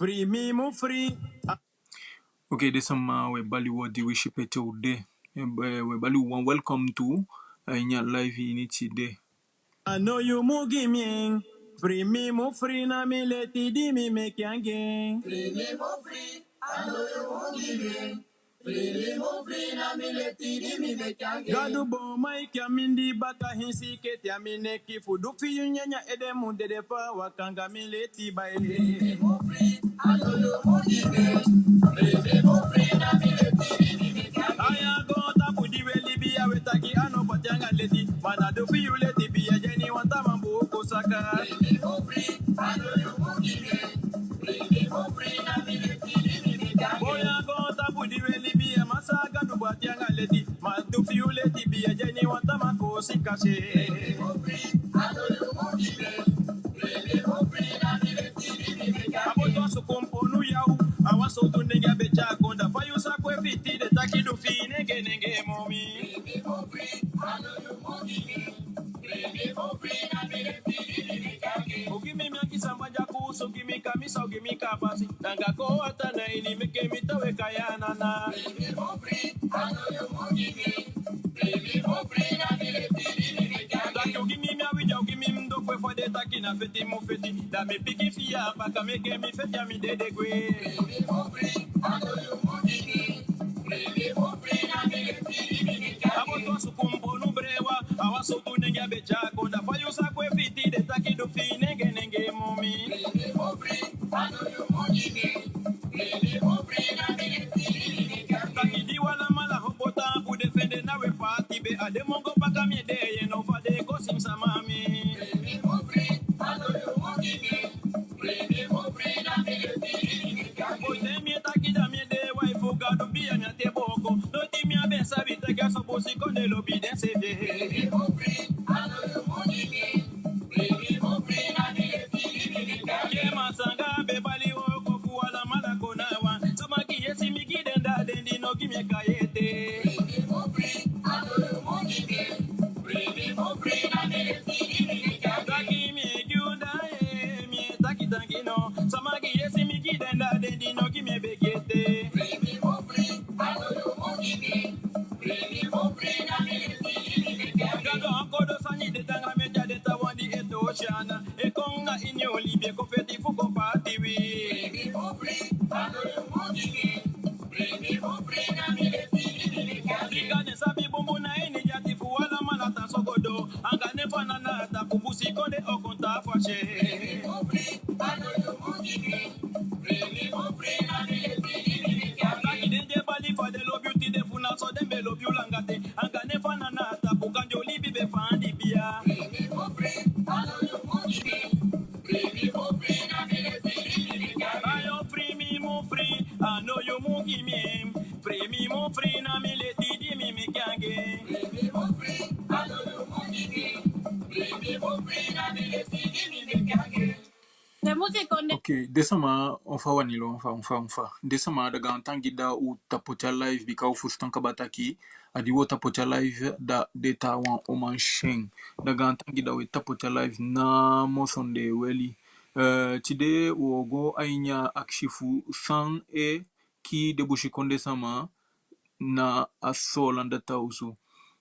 Free me mo free. Okay, this we Bali Wadi we ship it today. We Bali one welcome to in live in it today. I know you mo give me. Free me mo free na me let it di me make yang. Free me mo free. I know you mo give me. Free me mo free na me let it di me make yang. Gadu bo mai kamindi baka hinsi keti amine kifu dufi yunyanya edemu dede fa wakanga me leti baile. Free me mo free. I know you mo give me. Free me mo free na me let it di me make yang. Aya go tapu di weli biya wetaki ano patanga leti. Mana dufi yu leti biya jeni wanta mambu kusaka. Free me mo free. I know you mo give me. Free me mo free na me let it di me make yang. Boya go tapu di weli biya masaga du patanga leti. Ma dufi yu leti biya jeni wanta mambu sikashe. Free me mo free. I know you mo give me. Free me mo free na me let it di me make yang. Aboto sukumponu yau. Awaso tu nenge becha konda. Fayusa kwe fiti de taki du fi nenge momi. Free me mo free. I know you mo give me. Free me mo free na me let it di me make yang. Ogimi miaki sambaja kuso gimi kamisa ogimi kapasi. Danga ko atana ini meke mitawe kayana na. Free me mo free. I know you mo give me. Free me mo free na me let it di me make yang. Daki ogimi miawija ogimi mdo kwe fode taki na feti mo feti. Da me piki fiya baka meke mi feti mi dede kwe. Free me mo free. I know you mo give me. Free me mo free na me let it di me make yang. Aboto sukumpo nubrewa. Awaso tu nenge becha konda. Fayusa kwe fiti de taki du fi nenge momi. Free me mo free. I know you mo give me. Free me mo free na me let it di me make yang. Taki di wala mala hopota pu defende na we party be ade mongo paka mi de ye no fade ko sim samami. Free me mo free. I know you mo give me. Free me mo free na me let it di me make yang. Boy de mi taki da mi de waifu gadu biya mi ate boko. No ti mi abe sabi te ga so bosi konde lo bi den se Free de. me mo free. I know you mo give me. Free me mo free na me let it di me make yang. Ye masanga be bali wo ko fu wala mala ko na wa. Sama ki yesi mi ki den da den di no ki mi kayete. Free me mo free. I know you mo give me. Free me mo free na me let it di me make yang. Taki mi gyuda e mi taki tangi no. Sama ki yesi mi ki den da den di no ki mi begete. Free me mo free. I know you mo give me. Free me mo free na me let it di me make yang. Gado ankodo sanyi de tanga meja de tawandi eto oceana. E konga inye olibie ko feti fu ko party wi. Free me mo free. I know you mo give me. Free me mo free na me let it di me make yang. Diga ne sabi bumbu na eni jati fu wala malata sogodo. Anga ne fana na ta kubusi konde okonta fashe. Free me mo free. I know you mo give me. Free me mo free na me let it di me make yang. Taki denje bali fa de lo beauty de funa so dembe lo biulangate. Anga ne fana na ta kukanjo libi be fandi bia. Free me mo free. I know you mo give me. Free me mo free na me let it di me make yang. Ayo free me mo free. I know you mo give me. Free me mo free na mi le di di mi kange. Free me mo free. I know you mo give me. Free me mo free na me let it di me make yang. Okay, desama onfa wanilo onfa. Desama daga antangi da u tapocha live bika u fustanka bataki adi wo tapocha live da data wan oman sheng. Daga antangi da we tapocha live na mosonde weli. Today we go ainya akshifu san e ki debushi konde sama na asola data usu.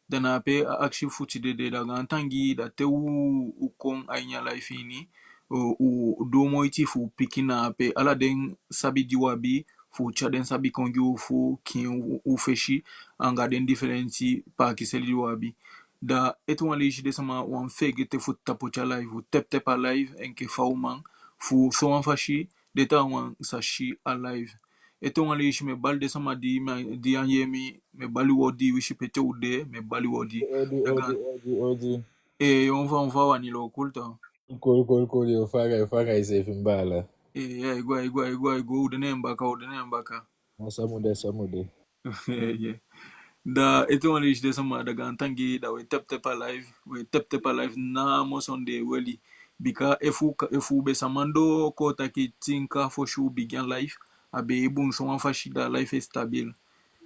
Dana pe akshifu today de daga antangi da te u ukong ainya live ini. U domo iti fu pikina pe ala den sabi diwabi fu chaden sabi kongyu fu kin u feshi anga den differenti pa kiseli diwabi da etu wan leji de sama wan fege te fu tapocha live u tep a live enke fauman fu so wan fashi de ta wan sashi a live etu wan leji me bal de sama di anyemi me bali wodi wishi pete ude me bali wodi daga Odi. on va wanilo kulta Cool. Eu faga isso aí, fimbala. Yeah, igwa udenembaka. Samude. Yeah. Da ito wani shi da sama daga antangi da we tap alive na mo sonde weli bika efu be samando ko taki tinka for sure begin life abe ibun so wan fashi da life is stabil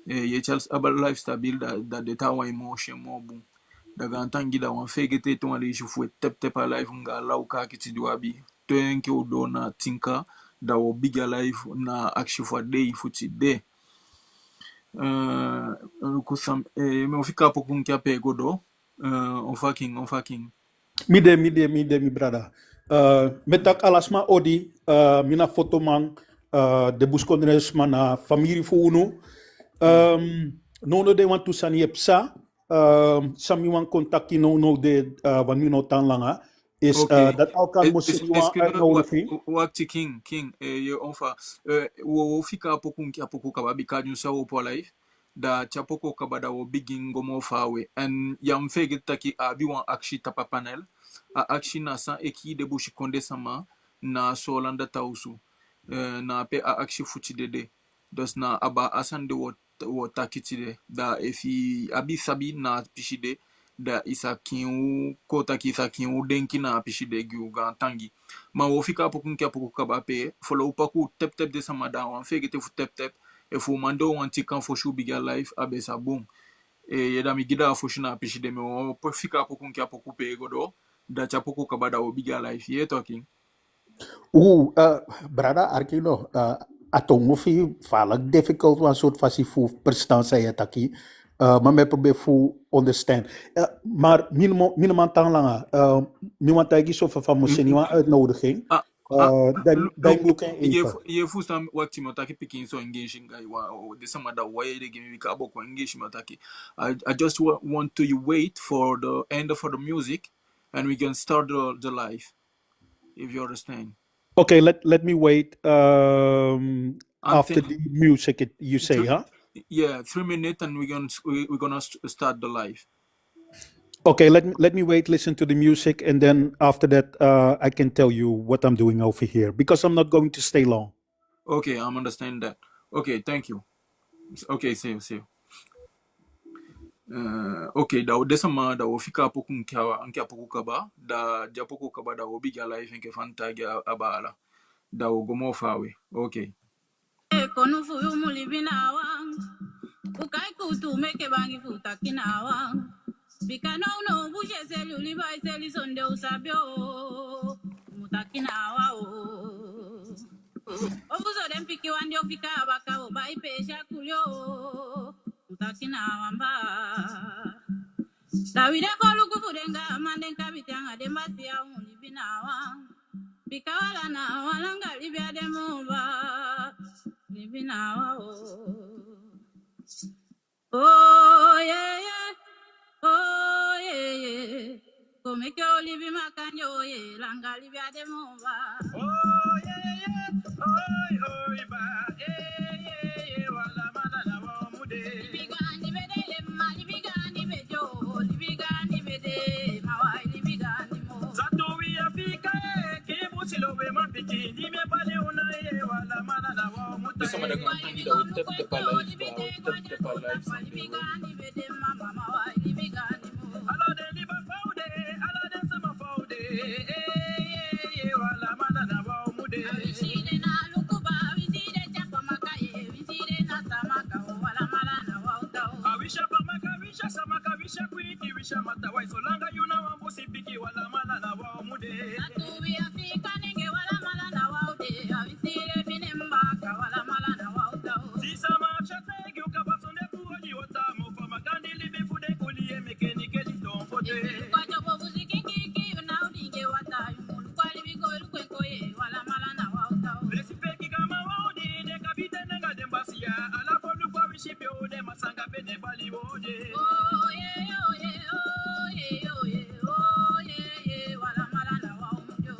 ye charles aba life stabil da data wa emotion mo bun daga antangi da wan fegete to wani shi fu tap alive nga lauka kiti diwabi to yanke udona tinka da wo bigger life na action for day futi de kusam me ofika hapo kunkia pe godo on fucking Mi brada. Metak alasma odi, mina fotoman, de buskondres mana familie fu uno. Nono de want to sani epsa. Sami wan contacti no de wan mi no tan langa. Is dat alkan mosiri wan uitnodiging. Wakti king je onfa wo fika hapo kunkia hapo kukaba bikaju sa wo po life da chapoko kabada wo bigin gomo fawe and yam fege taki abi wan akshi tapa panel a akshi na san eki de bushi konde sama na solanda tausu na pe a akshi fuchi dede dos na aba asan de wo takiti de da efi abi sabi na pishide da isa kiu kota ki isa kiu denki na pishide gyu ga tangi ma wo fika hapo kunkia hapo kukaba pe follow paku tep de sama da wan fege te fu tep if we mando want to come for show bigger life abesa boom yeda mi gida for shina pishi de me o fika hapo kunkia hapo kupe godo da chapoko kabada o bigger life ye talking Brada, arkino, atongo fi fala difficult one soort fasi fu prestance ya taki. Maar me probeer fu understand. Maar minimaal tan langa, niemand tagi so van moseni wan uitnodiging. Dan moet ik even. Je voelt dan wat je moet taki picking so engaging guy wa de sama da way de give me ka boko engage mataki. I just want to wait for the end of the music and we can start the live if you understand. Okay, let me wait after the music you say, huh? Yeah, 3 minutes and we're gonna start the live. Okay, let me wait, listen to the music, and then after that I can tell you what I'm doing over here because I'm not going to stay long. Okay, I'm understand that. Okay, thank you. Okay, see you. Okay, da desama da ofika hapo kunkia hapo kukaba da japo kukaba da obiga life nke fantaga abala da ogomo fawe. Okay. Konu fuyu mulibina wang, ukai kutu meke bangi futa kina wang. Bikano no bushe selu liba seli sonde usabyo, mutakina wao. Obuzo dempiki wandi ofika baka obai pesha kulyo, mutakina wamba. Dawide kolu kufudenga mandenka bitanga dembasi ya mulibina wang. Bikawala na walanga libya demumba. Libina oh yeah. Come che olivi macanyo ye langa libya de mova. Oh yeah. Oh ba wala madala wa mude. Libigani bedele ma libigani bejo libigani bede mawai libigani mo. Zato wi afika ke musilo be mapiki ni me pale una ye wala madala wa mude. Some of the content that we tap the life Libigani bede mama mawai libigani mo. Ala de liba faude ala de sama faude wala madala wa mude. Viside na lukuba viside chapa makaye viside na samaka wala malana wa utao. Awisha pamaka visha samaka visha kwiki visha matawai solanga yuna wambusi piki wala malana wa mude. Atubi afika nenge wala malana wa ude. Aviside minembaka wala malana wa utao. Sisama chategi ukabasonde kuoji otamo kwa magandi libifude kulie mekenike litomfote. Kwa jobo buziki kiki unaudinge watayu mulu kwa libigo lukwenkoye wala malana wa utao. Resipeki kama waudi ne kabite nenga dembasia ala polu kwa wishipe ode masanga bene bali ode. Oh yeah wala malana wa umujo.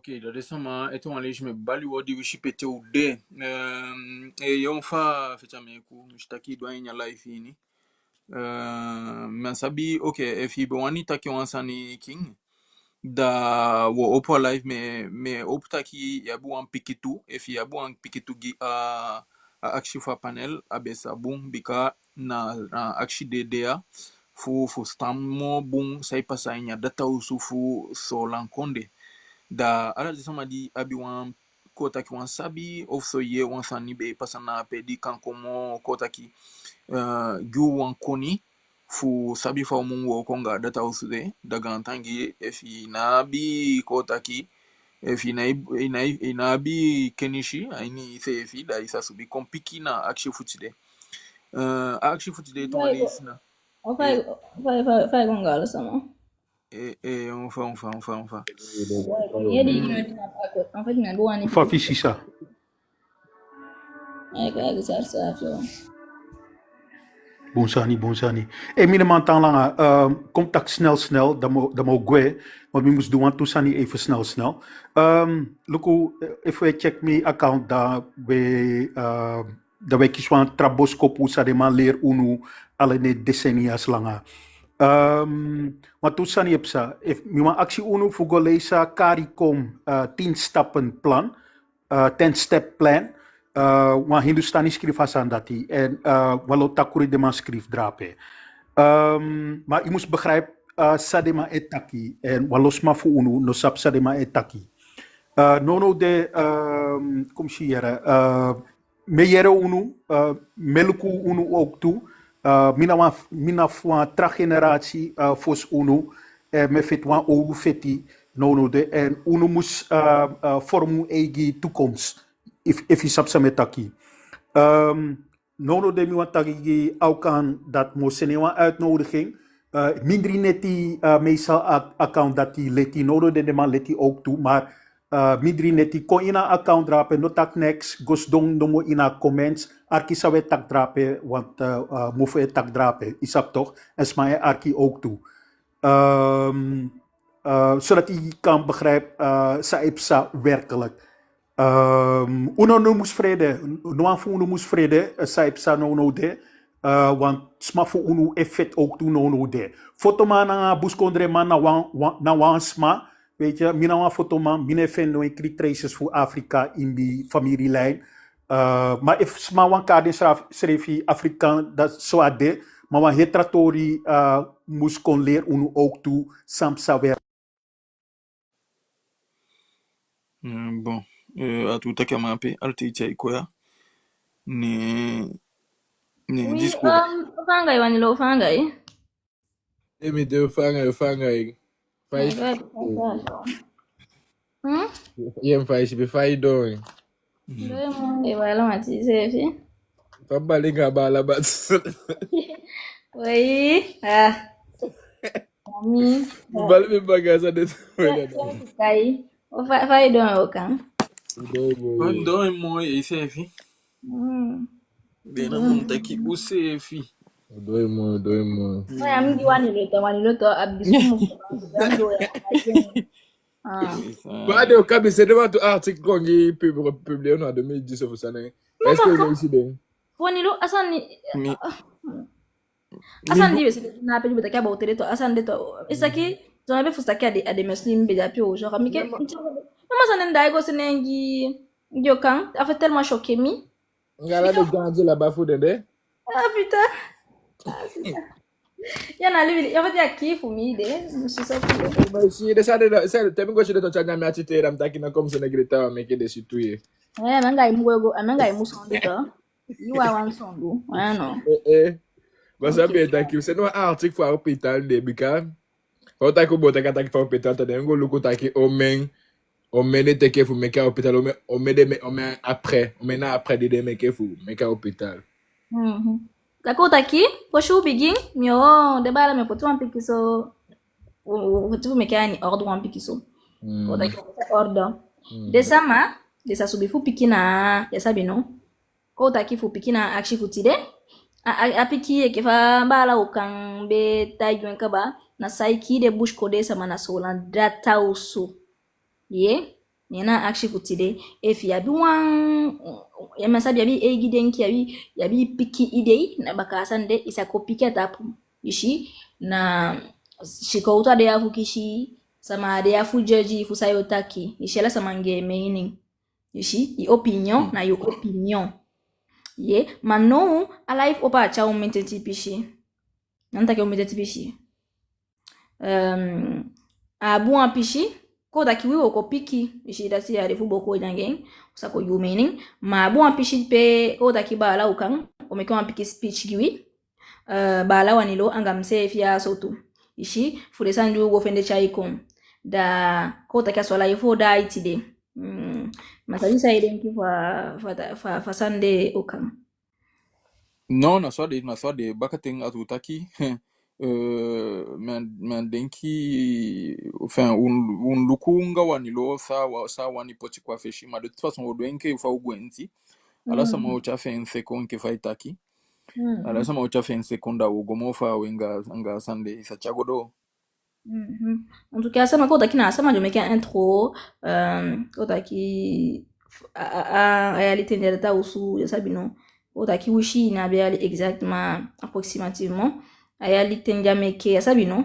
Ok, da desama eto ali me bali wodi wishi pete ude. Yonfa fetame ku mshtaki dwa inya life ini. Masabi okay if you wani taki wansani king da wo opo live me optaki yabu an pikitu if yabu an pikitu gi a akshi fa panel abesa bung bika na akshi dedea fu stammo bung sai pasainya data usufu so lankonde da ala disama di abi wan kota ki wan sabi of so ye wan sani be pasana pe di kankomo kota ki gu wan koni fu sabi fa mun wo konga data usude daga tangi efi na bi kota ki efi na bi kenishi aini efi da isa subi kompiki na akshi futide akshi futide to ali sina Fai con galo sama. Enfin. Ieri en fait na buani. Fafi Sisa. Ego sarsa flo. Bonsani. En minimaal tang langa, contact snel, dan mo gwe, want we moest doen aan toesani even snel. Luku, if we check me account da we kiswan traboskopu sa de man leer unu alle ne decennia's langa. Want toesani epsa, if mi wan actie unu fugo leesa CARICOM 10 stappen plan, 10 step plan. Wan Hindustani skrifasan dati en walau takuri de man skrif drape. Maar je moest begrijpen, sadema etaki en walosma fu unu no sap sadema etaki. Nono de kom siere meyere unu meluku unu ook toe. Mina fwa tra generatie fos unu me fit wan ou feti nono de en unu moest vormu egi toekomst. If je sapsa met taki. Nono de mi watagi aukan dat mo senewa uitnodiging. Mindri neti meestal account dat die leti nono de man leti ook toe. Maar mindri neti kon ina account drapen no tak next gos dong no mo ina comments. Arki sawe tak drapen want move e tak drapen. Isap toch? En sma arki ook toe. Zodat je kan begrijpen sa werkelijk. Uno no moes vrede, no aan voor uno moes vrede, saip sa no de, want sma voor uno effect ook toe no de. Fotoman na buskondre man na wan sma, weet je, mina wan fotoman, mine fen no in klik traces voor Afrika in die familielijn. Maar if sma wan kaarden schreef Afrikaan dat zo ade, maar wan hetratori moes kon leer uno ook toe, samsa weer. Bon. Atuta kama pe alti ikoya ne discours Fangai wanilo fangai. Emi de fangai. Fai. Yen fai si be fai doing. E wala mati sefi. Fa balinga bala bat. Oi, Mami. Bali me bagaza de. Kai. O fai don o kan. Ando mo esefi bena montaki usefi Doi mo. Oya mingi waniloto abisumu. Bade o kabi se devant article kongi publié en 2010 of sana. Est-ce que vous ici den? Wanilo asan di besi na pe bita kaba hotel to asan de to isaki zona be fustaki ade muslim be japi o genre mike mama sanen dai go senengi Yokan a fait tellement choqué mi. Ngala de gandi là-bas fou dende. Ah putain. Yana livi ya fait aqui fumide, não sei se é. Mas se de sai tem gosto de to chanya mi atite ram taki na comme se negrita me que de situer. Amenga imu sondo to. You are one sondo. Ano. Mas sabe taki você não article for hospital de bika. O taki bota kata for hospital ta dengo luku taki omen. On mène tes kefu meka hôpital on met après de meka fu meka hôpital. Takota aqui, poxa o biguin, meu de bala me potu ampi kiso o tu meka ni ordo ampi kiso. O daqui ordo. Dessa subi fu pikina, ya sabe não? Kota aqui fu pikina akshi futide. A piki que fa bala o kan be taijuen kaba na saiki de bushko dessa mana solan data usu. Ye, Nina actually for today. If you be one, ya masabi ya bi egi denki ya bi piki idei na baka sande isa ko piki atapu. Ishi na shikouta de afu kishi sama de afu judge fu sayotaki. Ishi ala samange meaning. Ishi i opinion na yo opinion. Ye, mas não a live opa cha um mente pishi. Não tá que um mente pishi. A boa pishi ko da kiwi ko piki pishi da si arifu boko jangen sa ko you meaning ma boa pishi pe ko da kibala ukang o me ko piki speech kiwi bala wanilo anga mse fia sotu ishi fude sanju go fende chai kom da ko ta kaswala ifo da itide masabisa idenki fa sande ukang. Non, na só de bakating atutaki. Men denki, enfin, un lukunga wanilo sa wani poti kwa feshi, ma de toute façon o doenke ufa ugwenti. Ala sama ucha fe en sekon ke faitaki. Ala sama ucha fe en sekonda ugomo fa wenga anga sande isa chagodo. En tout cas, ça m'a dit que ça m'a dit intro, a réalité de l'état où sous ça bino, qui wishi na bien exactement approximativement, a réalité de jamaica ça bino,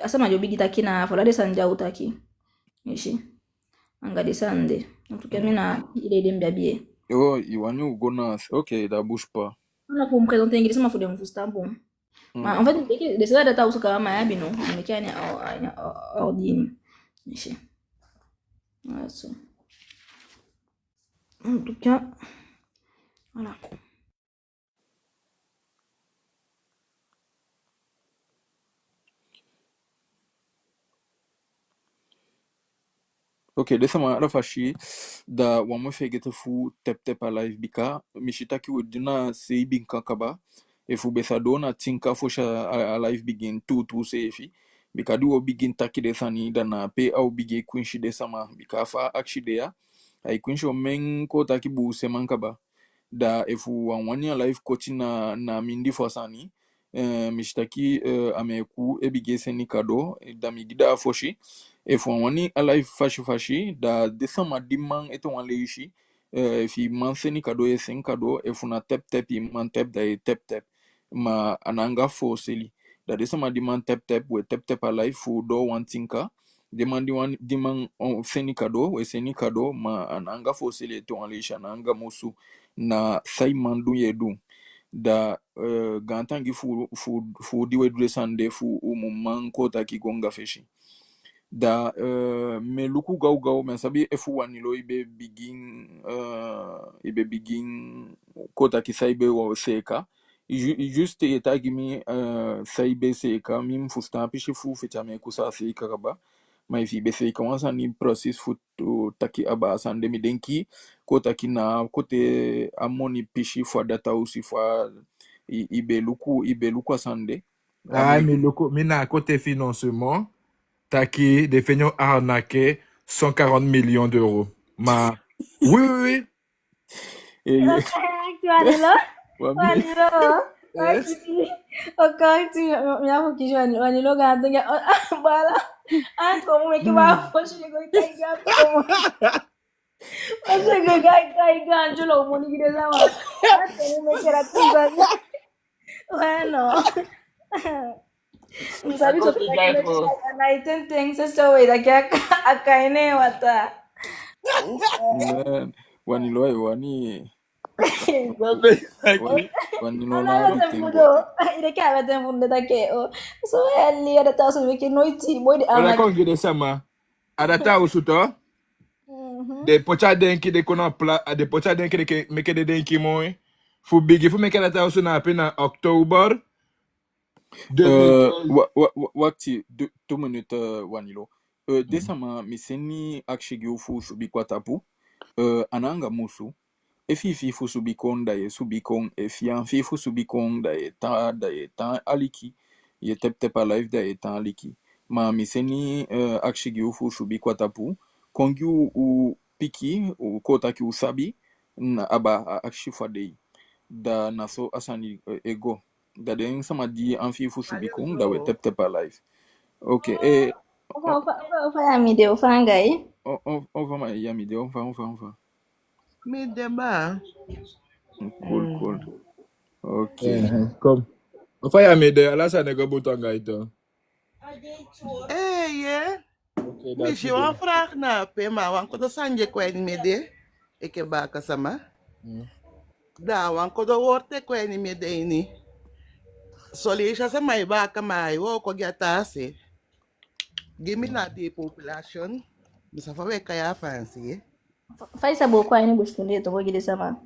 ça m'a dit bigita qui na fala de sanja utaki, ishi, anga descende. En tout cas, mina il est bien bien. Oh, iwani ugona, ok, da bouge pas. On a pour me présenter en ça m'a fait de me faire bon. En fait, de ça data usu kama ya bino, mekani ordini. Ishi. Voilà ça. En tout cas, voilà. Ok, dessa ma fashi da wamo fegete fu tep a live bika mishitaki wedina sei binka kaba e fu besa dona tinka fosha a live begin tu sefi bika du o begin taki dessa ni dana pe au bige kunshi dessa ma bika fa akshidea ai kunshi o men ko taki bu seman kaba da e fu wanwani a live coach na mindi fosani mishitaki ameku e bige seni kado da migida foshi if wani alive fashi da desa madiman eto wan leishi if i manseni kado esen kado if una tap i man tap da e tap ma ananga fo seli da desa madiman tap we tap alive fu do wan tinka demandi wan diman on seni kado we seni kado ma ananga fo seli eto wan leishi ananga musu na sai mandu yedu da gantangi fu diwe dresande fu umman ko taki gonga feshi da me luku gau men sabi efu wanilo ibe begin kota ki saibe wa seka juste eta gimi saibe seka mim fustan pishi fu fecha me kusa seka kaba ma ifi be seka wansa ni process fu taki aba sande mi denki kota ki na kote amoni pishi fwa data usi fwa ibe luku asande Ah, mais mina à côté financement, taki de feignons arnaquer 140 millions d'euros. Ma, oui. Tu Wanilo? Wami. Yes. Okay, tu minha que Wanilo ganha ganha bala. Ah, como é que vai hoje chegou e caiga como? Você caiga Angelo moni que desa ma. Ah, como é que era tudo. Bueno. Sabi so na itenteng sa story daqui a kaine wata. Man, wanilo wani wanilo Ala na tem mudo. Ida que ela tem mudo daqui. So ali ada tahu so que noite boy de Ona ama. kon gide sama. Adata usuto. De pocha denki de kono pla, de pocha denki de meke de denki moi. Fu bigi fu meke data usu na pena Oktober. wakti 2 minutes wanilo desama miseni akshigi ufu subikwa tapu ananga musu efi fu subikon da ye subikon efian fu subikon da ye ta aliki ye tep alive da ye ta aliki ma miseni akshigi ufu subikwa tapu kongi u piki u kota ki usabi na aba akshifwa dei da naso asani ego da den sama di anfi fu subikon da we tep alive okay Ofa ya mi de ofanga On va, Yamide, on va. Mide ba. Cool. Ok. Comme. Enfin, il y a mes deux. Là, ça n'est que bouton gaïto. Yeah. Ok, that's Mishi it. wan vraag na pe ma wan ko do sanje kweni mede. Eke ba kasama. Da wan ko do worte kweni mede ini. Solisha sa may ba kamay wo ko gyatase. Give me na the population. Misa fa we kaya fancy. Faz essa boca aí no buscunde, tu vou guiar sama.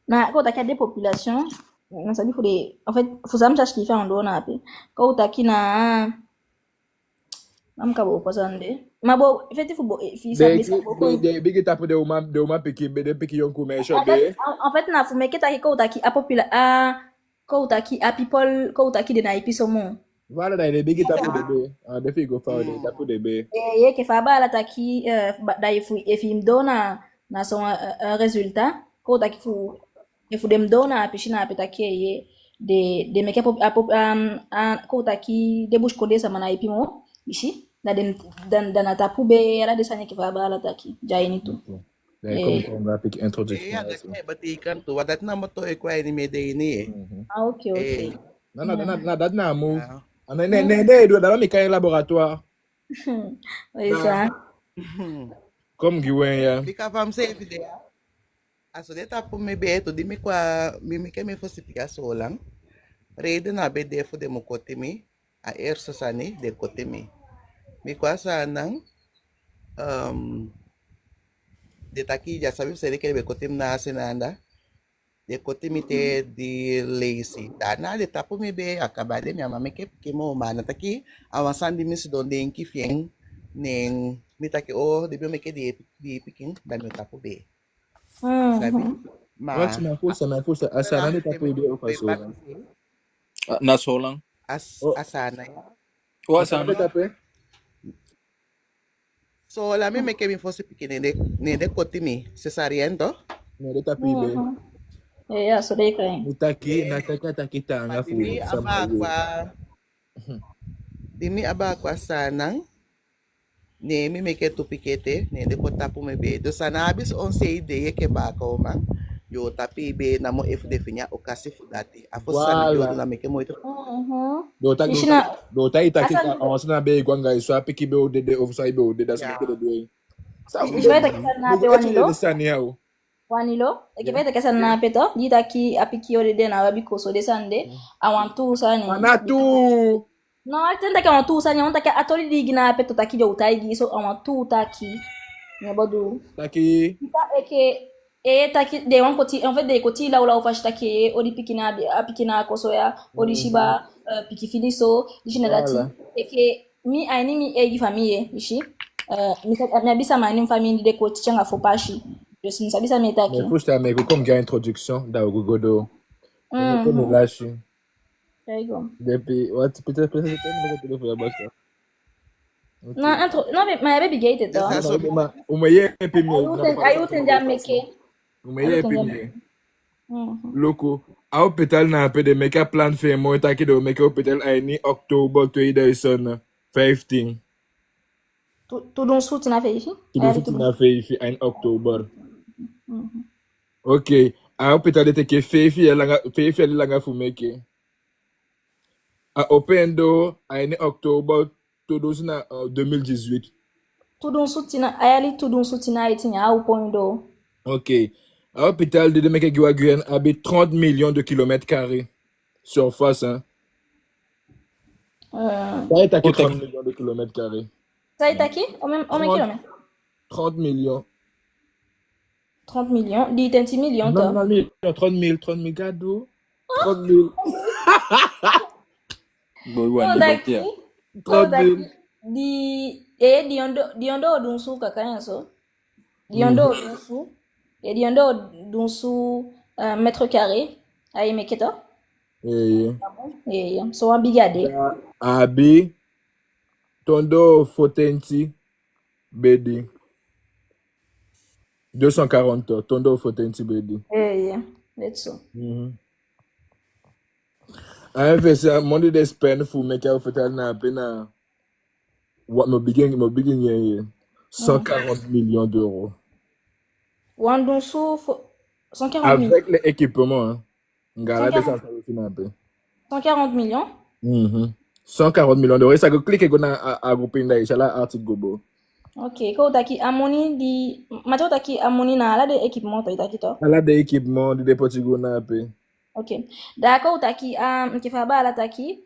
Na kau tak ada population, na sabi fude, en fait, fusam já esquiva ando na ape. Kau tak na, am kabo pasande. Mabo, efetif bo, fi sabi sa boco. De big tapo de uma piki yon commercial En fait, na fume kita kau tak a popula a kau tak a people kau tak de na episomo. Voilà, dans les big tapo de be. Ah, de figo fa de tapo de be. Ye que fa ba la taki da efi mdona na son résultat. Kau tak fu fu dem dona pishina apetaki ye de meke kau taki de bush kode sama na epimo ishi na dem dan atapu be ala de sanya que fa ba la taki jaini tu. Comme on va pick introduction. Yeah, that's my batikan to. Wadat na mo to e kweni mede ini. Ah okay. Na dat na move. Ne do dans le laboratoire. Oui ça. Comme Gwen ya. Fica vamos ser video. Aso de tapo me be to di mi kwa mi ke me fosi pika so lang. Rede na be defo de mo kote mi. A erso sani de kote mi. Mi kwa sa nang de taki ja sabi se de ke be kote na sinanda. De kote mi te di lazy. Dana de tapo me be akabade mi ama me ke mo mana taki awasan di mi si don de ki fieng ning mi taki o de be me ke di piking dan mi tapo be. Sabi? What's my force? Asana de tapo de ofaso. Na solang. Asana. Asana tapo. So la me que mi fosse pequeno ne de kotimi cesariento. Ne de tapo be. Yeah, so they can. Utaki na taki tanga fu. Dimi abakwa sanang ne mi meke tu pikete ne de kotapo me be do sanabis on say de ke ba ko man yo tapi be na mo if definya o kasi fudati afo sana yo na meke mo ito do ta itaki on sana be gwanga iso apiki be o de ofsai be o de das meke de do sa vai ta kesa na pe wanilo wanilo e ke vai ta kesa na pe to di taki apiki o de na wabi ko so de sande awantu sani manatu. No, tenta que uma tu sanya on taka atoli digna peto taki jo taigi so uma tu taki. Ne bodu. Taki. É que taki de on koti en fait de koti la o fash taki o di pikina kosoya o di shiba piki finiso di dati e que mi aini mi e famille ishi mi bisa mani famille de koti changa fopashi. Je suis sabisa metaki. Mais faut que je comme une introduction da Gogodo. Comme lâche. There you go. Depuis, what? Peut-être que tu peux faire ça. Non, mais baby gate to. O meia é pimenta. Aí o tem já meke. O meia é pimenta. Loco. A hospital na pe de meka plan fe mo ta ki do meka hospital ai ni October 2015. Tudo um suit na feifi? Tudo na feifi em October. Ok. A hospital de te feifi ela nga fu meke. A open door en October 2018. Tudo um sutina, aí tudo um sutina aí tinha o pondo. Ok. A hôpital de Demeke Guyane habite 30 millions de kilomètres carrés surface. Hein. Ça est à 30 millions de kilomètres carrés. Ça est à qui? Au même kilomètre? 30 millions. 30 millions? Dis 30 millions, toi? Non, 30 000 cadeaux. 30 000. Diondo dunsu kakanya so diondo dunsu mètre carré aí meketo so abigade abi tondo fotenti bedi 240 tondo fotenti bedi that's so I invest money they spend for make out for na pena what my beginning 140 millions d'euros. Wandonso, 140 millions. Avec les équipements, hein. Ngala 140, 140 millions. 140 millions d'euros. Ça que clique et qu'on a groupé dans Inch'Allah article gobo. Ok, ko taki amoni di macho taki amoni na ala de équipement to itaki to. Elle a des équipements, des petits gona pe. Ok. D'accord, taki mkifaba ala taki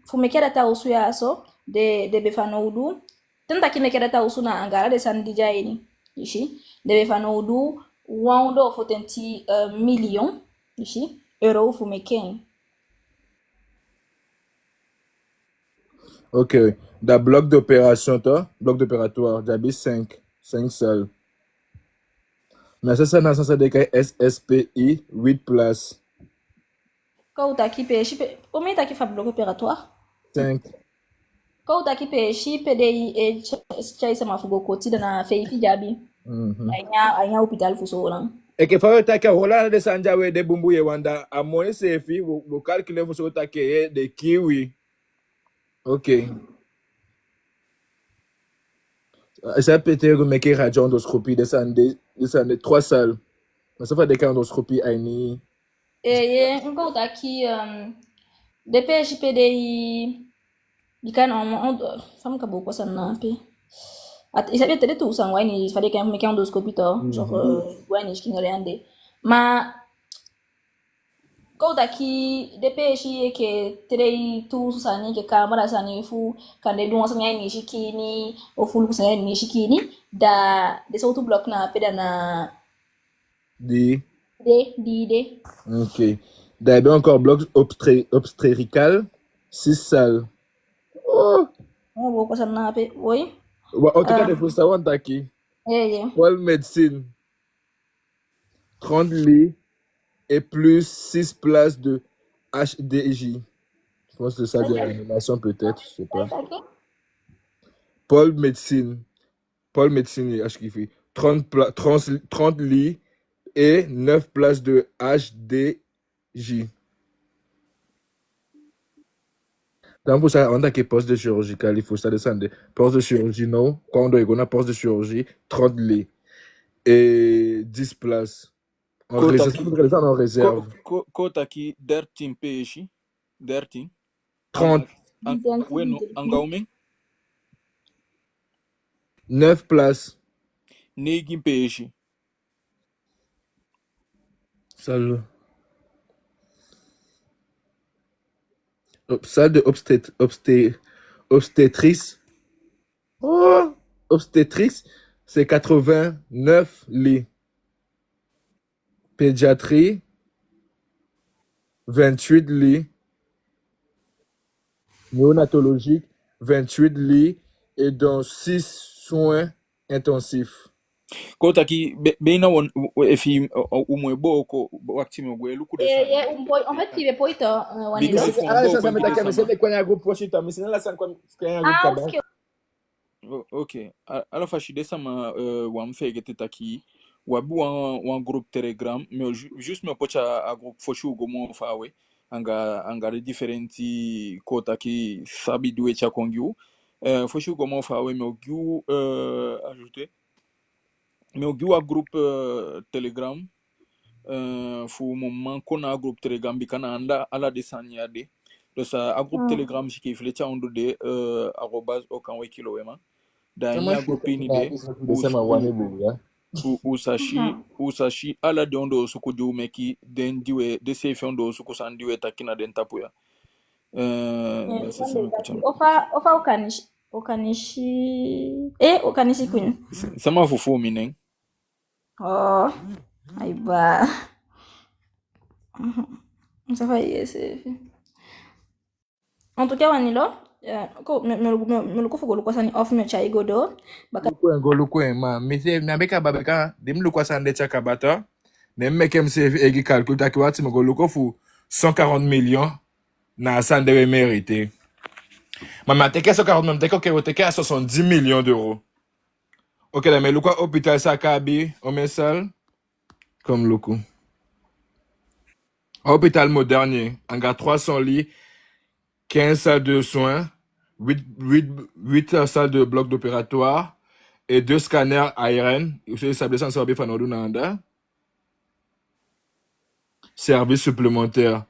fumekea data usu ya so de befano udu. Tenta ki mekea data usu na angara de sandi jaini. Ishi de befano udu wando fotenti million ishi euro fumekea. Ok. Da bloc d'opération, toi, bloc d'opératoire, j'habite 5 salles. Mais ça, dans le sens de SSPI, 8 places. Ko utaki peshi combien taki fa bloc opératoire? 5. Ko utaki peshi PDI e chai sama fugo koti na feifi jabi. Anya hôpital fuso lan. Et que faut que Roland de Sanjawe de Bumbu Wanda, à mon CFI, vous calculez vous sur de kiwi. Ok. Ça peut être que radioendoscopie descendre 3 salles. Mais ça fait des cas endoscopie à ni. Ko utaki DPH PDI dikan on fam ka boko sana pe. Isa bia tele tu sang wani fade kan me kan endoscopie to genre wani skin ande. Ma ko utaki DPH ke tele tu sani ke kamera sani fu kan de duwa sanga ni shikini o fulu sanga ni shikini da de sautu block na peda na D. Ok. D'abord encore bloc obstétrical, 6 salles. Oh! On boko sana pe, oui. En tout cas, il faut savoir qui. Paul médecine, 30 lits et plus 6 places de HDJ. Je pense que c'est ça de réanimation peut-être, je sais pas. Paul médecine, HDJ. 30 lits et 9 places de HDJ. Donc, pour ça, on a que poste de chirurgie, il faut ça descendre. Poste de chirurgie, non. Quand on a poste de chirurgie, 30 lits et 10 places. En réserve. Kotaki, 13 PH. 13. 30. Bueno, Angaume. 9 places. 9 PH. Salle. Salle de obstétrice. Oh! Obstétrice, c'est 89 lits. Pédiatrie, 28 lits. Néonatologique, 28 lits. Et dans 6 soins intensifs. Kotaki, beina efi umwebo ko wakati mwe luku de En fait, il est pas Big ça. Ça me t'a mais quoi un groupe proche mais c'est là ça quoi un groupe ok. Alors fashi de sama wamfe gete taki wabu wan groupe Telegram mais juste me pocha a groupe foshu gomo fawe anga de differenti kotaki sabi duwe cha kongyu foshu gomo fawe me ogu ajouter mais au groupe Telegram fu moment qu'on a groupe Telegram bikana anda ala desanyade donc ça a groupe Telegram qui flecha ondo de @okanwe kilo wema da nya groupe ni de usashi ala de ondo suku du meki den diwe de safe ondo suku sandiwe takina den tapuya ofa okanishi queen sama fufu minen. Oh, aiba. Ça va ese. En tout cas, wanilo, ko me luko fugo luko sani off me chai godo. Baka luko ma mese na beka babeka dim luko sande chaka bata. Nem mekem se egi calcul ta kwati mo luko fu 140 millions na sande mérité. Maman teke 140 millions teke à 70 millions d'euros. Ok, mais le quoi hôpital Sakabi, on met seul comme le coup. Hôpital moderne, on a 300 lits, 15 salles de soins, 8 salles de bloc d'opératoire, et 2 scanners aériens. Vous savez, ça service fanodunanda. Service supplémentaire.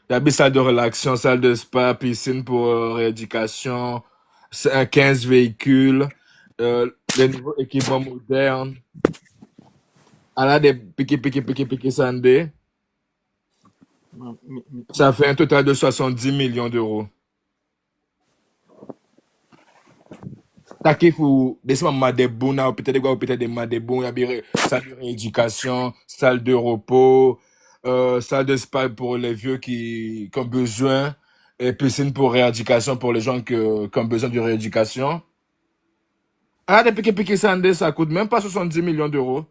Il y a des salles de relaxation, salle de spa, piscine pour rééducation, 15 véhicules, les nouveaux équipements modernes. Elle a des piquets sandés. Ça fait un total de 70 millions d'euros. Takifou, des Madebou, peut-être des Madebou, il y a des salles de rééducation, salle de repos, salle de spa pour les vieux qui ont besoin, et piscine pour rééducation pour les gens qui ont besoin de rééducation. Ah, des piquets sandés, ça coûte même pas 70 millions d'euros.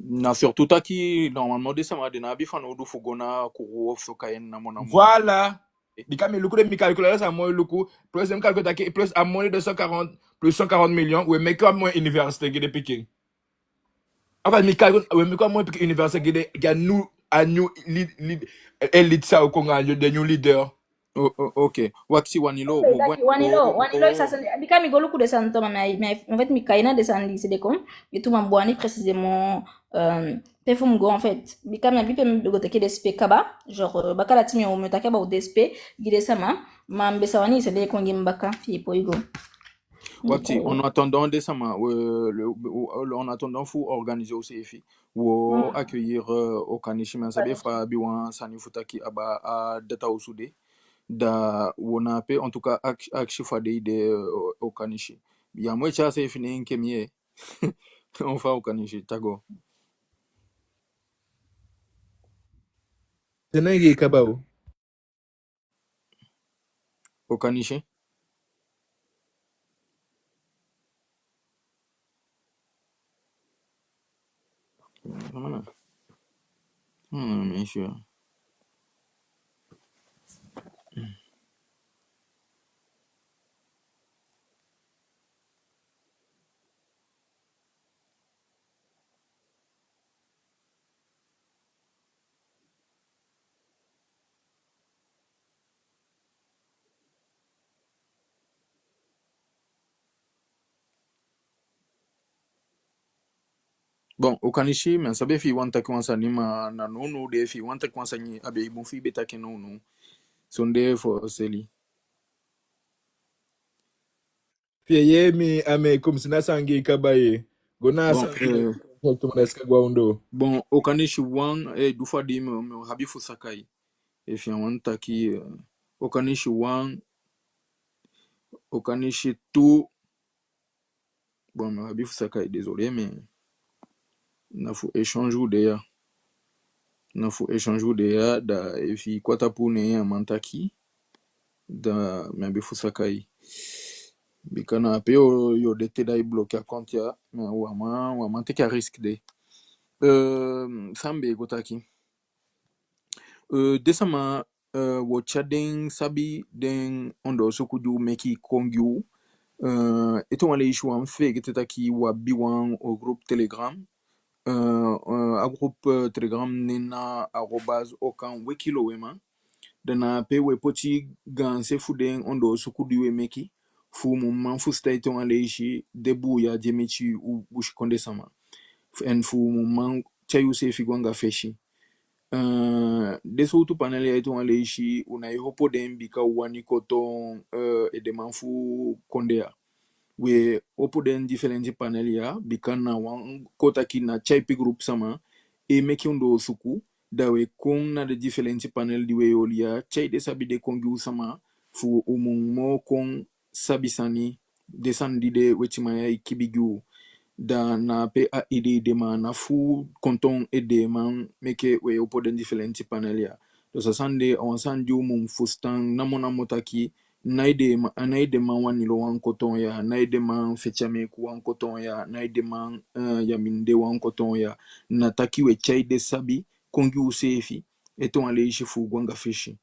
Na surtout taki normalement décembre de na bifano du fugona kuru of sokayen na mona. Voilà. Bikami luku de mi calculateur ça moi luku plus un calculateur plus à moins de 140 plus 140 millions ou mais comme moi université qui de piqué. Enfin mi calcule ou mais comme moi piqué université qui de nous à nous élite ça au Congo de new leader. Ok. Waxi wanilo Wanilo sasa bikami golu ku descendre to mais en fait mi kaina descendre c'est de comme et tout mamboani précisément perfume go en fait bikami bi pem go take DSP kaba genre bakala timi o metaka ba DSP gide sama mambe sawani c'est de kongi mbaka fi poigo. Waxi en attendant décembre en attendant faut organiser au CFI ou accueillir au Kanishima sabe fa biwan sani futaki aba a data au soudé da wonape en tout cas akshifade de au Kanishi ya moi cha CFI ne nkemie on fa au Kanishi tago Tenenge kabao. au Kanishi bien sûr. Bon, au Kanishi, mais sabe fi wanta kwanza ni ma na nono de fi wanta kwanza ni abe ibu fi beta ke nono. Sonde for seli. Fieye mi ame comme sina sangi kabaye. Gona sangi to maneska gwaundo. Bon, au Kanishi wan du fa di me habifu sakai. E fi wanta ki au Kanishi wan au Kanishi tu bon me habifu sakai désolé mais na fu échange ou de na fu échange ou de da e fi kwata pune ya mantaki da me habifu sakai. Bikana pe yo de teda i bloqué à compte ya mais wama te ka risque de sambe gotaki desama wo chaden sabi den ondo sokudu meki kongyu eto wale ishu en fait getaki wa biwan au groupe Telegram a groupe Telegram nena @okan wekilo wema dana pe we poti ganse fuden ondo sokudu we meki fu mumman fu state on aleishi debu ya jemechi u bushkonde sama en fu mumman chayu se figwanga feshi deso tu panel ya on aleishi una hopo den bika wani koton edeman fu kondea we opo den different panel ya bika na wan kota ki na chaipi group sama e meki ondo suku dawe kong na de different panel diwe yolia chai de sabi de kongi sama fu mo kong sabisani desandi de wetimaya ikibigu da na pe a ide de ma na fu konton ede man meke we opo den different panel ya do sasande on sanju mum fustan namona motaki naide man wani lo wan koton ya naide man fechame ku wan koton ya naide man yaminde wan koton ya nataki we chai de sabi kongi usefi eton ale ishi fu gwanga fishi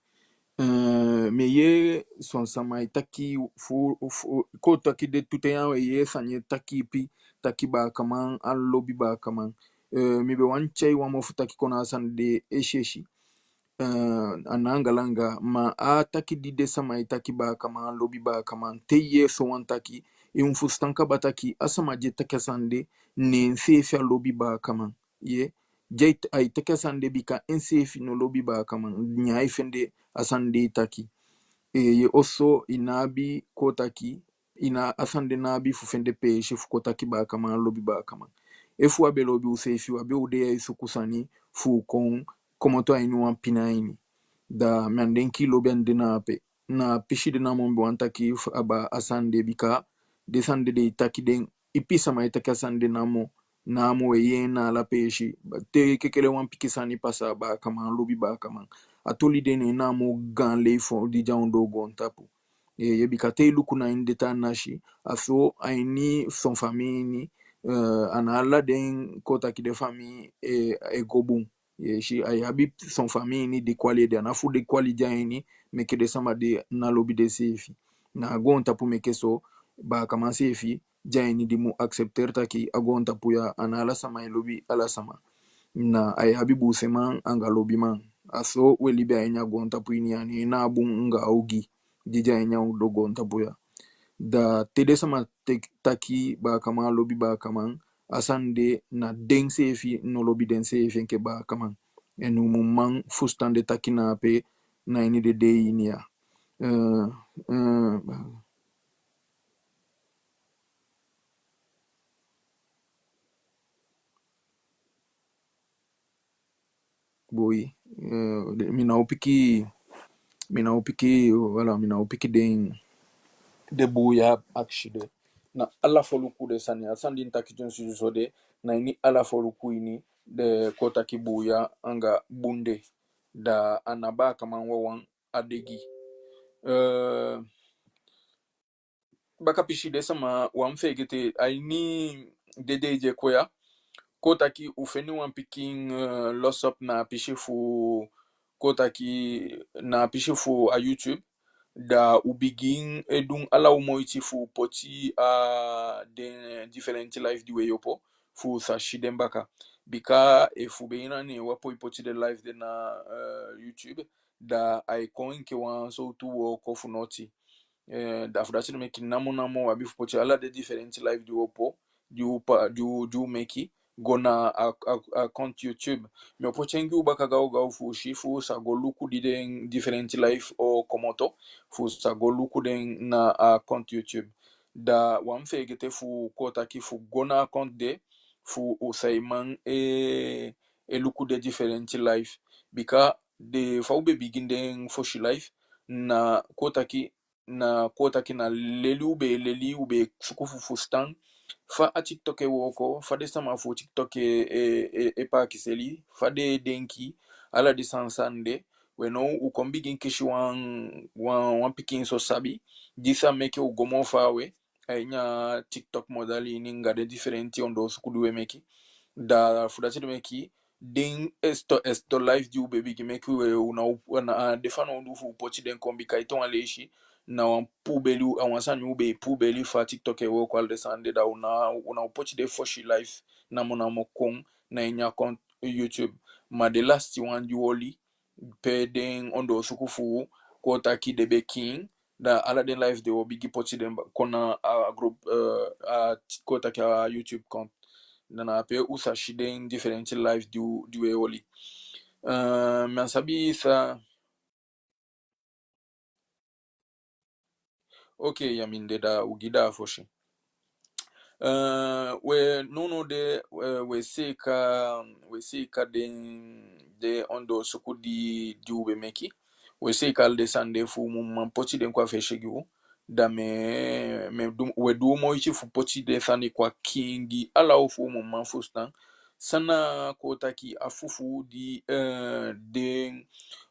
me ye son sama taki fu ko taki de tuteya we ye sanye taki pi taki ba kaman an lobby ba kaman mi be wan chai wa mo fu taki kona san de esheshi anangalanga ma a taki di de sama itaki ba kaman lobby ba kaman te ye so wan taki e umfustanka bataki asama je takasande ne nsefi lobi ba kaman ye jait ay takasande bika nsefi no lobi ba kaman nya ifende asande taki ye oso inabi kotaki ina asande nabi fufende peshe fukotaki ba kaman lobi ba kaman efu abe lobi usefi abe ude sukusani fu kon komoto ainu wampinaini da mandenki lobi ande na pishi de na mombe wantaki aba asande bika desande de itaki den ipisa ma itaki asande namo ye na la peshi te kekele wampiki sani pasa ba kaman lobi ba kaman atoli de ne namo gan leifo di jaundo gontapu ye bika te luku na indeta nashi aso aini son famille ni ana ala den kotaki de famille e gobun ye shi ay habib son famille ni de kwali de na fu de kwali jaini meke de sama de na lobi de sefi na gonta pu meke so ba kama sefi jaini di mu accepter taki agonta pu ya ana ala sama lobi ala sama na ay habibu seman anga lobi man aso we libe ay nya gonta pu ni ani na bun nga augi dija ay nya do gonta pu ya da tede sama taki ba kama lobi ba kama asande na den sefi no lobi den sefi nke ba kama enu mumman fustande taki na pe na ini de day ni ya uh, uh, boy mina upiki den de boya akshide na ala foluku de sani asandi ntaki jonsu jode na ini ala foluku ini de kota ki boya anga bunde da anaba kama wawan adegi baka pishi de sama wamfegete aini dedeje koya kotaki ufeni wan pikin losop na pishi fu kotaki na pishi fu a YouTube da ubigin edun ala umoiti fu poti a den different life di yopo fu sa shiden baka bika e fu beina ni wapo ipoti de life de na YouTube da icon ke wan so tu wo kofu noti da fudasi meki namo abifu poti ala de different life di wopo du meki gona a compte YouTube me opochengi ubaka gau fu shifu sa goluku di den different life o komoto fu sa goluku den na a compte YouTube da wamfe gete fu kota ki fu gona compte de fu usaiman luku de different life bika de fa ube begin den foshi life na kota ki na leli ube sukufu fustan fa a TikTok e woko fa de sama fu TikTok e pa kiseli fa de denki ala di sansande weno u kombigin kishi wan pikin so sabi disa meke u gomo fawe ay nya TikTok modali ni ngade differenti ondo sukudu we meki da fudati de meki den esto live di baby ki meki we una defano ndu fu poti den kombi kaiton aleshi na wan pubeli awansan ube pubeli fa TikTok e wo kwal de sande da una poti de foshi live na mona mokon na inya account YouTube ma de last one di woli pe den ondo sukufu kota ki de beking da ala den live de wo bigi poti den kona a group kota ki a YouTube account na pe usa shiden different live di we woli mensabi sa okay yaminde da ugida foshi we nono de we seka de ondo suku di ube meki we seka de sande fu mum poti den kwa feshigu da we du mo ichi fu poti de sani kwa kingi ala fu mum fustan sana kotaki afufu di de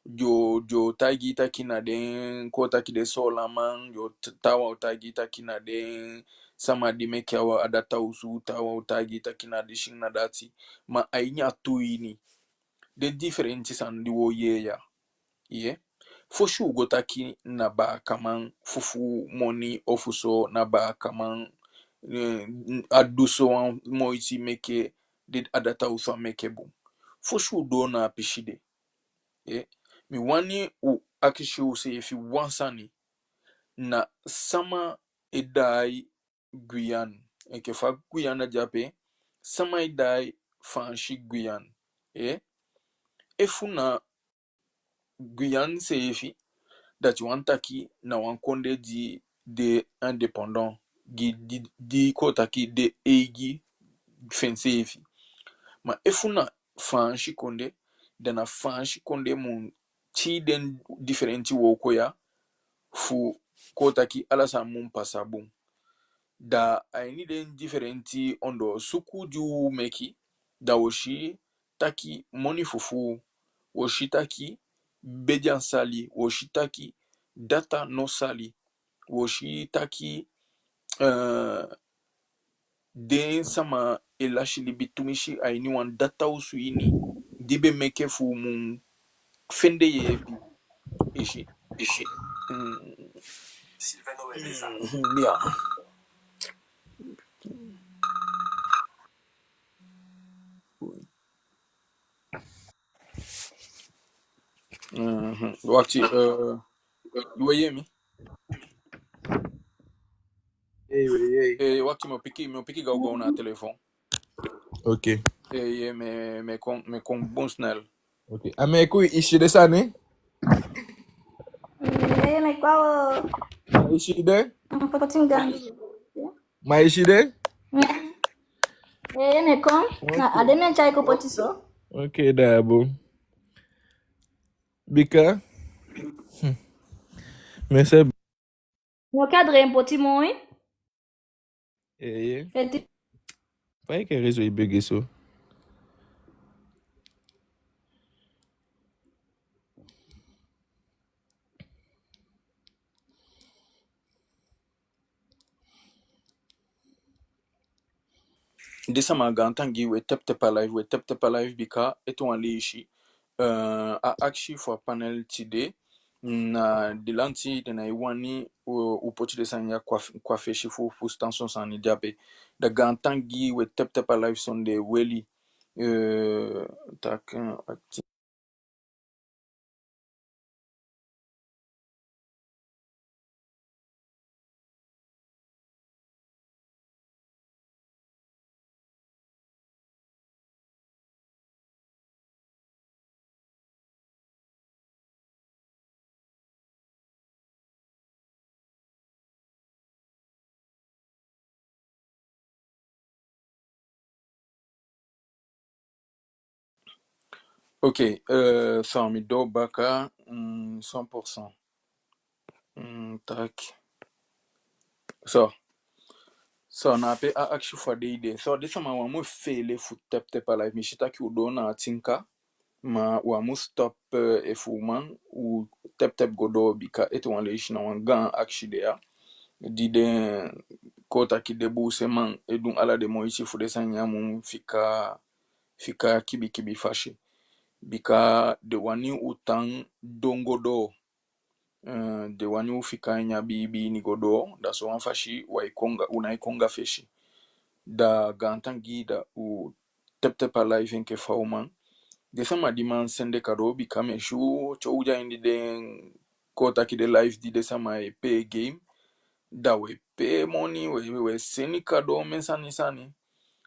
jo tagi takina den kotaki de solaman jo tawa tagi takina den sama di meke awa adata usu tawa utagi takina di shing na dati ma ainya tuini de differenti san di wo ye foshu gotaki na ba kaman fufu moni ofuso na ba kaman aduso moiti meke de adata usu meke bum foshu do na pishide mi wani u akishi use if you wansani na sama edai Guyane en ke fa Guyane jape samai dai fanshi Guyane e funa Guyane sefi that wantaki na wankonde de indépendant di kotaki de egi fensefi ma e funa fanshi konde dana fanshi konde mun ci den differenti woko ya fu kotaki alasa mun pasabun da aini den differenti ondo suku ju meki da woshi taki moni fufu woshi taki bedian sali woshi taki data no sali woshi taki den sama elashili bitumishi aini wan data usuini dibe meke fu mun fende yebi ishi mm, bien. Wakti you hear me? Wakti me piki go na telephone. Ok. Me kon bon snel. Ok. Ame ku ishi de sa ne? Me kwao Ma ishi de? poting gandi. Ma ishi de? Me kon na ademe chai ko potiso. Ok, dabo. Bika? Mese. No cadre un poti moi. Feti. Faye ke rezo i bege so. Desa ma gantangi we tap live bika eto an ishi. A akshi for panel today na dilanti de na iwani u poti de sanya kwa feshi fu stanson sani diape da gantangi we tap live sonde weli tak ok so mi do baka 100% tak so na pe a akshi for day so desa ma wa mo fele fu tap live mi shita ki udo na tinka ma wa mu stop e fuman u tap godo bika eto wan le ishi na wan gan akshi de ya di den kota ki debu seman edun ala de mo ishi fu desa nyamu fika kibi fashi bika de wani utang dongo do de wani ufika nya bibi ni godo da so wan fashi wa ikonga una ikonga feshi da gantangi da u tap live nke fauman de sama diman sende kado bika me shu chouja indi den kota ki de live di de sama e pay game da we pay money we seni kado mensani sani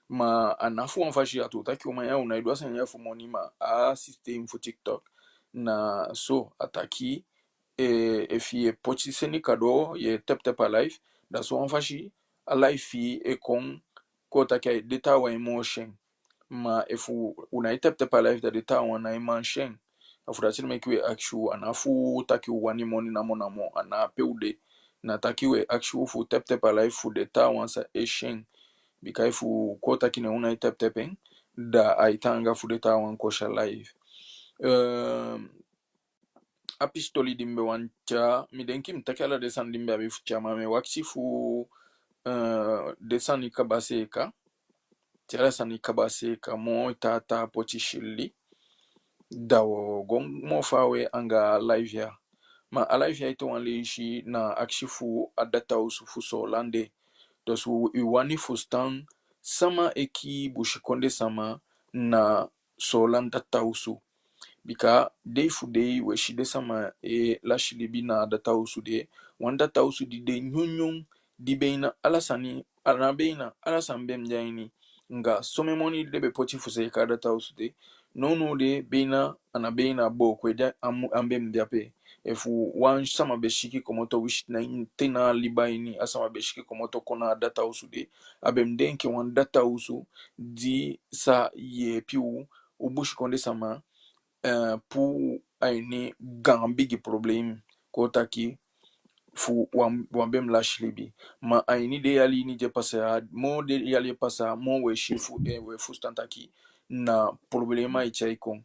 ma anafu wan fashi atutaki umanya unaidwa sanya fu money ma a system fu TikTok na so ataki fi pochi seni kado ye tap live da so wan fashi a live fi kon kota ki data wa emotion ma efu una tap live da data wa na emotion afu da tin make we actual anafu taki wani money na mo ana peude na taki we actual fu tap live fu data wa sa eshen bika ifu kota kine una tap da aitanga fu data wa kosha live apistoli dimbe wancha midenki mtakala desan dimbe abifu chama me waksifu desani kabaseka tiara sani kabaseka mo tata pochishili dawo gong mo fawe anga live ya ma a live ya ito wanleishi na akshifu adata usufu so lande dosu iwani fustan sama eki bushikonde sama na solan data usu bika day fu day we shide sama lashilibi na data usu de wan data usu di de nyunyung di beina alasani Anabena ala sambem jaini nga somemoni de be poti fuse ka data usude no de bena anabena bo kweda ambem biape efu wan sama beshiki komoto wish na tena libaini asama beshiki komoto kona data usude abem denke wan data usu di sa ye piu ubush konde sama pour aini gambigi problem kotaki fu wambem lash libi ma aini de yali ni je pasa mo de yali pasa mo we shifu we fustantaki na problema ichaiko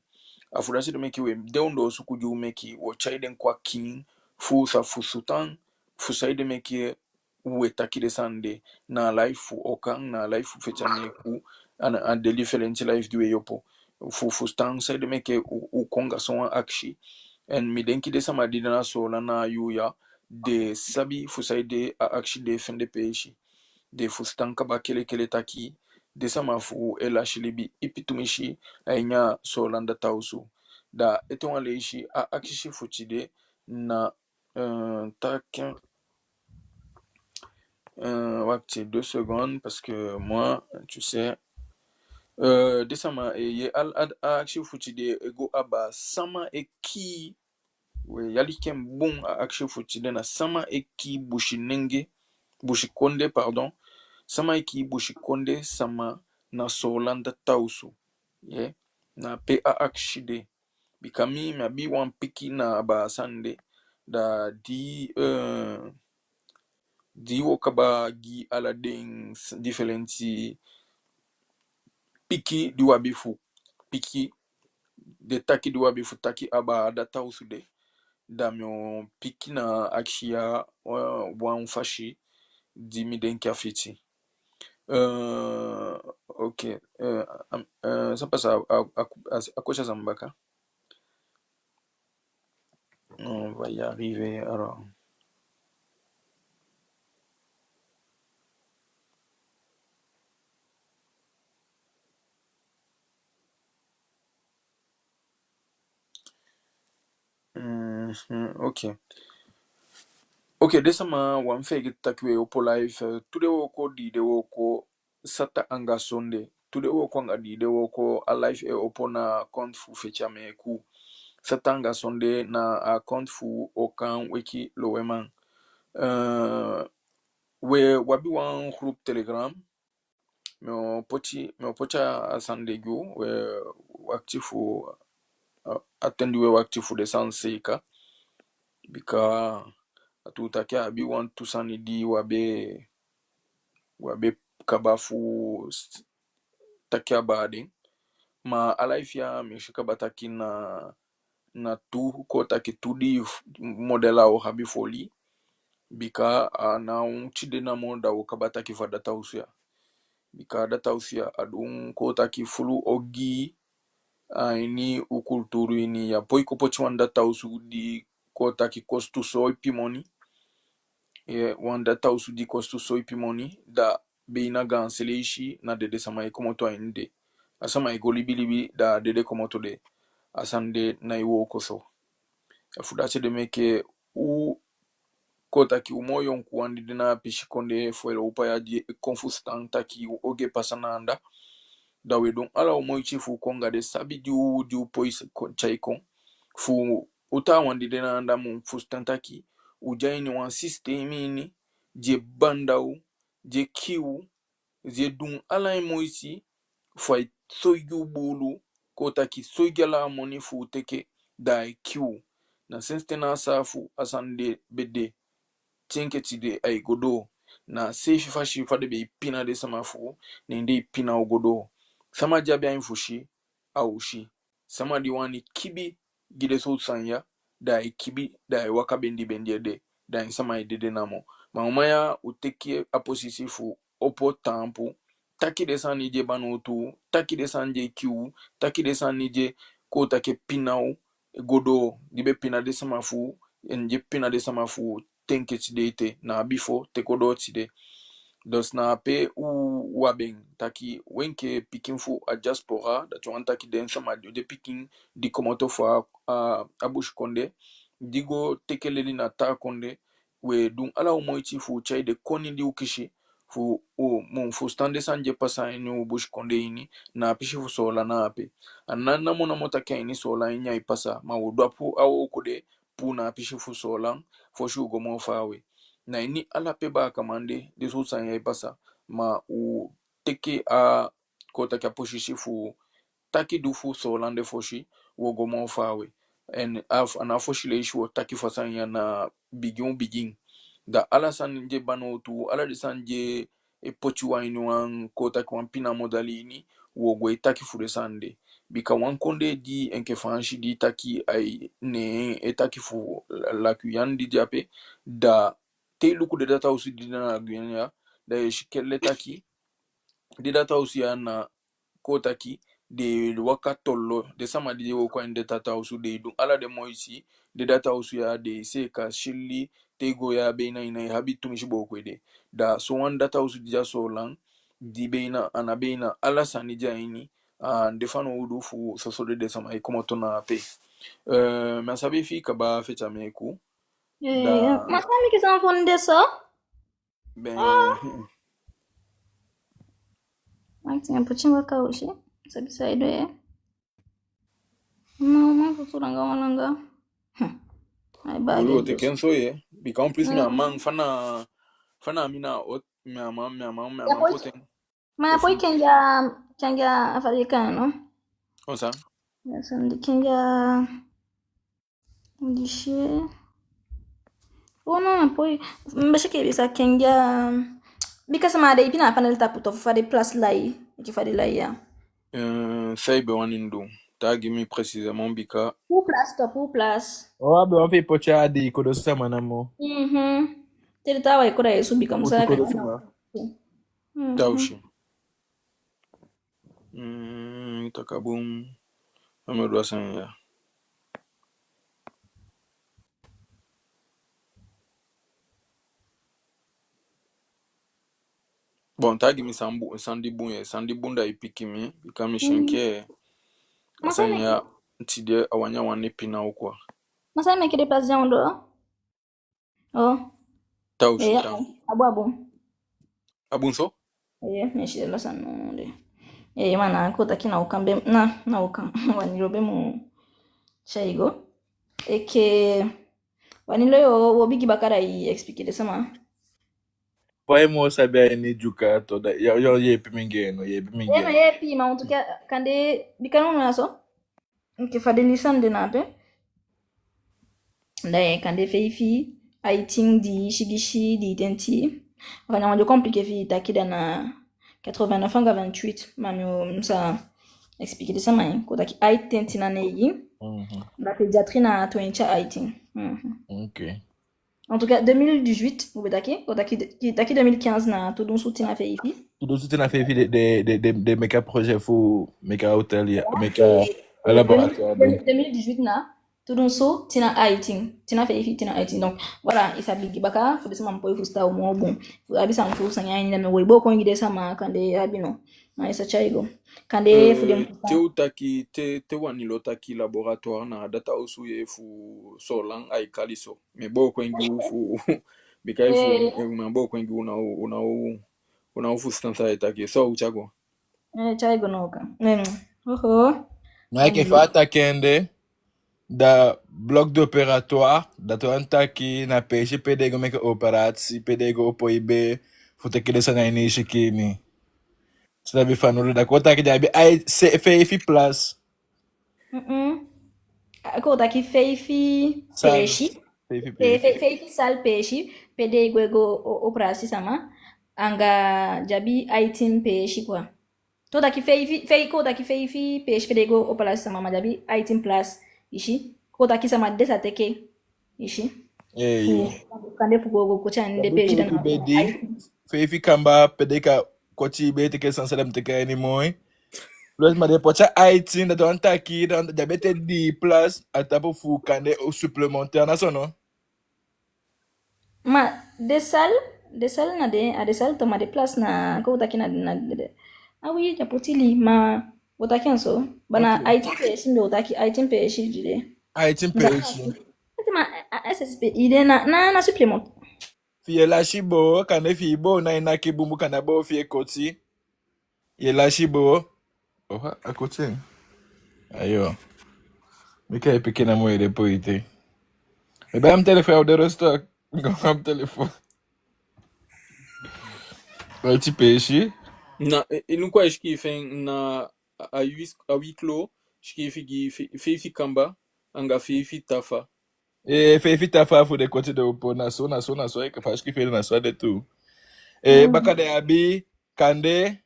afurasi de meki we deundo su kuju meki wo chaiden kwa king fu sa fusutan fu saide meki we takide sande na life okan na life fechane ku an de different life duwe yopo fu fustan saide meki u konga son akshi en mi denki de sama didana so na yuya de sabi fusaide a akshi de fende peishi de fustanka ba kele taki de sama fu ela shilibi ipitumishi ainya solanda tausu da eton aleishi a akshi fuchide na tac wakti 2 secondes parce que moi tu sais de sama ye al ad a akshi fuchide ego aba sama eki we yali kem bon a akshi fuchide na sama eki bushikonde pardon sama eki bushikonde sama na solanda tausu ye na pe a akshide bikami ma bi wan piki na ba sande da di wokaba gi ala den differenti piki di wabifu piki de taki di wabifu taki aba da tausu de da mio piki na akshia wan fashi di mi den kafiti ok ça passe à quoi ça s'embaka on va y arriver alors ok desama wan fegi takwe opo life tude woko di de woko sata anga sonde tude woko nga di de woko a life e opo na compte fu fechame ku sata anga sonde na a compte fu okan wiki loweman we wabi wan group telegram me pocha asande gyu we wakti fu attendi we wakti fu de sanseka bika atutake abi wan tusani di wabe kabafu taki abading ma alaifia mishika bataki na tu ko taki tudi modela o habi foli bika na chide na monda o kabataki fa data usia bika data usia adun ko taki fulu ogi ini ukulturu ini ya poi ko pochi wan data usu di ko taki kostu so ipimoni wan data usu di kostu so ipimoni da beina ganseleishi na dede sama ikomoto ainde asama igolibilibi da dede komoto de asande na iwo koso afudache de meke u kota ki umoyo nkuandi dina pishikonde fuelo upaya di confustan taki oge pasananda da wedon ala umoyo chifu konga de sabi diu pois chaikon fu uta wandi dina anda mu fustan taki ujaini wan systemi ni je bandau je kiu je dun ala moisi fai soyu bulu kota ki soyala moni fu teke da kiu na senstena safu asande bede tinketi de ay godo na sefi fashi fade be pina de sama fu nende pina ogodo sama jabi ay fushi aushi sama diwani kibi gide so sanya da kibi da waka bendi de da sama idede namo maumaya uteke aposisi fu opo tampu taki de san nije banotu taki de san je kiu taki de san nije ko take pinau godo dibe pina de sama fu enje pina de sama fu tenke chidete na bifo tekodo chide dos na pe u wabeng taki wenke pikin fu a diaspora da tu antaki den sama de pikin di komoto fu a bush konde digo tekeleli na ta konde we dun ala umoichi fu chai de koni di ukishi fu stande sanje pasa ini bush konde ini na pishi fu sola na ape anana mona mota ke ini sola inya ipasa ma wudwapu awo kude pu na pishi fu sola fo shugo mo fawe na ini ala pe ba kamande de so sanya ipasa ma u teke a kota ka pushishi fu taki du fu sola de foshi wogo mo fawe en ana foshi le ishi wo taki fasanya na begin da ala san je bano tu ala de san je pochi waini wan kota kwa pina modalini wo go itaki fure sande bika wan konde di enke fanshi di taki ai ne etaki fu la kuyandi diape da te luku de data usi di na guyanya da shikelle taki di data usi na kota ki de waka tollo de sama di wo kwa inde tata usu de du ala de moisi de data usu ya de se ka shilli tego ya beina ina habitu mishibo kwede da so wan data usu dia so lang di beina ana beina ala sani jaini ndefano udu fu so de sama e komo tona pe masabe fi ka ba fecha meku da Mas kami kisang fonde so? ben Acting puchinga kaushi. Sabi sa ido Mama kusuranga walanga. Ay ulu bagi te dos. kenso ye bika en plus mi amang fana mina ot mi amang poten Ma poi kenja africano. osa Sandi kenja dishi. Oh no, poi mbasha ke bisa kenja bika sama ada ipina panel taputo fare plus lai, ki fare lai ya. saibe wanindu tagi mi précisément bika Pour plus. Oh, be on fait pocha di kodosa manamo. Tele tawa ikora yesu bika musaka. Kodosa. taushi takabum amadou asan ya bon tagi mi sandi bunda ipiki mi bika mi shenke asan ya tide awanya wane pina ukwa Masa me kede place jando. Oh. taushi Abu. abunso Meshi la sanonde. Mana kota kina ukambe na ukam wanirobe mu shaigo. Eke wanilo yo wobigi bakara i explique de sama. Why mo sabe ni juka to da yo yepi mingeno. Yepi ma untukia kande bikano naso. Nke fadelisan de nape. Ndaye kande feifi aiting di shigishi di identi. Enfin, on a compliqué fi takida na 89 anga 28 mami ça expliquer de ça mai ko taki aiting na neyi. La pédiatrie na toincha aiting. OK. En tout cas 2018 ou betaki ko taki 2015 na tout don soutina feifi. Tout don soutina feifi de meka projet fou meka hôtel meka laboratoire. 2018 na tout don so tina aiting tina feifi tina aiting donc voilà il s'habille baka faut desama mpo faut sta au moins bon abisa mfu sanya ni na me webo ko ngide sama kande abino na isa chaigo kande fudem te utaki te wanilo taki laboratoire na data osu ye fu solang ai kaliso me bo ko ngi fu bikai fu me bo ko ngi una fu stanza taki so uchago chaigo noka oho na ke fata kende da bloc d'opératoire da to antaki na peixe pedego meka operati pedego opoibe futa que sana ini shikini sabe fanolo da kota que dabi ai feifi plus kota ki feifi peixe feifi sal peixe pedego ego operati sama anga jabi aitim peixe kwa toda ki fei kota ki feifi peixe pedego operati sama majabi aitim plus ishi kota kisa madesa teke ishi kande fugogo kucha nde page dan feifi kamba pedeka koti be teke sansalem teke ni moy plus ma de pocha aitin da don taki da diabete d plus atapo fu kande au supplémentaire na sono ma desal na de sal to ma de place na ko taki na ah oui ya potili ma otaki anso bana aitin page ndo otaki aitin page jide aitin page ma SSP ide na supplément Fie la shibo, kane fi bo na inaki bumbu kanabo fie koti. Ye la shibo. Oh, a koti. Ayo. Mika e peke na mo de po ite. E ba am telefoon de restock. Am telefoon. Vai te peixe. Na, e não quais que fem na a wiklo, que fi kamba, anga fi tafa. E fe fita fa fu de koti de upo na so e ka faz que fe na so de tu. E baka de abi kande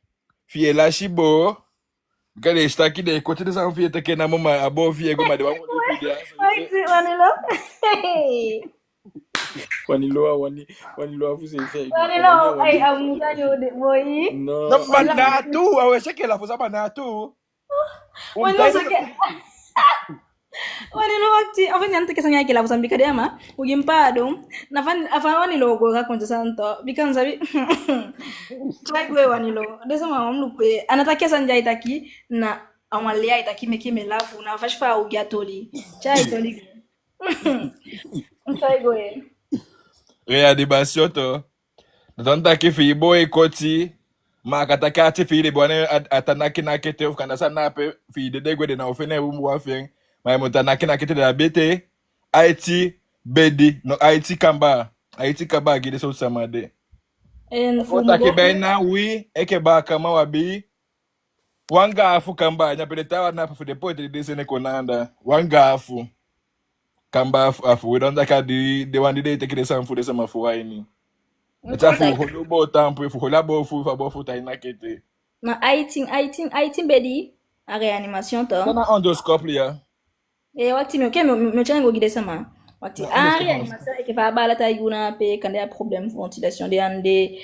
fie la shibo. Kade está aqui de koti de sa fie te ke na mama abo fie go ma de wa mo de dia. Wanilo. Waniloa fusi fe. Wanilo, ay, amusa nyo de boy. No. No banatu, awe cheke la fusa banatu. Wanilo sake. Wanilo wakti, afa nyante kesa nyake la fusa mbika ama, ugimpa adum, nafan afa wanilo go ka konja santo, bikan sabi. Try kwe wanilo. Desa ma mamlukwe, anatake sanja itaki na amalia itaki meke melafu na fashfa ugiatoli. Chai toli. Try go. Rea di basioto. Natanta ki fi boy koti. Ma kataka ati fi de bwane atanaki na kete of kanda sana pe fi de degwe de na ofene umu wafeng. Ma mutanaki na kete de abete. Haiti bedi no Haiti kamba. Haiti kamba gide so samade. Ota ki bena wi eke ba kama wabi. Wanga afu kamba nya pede tawa na fu de pote de sene konanda. Wanga afu kamba afu we don't like the one day take the some food the some for wine. It's a full holo tampo fu hola bo fu fa bo fu ta ina kete. Na Haiti bedi a reanimation to. Na endoscope ya. Wakati me chango gide sama. Wakati a reanimation e ke fa bala ta iguna pe kande a problème ventilation de ande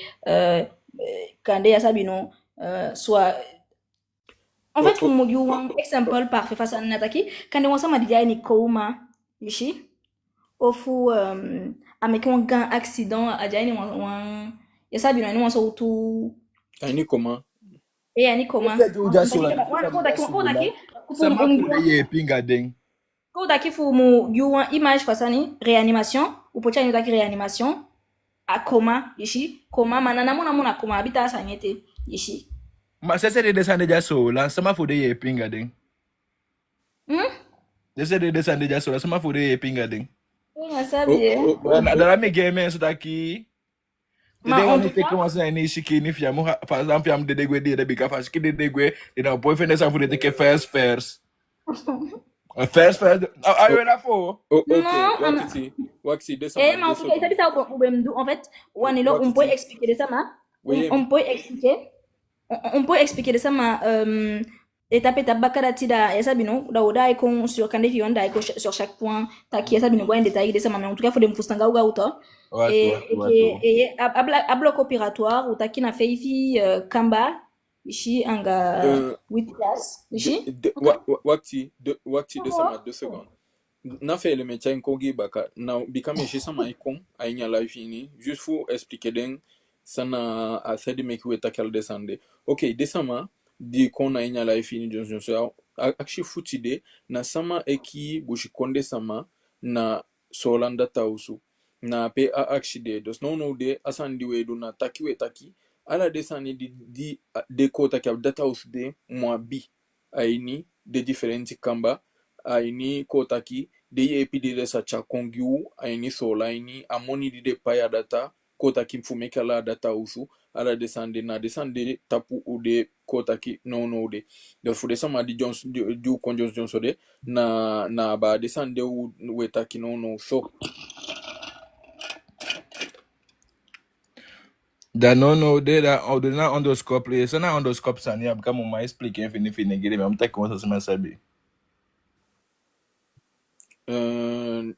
kande ya sabino soit en fait pour mogu un exemple parfait face à nataki kande wasa madiya ni koma ishi ofu ameki un grand accident a jani wan ya sabino ni waso tu Ani comment? ani koma Sama ye pinga ding. ko daki fu mu yuan image fasani réanimation ou pocha ni daki réanimation a coma ishi coma manana mona coma habita sanyete ishi Ma sese de desande ja so la sama fu de ye pinga ding. Sese de desande ja so la sama fu de ye pinga ding. sabe Dala me game so daki. Today Ma on te commence na ni shiki ni fia mo par exemple am de degwe de bika fa shiki de degwe de na boyfriend sa fu de take first. First. Are you ready for? Ok, Waxi, descends. mais en tout cas ça bisa en fait wanilo on peut expliquer de ça ma on peut expliquer de ça ma étape bakara tida ya sabino da oda iko sur kande fi onda iko sur chaque point ta ki ya sabino en détail de ça mais en tout cas faut de mfustanga uga uto et à bloc opératoire ou takina feifi kamba ici anga 8 places ici Waxi descends 2 secondes. Na fait le métier kongi baka na bikame je sama ikon ainya live ini juste faut expliquer den sana a fait de make weta kal descendre. OK, desama di kon ainya live ini Johnson so actually futide na sama eki bushikonde sama na solanda tausu na pe a actually dos no de asandi we do na taki we taki ala desani di de kota kap data house de moabi aini de differenti kamba aini kotaki de epi de sa cha kongiu aini sola aini amoni de paya data kotaki mfumeka la data usu ala descende tapu ude kotaki no de de fu de sama di Jones du conjonction so de na ba descende u wetaki no so Da no de da na endoscope le sana endoscope sani am kama ma explique infini gire me am ta comment ça se met sabi.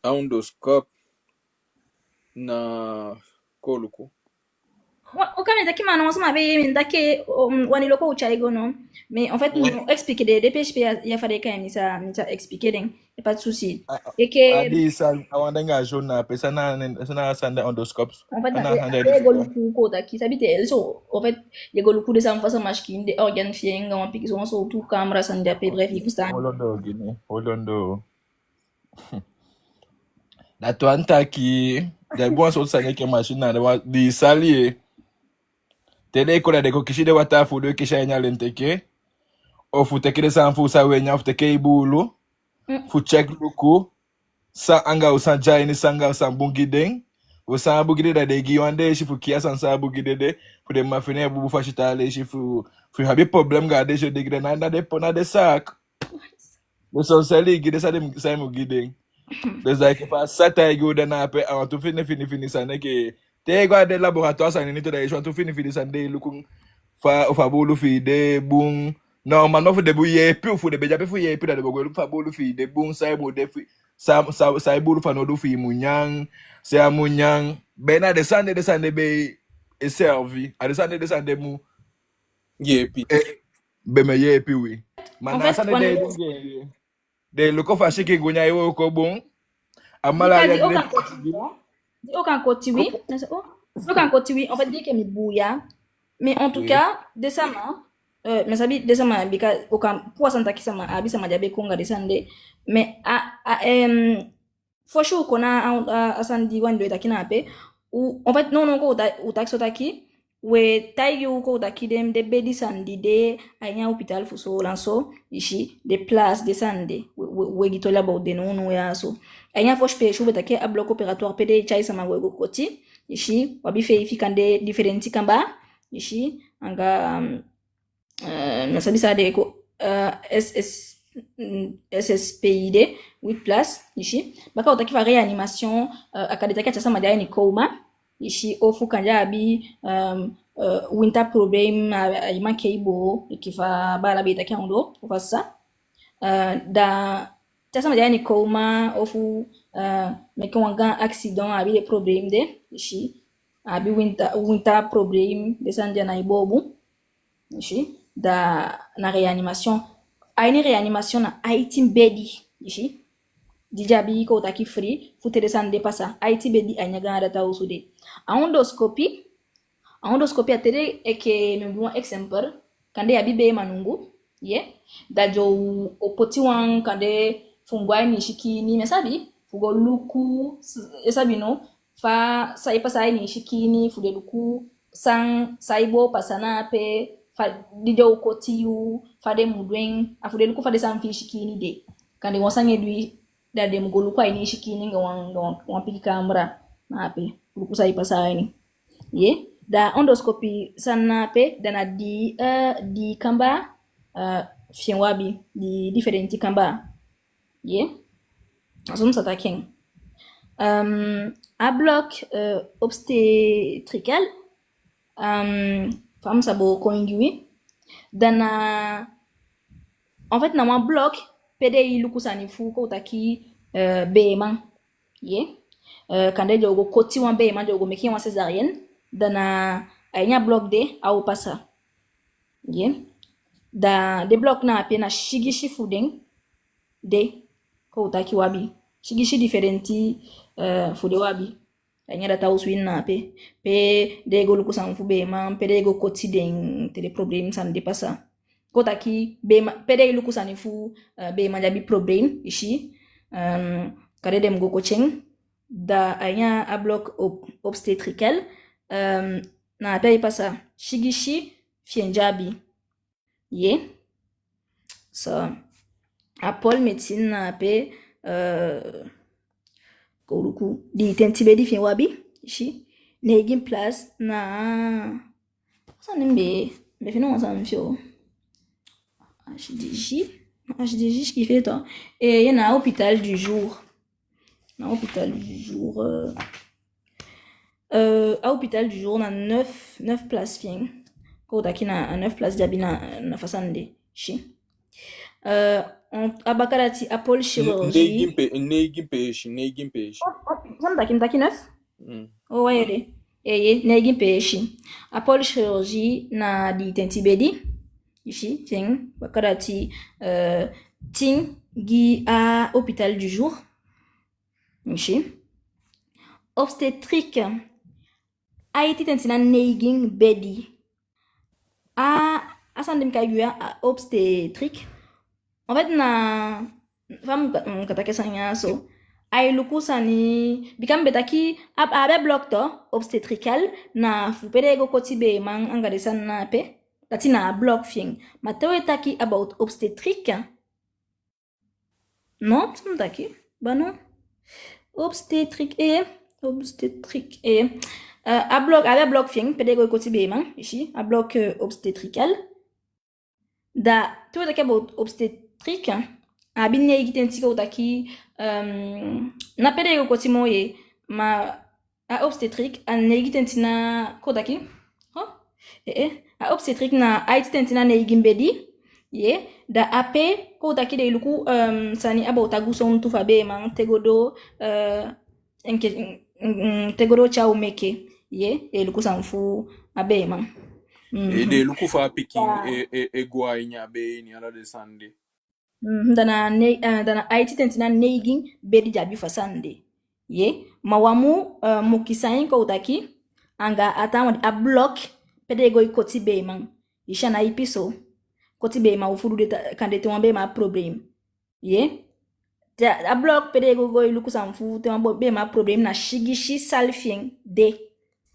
Endoscope na koluku Okame taki ma non sama be ndake wanilo ko uchaigo non mais en fait nous expliquer des PHP il fallait quand même ça expliquer donc y a pas de souci et que adi sa awandanga jona pe sana sanda endoscope en fait na goluku ko taki sabite so en fait les goluku de ça façon machine des organes fienga on pique so tout camera sanda pe bref il faut ça Holondo gini Holondo Da tuanta ki da bon so sanye ke machine na di sali tele ko de ko kishi de wata fu de kisha nya lenteke o fu teke de san fu sa wenya fu teke ibulu fu check luku sa anga usan jaini sanga usan bungideng usan bugide da de giwande shi fu kia san sa bugide de fu de mafine bubu fashitale shi fu habi problem ga de je de na de pona de sac de son sali gide sa de sa mu gideng. Dus dat ik van sata ik go na pe aan to fini sane ke te go de laboratoire sane ni to da je to fini sane de lukun fa o fa bolu fi de bun no man no fu de bu ye pi fu de beja pe fu ye pi da de go fa bolu fi de bun sai mo de fi sa bolu fa no do fi munyang se amunyang bena de sane be e servi a de sane mu Yepi. be me ye pi oui En man fait, sane de luko fa shiki gunya yo ko bon amala dit ya aucun côté, dit aucun côté, oui. Aucun côté, oui. En fait, dit que mi bouilla. Mais en tout Oui. cas, desama, mais ça dit desama, bika aucun poisson taki sama, abi sama jabe konga desande. Mais for sure qu'on a asandi wando taki na pe. Ou en fait non ko utak sotaki. We taigi uko utaki dem de bedi sandi de anya hospital fuso lanso ishi de place de sande we gitola ba de no ya so anya fosh pe shu betake a bloc opératoire pede chai sama we go koti ishi wabi fe ifikande differenti kamba ishi anga nasabisa de ko SSPID 8 places ishi baka utaki fa réanimation akadetaka chasa madai ni coma ishi ofu kanja abi winter problem ima keibo ikifa bala beta kando ofasa da chasa madai ni coma ofu meke wanga accident abi de problem de ishi abi winter problem de sanja na ibobu ishi da na réanimation aini réanimation na Haiti bedi ishi dijabi ko taki free futere sande pasa Haiti bedi anyaga data usude a endoscopie atere eke membu exemple kande abibe manungu dajo opoti wan kande fungwa ni shikini mesabi fugo luku esabi no fa sai pasa ni shikini fude luku sang saibo pasana pe fa dijo kotiu fa de mudwen afude luku fa de san fi shikini de kande wasange dui da de mugolu kwa ini shikini nga wan piki kamera na pe luku sai pasa ni da endoscopie sana pe dana di kamba fienwabi di differenti kamba asum sataking a bloc obstétrical femme sabo koingui dana en fait na un bloc pede luku sanifu ko taki beman kande jogo koti wan beman jogo meki wan césarienne dana ainya bloc de au pasa da de bloc na pe na shigishi fudeng de ko utaki wabi shigishi differenti fude wabi ainya data uswin na pe de go luku san fu beman pe de go koti den te de problem san de pasa ko taki bema pe de luku san fu beman jabi problem ishi kare dem go coaching da ainya a bloc obstétrical na pe pasa shigishi fienjabi so apol médecine na pe koruku di tentibe di fienwabi ishi negin place na sanimbe me fino san fio HDJ qui fait toi et il y en a hôpital du jour à hôpital du jour on a 9 places fien ko taki na 9 places jabi na fasande shi abakarati apol chirurgie Negin peshi. zan taki 9 oh ouais negin peshi apol chirurgie na di tentibedi ici ting bakarati ting gi à hôpital du jour ici obstétrique Haiti tentina neiging bedi asandem kayuya obstétrique en fait na femme katake sanya so ay luku sani bikam betaki abe block to obstetrical na fu pede go koti be man angade san na pe tati na block fing matewe taki about obstetric non c'est taki bah non obstetric a block fing pede go koti be man ici a block obstetrical da tewe taki about obstetric a binne igitenti ko taki na pede go koti moye ma a obstetric a negitenti na kodaki a obstetric na aitenti na negimbedi ye da ape kodaki de luku sani about aguson tufa be man tegodo tegodo chau meke ye e luku sanfu abe man E de luku fa picking e guai nya be ni ala de sande. Dana aitenti na negin bedi jabi fa sande ye mawamu mukisain ko utaki anga atama a block pede go ikoti be man isha na ipiso koti be ma ufudu de kandete wambe ma problem ye a block pede go iluku samfu te wambe be ma problem na shigishi salfien de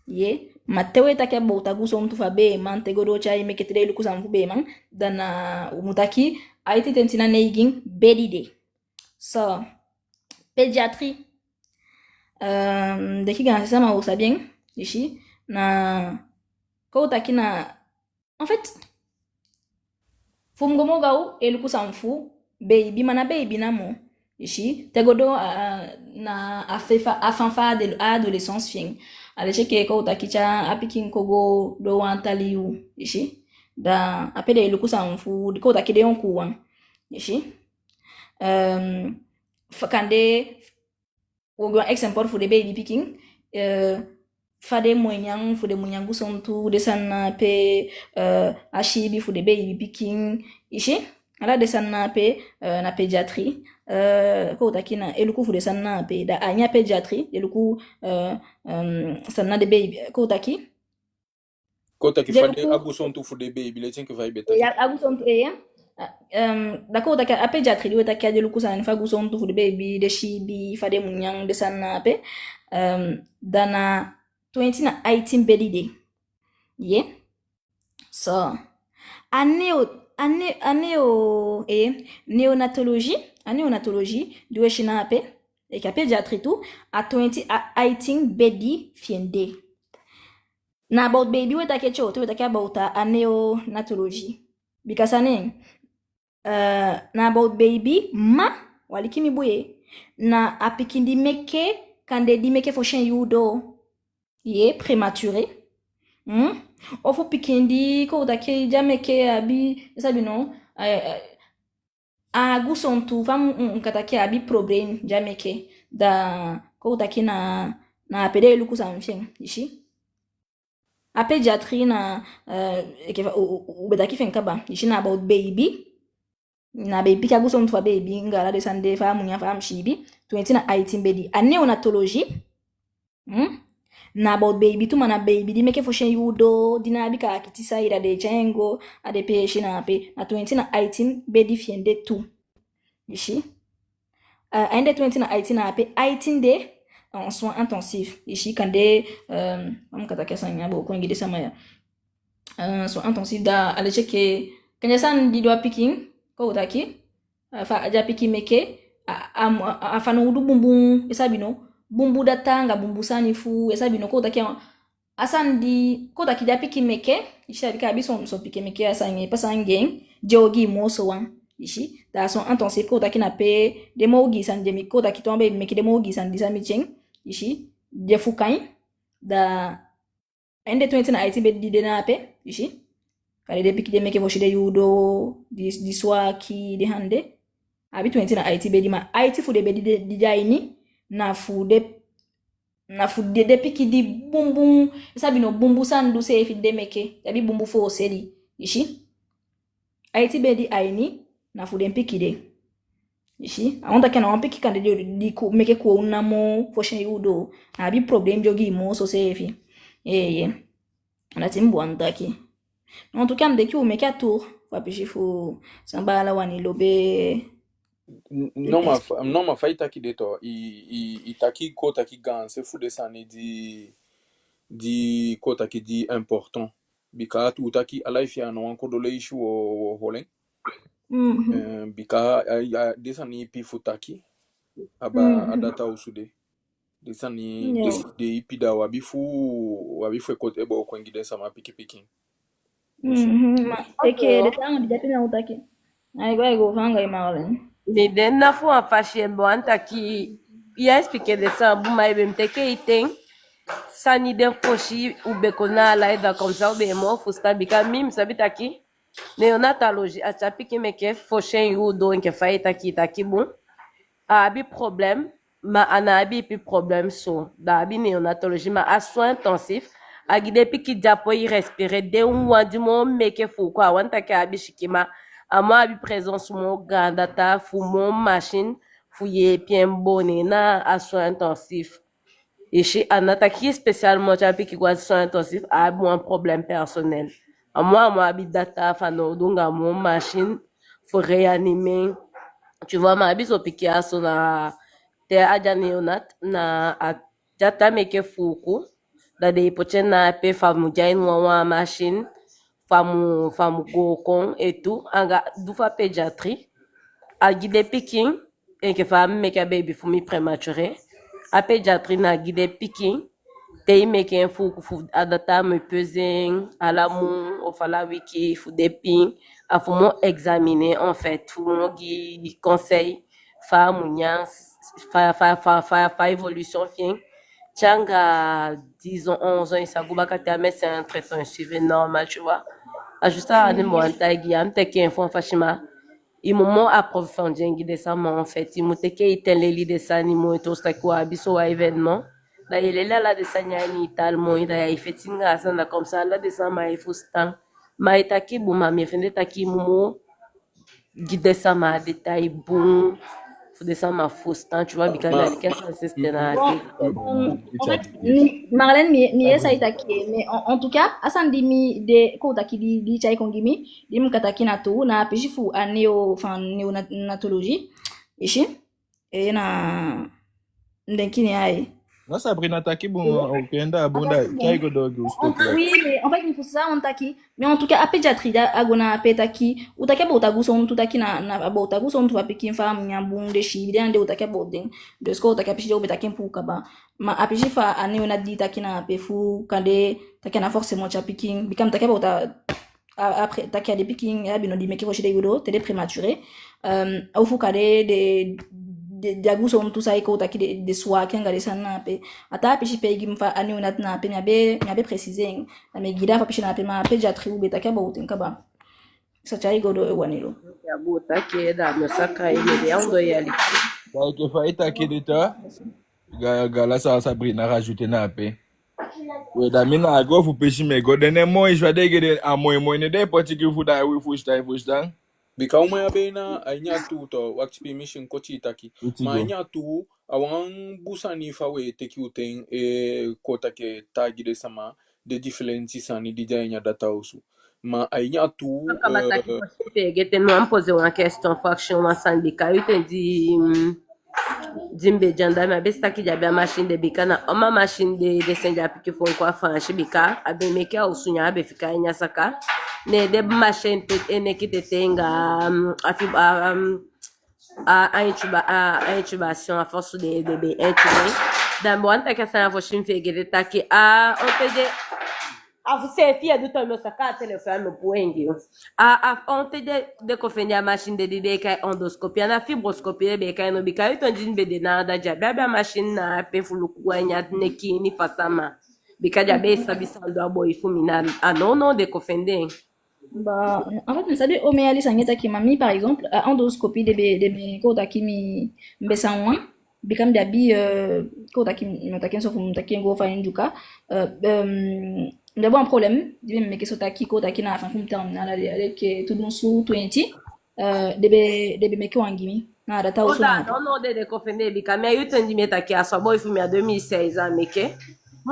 ye matewe take bota guso mtu fa be man te godo cha imekete iluku samfu be man dana umutaki aiti tentina neigin bedi de so pédiatrie de qui gagne ça ma bien ici na ko taki na en fait fumgomo gau eluku sanfu baby mana baby na mo ici tegodo na afanfa de adolescence fin aleche ke ko taki cha apikin kogo do wantaliu ici da apede eluku sanfu ko taki de onkuwan ici fakande wogo exemple for the baby picking fade moyang for the moyangu sontu desana pe ashibi for the baby picking ishi ala desana pe na pédiatrie ko takina eluku for desana pe da anya pédiatrie eluku sana de baby ko taki fade agusontu for the baby le think vai beta ya agusontu d'accord taka a pédiatrie do taka de luku sana fa agusontu for the baby de shibi fade munyang desana pe dana 20 na 18 bedide yeah so neonatologie do shina pe e ka pédiatrie tout a 20 a 18 bedi fiende na about baby we take cho to take about a neonatologie because na about baby ma walikimi buye na apikindi meke kande di meke foshen yudo ye prématuré ofo pikindi ko dake jameke abi sabi no a gusontu fam katake abi problem jameke da ko dake na pede luku samfien ishi a pédiatrie na ubedaki fenkaba ishi na about baby na baby ka gusontu fa baby ngala de sande fa munya fa mshibi 20 na 18 bedi a neonatologie na about baby tu mana baby di meke foshen yudo dina bika kitisa ira de chengo ade pe shina pe na 20 na 18 bedi fiende tu ishi ende 20 na 18 na pe 18 de en soins intensifs ishi kande amkata kesa nyabo ko ngide sama ya soins intensifs da alecheke kanya san di do picking ko utaki fa aja piki meke afano udu bumbu esabino bumbu datanga bumbu sanifu esabino ko utaki asandi ko utaki da piki meke ishabika biso so piki meke asange pasangen jogi moso wan ishi da son intensif ko utaki na pe demogi sandemi ko utaki tombe meke demogi sandi samicheng ishi defukain da ende 20 na IT be di na pe ishi kare de piki de meke voshide yudo di swaki di hande abi 20 na IT be di ma IT fu de be di jaini na fu de piki di bumbu sabi no bumbu sandu se fi de meke abi bumbu fo seli ishi IT be di aini na fu de piki de ishi aonda kana wan piki kande di ku meke ko unamo foshe yudo abi problem jogi mo so se fi ana timbu andaki en tout cas mdeki umeka tour wapi jifu sambala wani lobe Non, ma fa itaki de to. Itaki ko taki gan se fu de sani di ko taki di important. Bika tu taki alaifi ano anko dole ishu o holen. Bika de sani pi futaki aba adata usude. De sani de ipida wabifu ekote ebo kwengi de sama piki piki. Eke de tango di japi na utaki. Aigo vanga imarlen. Mais dena fu en fâché bon antaki il a expliqué de ça bu mai bem teke iten sani den foshi ubekona laida comme ça ube mo fusta bika mim sabitaki neonatologie achapi kimeke foshen yudo nke faita taki bon abi problème ma anabi pi problème so da abi neonatologie ma a soin intensif agide piki japo i respirer de du mo meke fu kwa wanta ka abi shikima ama abi présence mo gandata fu mon machine fu ye bien bonne na a soin intensif et chez anataki spécialement japi ki kwa soin intensif a un problème personnel à moi habite data fano donc à mon machine faut réanimer tu vois ma biso piqué à son te aja neonat na a jata meke fuku da de pochena pe famu jain wa machine famu gokon et tout anga dufa pédiatrie a guide picking et que femme meke baby for me prématuré a pédiatrie na guide picking te meke un fuku adata me pesing à l'amour au fala wiki fu deping a fu mo examiner en fait fu mo gi conseil fa munya fa évolution fin tchanga 10 ans 11 ans ça gubaka te mais c'est un traitement suivi normal tu vois ajusta ani mo antagi am te ke info fashima i moment approfondir de ça en fait i muteke iteleli de ça ni mo to sta kwa biso wa événement da yelela la de ça nyani talmo ida ya ifetinga sana comme ça la de ça ma ifustan ma itaki buma mi fende taki mumo guide ça ma détail bon faut de ça ma fustan tu vois bikana qu'est-ce que c'est na En fait, Marlène, ça itaki, mais en tout cas, asan dimi de ko taki di chai kongimi, dim kataki na to na pejifu a néonatologie, ishi, et na ndenkini ai. Non, Sabrina taki bon okenda abunda kaigo dogi Oui, mais en fait, il faut ça on taki. Mais en tout cas, à pédiatrie, agona a petaki, utake botagu son tutaki na botagu son tu apiki fam nyambung de shi, de utake boding, de sko utake pichi de betaki kaba. Ma apiji fa ane on a dit taki na pefu kade taki na forcément chapiking, bikam take bota après taki a des picking, ya bino di meki roche de yudo, télé prématuré. Au fu kade de aguso mtu sai ko taki de soa kenga de sana pe ata pichi pe gimfa ani onat na pe nyabe préciser na me gida fa pichi na pe ma pédiatrie ou betaka ba utenka ba sa chai godo e wanilo ya bota ke da no saka ile de ando yali ba ke fa itaki de ta gala sa Sabrina rajouter na pe we da mina go fu pechi me go de ne mo ishwa de gede amo ne de poti ki fu da we fu sta Bika uma ya bena ainya tu to wakti mission kochi itaki. Ma ainya tu awan busani fawe teki uten kota ke tagi de sama de differenti sani di ainya data usu. Ma ainya tu gete no poser uma question faction uma sandika eu entendi Jimbe janda ma besta ki jabe machine de bika na oma machine de senja piki fon kwa fanshi bika abe meke usunya abe fika nya saka ne de machine te ene ki te tenga a intubation a force de be intubé dan bon ta ka sa fo shin fe gede taki on te de você fia do teu saka telefone poengi on te de kofendi a machine de kai endoscopie na fibroscopie be kai no bika eu tandin be de nada jabe a machine na pe fulu kwanya neki ni fasama bika jabe sabisando a boy fumina non de kofende bah en fait ça de omeali sangeta ki mami par exemple endoscopie de ko taki mi mbesanwa bikam dabi ko taki mutaki so mutaki ngo fa induka d'abord un problème mais que sotaki ko taki na fa fum terminal avec tout bon sous 20 debe meki wangimi na data usuna non de kofende bika me eu tendi metaki a so boy fumi a 2016 a meke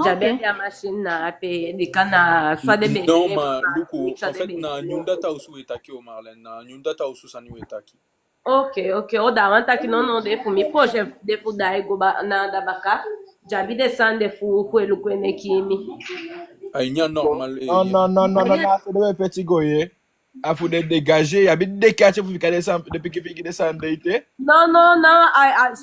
jabe ya machine na pe de kana soit de be non ma luku en fait na nyunda ta usu etaki o Marlène na nyunda ta usu sani etaki Ok. Oda wanta ki non de fu mi po chef de fu dai go ba na da baka. Jabi de san de fu elu kwene kimi. Ainya normal Non, non, non, non, non, non, c'est de petit goye. Il faut dégager. Il y a des quartiers pour faire depuis qu'il descend d'été. Non.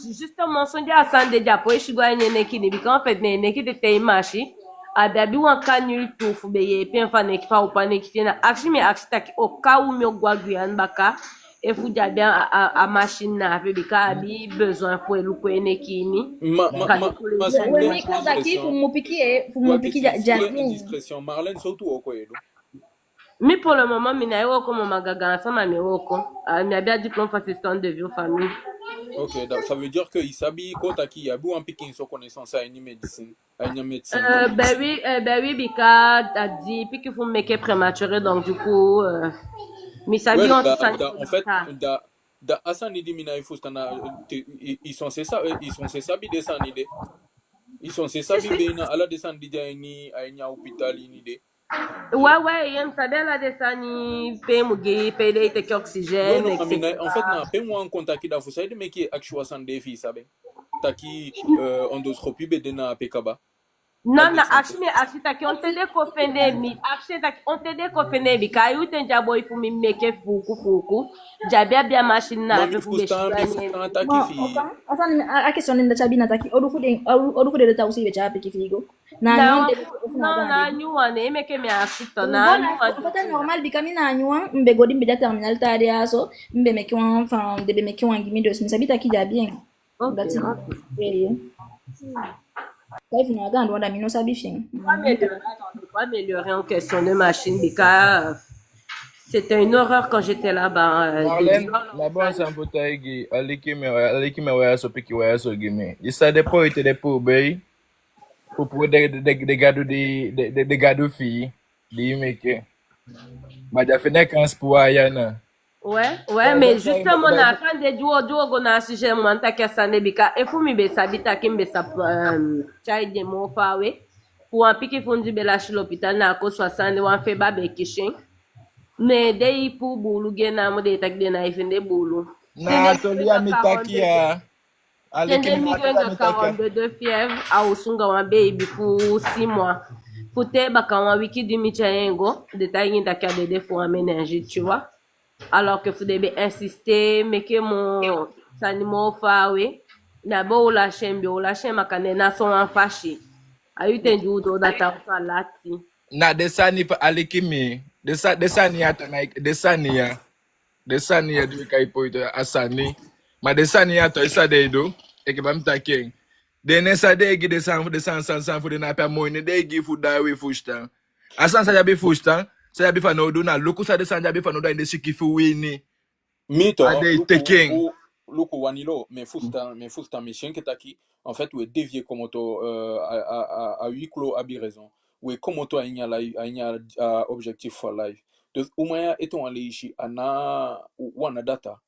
Justement, son dia san de dia po ishi go ene kini because en fait ne ki de te imashi. Adabi wan kanyu tu fu be ye pen fa ne ki fa upa ne ki na action mi action taki o ka u mi ogwa guyan baka. E fu jabi a machine na pe bika abi besoin pour elu kwene kimi. ma Oui, mais sonde quand daqui, faut indiscrétion me piquer sonde jamais. indiscrétion Marlène surtout au quoi Mi pour le moment, mi na yoko mo magaga sama mi yoko. Mi abia diplôme assistant de vie aux familles. Ok, ça veut dire que il s'habille quand il y a beaucoup un piquin sur connaissance à une médecine Ben oui, Bika a dit, puis qu'il faut me make prématuré, donc du coup, mi sabi ouais on en fait da asani di mina ifo stana ils sont c'est ça ils sont c'est ça bi descendre idée ils sont c'est ça bi bena ala descendre di ni à hôpital ni idée. Ouais, yen sabe la desani pe mugi pe de te oxygène, Non, mais etc. en fait, na pe moi en contact da fusa de meki actuellement sans défi sabe. Taki endoscopie be dena pe kaba. Non, actually, taki on te de ko fene mi, actually taki on te de ko fene mi, ka yu ten jabo ifu mi meke fuku, jabi abia machine na Non, pe fu be fustan taki Bon, fi. enfin, a question ninda chabi na taki odu fude de ta usi becha piki figo. Na Non, nyuan de non, na nyuan e meke mi asito na Bon, nyuan. en fait, normal bikami na nyuan mbe godi mbe ja terminal ta de aso mbe meki wan enfin de be meki wan gimi dos misabi taki ja bien. Ok. That's it. Ça il faut attendre wanda mino sabi fin. On peut pas améliorer en question de machine, Bika. C'était une horreur quand j'étais là-bas. Marlène, là-bas, c'est un peu taïgi. Aliki me waya so piki waya so gimi. Il s'est déposé des pour bay. Pour des gars filles. Des mecs. Mais il a fait qu'un pour ayana. Ouais, mais justement, na fin de duo go na sujet mo anta kesa ne bika e fu mi be sabita kimbe sa chai de mo fawe fu an piki fundi be la shi l'hôpital na ko 60 wan fe ba be kishin ne dei pu bulu ge na mo de tak de na ifinde bulu Na tolia mitakia. Sende mi gwenga 42 de fièvre a usunga wan baby fu 6 mois fu te baka wan wiki du mi chayengo de tayi ndaka de fu en méningite, tu vois. Alors que vous devez insister, mais que mon animal fawe, na bo la chaîne makane na son en fâché. Ayu tendu do data sa lati. Na desani pa alikimi. Desani ata na desani ya du kai poito asani. Ma desani ata isa dedo e ke bam taking. Den sa de gi desan san fu de na pa mo ni de gi fu da we fushtan. Asan sa ya bi fushtan. Ça y a bien fait na loko ça descend ya bien fait dans des chiffres qui wini Mito, ade taking Luku Wanilo, mais Fustan, mais chien qui taki, en fait, ou est dévié comme auto, à huis clos, a bien raison. Ou est comme auto, a un objectif for life. Donc, au moins, étant allé ici, ou ana data,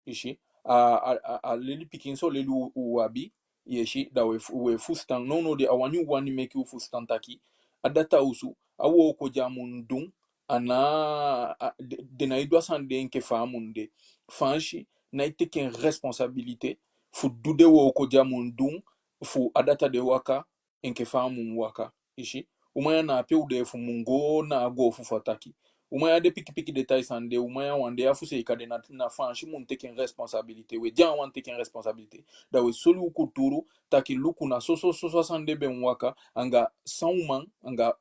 ici, leli pikin so leli ou abi, ici, da ou est Fustan, non, de awani wani meki ou Fustan taki, a data usu, awo ko jamundung, de na idwa san de nke famunde fanshi na iteke responsabilité fu dude wo ko jamundung fu adata de waka nke famun waka ishi umaya na pe ude fu mungo na go fu fataki umaya de piki detail sande umaya wande afu se ikade na fanshi mun teke responsabilité we jan wan teke responsabilité da we solu ku turu taki luku na so sande ben waka anga sauman anga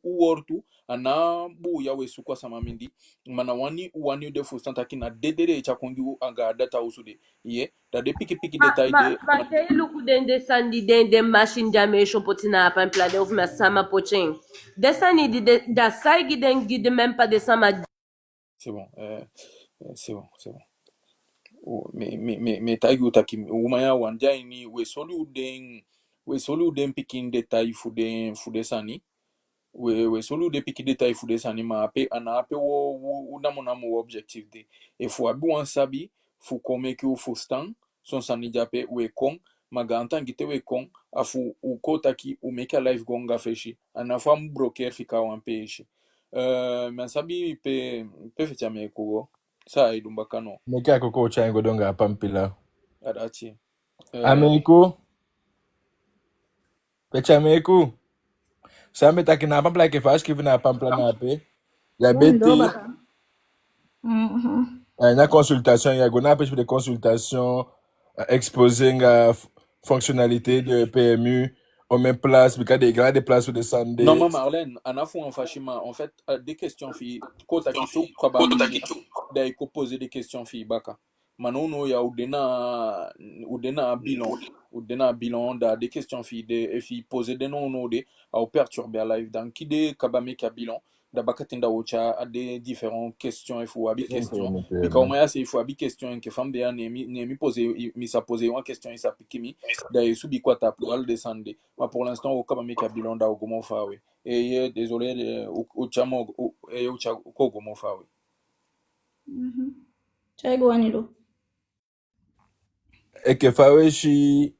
uwortu ana bu yawe sukwa sama mindi mana wani de fu santa kina dedere cha kongi anga data usude ye da de piki detail de Ma te luku den desandi den de machine jame shopotina pa plade of ma sama poching. Desani da saigi den guide même pas de sama. c'est bon c'est bon oh, mais tagi utaki umaya wanja ini we solu den piki detail fu de sani we solu de piki detail fu de sani ma ape ana ape wo namu objectif de e fu abi wan sabi fu kome ki u fu stan son sani jape we kong maganta ngite we kong afu u kota ki u meka live gonga feshi ana fam broker fika wan peishi men sabi pe fecha me kugo Ça idumbakano. Meka koko chango donga pampila. Adati. Ameriku. Pecha Ameriku. Sambe takina pampla ke faz que vina pampla na pe. Ya Bon, do beti. baka. Na consultation, ya gona page de consultation exposing fonctionnalité de PMU au même place, parce des grandes places ou de santé. Non, Marlène, en a fou en fachima. En fait, des questions fi. Kota kitu kabamini. D'ailleurs, ko poser des questions fi baka. Manono ya udena bilan. Udena bilan da des questions fi de fi poser des non de au perturber à live dans qui de kabame ka bilan. Da baka tinda ocha a des différentes questions il faut abi questions. Bika au moins il faut abi questions que femme de nemi poser mi sa poser une question il sa pikimi. D'ailleurs subi quoi ta pour le descendre. Mais pour l'instant au kabame ka bilan da au gomo fa we. Et désolé au chamo et au cha ko gomo fa we. Chaigo wanilo. Et que faweshi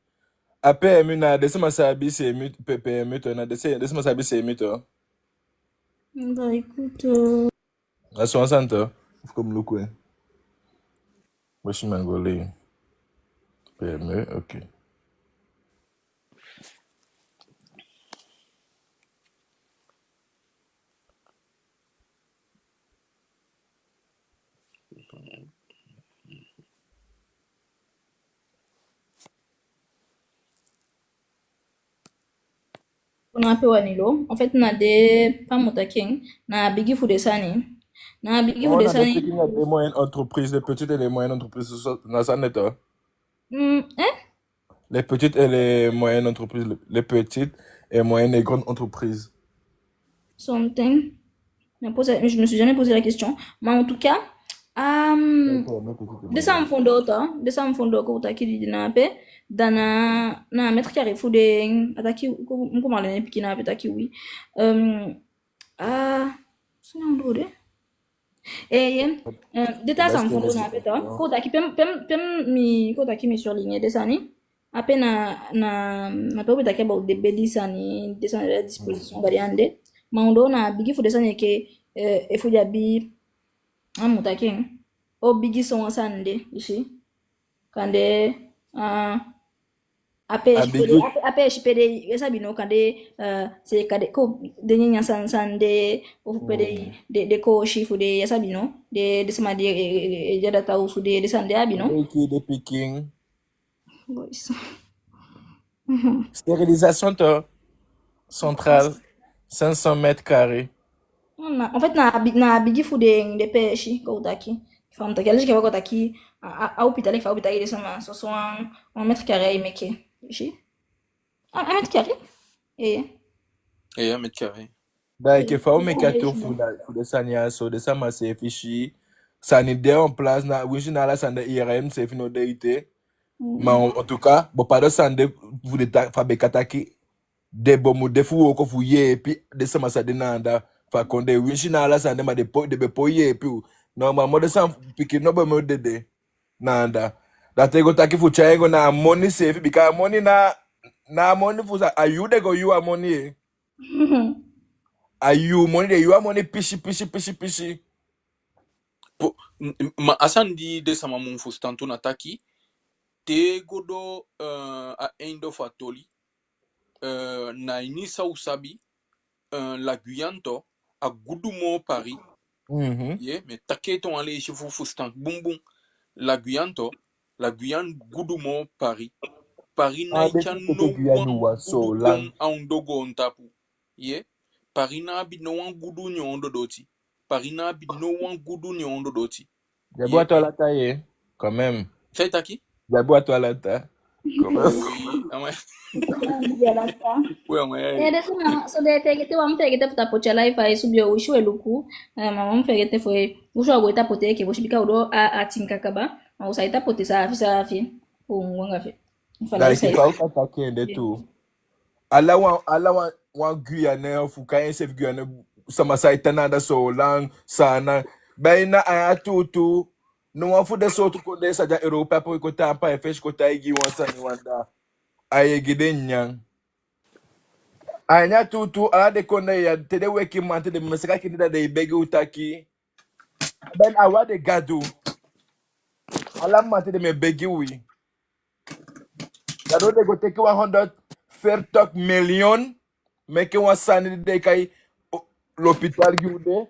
a PMU na desema sabi c'est PMU to na desema sabi c'est PMU to. Bah écoute, Na 60 comme le coin. Weshi mangolé. PMU, OK. on a peu wanilo. En fait, na de pas motaking, na bigi fudesani. Na bigi On a fudesani. des moyennes entreprises, les petites et les moyennes entreprises na ça net. Hein? Les petites et les moyennes entreprises, les petites et moyennes et grandes entreprises. Something. Je me suis jamais posé la question. Mais en tout cas, desa mfundo ko utakiri dinape dana na mettre carré fude ataki ko malene pikina pe taki wi sina ndode deta sa mfundo na peta ko taki pem mi ko taki mi surligné desani ape na pe taki ba de bedisani desani la disposition variante maundo na bigi fude sani ke e fuja bi amutaking o bigi son sande ici kande ape shipede esa bino kande se kade ko de nya sande o pede de ko shifu de esa bino de sema de jada taw su de sande abino de picking. Stérilisation centrale 500 mètres carrés. En fait na bigi fu de peshi ko utaki fam taki alishi kwa taki au pitale fa pitale de sama so so un mètre carré meke ici un mètre carré et 1 mètre carré bah que fa o meke to fu de sanya so de sama se fichi sani de en place na wishina la sande IRM se fino de ite mais en tout cas bon pas de sande vous de fa be kataki de bomu de fu ko fu ye puis de sama sa de nanda fa konde wishina la sande ma de be poye puis normalement de sam piki no be mo de nanda that go taki fu chaengo na money safe because money na money fu are you de go you are money are you money de you are money pishi ma asandi de sama mun fustanto na taki te godo a endo fatoli na inisa usabi la Guyanto a Goudumo Paris mais take ton aller chez fustant boum la Guyane Goudumo Paris na ikan no so lang on dogo on tapu Paris na bi no wan gudu nyondo doti Paris na bi no wan gudu nyondo doti Jabou à toi la taille quand même fait taki Jabou à toi la taille quand même desema so de fegete wa mfegete futa pocha life ai subio ushwe luku mama mfegete foi ushwa goita pote ke boshibika udo a tinka kaba ma usaita pote safi ngwanga fe Like if I was attacking the two ala wan Guyane fuka chef Guyane sama saita nada so lang sana baina aya tutu no wan fu de so to ko de sa ja Europa po ko tampa e fesh ko taigi wan sa ni wanda aye gidenya anya tutu ala de kona ya tede weki mante de mesaka kinida de bege utaki Ben awa de gado. Ala mate de me begi oui. Gado de go take 100 million. Make one sani de kai l'hôpital gude.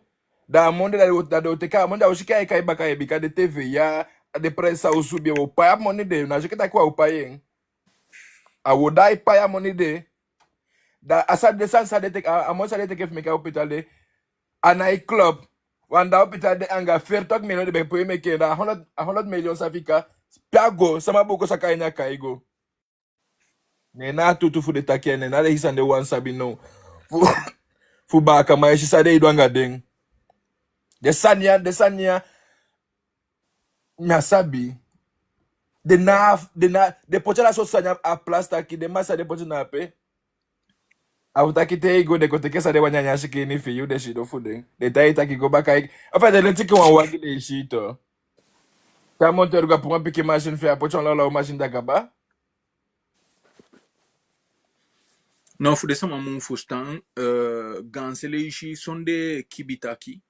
Da monde da do take monde o shika kai baka e bika de TV ya de prensa o subi o pa money de na jiketa kwa o pa yen. I would die pay money de. Da asa de san sa de take a mo sa de take make hospital de. A night club. Wanda hospital de anga 40 million de be po make da 100 million sa fika. Piago sama boko sa kainya kaigo. Ne na tutu fu de take ne na de hisan de wan sabi no. Fu ba ka mai shi sa de idwanga ding. De sanya nyasabi. De pochana so sanya a plasta ki de masa de pochana pe. Awutaki te ego de kote kesa de wanyanya shiki ni fi you de shido fude. De taita ki go baka ik. Afa de lentiki wan wagi de shito. Ta monte ruga pour un piqué machine fait approcher la machine d'agaba. Non, faut descendre mon fustan. Gansele ishi sonde kibitaki.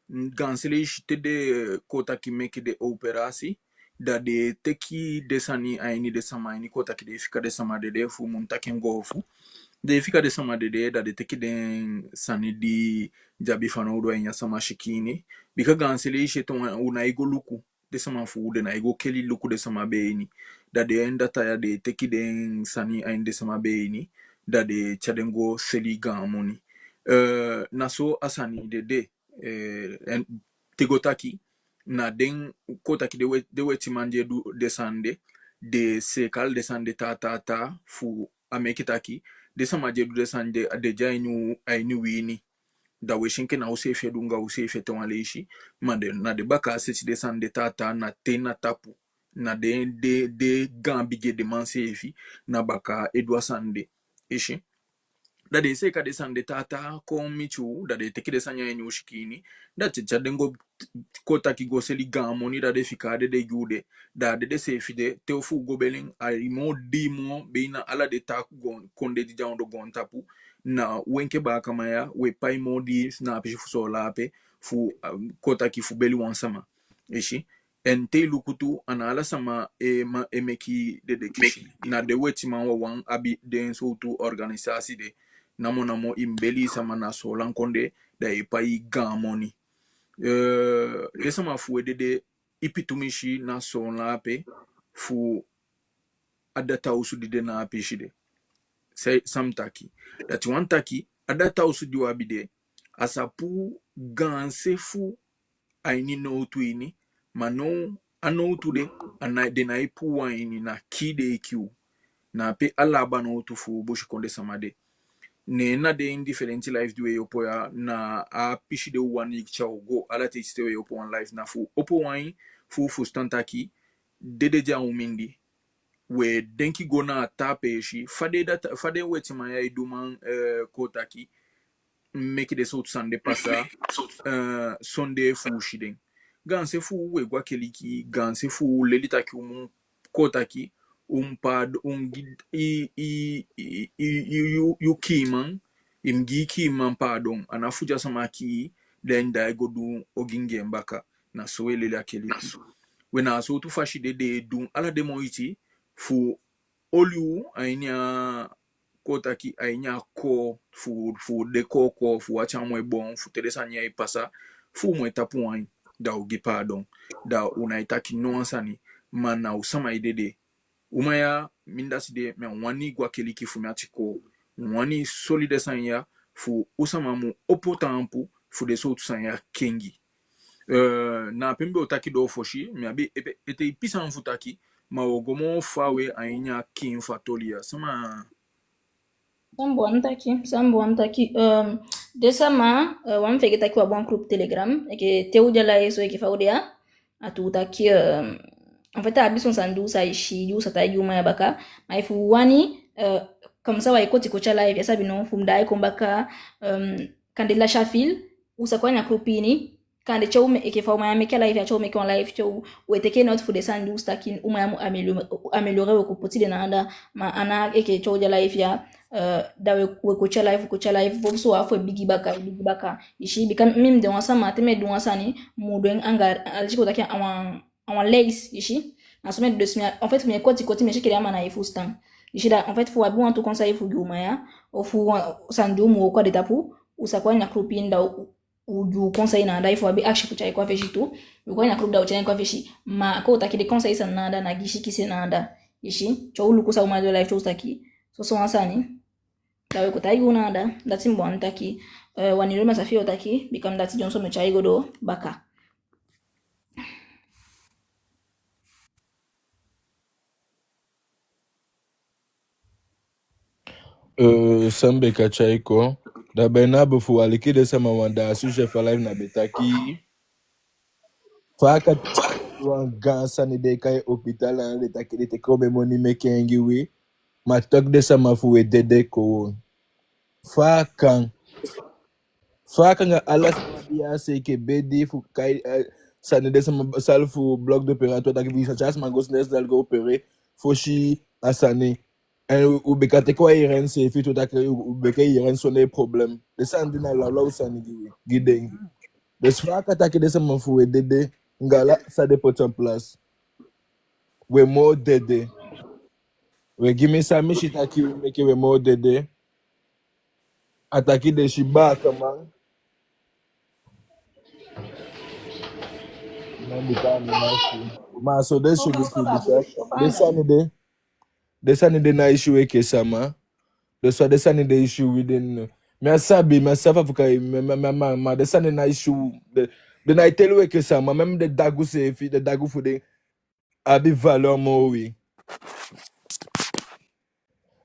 Gansele ishi te de kota ki meki de operasi. Da de teki desani aini desama aini kota ki de fika desama de fu muntaki ngofu. De fika desama de da de teki den sani di jabi fana udo enya sama shikini. Bika gansele ishi ton una ego luku. Desama fu de na ego keli luku desama beini. Da de enda taya de teki den sani aini desama beini. Da de chadengo seli gamoni. Naso asani de tegotaki na den kotaki de weti manje du desande de sekal desande ta fu amekitaki desamaje du desande de jainu ainu wini da weshinke na usefe dunga usefe tonaleshi mande na de baka seti desande ta na tena tapu na de gambige de mansefi na baka edwa sande ishi da de seka desande tata ko michu da de teki desanya enyu shikini da chadengo kota ki goseli gamoni da de fikade de jude da de sefi de teofu gobelin ay mo dimo beina ala de ta gon konde di jawdo gon tapu na wenke ba kamaya we pay mo di na pe fu so lape fu kota ki fu beli wansama eshi ente lukutu ana ala sama emeki de kishi na de wetima wan abi de so tu organisasi de namo imbeli sama na solan konde da ipai gamoni lesama fu de ipitumishi na solan pe fu adata usu de na apishide say samtaki that one taki adata usu di wabide asapu ganse fu aini no tuini mano ano tude ana de na ipu waini na kide ikiu na pe alaba no tu fu bushi konde samade ne na de indifferent life duwe yopo ya na a pishi de wani chao go ala te stewe yopo one life na fu opo wani fu stantaki dede ja umindi we denki go na tape shi fade wetima ya iduman kotaki make de sot sande pasa sonde fu shiden ganse fu we gwa keliki ganse fu lelitaki kotaki pad kiman imgi kiman pardon anafuja samaki lenda egodu oginge mbaka na soele la keliki wena so tu fashi de dun ala de moiti fu oliu ainya kotaki ainya ko fu de koko fu acha mwe bon fu telesanya ipasa fu mwe tapu wine da ogi pardon da unaitaki nuansani mana usama idede umaya mindasi de me wani gwa keliki fu miatiko wani solide sanya fu usama mu opotampu fu de so sanya kengi na pembe otaki do foshi mi abi ete ipisa mfutaki ma ogomo fawe ainya kin fatolia sama Sambo antaki. Desama, wan fege taki wa bon groupe Telegram. Eke teu jala eso eke faudea. Atu taki, en fait, abison sandu sa ishi, yu sa ta yuma ya baka. Ma ifu wani, comme ça wa ekoti kocha live, yasa bino, fumdai kombaka, kandela shafil, usa kwa nya grupini, kande chau me eke fa uma meke live ya chau meke on live chau weteke not fu desan du stakin uma mu améliorer ko poti de nanda ma ana eke chau ja live ya da we kucha live vo so afo bigi baka ishi bika mim de wansa ma teme de wansa ni mudwen anga aliko takia awan legs ishi asome de smia en fait me koti me shikiri ama na ifu stan ishi da en fait faut abu antu konsa ifu guma ya ofu sandu mu ko de tapu usakwa nya krupinda uju conseil na ndai fo abi action kucha kwa feshi tu uko nya krupda uchane kwa feshi ma ko takide conseil san nanda na gishi kise nanda ishi cho ulu kusa umazo life cho staki so wansani dawe kutaigu nada dati mbon taki waniro masafio taki bikam dati Johnson mechaigo do baka Sambe kachaiko. Da bena bufu alikide sama wanda suje fa live na betaki. Faka wangansa ni de kai hospital na de takide te kobe moni mekengi we. Ma tok de sama fu we dede ko. Faka nga alas dia se ke bedi fu kai sani de sama salfu bloc d'opératoire taki visa chas mangos nes dal go opérer foshi asani. ou bekate kwa iren se fi tout akre ou beke iren sonne problem de san dina la la usani giden de sfa katake de sama fu we dede ngala sa de pot en place we mo dede we gimi sa mishi taki we meke we mo dede ataki de shiba kama ma so de shi de sani de na issue we kesama de so de sani de issue within me sabi me safa fuka me de sani na issue de na tell we kesama même de dagu se fi de dagu fu de abi valeur mo we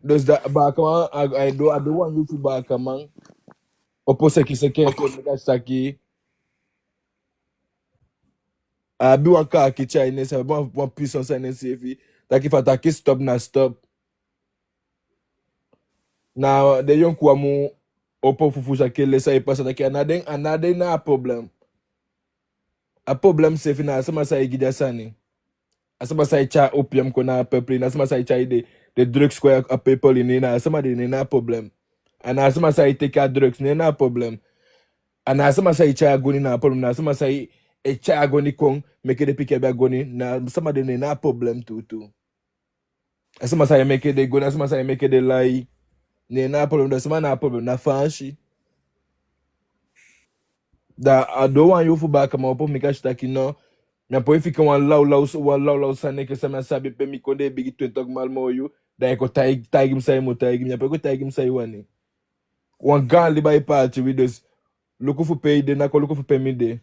does that ba kama I don't want you to ba kama opose ki se ke me saki abi waka ki China sa bon puissance na se fi taki fataki stop na stop na de yon kwa mu opo fufu sakele sa ipasa taki anade na problem a problem se fi na asama sa igida sani asama sa icha opium ko na peuple na asama sa icha de drugs ko a people ni na asama de na problem ana asama sa take drugs ni na problem ana asama sa icha agoni na problem na asama sa icha agoni kon meke de pike be agoni na asama de na problem tu asama sa meke de gona asama sa meke de lai ni na problem da asama na problem na fanshi da I don't want you for back kama opo mika shitaki no na po ifika wan law sane ke sama sabi pe mi konde bigi twentok mal mo you da ko taigim sai mo taigim na ko taigim sai wani wan gan li bay party with us loko fu pay de na ko loko fu pay mi de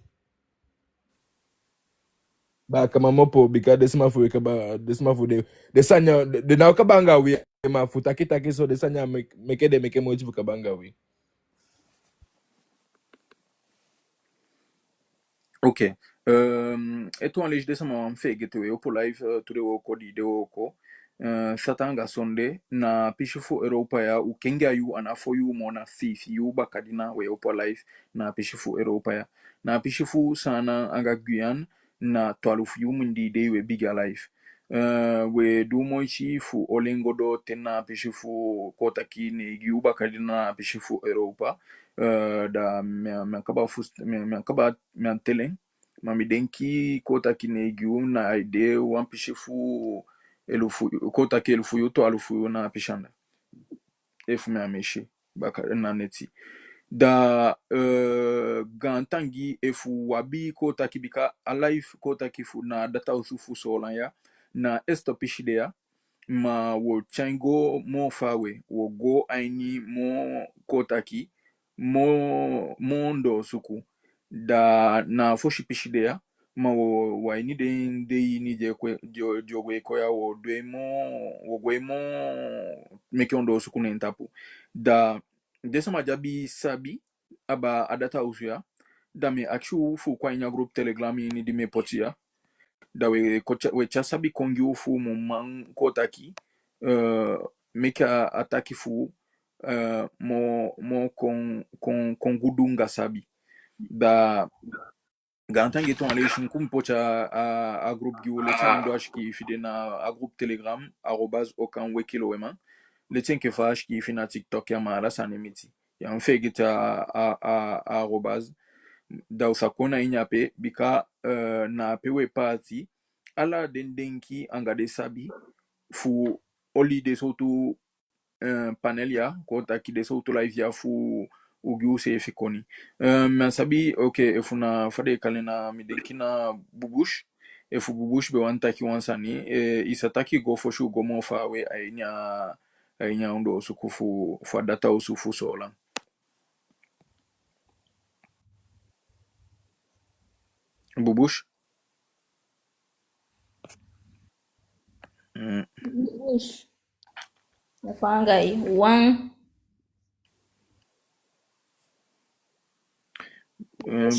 ba kama mopo bika desma fu ka ba desma fu de sanya de na ka banga we ma fu taki so de sanya meke mo fu ka banga we. Ok. Eto an lejde sama an fe gete we opo live tude woko di de woko. Satanga sonde na pishifu Europa ya u kenga yu anafo yu mona fifi yu bakadina we opo live na pishifu Europa ya. Na pishifu sana anga Guyane na twalufu yu mundi de we biga live. We du moichi fu olengodo tena pishifu kotaki ne yu bakadina pishifu Europa. Da me akaba me antelen mami denki kota kine gium na ide wan pishifu elufu kota ke elufu yuto alufu na pishanda efu me ameshi baka na neti da gantangi efu wabi kota kibika alive kota kifu na data usufu solanya na esto pishidea ma wo chango mo fawe wo go aini mo kotaki mo ndo suku da na foshi pishidea ma wo aini de ni je kwe jogwe ko ya wo dwe mo meke ondo suku ne ntapu da desa majabi sabi aba adata usuya da me achu fu kwa inya group telegram ni di me potia da we chasabi kongi ufu mu man kotaki meka ataki fu mo kon gudunga sabi da gantangi ton ale shunkum pocha a groupe gi wole cha ndo ashki fide na a groupe telegram @okan wekilo wema le tien que faz qui fina TikTok ya mara sanemiti ya mfegita a arrobase da usakona inyape bika na pewe party ala dendenki angade sabi fu oli de sotu panel ya kota ki de sotu live ya fu ugiu se fikoni men sabi okay efuna fade kalena midenki na bubush efu bubush be wantaki wansani isataki go for sure go mo fa we ainya ndo sukufu fa data usufu sola bubush Bush. Nafanga aí. One.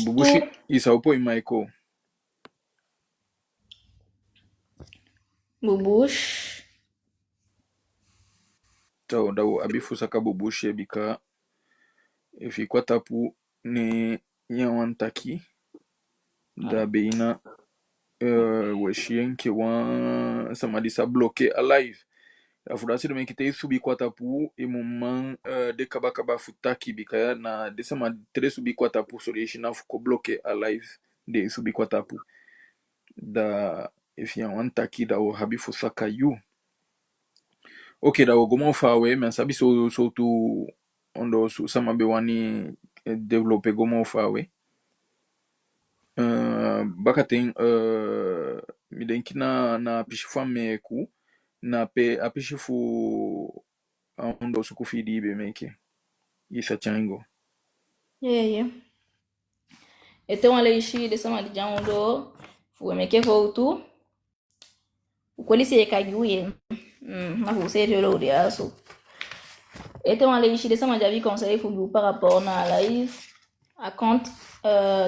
bubushi isa upo imaiko Bubush. tao dawo abifu saka bubushi bika efi kwatapu ne nyawantaki da beina weshienke wan samadisa bloqué a live afudasi do mekite subi kwatapu e moment de kabakaba futaki bika na de sama tre subi kwatapu so na fuko bloqué a live de subi kwatapu da efi wantaki da o habifu saka yu okay da o gomo fawe men sabi so tu ondo sama be wani développer gomo fawe baka tem midenki na pishi fame ku na pe apishi fu ondo suku fidi be meke isa chango Yeah. Então a leishi de sama de jaundo. Fuemeke foutu. Ukweli si ekagiuye. Na fuse jolo de aso. Então a leishi de sama javi conseil fugu par rapport na live. A compte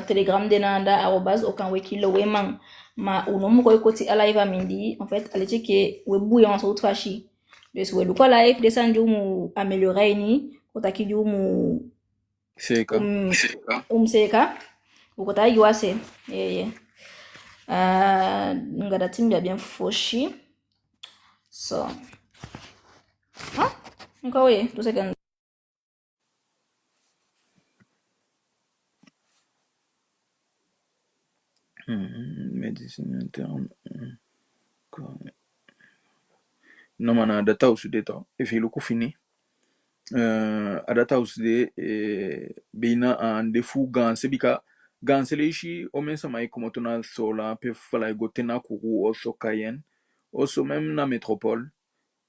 Telegram de nanda arrobase aucun wekilo weman ma unomu ko ikoti a live amindi en fait ale cheke webu ya so twashi de so wedu ko live de sanju mu améliorer ni kotaki ju mu seka seka ukota yuase ngada timbia bien foshi so nkawe tu second médecine interne non mana data usude to efi luku fini adata usude beina an defu ganse bika ganse leishi omen sama ikomoto na sola pe fala gotena kuru oso kayen oso même na métropole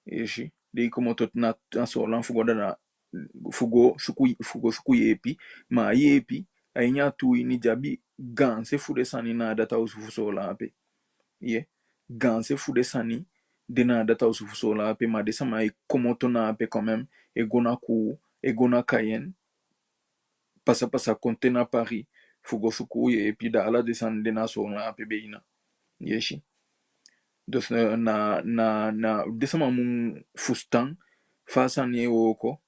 eshi de ikomoto na sola fugo da fugo suku yepi ma yepi ainya tu ini jabi ganse fude sani na data usufu sola pe ye ganse fude sani de na data usufu sola pe ma de sama ikomoto na pe quand même egona ku egona kayen pasa kontena Paris fugo suku ye pi da ala descend de na sola pe beina yeshi dus na desama mun fustan fasa ni woko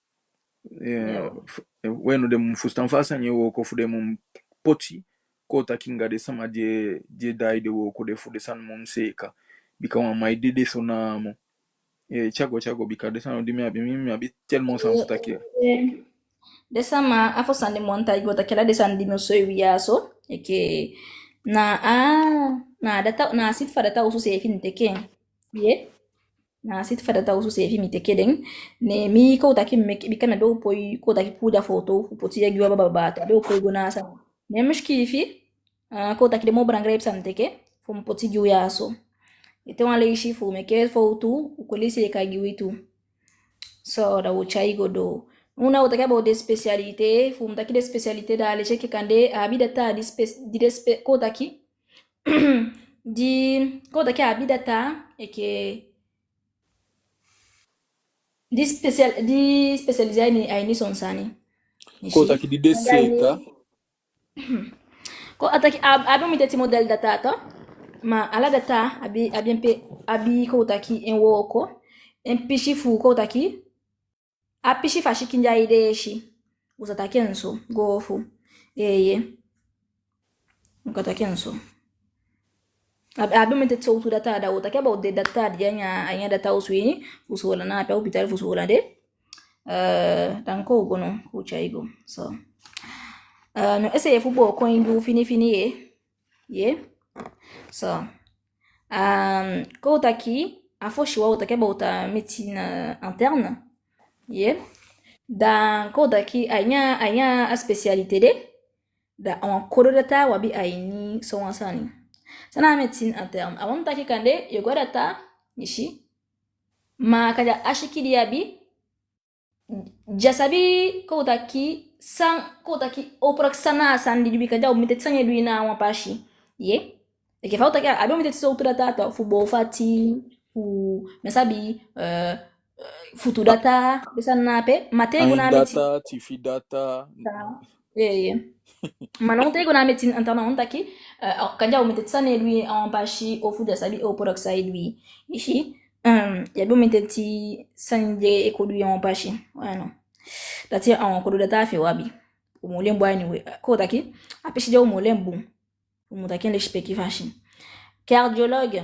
weno de mun fustan fasa ni woko fu de mun poti kota kinga de sama je dai de woko de fu de san mun seka bika wa mai de sona mo chago bika de san de mi abi tellement sans futake desa ma afo sande monta igota kela desa ndi no so wiaso eke na data na sit fa data usu se fin teke ye na sit fa data usu se fin mi teke den ne mi ko taki bika na do poi ko taki puda foto poti ya giwa baba ta do poi gona sa ne mishki fi ko taki de mo brangrep sam teke fom poti giwa yaso então a leishi fu meke foto ukolisi ka giwitu so da uchai godo una utaka bo de spécialité fu mtaki de spécialité da leche ke kande abidata di ko taki di ko taki abidata eke di spécialisé ni aini sonsani ko taki di deseka ko ataki abi miteti model data to ma ala data abi ko taki en woko en pishi fu ko taki apishi fashi kinja ideshi uzatake nso gofu ukatake nso Abi mete tso data da utake about the data dia anya data uswini usola na pa hospital usola de danko gono kucha igo so no ese fubo ko indu fini ye so ko utaki afoshi wa utake about médecine interne ye da ko utaki anya a spécialité de da on kodo data wabi aini so wansani sana médecine interne awon taki kande yogo data nishi ma kaja ashikidi abi jasabi ko taki oproxana sandi dubi kaja umite tsanye duina wa pashi ye eke fa utaki abi umite tso data ta fu bo fati fu mesabi futu data besana pe matego na médecine data tifi data Maintenant, tu as médecine interne, on t'a qui quand tu as mis ça lui en pachi au fond de sa vie au peroxyde lui ici il y a bien mettre ti sanje école en pachi ouais non là tu en cours de ta fait wabi au molen boy ni ko t'a qui a pêché de au molen bon au mon t'a qui les speki fashion cardiologue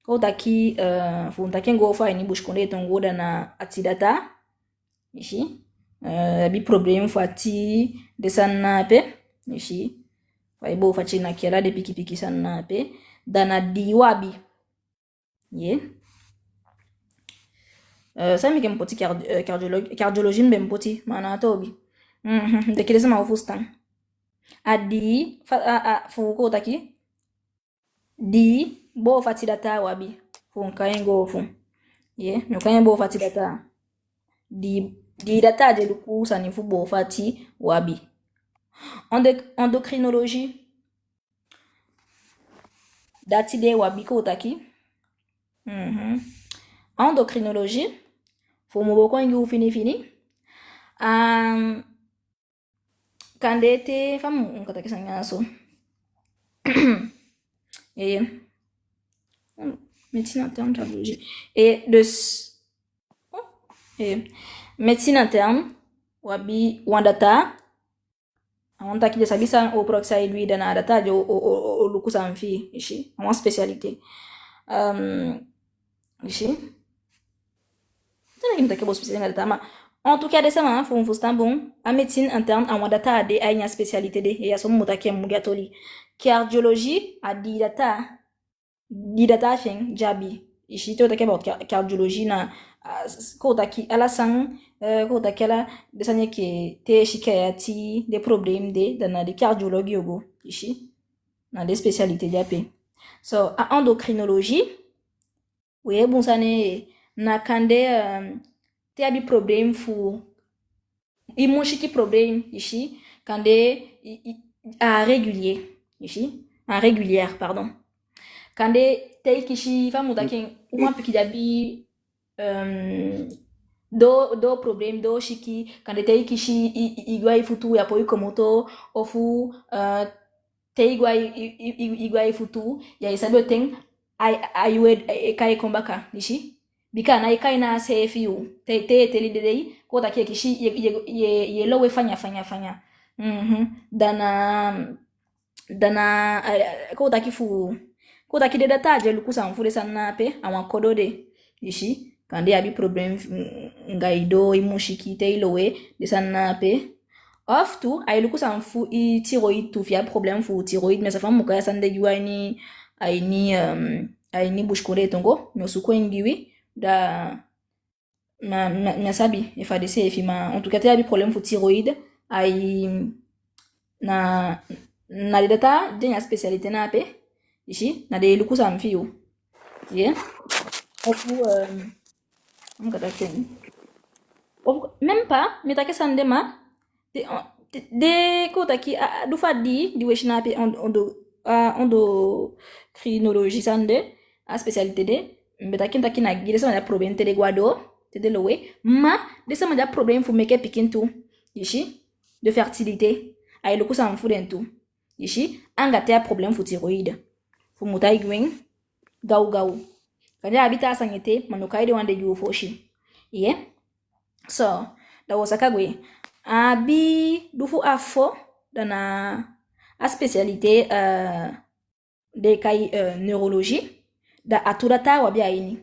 ko t'a qui faut t'a qui go fa ni bouche connaît ton go na atidata ici bi problem fati de sanape ishi waibo fati na kiala de piki sanape dana diwabi ye ça mi kem poti cardiologie mbem poti mana tobi de kile sama ofustan adi fu ko taki di bo fati data wabi fu nkaengo fu ye nkaengo fati data di data de luku sani fu bo fati wabi endocrinologie dati de wabi ko taki endocrinologie fu mo boko ngi fini kandete fam nkataki sanyaso et médecine interne cardiologie et médecine interne wabi wandata awanta kije sabisa au peroxyde lui dana data jo o lukusa mfi ishi en spécialité ishi tena kimta kebo spécialité data ma en tout cas de ça ma faut bon a médecine interne a wandata de a une spécialité de ya so mutake mugatoli cardiologie a di data fin jabi ishi to take about cardiologie na ko taki ala sang ko takela desanye ke te shikayati des problèmes de dana de cardiologue yogo ishi na des spécialités diapé so a endocrinologie oui bon ça ne na kande te abi problème fu imoshiki problème ishi kande a régulier ishi en régulière pardon kande te kishi famu dakin uma pikidabi do problem do shiki kande te kishi igwai futu ya poi komoto ofu te igwai futu ya isabe ten ai kai kombaka nishi bika na ikai na sefiu te lidei ko take kishi ye lowe fanya dana ko takifu ko takide data je lukusa mfure sana pe awan kodode ishi kande abi problem ngaido imushiki te ilowe de sana pe of tu ay lukusa mfu I thyroid tu fia problem fu thyroid mais ça fa muka sande yuani aini bushkore tongo no sukwengiwi da na sabi FADC efima en tout cas te abi problem fu thyroid ay na de data de spécialité na pe ishi na de lukusa mfiu yeah ofu même pas metake sandema de kotaki du fadi di weshina pe endocrinologie sande a spécialité de mbetaki ntaki na gire sama ya problème te de guado te de lowe ma de sama ya problème fu meke pikintu ishi de fertilité ay lukusa mfu dentu ishi anga te problème fu thyroïde fu mutai gwing gau kanja abita sangete manukai de wande ju foshi yeah so da wasakagwe abi dufu afo dana a spécialité de kai neurologie da atudata wabi aini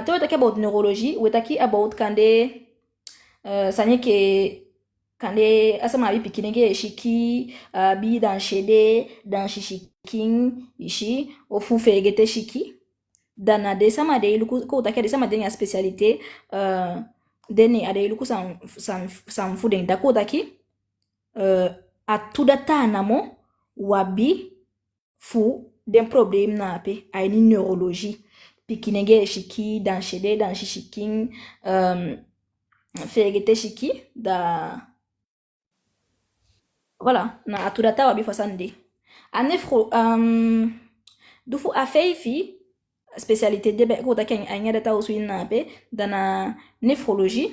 to taki about neurologie wetaki about kande sanye ke kande asama abi pikinenge shiki bi dan shede dan shishiking ishi ofu fegete shiki dana de sama de iluku ko taki de sama de spécialité deni ade iluku sam fuden da ko taki atudata namo wabi fu den problème na pe aini neurologie pikinenge shiki dan shede dan shishiking fegete shiki da voilà na atudata wabi fasande anefro dufu afeifi spécialité de ko taki anya data uswin na pe dana nephrologie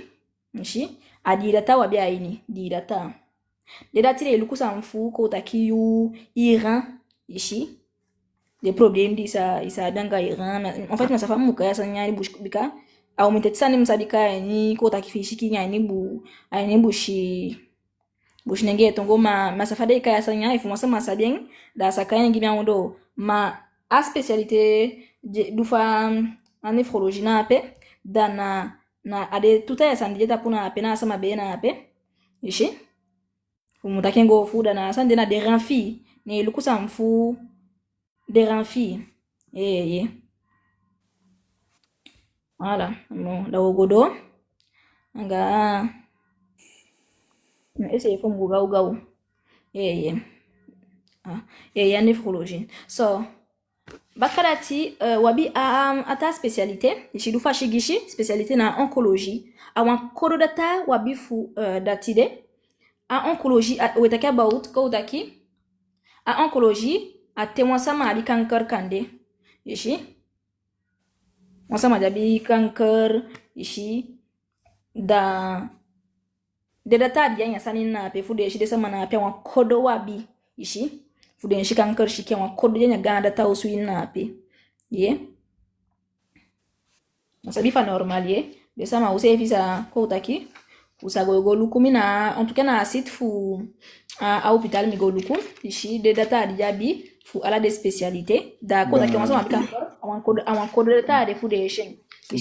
nshi adi data wabi aini di data de datile lukusa mfu ko taki yu iran ishi des problèmes disa isa danga iran en fait na safa muka ya sanya bush bika au mtetsa ni msabika ni ko taki fishiki ni bushi nenge tongo ma safa de ka ya sanya ifu masa masabien da sakanya gibi ando ma a spécialité du fa en néphrologie na pe dana na ade tuta ya sandijeta puna pe na sama be na pe ishi umutakengo fuda na sande na de renfi ne lukusa mfu de renfi voilà no da ogodo nga ese fo mbuga ugaw ya néphrologie so bakalati wabi ata spécialité ishidufa shigishi spécialité na oncologie awan kododata wabi fu datide a oncologie wetaki about ko daki a oncologie a témoin sama abi kanker kande ishi wasama jabi kanker ishi da de data dia nya sanin na pe fude shi de sama na pe wan kodo wabi ishi fude shi kanker shi ke wan kodo nya gana data uswin na pe sabi fa normal de sama use visa ko daki usagogo lukumi na en tout cas na site fu a hôpital mi go lukum ishi de data diabi fu ala de spécialité da ko daki on abi kanker awan code data de fu de shen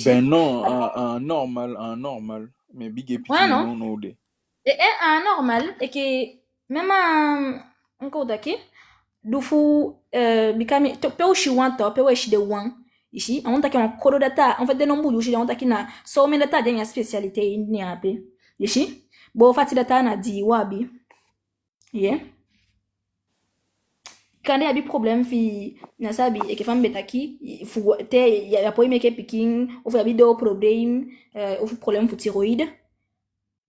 Ben non, un normal. Mais big epic, non no de. Un normal, et que même un code daki du fu bikami to pe ushi wan to pe weshi de wan ishi on taki on code data en fait de nombu ushi on taki na so me data de spécialité ni ape ishi bo fati data na di wabi kande abi problème fi na sabi e ke fam betaki fu te ya po meke picking ou fi abi do problème ou problème fu thyroïde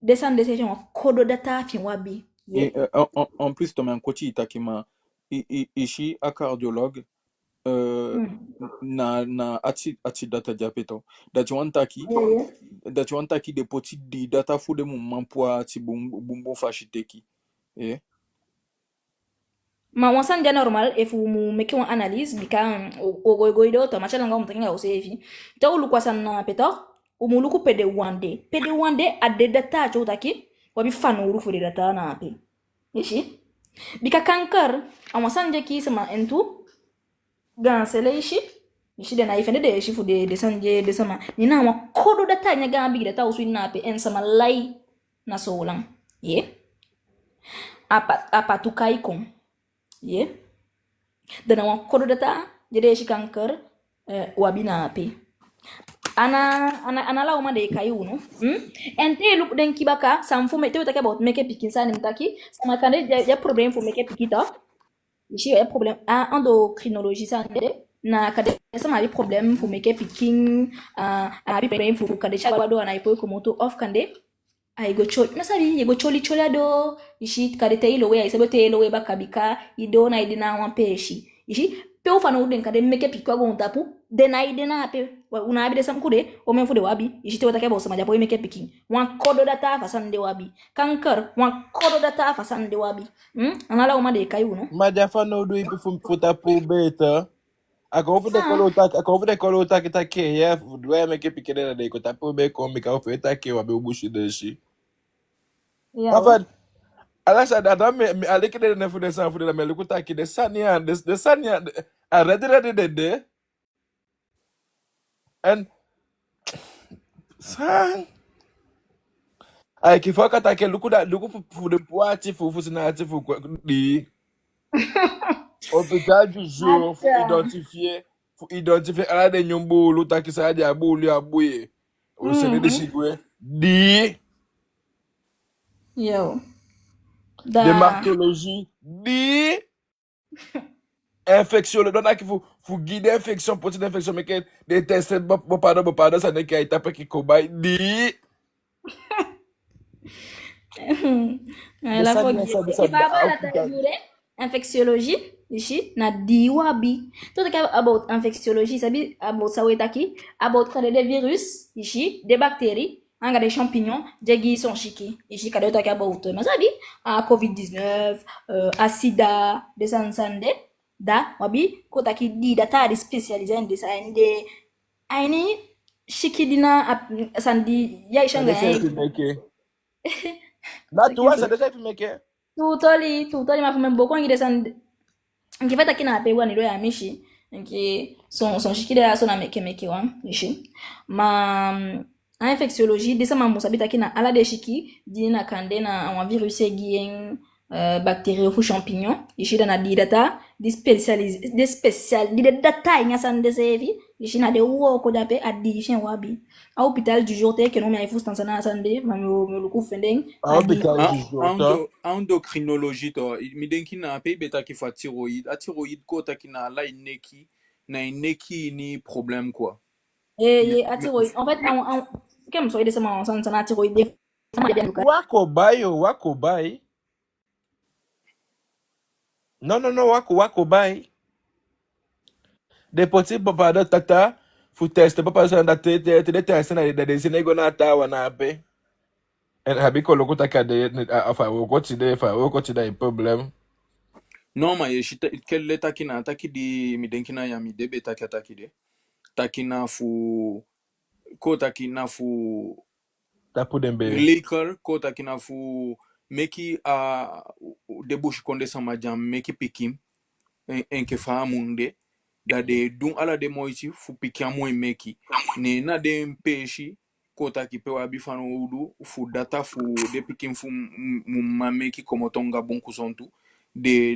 descend de ces code data fi wabi Et en plus tu un coach itakima ishi a cardiologue na ati data diabeto that you want taki de poti di data fu de mum poa ti bumbo fashiteki ma wansan dia normal e fu mu meki wan analyse bika ogoido to machala nga mutanga usevi to ulukwa sana peto umuluku pede wande ade data chotaki wabi fanu urufu de data na ape ishi bika kanker awansan je ki sama entu gansele ishi de na ifende de ishi fu de sanje de sama ni na wa kodo data nya ga bigi data usu na ape en sama lai na solan apa tukai kon dana wan kodo data jede shi kanker wabina ape ana la uma de kayuno ente look den kibaka samfu mete utaka about make pikin sa nimtaki sama kande ya problem fu make pikito ishi ya problem endocrinologie sa na kade sama bi problem fu make pikin abi problem fu kade chawado ana ipo komoto off kande ai go choli nasabi go choli ado ishi kade teilo we ai sabote ilo we bakabika ido na idina wan peshi ishi pe ufana uden kade make pikwa go ntapu dena idena pe una abi de samkude o men fude wabi ishi te wataka bo sama japo make pikin wan kodo data fasande wabi kanker wan kodo data fasande wabi anala uma de kayuno Majafa no do ipi futa pu beta. Ako fu de kolo taki take ya dwe make pikere na de ko tapu be ko mi ka fu take wabi ubushi de shi. yeah Afad ala sa dada me ale kede ne fu de san fu de me lukuta ki de sania de sania ready de and san ai ki foka ta ke luku fu de poati fu sinati fu di hôpital du jour faut identifier ala de nyombulu ta ki sa dia bulu abuye o se de chigwe di Yo. Da. dermatologie di infection le dona ki faut guider infection petite infection mais que des tests pardon ça n'est qu'à étape qui cobaye di La infectiologie ici na diwabi. Tout about infectiologie sabi about sawetaki about kade des virus ici des bactéries anga des champignons jegi son chiki ici kade utaki about mais sabi a covid-19 a sida des sansande da wabi kotaki di data di spécialisé en des aini chiki dina sandi ya ishanga na tu ça déjà filmé que tutoli mafume mboko ngi desande ngi fata kina pe wani do ya mishi ngi son shikide ya sona meke wan ishi ma en infectiologie desa mamusa bita kina ala de shiki dina kande na un virus gien bactéries ou champignons ishi na di data di spécial di data nya sande sevi ishi na de wo ko dape addition wabi a hôpital du jour te que non mais il faut stanzana sande ma me luku fendeng hôpital du jour endocrinologie to mi denki na pe beta ki fa thyroïde a thyroïde ko ta kina la ineki ni problème quoi a thyroïde en fait comme ça il descend en sana thyroïde wako bai non wako bai des petits papa de tata faut tester papa ça da te tester na de sinego na ta wana pe en habi ko lokota kade afa wo ko ti da problem non ma yeshita quel takina ataki di mi denkina ya mi debe taki de takina fu ko takina fu tapu dembe liquor ko takina fu meki a debush konde sama jam meki pikim enke fa munde da de dun ala de moiti fu pikia mo meki ne na de mpeshi ko taki pe wa bifano udu fu data fu de pikim fu mameki como tonga bonku sontu de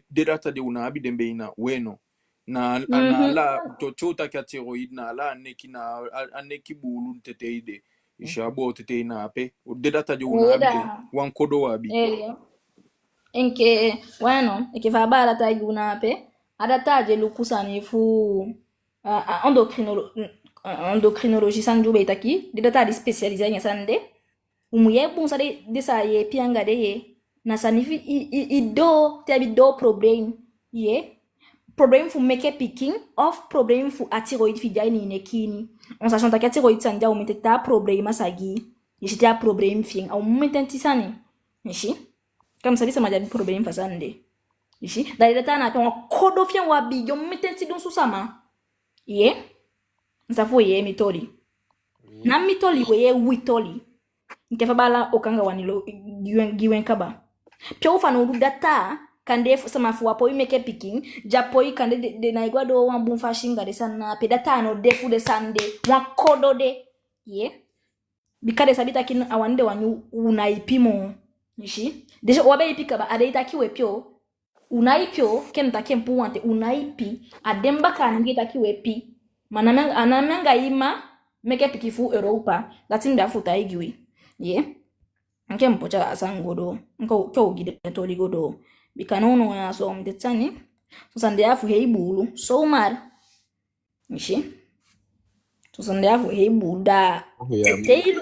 data de una abi dembe ina weno na la to chota ka thyroid na la neki na aneki bulu teteide ishabo tete ina pe de data de una abi wan kodo abi enke bueno e che fa bala ta iguna pe adataje lukusani fu endocrinologie sanju betaki de data di spécialisé nya sande umuye bunsa de sa ye pianga de ye na sanifi do problem ye problem fu make picking of problem fu thyroid fi jai ni nekini on sachant que thyroid sanja o meteta problem asagi yishita problem fi au metenti sani ishi comme ça ça jadi problem fa sande ishi dari data na kwa kodo fi wa bi yo metenti dun susama ye nsafu ye mitoli na mitoli we witoli nkefa bala okanga wanilo giwen kaba pia ufano data kande sama fu apo imeke picking japo kande de na igwado wa bumfa shinga de sana pe data no defu de sande wa kodo de ye bikade sabita kin awande wanyu unaipimo nishi deja wabe ipika ba ade itakiwe pio unaipio kenta kempu wante unaipi ademba kangi takiwe pi manamanga anamanga ima meke pikifu Europa latin da futa igiwi ye nke mpocha asangodo nko gide toli godo bikanono ya so mtetsani so sande afu heibulu so mar mishi so sande afu heibulu da teilu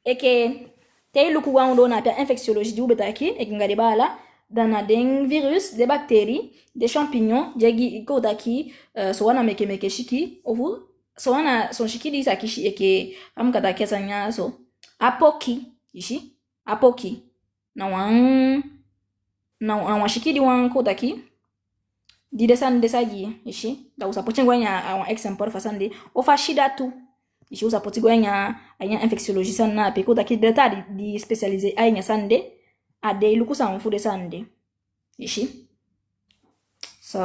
eke teilu kuwando na pia infectiologie du betaki ekingade bala dana den virus des bactéries des champignons jegi kodaki so wana meke shiki ovu so wana son shiki di sakishi eke amkata kesanya so apoki ishi apoki na washikidi wan kodaki di desagi ishi da usapoche gwanya awan example fasande ofa shida tu ishi usapoti gwanya anya infectiologie sana pe kodaki data di spécialisé anya sande ade luku sa mfude sande ishi so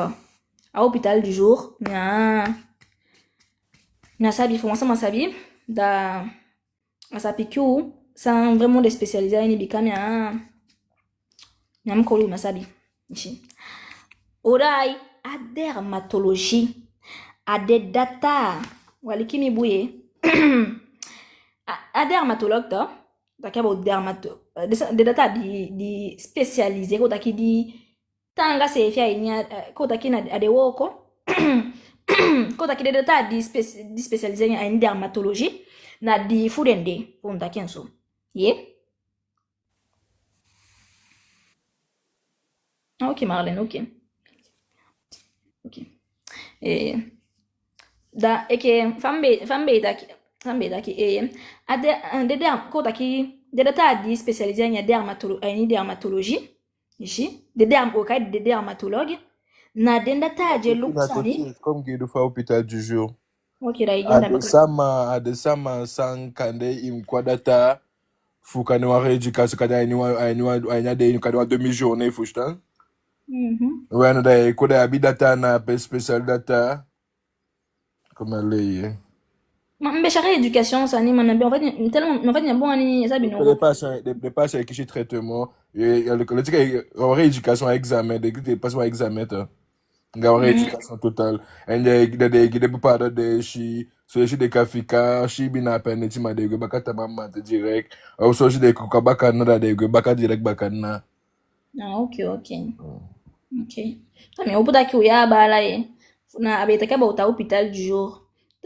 à hôpital du jour na sabi fo sama sabi da asapiku sans vraiment de spécialisé ni bikami mkolu masabi ishi orai a dermatologie a des data walikimi buye a dermatologue to takabo des data di spécialisé ko taki di tanga se fia inya ko taki na ade woko ko taki de data di spécialisé en dermatologie na di fudende ko ndaki enso ye ok Marlène ok da eke fambe daki ade ko taki de data di spécialisé en dermatologie ici de dermatologue na de data je luksani comme que do fa hôpital du jour ok da yenda adesama sang kande imkwadata fukane wa education kada ainya de kada demi journée fustan ouais da ko da abidata na spécial data comme elle mais chaque éducation ça ni manambe en fait tellement en fait il y a bon ani ça bino des patients qui traitement le tika rééducation examen des patients examen ta nga rééducation totale and de pas de shi so shi de kafika shi bina peneti ma de bakata mama direct ou so shi de kokabaka na de baka direct bakana ok mais au bout d'aki ya bala na abetaka ba uta hôpital du jour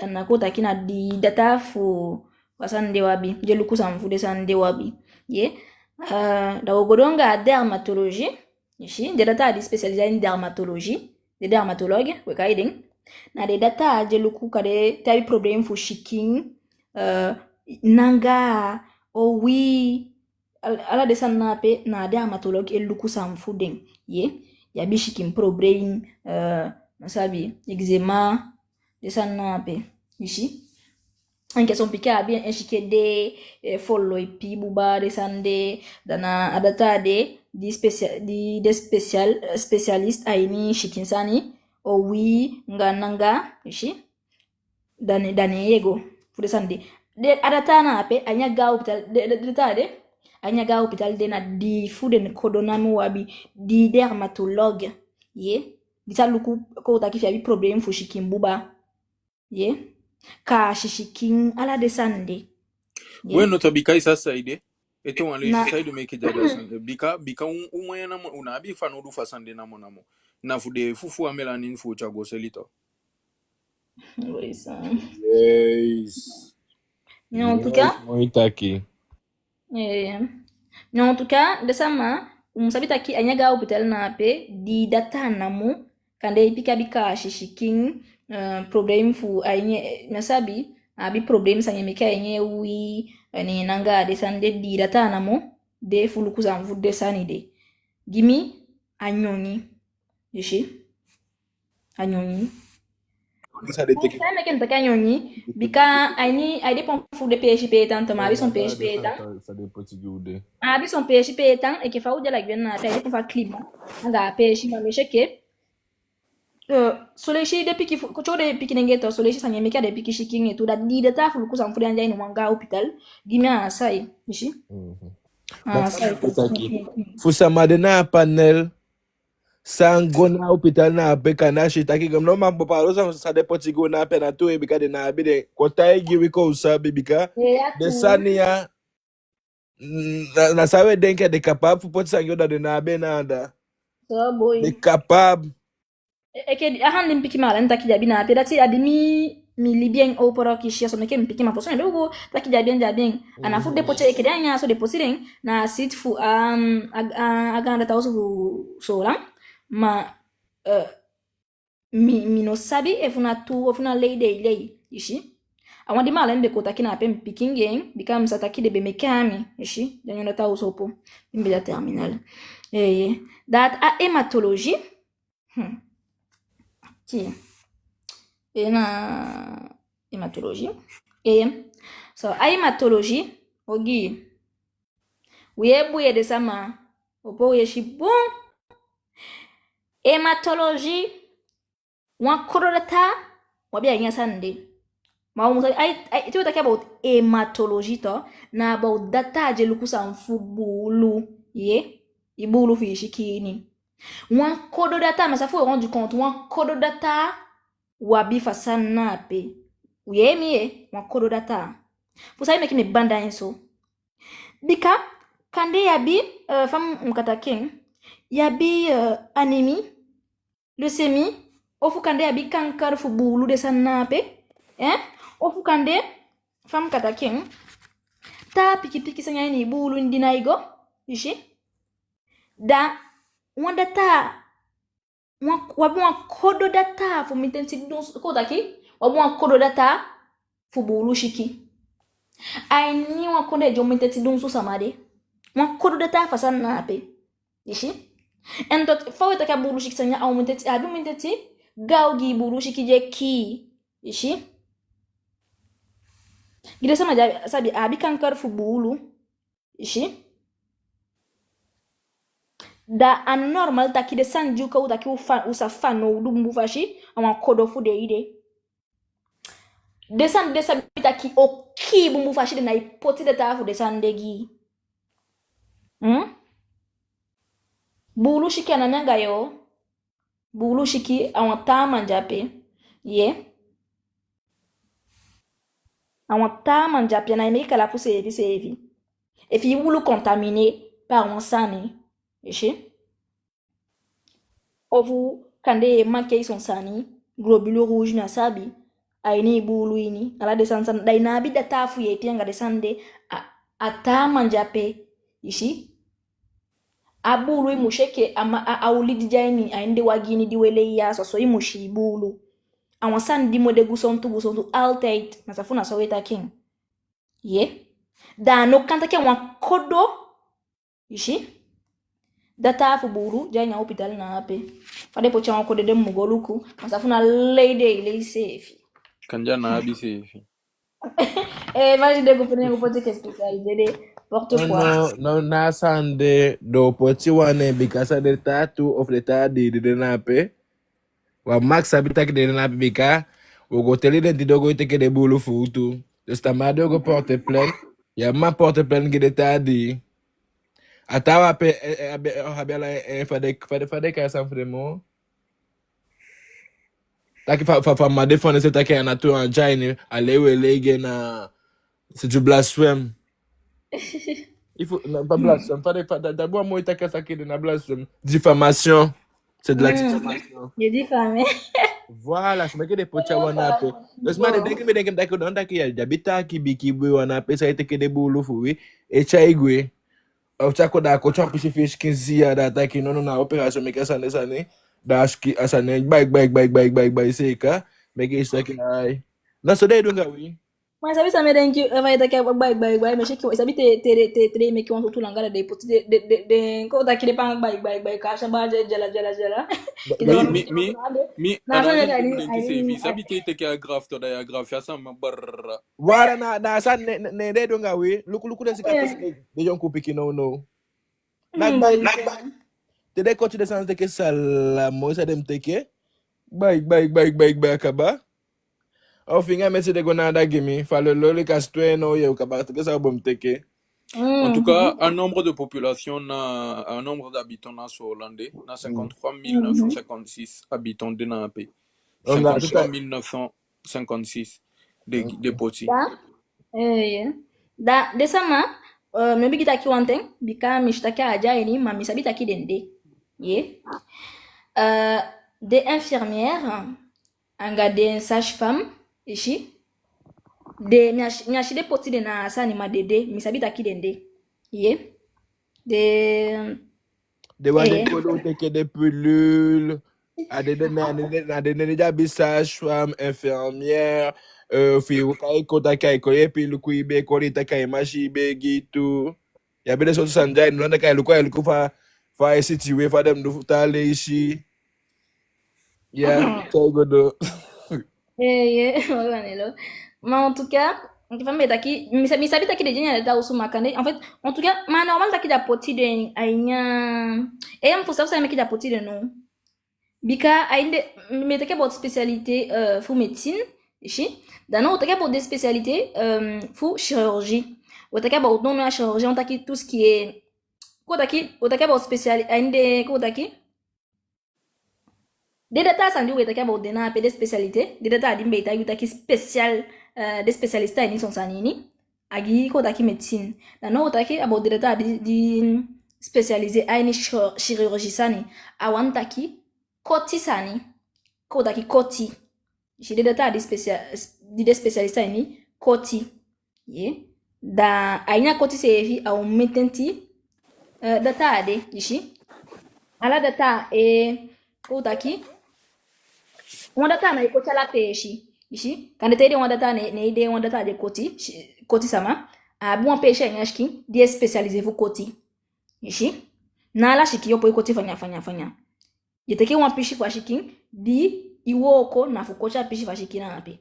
na kota kina di data fu wasande wabi je luku sa mfude sande wabi ye da ogodonga dermatologie ici de data di spécialisé en dermatologie de dermatologue we kaiding na de data je luku kade tabi problème fu shiking nanga o wi ala de sanape na dermatologue el luku sa mfude ye ya bi shiking problème masabi eczéma de sanape ici en question piqué a bien enchiqué de follow et puis buba de sande dana adata di spécialiste aini shikinsani o wi ngananga ici dane yego pour sande de adata na ape anyaga hôpital de tade anyaga hôpital de na di fuden kodonami wabi di dermatologue ye di saluku ko takifi abi problème fu shikimbuba ye ka shishikin ala de sande bueno to bika isa saide eto wan le saide make jada sande bika umwe na una bi fa no du fa sande na monamo na fude fufu amela nin fu cha go selito oui ça yes mais en tout cas mais en tout cas de sama umsabita ki anyaga hospital na pe di data namu kande ipika bika shishikin problème fu ayenye nasabi abi problème sanye meka ayenye wi ni nanga de sande di data namo de fuluku za mvude sani de gimi anyonyi yishi anyonyi ça de take ça meken taka anyonyi bika ayni ay dépend fu de PHP tant ma bi son PHP tant ça de petit gude abi son PHP tant et que fa ou de la gwen na ta dépend fa clip anga PHP ma me cheke soleshi depuis qu'il faut de depuis qu'il ngeto soleshi sanye meka depuis qu'il shiking et tout da di data fu ku sam fu anja ino manga hôpital gimia sai ishi sai fu samade na panel sangona hôpital na beka na shitaki gam no ma papa sa de poti go na pena to e bika de na bi de kota e giwi ko sa bibika de sania na sabe denke de capable fu poti sangyo da de na be na da so boy de capable eke ahandi mpiki mala ntaki jabi na pe dati adimi mi libyen o poro kishia so meke mpiki ma poso ndogo taki jabi ana fu de poche eke danya so de posireng na sit fu aganda tawso fu sola ma mi no sabi e funa lei ishi awandi mala mbe kota kina pe mpiki ngen bikam sataki de be mekami ishi danyo na tawso po mbe la terminal that a hématologie et na hématologie et so a hématologie ogi webuye de sama Opo yeshi bon. Hématologie. Wan korodata. Wabia nya sande. Ma umusa ai tu take about hematology to na about data je lukusa mfubulu ye ibulu fi shikini. Wan kodo data mais ça faut rendre compte wan kodo data wabi fasana pe. Uye miye wan kodo data. Pour ça meki me banda enso. Bika kande yabi fam mkata king yabi anémie leucémie ofu kande yabi kankar fu bulu de sanape ofu kande fam kata king ta piki sanya ni bulu ndina igo ishi da wanda ta wabu wan kodo data fu mitenti dons kodaki wabu wan kodo data fu bulu shiki ai ni wan konde jo mitenti dons samade wan kodo data fasan na ape ishi endo faweta ka bulu shiki sanya au mitenti adu mitenti gaugi bulu shiki je ki ishi gide sama sabi abi kankar fu bulu ishi da anormal taki de sanju ka utaki usa fano udumbu fashi awan kodo fu de ide desan de sabi taki oki bumbu fashi de na ipoti de tafu de sandegi bulu shiki ananyanga yo bulu shiki awan tama njape ye awan tama njape na imeka la fu sevi et puis bulu contaminé par un sani ishi ovu kande manke son sani globule rouge na sabi aini bulu ini ala de sansan daina bi da tafu ye tianga de sande ata manjape ishi abulu imusheke ama auli dijaini ainde wagini diwele ya so imushi bulu awansan di mode gusontu altate nasafuna soweta king ye da no kanta ke wan kodo ishi data fu buru janya hospital na ape fade po chama ko de mugoluku masafuna lady safe Kanja na abi safe. Imagine de gouverner ko pote que spécialisé de porte quoi. No, na sande do poti wane bikasa de tatu of the tadi de nape. Wa max habita que de nape bika. O goteli de dogo teke de bulu futu. Dus tamado go porte plainte. Ya ma porte plainte que de tadi. Atawa pe habela fade ka san fremo. Taki fa ma defendre c'est taki na to en jaine alewe lege na c'est du blasphème. Il faut pas blasphème, d'abord moi taki taki de na blasphème. Diffamation. C'est de la diffamation. Je diffamé. Voilà, je me que des pocha wana pe. Donc ma de que me de taki don taki ya jabita ki biki bwe wana pe ça été que des boulot foué et chaigwe. Au chako da ko chompi si fish 15 ya da taki non na opération me ka sane da aski asane bye seka me ke seki ai. Na so dai dunga wi. Mas sabe ça me dengue vai daqui a bye mais que sabe te me que on tout langala de poti de ko daqui de pang bye ka chamba jela. Mi ana safe sabi te ke graph to da graph ya sam barra. Wara na san ne dai dunga wi luku de sika de jon kupiki no. Nak te dai coach de sans de que sala mo sa dem teke. Bye akaba. Au final, merci de gonada gimi. Fallait le castouer no ye ukaba que ça bon teke. En tout cas, un nombre de population, un nombre d'habitants na so hollandais, na 53 956 habitants de na pays. 53 956 de poti. Da desama maybe kita ki one thing bika mishtaki aja ini mami sabita ki dende. Ye. Des infirmières anga des sages-femmes ici de miashi de poti de na sani madede misabita kidende ye de wade ko teke de pilules a de déjà sage-femme infirmière fi kai ko ta kai ko epi lu ku ibe ko ta kai mashi be gitu ya be de so sanjai no ta kai lu ko fa situé fa dem du tale ici yeah so good. Mais en tout cas, Donc, famille taki, misabi taki de jenya data usu makane. En fait, en tout cas, ma normal taki da poti de ainya. Et am faut savoir ça meki da poti de non. Bika ainde me take about spécialité fu médecine, ici. Dano take about des spécialités fu chirurgie. Ou take about non la chirurgie, on taki tout ce qui est ko taki, o take about spécialité ainde ko taki. Des data sandi ou take about dena pe des spécialités, des data adimbe ita yu taki spécial des spécialistes ni son sanini agi ko taki médecine. Dano taki about des data di spécialisé aini chirurgie sani awan taki koti sani ko taki koti j'ai data di des spécialistes ni koti ye da aina koti sevi au metenti data ade ishi ala data ko taki on data na iko chala peshi ishi quand te on data ne ide on data de koti sama a bon peshe ngashki die spécialisé fu koti ishi na la shiki yopo koti fanya yeteke wan pishi fa shiki di iwoko na fu kocha pishi fa shiki na ape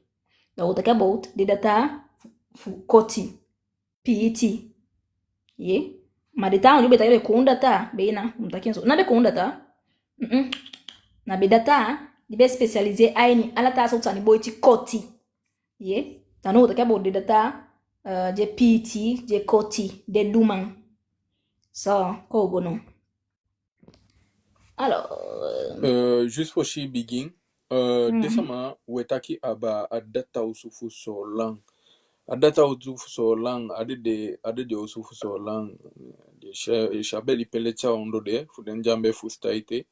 da utaka about de data fu koti PET ye ma data on beta yebe ko data beina mtakenso na be ko data na be data di be spécialisé aini ala ta so tsani boyti koti ye tano utaka about de data je PET je koti de duman so ko bono. Alors Juste for she begin. Desama wetaki aba adata usufu so lang. Adata usufu so lang ade de usufu so lang. De shabeli pelecha ondo de fudenjambe fustaite.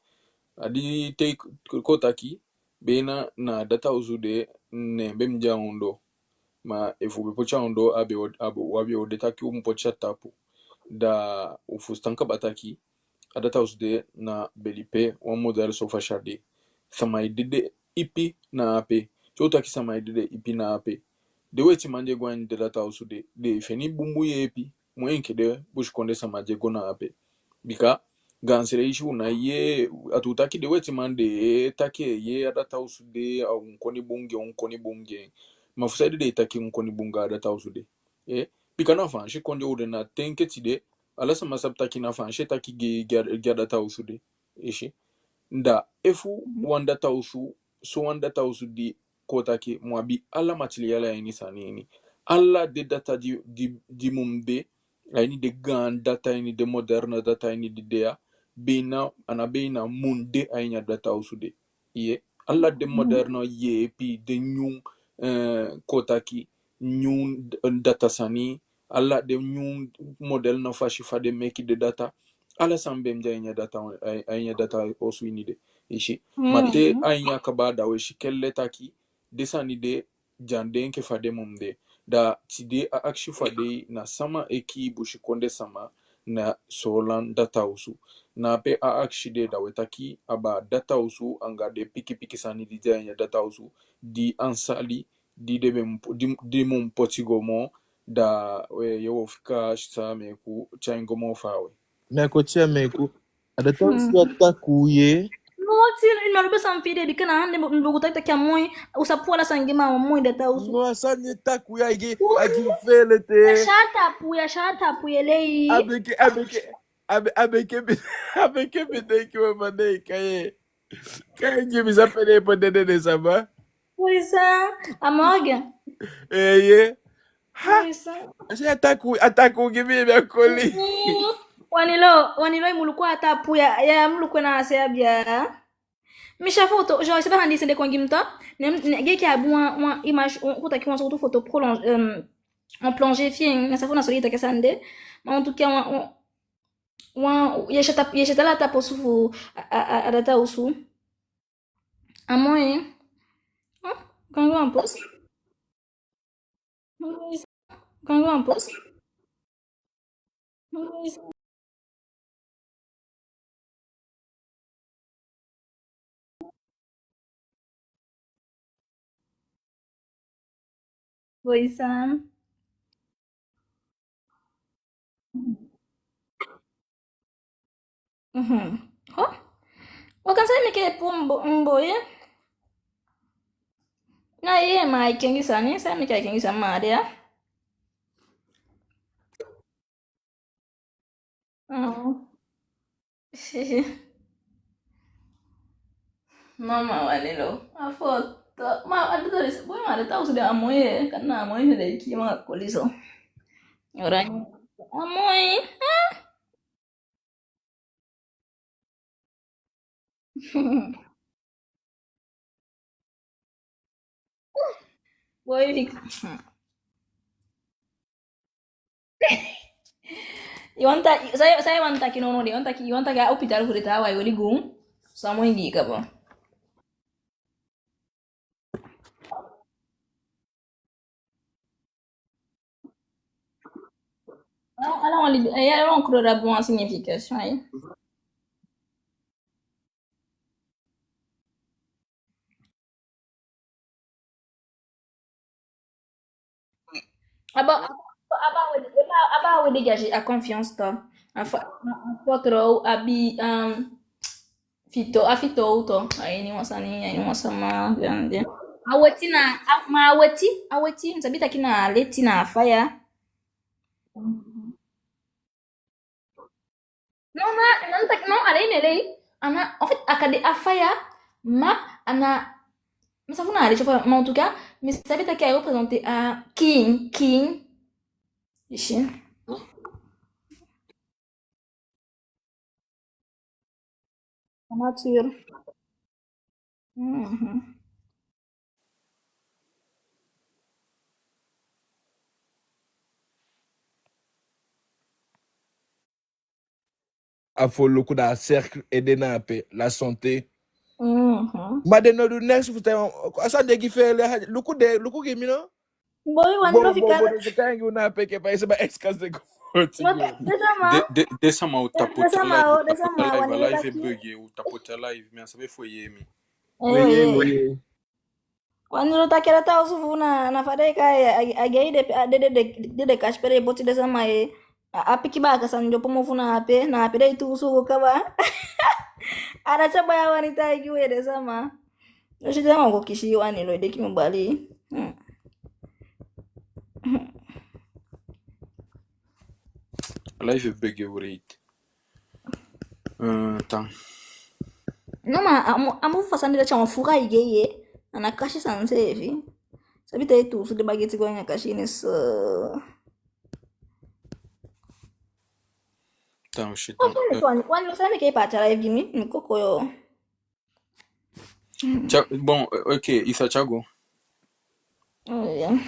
Adi te kotaki bena na data usude ne bemja ondo. Ma efu bepocha ondo abe wabi odetaki umpocha tapu. Da ufustanka bataki adata usude na belipe one model sofa shade. Sama idide ipi na ape. Chota ki sama idide ipi na ape. De weti manje gwan de data usude. De feni bumbu ye epi. Mwenke de bush konde sama je go na ape. Bika gansere ishi una ye atutaki de weti mande take ye adata usude au unkoni bunge. Mafusa de take unkoni bunga adata usude. Bika na fanshi konde ode na tenke tide. Alasa masabtaki na fanshi taki ge adata usude. Ishi. Nda efu wandata usu so wandata usu di kotaki mwabi ala materiala ya ini sanini ala de data di mumbe ini de gan data ini de moderne data ini di dea bina anabina munde ainya data usu de ye ala de moderne ye pi de nyung kotaki nyung data sani ala de nyung model na fashifa de meki de data ala sambe mja ainya data osu ini de ishi mate ainya kabada weshi kelle taki desani de janden ke fade mumde da tide a akshi fade na sama eki bushi konde sama na solan data usu na pe a akshi de da wetaki aba data usu anga de piki sani di ainya data usu di ansali di de mum potigomo da we yo fika sa meku chaingomo fawe Meko tia meko. Adata usu atakuye. non si une malupe sans fide bi kana hande mbugu takta kya moy usapua la sangema moy data usu No asanye takuye agi felete. shata puya lei Abeke bideki wa mane kaye. Kaye gibi zapene po dede saba. Poisa amorga Ye. Ha. poisa Ashe ataku gibi bya koli. wanilo mulikuwa hata puya ya mulikuwa na asebia misha photo genre c'est pas handi sende kwa ngimta ne ki abu un image on ta ki on surtout photo prolonge en plongée fien na safona solita kesande mais en tout cas on yeshata la tapo sufu adata usu amoe quand on pose quand on pose Poisa oh wakansa meke pombo mboye na ye mai kengi sani sa meke kengi sama dia Mama walelo. Afoto. Ma adito ris. Boy ma adito usude amoye. Kana amoye de ki mga koliso. Orang amoy. Boy, saya wanta kinono de wanta ka hospital furita wa yoli gum. Samo ingi ka ba. Alors on croit la bonne signification. Aba we dégager a confiance ta. Afotro abi fito to. Ai ni wasama grande. Aweti msabita kina leti na fire. Non, ana en fait akade afaya ma ana mais ça vous n'allez pas mais en tout cas mais ça veut dire qu'elle représente un king ici nature. A faut le coup d'un cercle aider na pe la santé. Madeno du next futa asa de qui fait le coup qui mina. Boy wanno ficar. Bon de kangi una pe ke pa ese ba excuse de ko. Desama o tapote live buggy o tapote live mais sabe foi yemi. Quando não tá querendo tá usu na fadeka a gay de caspere boti desama e api kibaka san jopo mofuna ape na ape dai tu usu kaba. Ada coba ya wanita ikiwe desama. Yoshi dama ko kishi wani lo de kimubali. Live buggy o rate. Tá. Não, mas amu fasani da chama fuga igeye. Ana kashi sanse hivi. Sabita yetu usu de bageti kwa kashi nisso. Tá, shit. Quando você me quer para live de mim, me cocoyo. Bom, ok, isso é Thiago. Yeah.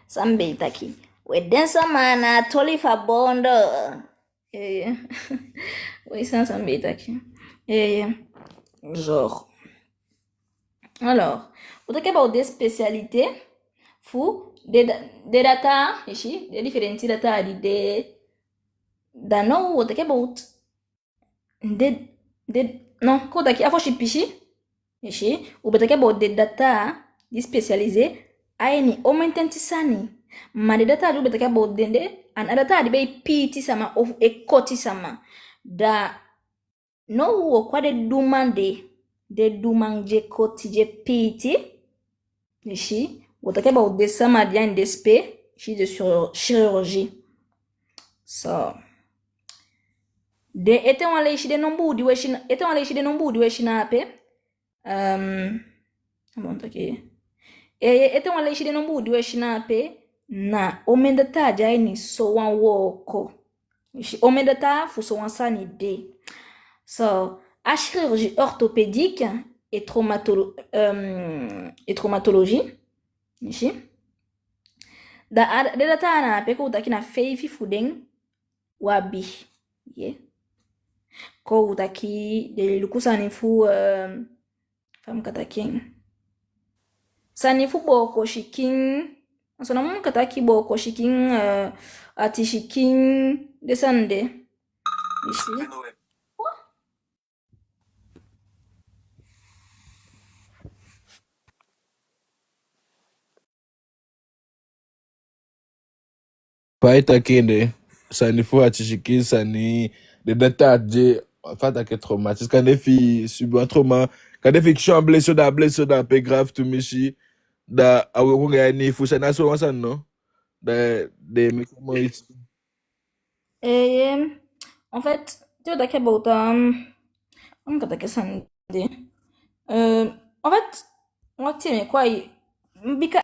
Sambe itaki. We dancer mana tolifa bondo. Yeah. We sambe itaki. Yeah. Genre. Alors, pour te about des spécialités, fou, des data, ici, des différentes data, da no, what te about, non, quoi daqui, a foshi pichi, ici, ou te about des data, des spécialisés, aini, omententi sani, ma des data, ou te about dende, an data, di bay piti sama, of ekoti sama, da, no, quoi de demande koti je piti ici wotake ba dessin madian d'SP ici de chirurgie so de etan wale ici de nombudi weshina etan wale ici de nombudi weshina ape bon take etan wale ici de nombudi weshina ape na omendata jaini so wan woko ici omendata fu so wan sani de so à chirurgie orthopédique et traumatologie ici da data na peko utaki na feifi fuden wabi yeah ko utaki de lukusa ni fu fam katakin sani fu boko shikin asona mun kataki boko shikin ati shikin desande ici Paita kende sani fo atishiki sani de data de fata ke traumatisme quand des filles subent un trauma quand des filles qui sont blessées da peu grave tout michi da awo nga ni fo sana so wansan no da de en fait to talk about I'm gonna take Sunday. En fait, moi tiens quoi because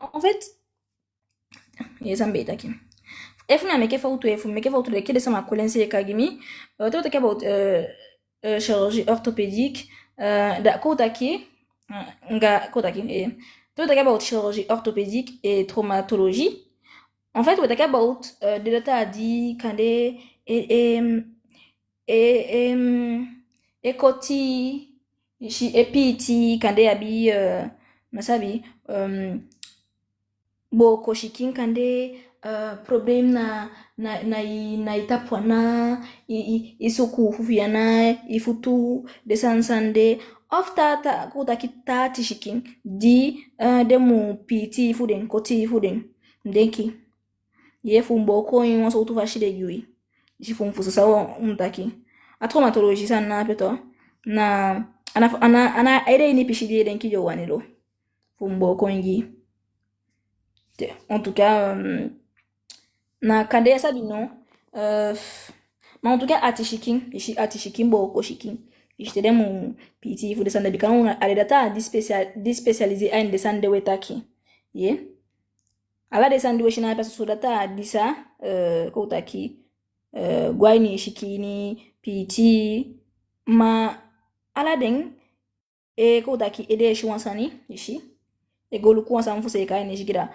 en fait, yes I'm better aquí. If na make for to kede sama kolense kagimi, to talk about chirurgie orthopédique da kotaki nga kotaki to talk about chirurgie orthopédique et traumatologie. En fait, we talk about the data di kande e koti ishi epiti kande abi masabi bo koshikin kande problem na itapwana isuku fufiana ifutu desansande after ta kuta kita tishikin di demu piti fuden koti fuden ndenki ye fumbo ko yin waso tu fashi de yui ji fum fusa sawo mtaki a traumatologie sana peto na ana aide ni pishide denki jo wanilo fumbo ko ngi en tout cas na kande sabino mais en tout cas atishikin bo ko shikin ishte demu piti fu desande bikanu ale data di spécialisé a desande wetaki ye ala desande we shina pesa so data disa ko utaki gwaini shikini piti ma ala den ko utaki ede shi wansani ishi e golu ku wansan fu se kai ni shigira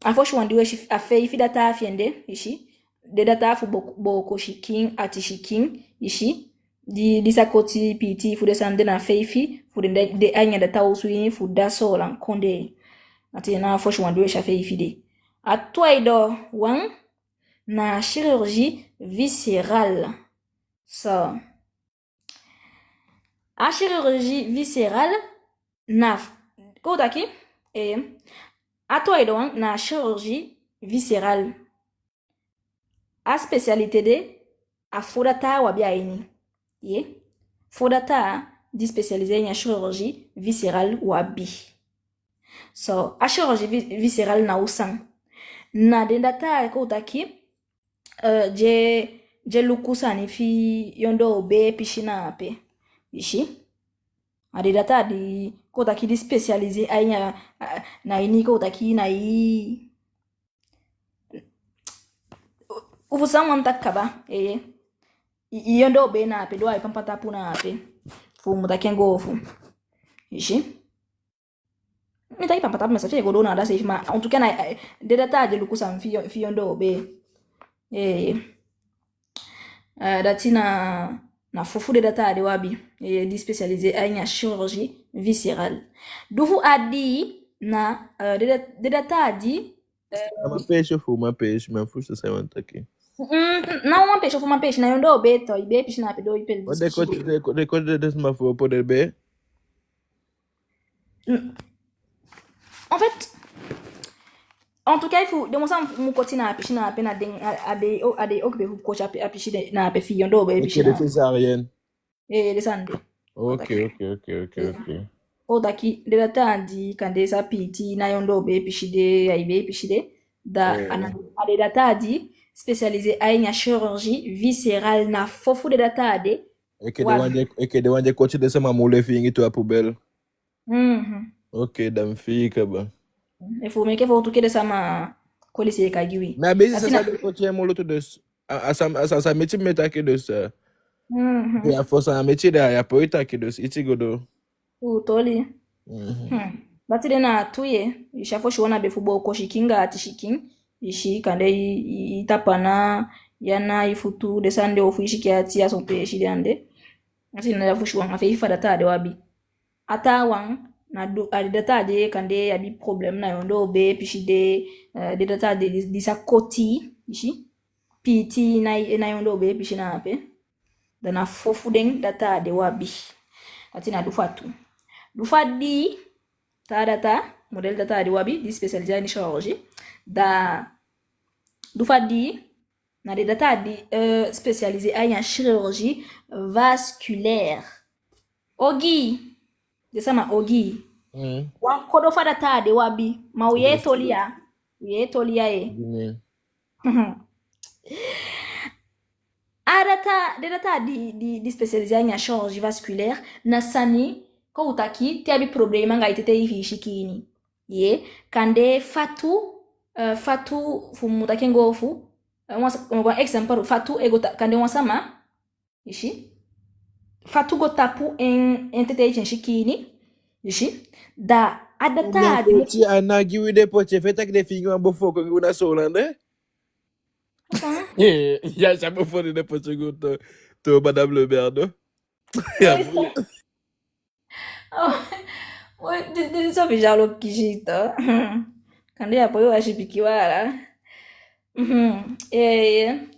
afo shi wandi we shi afei fi data fiende ishi de data fu boko shikin ati shikin ishi di sakoti piti fu desande na feifi fu de anya data usui fu daso lan konde ati na afo shi wandi we shi feifi de atwaido wan na chirurgie viscérale so a chirurgie viscérale na kodaki atwaido wan na chirurgie viscérale a spécialité de a fodata wa biaini ye fodata di spécialisé en chirurgie viscérale wa bi so a chirurgie viscérale na usang na dendata ko utaki je lukusa ni fi yondo be pishina pe ishi ade data di ko utaki di spécialisé anya na ini ko utaki na i ufusangwa mtakaba yondo be na pe do ai pampata puna pe fu mutakengo fu ishi mitaki pampata mesa fi go do na da se ma en tout cas na de data je lukusa fi yondo be dati na fufu de data de wabi di spécialisé anya chirurgie viscérale dufu adi na de data di uma peixe, mas fusta sai aqui. Não uma peixe na yondo be to ibe peixe na pedo ipel de coisa desse ma for poder be. En fait, en tout cas, il faut demonstrer mon côté na peixe na pena den ade okbe fu coach a peixe na pe fi yondo be peixe na. Césarienne. Descende. Ok. O daki de data di kande sa piti na yondo be peixe de aibe peixe de da ade data di spécialisé en chirurgie viscérale na fofu de data de que de wanje coach de sama mole fi to a poubelle. Ok, dan fica ba. Il faut make for to que de sama kolisi kagiwi. Na base ça de coach é molo to des asa métier meta que des e a força métier da ya poeta que des itigodo. Toli. Bati de na tuye ishafo shona be fubo ko shikinga ati shiking ishi kande itapana yana ifutu desande ofu ishiki ati ya sompe shidande ati na yafushi wanga fe ifa data de wabi ata wang na do data de kande ya bi problem na yondo be pishide de data de disa koti ishi piti na yondo be pishina pe dana fofu den data de wabi ati na dufa di ta data model data de wabi di spécialisé en chirurgie da dufa di na de data di spécialisé en chirurgie vasculaire. Ogi, de sama ogi. Wan kodo fa data de wabi, ma uye tolia e. De data di spécialisé en chirurgie vasculaire na sani ko utaki te abi problema nga itete ifishikini. Ye, kande fatu fumutake ngofu kwa example fatu kande wasama ishi fatu go tapu en tete shikini ishi da adata di ti anagi with the poche feta que de fingo un bofo que una solande ya já bofo de poche go to madame le Berdo. This is a jalo kijita kande hapo yo ashipikiwala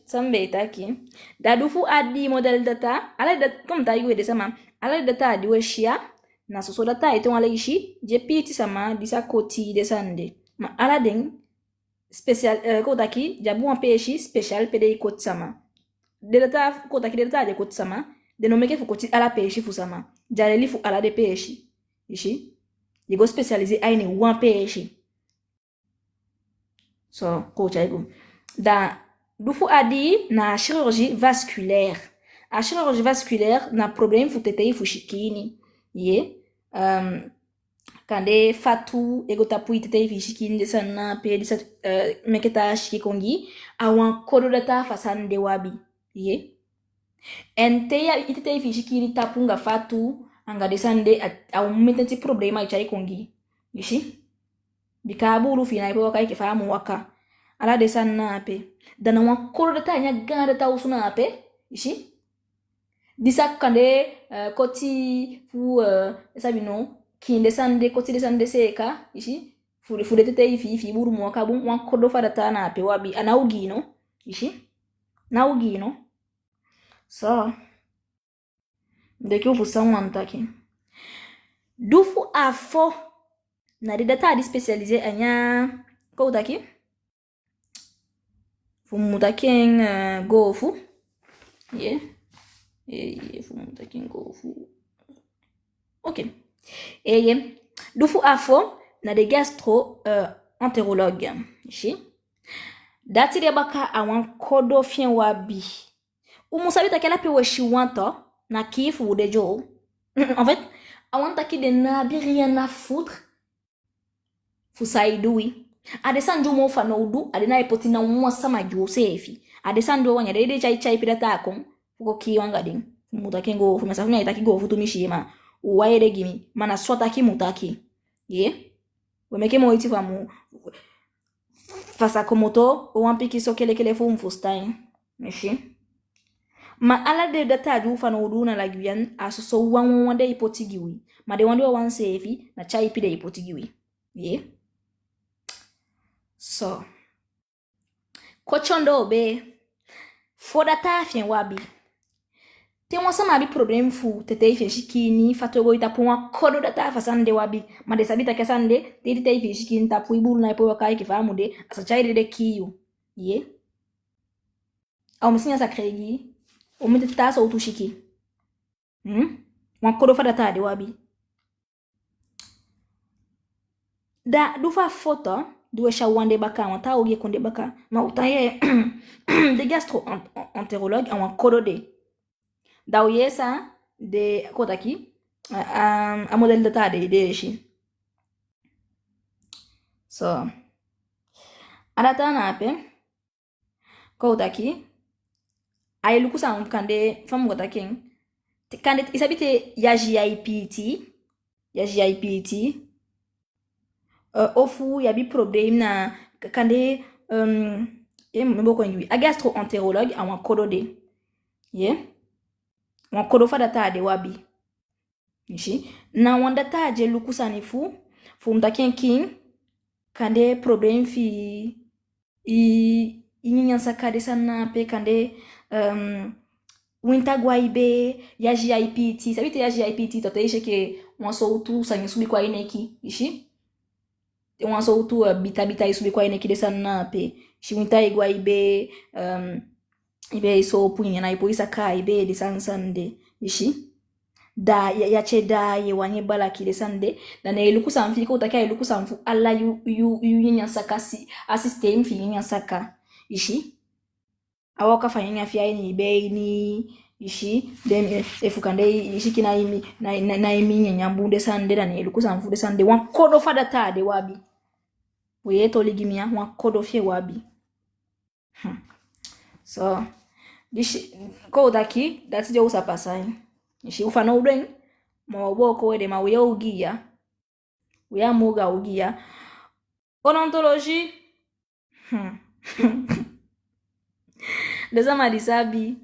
sambeta aqui dadufu adi model data ala data comme ta yuwe sama ala data adi weshia na soso data ito ala ishi je piti sama disa koti desande ma ala den special kota ki jabu un peshi special pede koti sama de data kota ki de data de koti sama de nomeke fu koti ala peshi fu sama jareli fu ala de peshi ishi digo spécialisé aine one peshi so ko chaigo da dufu adi na chirurgie vasculaire. A chirurgie vasculaire na problème fu tetei fu shikini. Ye kande fatu ego tapu tetei fu shikini desa na pe desa meketa shikongi awan kodo data fasan de wabi. Ye ente ya tetei fu shikini tapu nga fatu anga desande au metenti problema ichai kongi. Yishi bikabu ulu fina ipo wakai kifahamu waka ala desan na pe dana wan koro data nya ganda ta usuna ape ishi disa kande koti fu sabino ki desande koti desande seka ishi fu de tete ifi buru mo ka bun wan kodo fa data na ape wabi anaugino ishi naugino so de ki fu sanwan taki dufu afo na de data di spécialisé anya ko taki fumutaken gofu yeah fumutaken gofu ok dufu afo na de gastro entérologue ishi dati de baka awan kodo fien wabi umusabi takela pe weshi wanto na kifu de jo en fait awan taki de na bi rien à foutre fu saidui adesanjo mo fa no du adena ipoti na mwa sama jo sefi adesanjo wanya de chai pida tako fuko ki wanga din mutake ngo fu masa nya itaki go fu tumishima uwaire gimi mana swata ki mutaki ye wemeke mo iti famu fasa komoto o wampiki so kele fu mfustain meshi ma ala de data ju fa no du na lagwian aso wan de ipoti giwi ma de wande wan sefi na chai pida ipoti giwi ye so kochondo be foda ta fien wabi te mo sama bi problem fu tete fien shikini fatogo itapu wa kodo data fasande wabi ma de sabita kesande te tete fien shikini tapu ibulu na ipo wakai kifamu de asachaire de kiyo ye au msinya sakregi o mete tasa utushiki wa kodo fada ta de wabi da dufa foto duwe shawande baka wanta ogie konde baka ma utaye de gastro entérologue awan kodo de da uyesa de kotaki a model data de shi so adata na ape kotaki ay lukusa kande famu kotaki kande isabite ya GIPT ofu yabi problème na kande mboko ngi a gastro-entérologue awan kodo de wan kodo fa data de wabi ishi na wan data je lukusa ni fu mtaken king kande problème fi nyansa kade sana pe kande winta gwaibe ya GIPT sabite ya GIPT toteishe ke wan so tu sanyi subi kwa ineki ishi wan so tu bita isubi kwa ineki de sana pe shi winta igwaibe ibe so punya na ipo isaka ibe de sansande ishi da ya che da ye wanye bala ki de sande da na iluku samfi ko takia iluku samfu alla yu nya saka si assistem fi nya saka ishi awaka fanya fya ni ibe ni ishi dem efukande ishi kina imi na imi nyambu de sande da na iluku samfu de sande wan kodo fada ta de wabi we to ligimia wan kodo fie wabi so dishi ko daki that's je usa pasai ishi ufana udeng mawoboko wede ma uya ugia uya muga ugia odontologie deza madisabi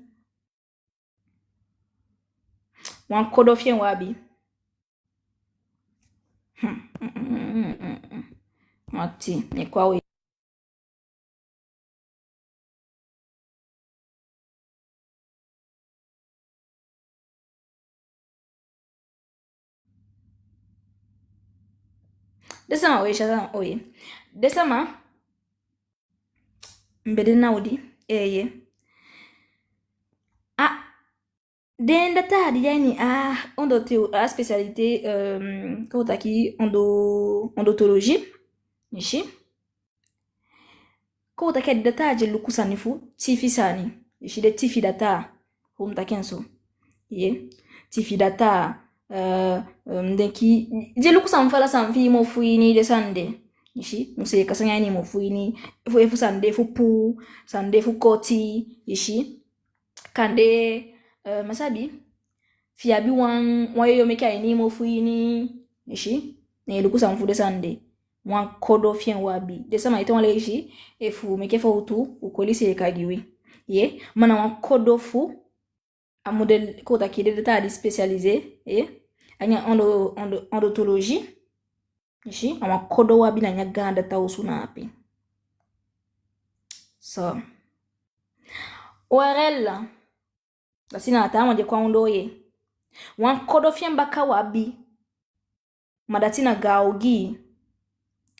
wan kodo fien wabi mati ni kwa we desama we shata oye desama mbede naudi eye den data di yani ondo te a spécialité kotaki odontologie nishi kotaki data je lukusanifu tifi sani nishi de tifi data humtakenso ye tifi data ndeki je lukusanfala sanfi mo fuini de sande ishi muse kasanya ni mo fuini fu sande fu pu sande fu koti ishi kande masabi fiabi wan yo meka ni mo fuini ishi ne lukusanfu de sande wan kodo fien wabi de sama iton le ishi efu meke fo utu ukolisi kagiwi ye mana wan kodo fu a modèle kota ki de data di spécialisé anya odontologie ishi ama kodo wabi na nya ganda ta usuna api so ORL basina ata manje kwa undoye wan kodo fien baka wabi madatina gaugi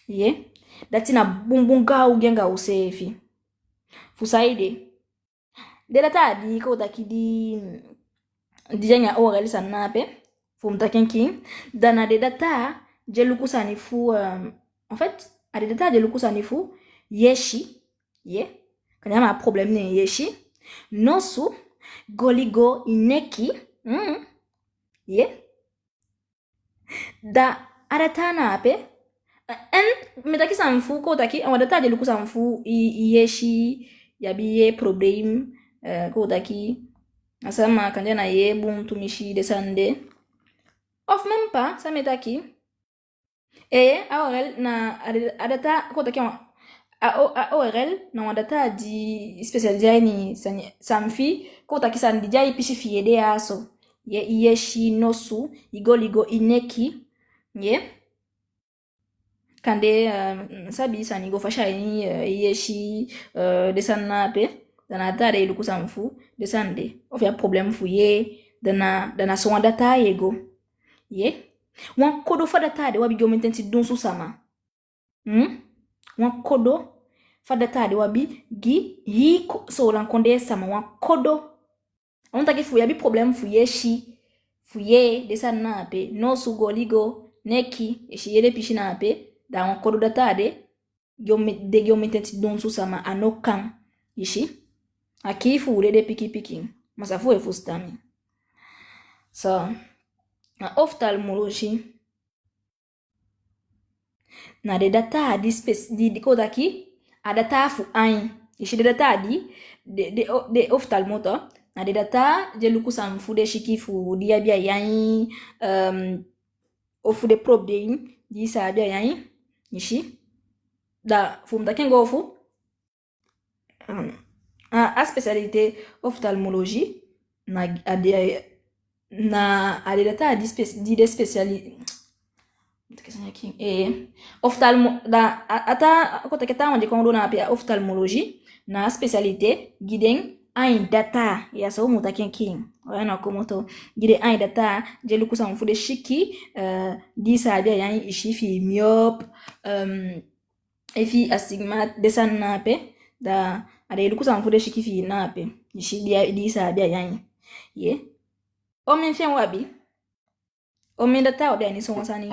ye datina bumbunga ugenga usefi fusaide de data di kota ki di dijanya ORL sanape fumtakenki dana de data je lukusanifu en fait a de data je lukusanifu yeshi ye kanyama problème ne yeshi nosu goligo ineki ye da adatana ape en metaki sanfu ko taki on data je lukusanfu yeshi yabiye problème ko taki asama kanjana yebu mtumishi de sande of même pas ça metaki AORL na adata ko taki AORL na wadata di spécialisé ni samfi ko taki sandija ipishi fiede aso ye yeshi nosu igoligo ineki ye kande sabi sanigo fasha ni yeshi desanape dana data ile kusamfu desande of ya problème fuye dana so data yego ye wan kodo fa data de wabi geometenti donsu sama wan kodo fa data de wabi gi hi so lan konde sama wan kodo on taki fuya bi problème fuye shi fuye desanape no su goligo neki eshi yele pishina ape da wan kodo data de geometenti donsu sama anokan ishi akifu urede piki masafu efustami so ophtalmologie na de data di kodaki adata fu ain ishi de data de ophtalmoto na de data je lukusanfu de shikifu dia bia yan ofu de problem di sa bia yan ishi da fumtakengo ofu a spécialité ophtalmologie na adeta di spécialité ophtalmo da ata kota keta manje kondo na pia ophtalmologie na spécialité giden ein data ya so mutakenkin wana komoto gide ein data je lukusa mfude shiki di sabia yan ishifi myope efi astigmat desan nape da ade lukusa mfude shiki fi nape ishi di sa bia yan ye o min fen wabi o min data o de ni so wasa ni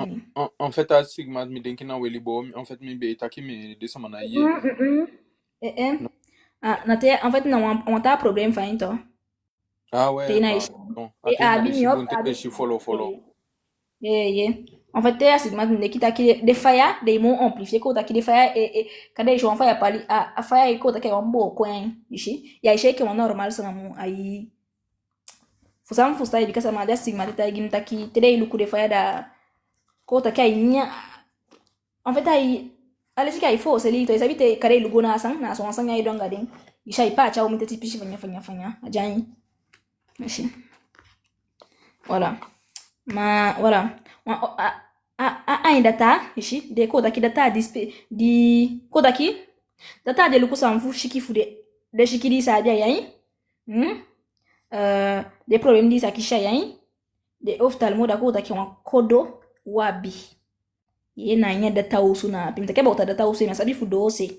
En fait, à Sigma, mi denki na weli bo, en fait, mi be taki mi desama na ye. Na te en fait non on ta problème fa into Ah ouais, te na ishi bon. e abi mi op Te shi follow. ye en fait te asigma ne kita ki de fire de mo amplifier ko ta ki de fire e kada jo fire pali a fire ko ta ke on bo kwen ishi ya ishi ke on normal sana mu aí fusam fusta ibi kasa ma da sigma ta gim ta ki te de luku de fire da ko ta kai nya en fait aí ale sika ifo seli to isabi te kare lugo na sang ai donga den isha ipa cha umite tipishi fanya ajani ishi voilà ma voilà ainda tá ishi de koda ki data di koda ki data de luku sanfu shiki fude de shiki di sa dia yayi de problem di sa kisha yayi de oftalmo da koda ki wa kodo wabi ye na nya data usu na pe mtakeba uta data usu na sabi fudo ose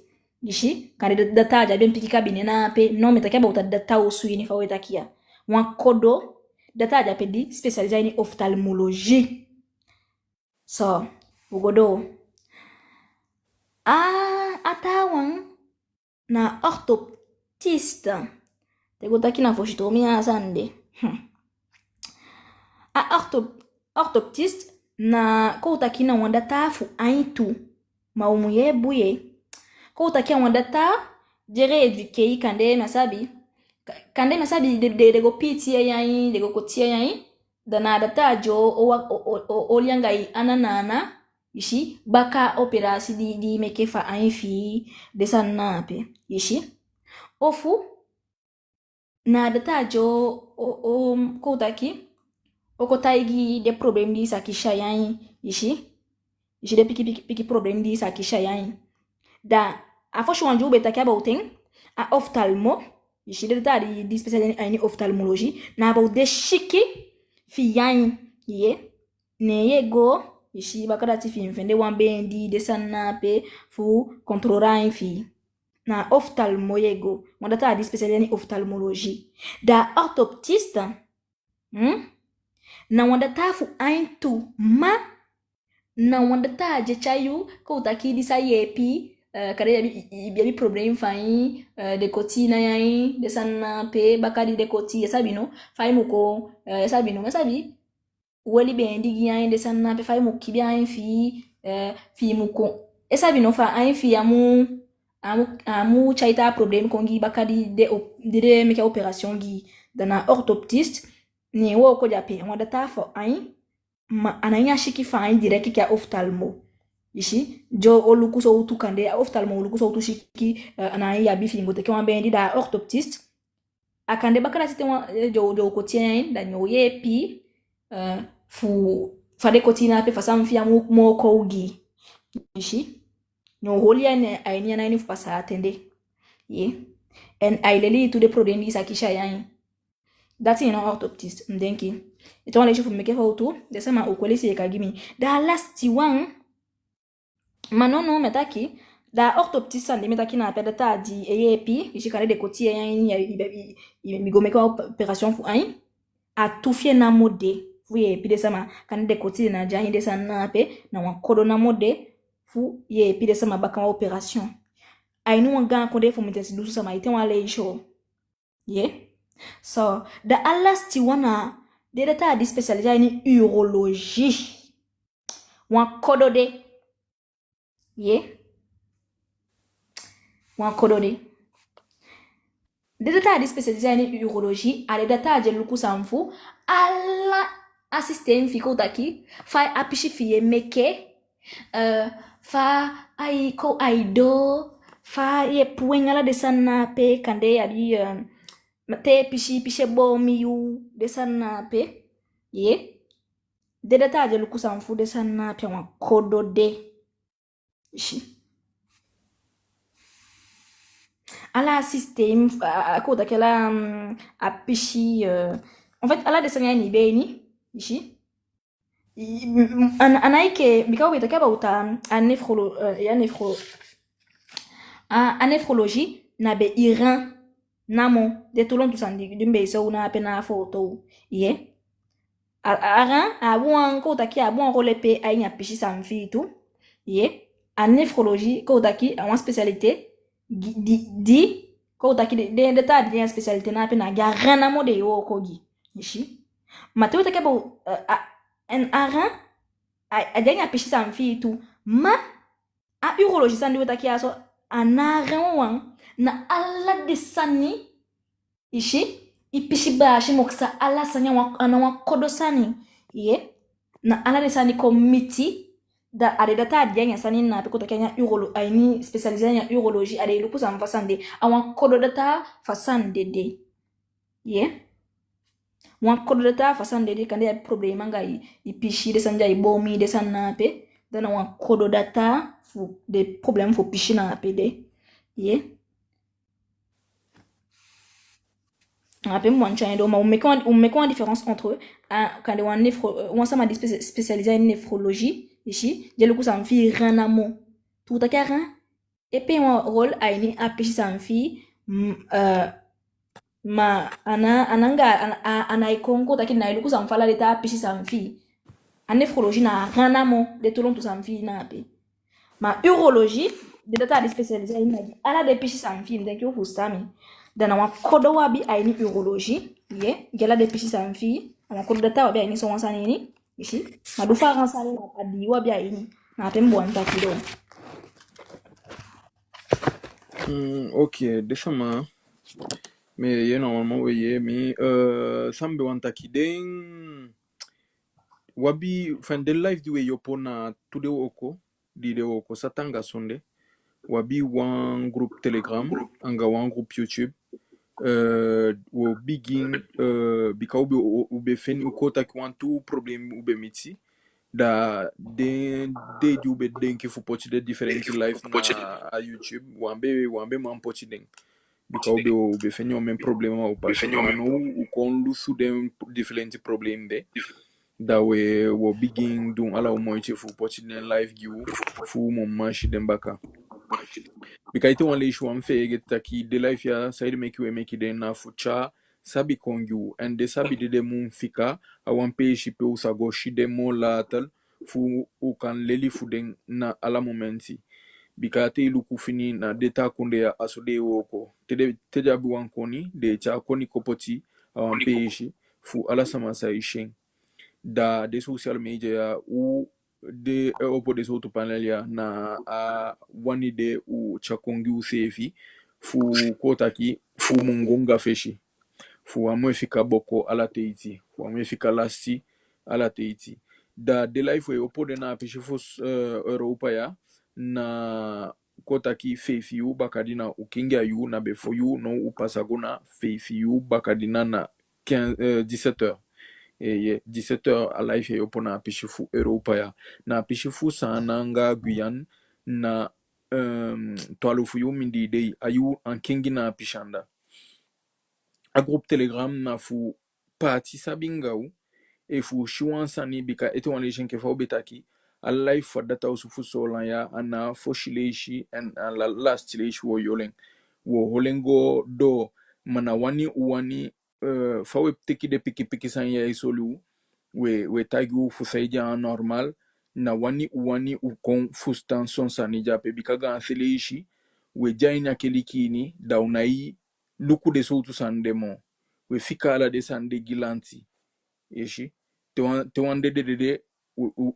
ishi kande data ja ben pikika binena pe no mtakeba uta data usu ni fa wetakia wa kodo data ja pe di spécialisé en ophtalmologie so ugodo atawan na orthoptiste te gotaki na foshitomia sande orthoptiste na ko utaki na wanda tafu aitu maumuye buye ko utaki wanda ta jere eduke kande masabi de go piti yayi de go kotia yayi dana data jo o liangai ananana ishi baka operasi di mekefa ainfi de sanape ishi ofu na data jo o kotaki okotaigi de problem di sakisha yayi ishi de piki problem di sakisha yayi da afosho wanju betaki about a ophtalmo ishi de data di spécialisé en ophtalmologie na about de shiki fi yayi ye ne yego ishi bakada ti fi mfende wambendi de sanape fu contrôler fi na ophtalmo yego mondata di spécialisé en ophtalmologie da orthoptiste na wandata fu aintu ma na wandata je chayu ko utaki di sa yepi kare yabi problem fai de koti na yai de sanape bakadi de koti sabino fai muko sabino masabi weli bendi gyan de sanape fai muki bien fi muko sabino fa ai fi amu chaita problem kongi bakadi de meka opération gi dana orthoptiste ni wo ko jape wanda ta fo ai ma ananya shiki fa ai direct ki ophtalmo ishi jo oluku so utu kande ophtalmo oluku so utu shiki anai ya bifi ngote kwa bendi da orthoptiste akande bakala site jo ko tien da nyo yepi fu fade kotina pe fasam fi mo ko ugi ishi no holia ne aini na ni fu pasa atende ye en aileli to de problem di sakisha yain dati ina orthoptiste mdenki ito le chifu meke fa utu desema ukweli se kagimi da last one manono metaki da orthoptiste sande metaki na pede ta di eyepi ishikare de kotie yain migomeka opération fu ain a tufie na mode fu yepi desema kan de kotie na jani desana pe na wakodo na mode fu yepi desema baka opération ainu wanga konde fu mitesi dusu sama ite wale isho ye so the last one de data di spécialisé en urologie wan kodo de ye wan kodo de data di spécialisé en urologie ale data je luku samfu ala assistant fiko taki fa apishi fiye meke fa ai ko aido fa ye puengala de sana pe kande abi te piche bo miyu de sana pe ye de data je luku samfu de sana pe wan kodo de ishi ala système ko da kala apishi en fait ala de sana ni be ni ishi anaike bikaw be takaba uta a néphrologie na be iran namo de tulon tu sandi dimbe so una pena photo ye aran abuan ko taki abuan role pe ainya pishi samfi tu ye en néphrologie ko taki a une spécialité di ko taki de ta di spécialité na pena ga rana mo de yo ko gi ishi mateo take bo en aran a dia pishi samfi tu ma a urologie sandi wo taki aso anaran wan na alla de sani ishi ipishi bashi moksa ala sanya wa kodo sani ye na ala de sani komiti da ade data adianya sani na pe koto kenya aini spécialisé en urologie ade luku sam fasande awan kodo data fasande de ye wan kodo data fasande de kande problème ngai ipishi de sanja ibomi de sanna pe dana wan kodo data fu de problème fu pishi na pe de ye on met quoi la différence entre eux quand on s'en m'a spécialisé en néphrologie ici j'ai le coup ça me fait rien à mon tout à carré et puis un rôle à une apéchi ça me fait ma ana ikongo taki na iluku ça me fala l'état apéchi ça me fait en néphrologie na rien à mon de tout long tout ça me fait na apé ma urologie de data spécialisé en ala de péchi ça me fait donc il faut ça mais dana wa kodo wabi aini urologie ye gela de pishi samfi ama kodo data wabi aini so wansani ni ishi madufa ransale na adi wabi aini na tembo anta kido Ok, décemment. Mais ye normalement oui, mais sambe wanta kiden wabi fan de live diwe yopo na tude oko di de oko satanga sonde wabi wan groupe Telegram anga wan groupe YouTube wo begin bika ube feni ukota kwantu problem ube mitsi da den de di ube den ki fu poti de different live na a YouTube wambe man poti den bika ube feni o men problem o parce que manu u kon lusu den different problem de da we wo begin dun ala o moiti fu poti den live giu fu mo manshi den baka bika ite wan leish wan fege taki de life ya saidi meki de na fucha sabi kongyu and de sabi de mun fika awan pe shipe usago shide mo latal fu u kan leli fuden na ala momenti bika te iluku fini na data kunde ya asode woko teja bi wan koni de cha koni kopoti awan pe shi fu ala sama sa ishen da de social media u de opo de soto panel ya na wani de u chakongi u sefi fu kotaki fu mungonga feshi fu amwe fika boko ala teiti fu amwe fika lasti ala teiti da de life we opo de na peshi fu Europa ya na kotaki fefi u bakadina ukinga yu na befo yu no upasagona fefi yu bakadina na 17 heures et 17h à life yo pona pishifu Europa ya na pishifu sananga Guyane na toalufu yu mindi dei ayu en kingi na pishanda a groupe Telegram na fu parti sabingau e fu shiwan sani bika ete wan lejen ke fa betaki a life for data usufu solan ya ana fo shileishi and la last leishi wo yolen wo holengo do mana wani uwani fa we teki de piki san ya isolu we tagi u fusaija normal na wani u kon fustan son sani jape bikaga anseleishi we jaina kelikini da unai luku de soutu sandemo we fika ala de sande gilanti yeshi te wande de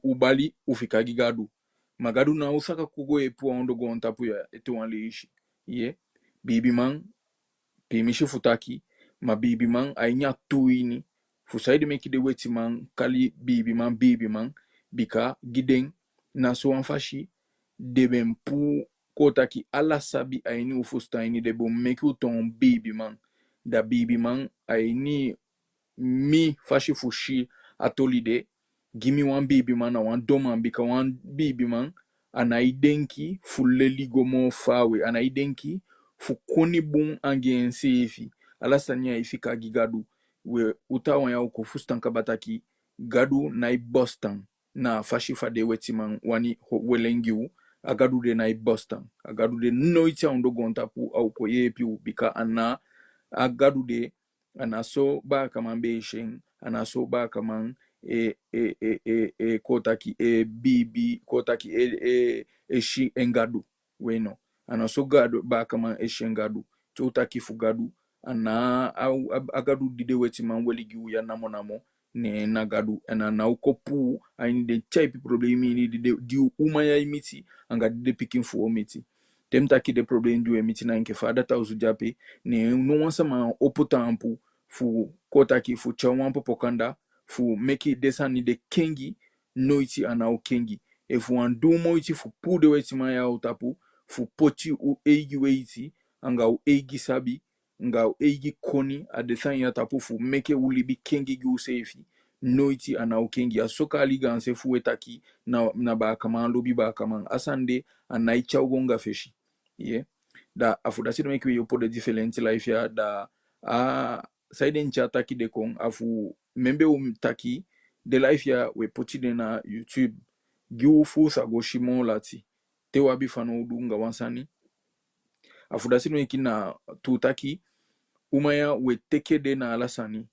ubali ufika gigadu magadu na usaka kugo epu ondo gonta puya ete wanleishi ye bibi man pemishi futaki ma bibi man ainya tuini fusaidi meki de weti man kali bibi man bika giden na so anfashi deben pu kotaki ala sabi aini ufusta aini de bom meki uton bibi man da bibi man aini mi fashi fushi atolide gimi wan bibi man na wan doman bika wan bibi man anaidenki fuleli gomo fawe anaidenki fukoni bun angen sefi alasanya ifika gigadu we utawan ya uko fustan kabataki gadu na Boston na fashi fade wetiman wani welengiu agadu de na Boston agadu de no ita ondo gontapu au ko yepi bika ana a gadu de ana so ba kaman be shin ana so ba kaman kotaki bibi kotaki shi engadu weno ana so gadu ba kaman shi engadu chotaki fu gadu ana agadu dide weti man weligi ya namo namo ne na gadu ana na ukopu aini de type problemi ni di umaya imiti anga dide pikin fu omiti temtaki de problem du emiti na nke fa data usujape ne no wansa ma opotampu fu kotaki fu chawampo pokandá fu meki desani de kengi noiti ana kengi e fu andu moiti fu pude weti maya utapu fu poti u eigi weiti anga u eigi sabi nga u eigi koni a desan ya tapu fu meke ulibi kengi gu sefi noiti ana kengi asoka aliganse fu etaki na ba kaman lobi ba kaman asande anaicha ugonga feshi yeah da afu da sido meki yopo de different life ya da saiden chataki de kon afu membe taki de life ya we poti de na YouTube giu fu sagoshimo lati te wabi fano udunga wansani afu da sido meki na tutaki umaya we teke de na alasani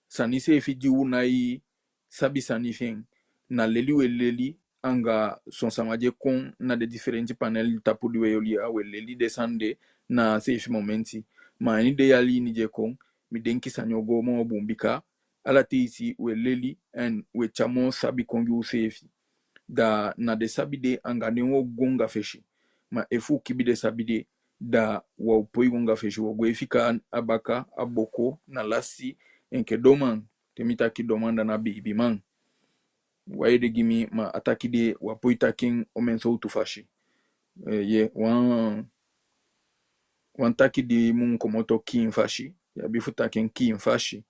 sani se fi giu na i sabi sani feng na leli we leli anga son samaje kon na de differenti panel tapu diwe yoli a we leli desande na se fi momenti ma ni de yali ni je kon mi denki sanyogo mo bumbika ala teisi we leli en we chamo sabi kongi sefi da na de sabi de anga ne wo gonga feshi ma efu kibi de sabi de da wa upoi gonga feshi wo gwefika abaka aboko na lasi enke doman temita ki domanda na bibi man waide gimi ma ataki de wapoi taking omenso utufashi ye wan taki de mun komoto kin fashi ya bifu taking kin fashi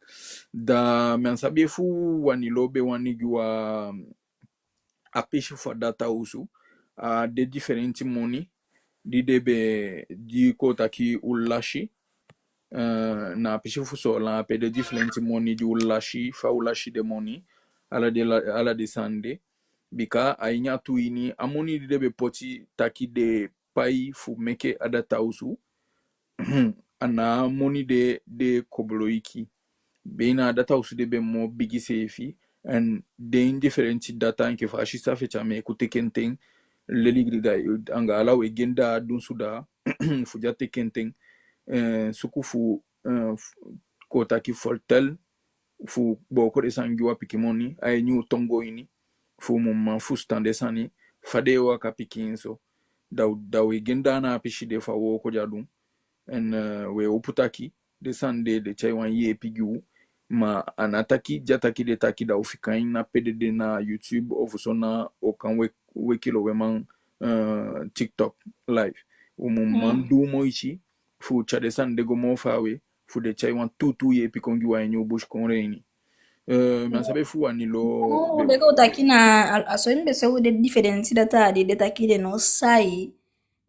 da mensabe fu wanilobe wanigiwa apeshi for data usu de different money di debe di kotaki ulashi na apeshi fu so la pe de different money di ulashi fa ulashi de money ala de sande bika ainya tuini amoni di debe poti taki de pai fu meke adata usu ana moni de kobloiki beina data usu de be mo bigi sefi and de indifferent data nke fashi safe chame kutekenten leligriga anga ala we genda dunsuda fujate kenten sukufu kotaki foltel fu boko de sangiwa pikimoni ay nyu tongo ini fu mumma fu stande sani fade wa kapikinso da we genda na pishi de fa wo ko jadum en we oputaki de sande de chaiwan ye pigu ma anataki jataki de taki da ufikain na pdd na YouTube ofusona okan we kilo weman TikTok live umummandu moichi fu chade sande go mo fawe fu de chaiwan tutu ye pikongi wa enyo bush konreini man sabe fu anilo de ko taki na aso imbe se de difference data de taki de no sai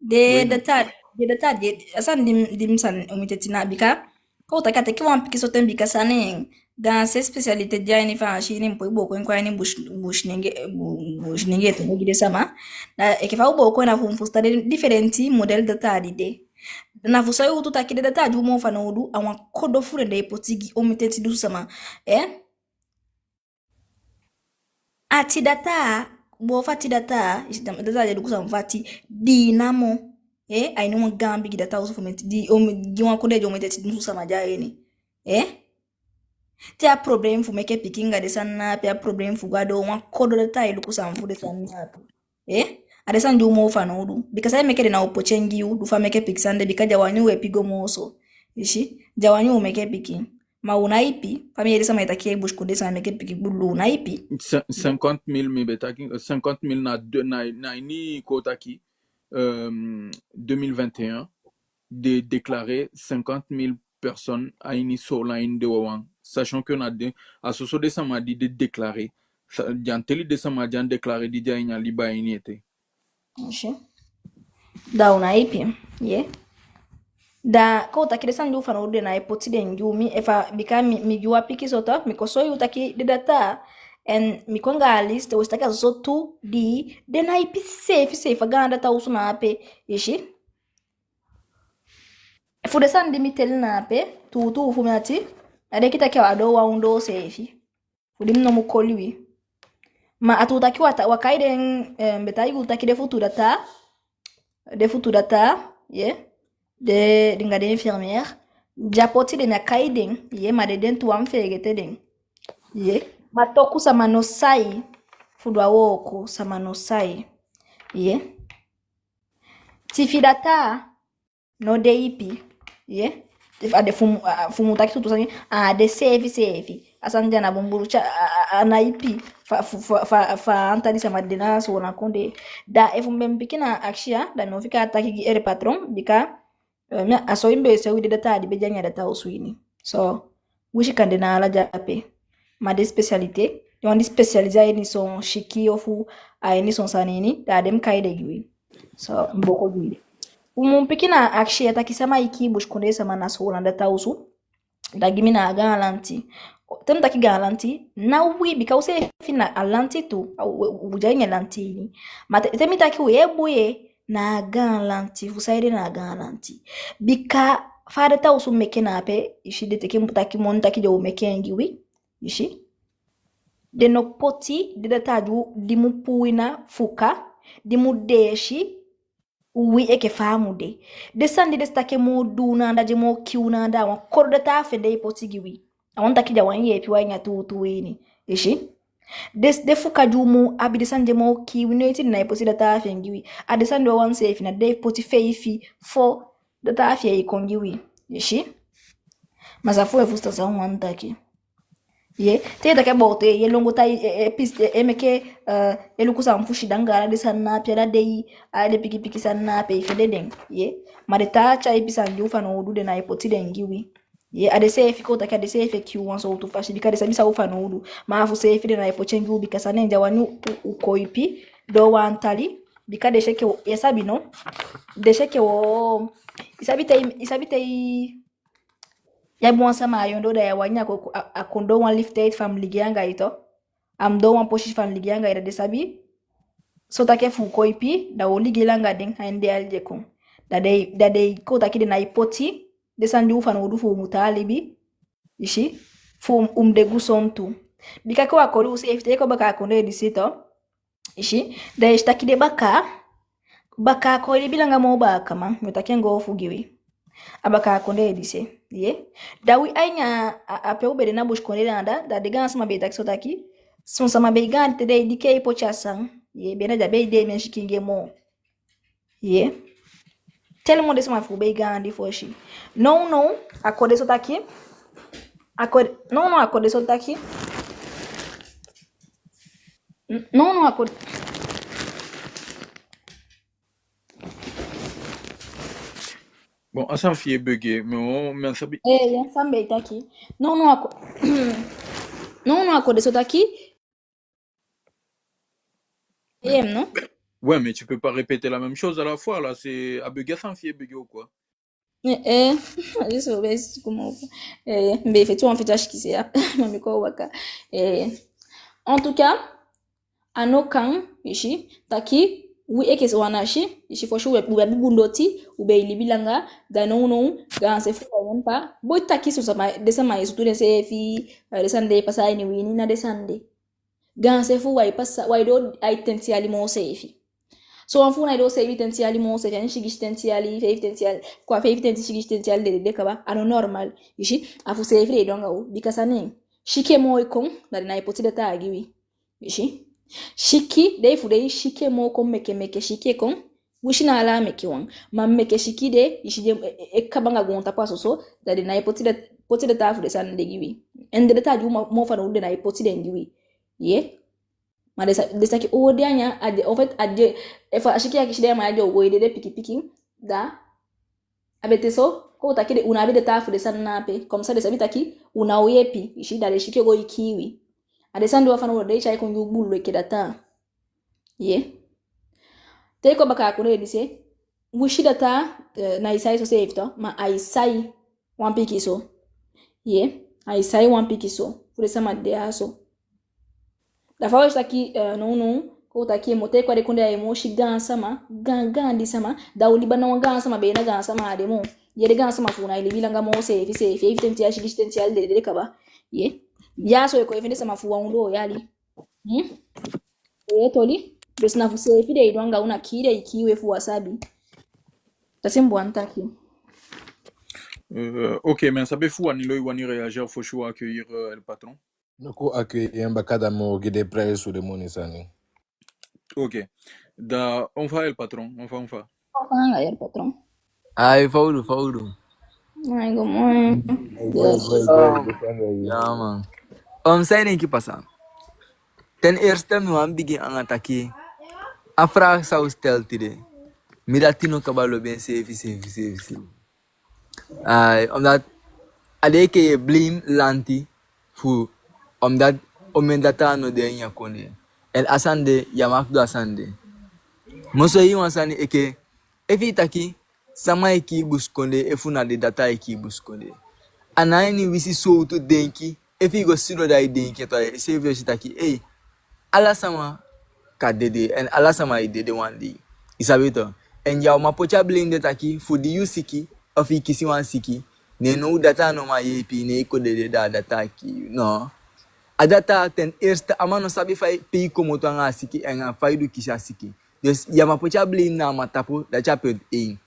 de data de asan dim san umitetina bika ko taka te kiwan piki soten bika sanen dans ces spécialités dia ni fa shi ni mpo boko kwa ni bush ninge to gide sama na ekifa boko na fusta de differenti model data de na fusa utu takide data ju mo fa na udu awon kodo fure de potigi omiteti du sama ati data bo fati data de dukusa mfati dinamo ainu mo gambi gida ta usu fomenti di wan kode jo meteti du sama jaeni ti a problem fu meke pikinga de sanna pe a problem fu gado wan kodo data ilukusa mfu de sanna ade san du mo fa no du because I meke de na opochengi u du fa meke piksande bikaja wanyu we pigo mo so ishi jawanyu meke pikin ma unaipi famille de sama itakie bush kode sama meke piki bulu unaipi 50,000 mi betaki 50,000 na ini kotaki 2021 de déclarer 50,000 personnes à une soline de Wawan, sachant qu'on a à ce de samedi de déclarer. Janteli de samedi a déclaré déjà une liba été. Da una ipi, yeah. Da ko taki de sanju fa no de na ipoti de njumi efa bika mi jua piki sota mi koso yu taki de data and mi konga list o staka so tu di de na ipi safe ganda ta usuna ape ishi fu de sandi mi tel na ape tu fumati ade kitakiwa adowa undo sefi fudimno mukoliwi ma atutakiwa wakaide betayi utakide futurata de ngade infirmière japoti de nakaiden ma de den tu amfegete den matoku samanosai fudwa woko samanosai tifidata no deipi ade fumu taki tutu sangi de sefi asanja na bumburu cha anaipi fa antali sama dena so na konde da efumbe mpikina akshia da nofika ataki gi ere patron bika aso imbe se wide data di bejanya data uswini so wishi kande na ala jape ma de spécialité yon di spécialisé ni son shiki ofu ni son sanini da dem kaide giwi so mboko giwi Umumpikina akshi atakisema iki bushkonde sama naso na data usu dagimi na garanti tem taki garanti na wi because fina alanti tu ujanye lantini mate temi taki webuye na garanti fusaide na garanti bika fada ta usu meke na pe ishi de teke mutaki montaki jo meke ngiwi ishi de no poti de data ju dimupuina fuka dimudeshi uwi eke famu de sandi de stake mo duna nda je mo kiuna nda wa korda ta fe de potigiwi awanta kija wanye pi wanya tu weni ishi de fuka jumu abi de sande mo kiuna ti na potida ta fe ngiwi ade sande wan safe na de poti feifi fo de ta fe ikongiwi ishi mazafu e fusta sa wanta ki te da ke bote longo tai piste emeke elukusa mfushi dangara de sanna pela dei ale piki sanna pe fede den madeta cha episa njufa no udu de na ipoti den giwi ade se fiko ta kade se fe kiu wanso utu fashi bikade sabisa ufa no udu maafu se fide na ipoche ngiu bikasa nenja wanu ukoipi do wantali bikade sheke yasabi no de sheke wo isabite ya bwansa mayondo da ya wanya ko akondo wan lifted family gyanga ito amdo wan poshi family gyanga ida desabi so take fu ko ipi da woli gilanga den hande alje ko da dei ko takide na ipoti desandi ufa no dufu mutalibi ishi fu de gusontu bikako akori usi efte ko baka akondo edisito ishi da istakide baka ko bilanga mo baka ma mutakengo fugiwi abaka akonde edise dawi ainya ape ubede na bush konde nanda da de gans mabe taxo taki son sama be gante de dike ipo chasan bena da be de men shikinge mo tell mo de sama fu be gandi foshi no akode so taki akode so taki no akode Bon, ça fait bugger, mais on s'habille. Yansambe itaki. Non, akode so taki. Non? Ouais, mais tu peux pas répéter la même chose à la fois, là. C'est à bugger sans fier bugger ou quoi? Je sais comment. Mais fais-tu un fitage qui c'est. En tout cas, à nos camps, ici, taki. Oui eke wanashi ishi for sure ube bundoti ube ilibilanga da no ga se fu pa boy taki so sama de sama yesu tu de se fi de sande pasa ni wini na de sande ga se fu wai pasa wai do identity mo se fi so on fu na do se identity mo se fi shi identity fe identity kwa fe identity shi identity de kaba ano normal ishi afu se fi donga u bikasa ne shike mo ikon da na ipoti de ta agiwi ishi shiki dai fudai shike mo kon meke shike kon wishina ala meke wan ma meke shiki de ishije ekabanga gonta paso so da de na ipoti de ta fude san de giwi ende de ta ju mo fa no de na ipoti de giwi ma de saki o de anya ade en fait ade e fa shiki akishide ma ade o de piki da abete so ko takide una bi de ta fude san na pe comme ça de sabita ki una oyepi ishida de shike go ikiwi adesando wafano de chai konju bulu ekedata teko baka kone dise wushida ta na isai so safe to ma aisai one pikiso aisai one pikiso fure sama de aso da fawo taki no ko taki mote kwa de kunde ay mo shigan sama gan di sama da uli bana gan sama be na gan sama de mo yede gan sama funa ile bilanga mo se fi tenti ya shili tenti ya de kaba ye ya so ko ifende sama fuwa undo yali toli bes na fuse fi de idwanga una kire ikiwe fu wasabi tasimbo antaki. Ok, mais ça peut fou anilo iwani réagir faut choix accueillir le patron. Donc accueillir un bakada mo guide près sur le monde ça ni. Ok. On va le patron, on va. Enfin, el patron. Ay, Paulo. Ay, como Ja, man. Zijn een keer passen. Ten eerste, we gaan beginnen aan het attacken. Een vraag zou stellen today. Miratino kabalo ben safe. Omdat adeke je blame lanti voor omdat omendata no de nya kone. El asande yamak do asande. Moso yi wansani eke evitaki sama eki buskonde efuna de data eki buskonde. Anaini wisi so to denki efi go sino dai denki to save shitaki ala sama ka dede and ala sama dede one day. Isabito and ya mapocha blinde taki for the usiki of ikisi wan siki ne no data no ma yepi ne ko dede data ki no adata ten eerste amano sabi fai pi como to nga siki en fai du kisha siki. Dus ya mapocha blinde na matapo da chapet 1.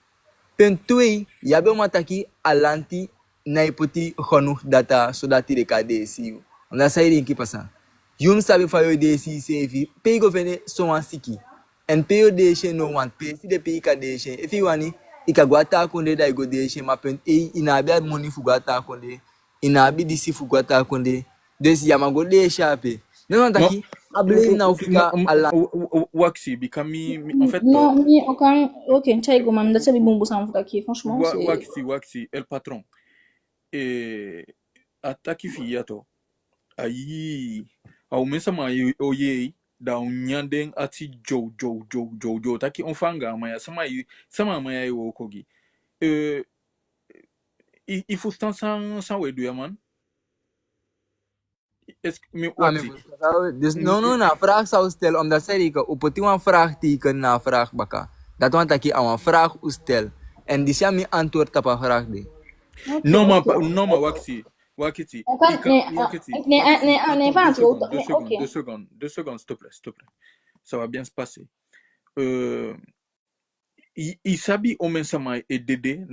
Punt 2 ya be mataki alanti na ipoti genoeg data zodat hij de KD ziet. Omdat zij er een keer passen. Jum sabi fayo de si sevi. Pay go vene so wan siki. En pay de she no want pay si de pay ka de she. If you wani ika gwata konde da go de she ma punt inabi money fu gwata konde. Inabi disi fu gwata konde. Dus ya mago de shape. Non taki ablim na ufika ala. Waxi bikami en fait. Non, ok, tchai go man, datsa bi bumbu sa mfuta ki franchement c'est Waxi el patron. Ataki fiyato ayi au mesama oye da unyandeng ati jo taki onfanga maya sama maya wokogi il faut sans wedu yaman est me wati Dus no na vraag zou stellen omdat zij ik op het een vraag teken na vraag baka dat want dat ik aan een vraag stel en die zijn mijn antwoord op een vraag de. Non, ma Waxi. Wakiti. 2 secondes, s'il te plaît. Ça va bien se passer. Isabi omensama e dede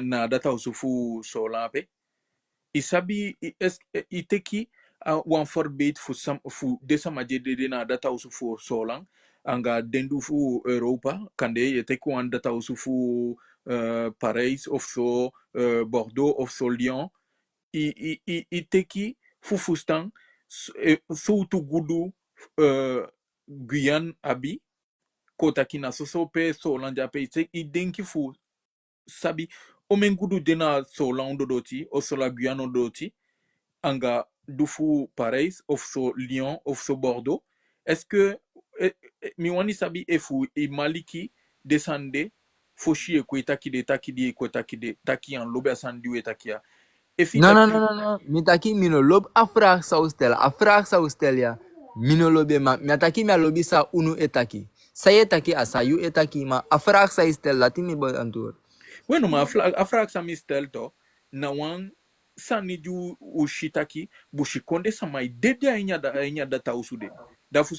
na data usufu so lape. Isabi iteki wan forbid fu desama dede na data usufu so lang anga dendu fu Europa kande yeteki wan data usufu Paris of so Bordeaux of so Lyon iteki fufustan soutu gudu Guyane abi kotaki na sosope solanja pe idenki fu sabi omen gudu dena solando doti o sola Guyane doti anga dufu Paris of so Lyon of so Bordeaux. Est-ce que miwani sabi efu maliki descende foshi ekwetaki de taki en lobe asandiu etakia. Non. Mitaki mino lob a vraag zou stellen ja. Mino lobe ma mitaki mi lobi sa unu etaki. Saya etaki asayu etaki ma a vraag zou stellen lati mi bod antwoord. Bueno ma a vraag sa mi stel to na wan sani du ushitaki bushikonde samai dede ainya data usude.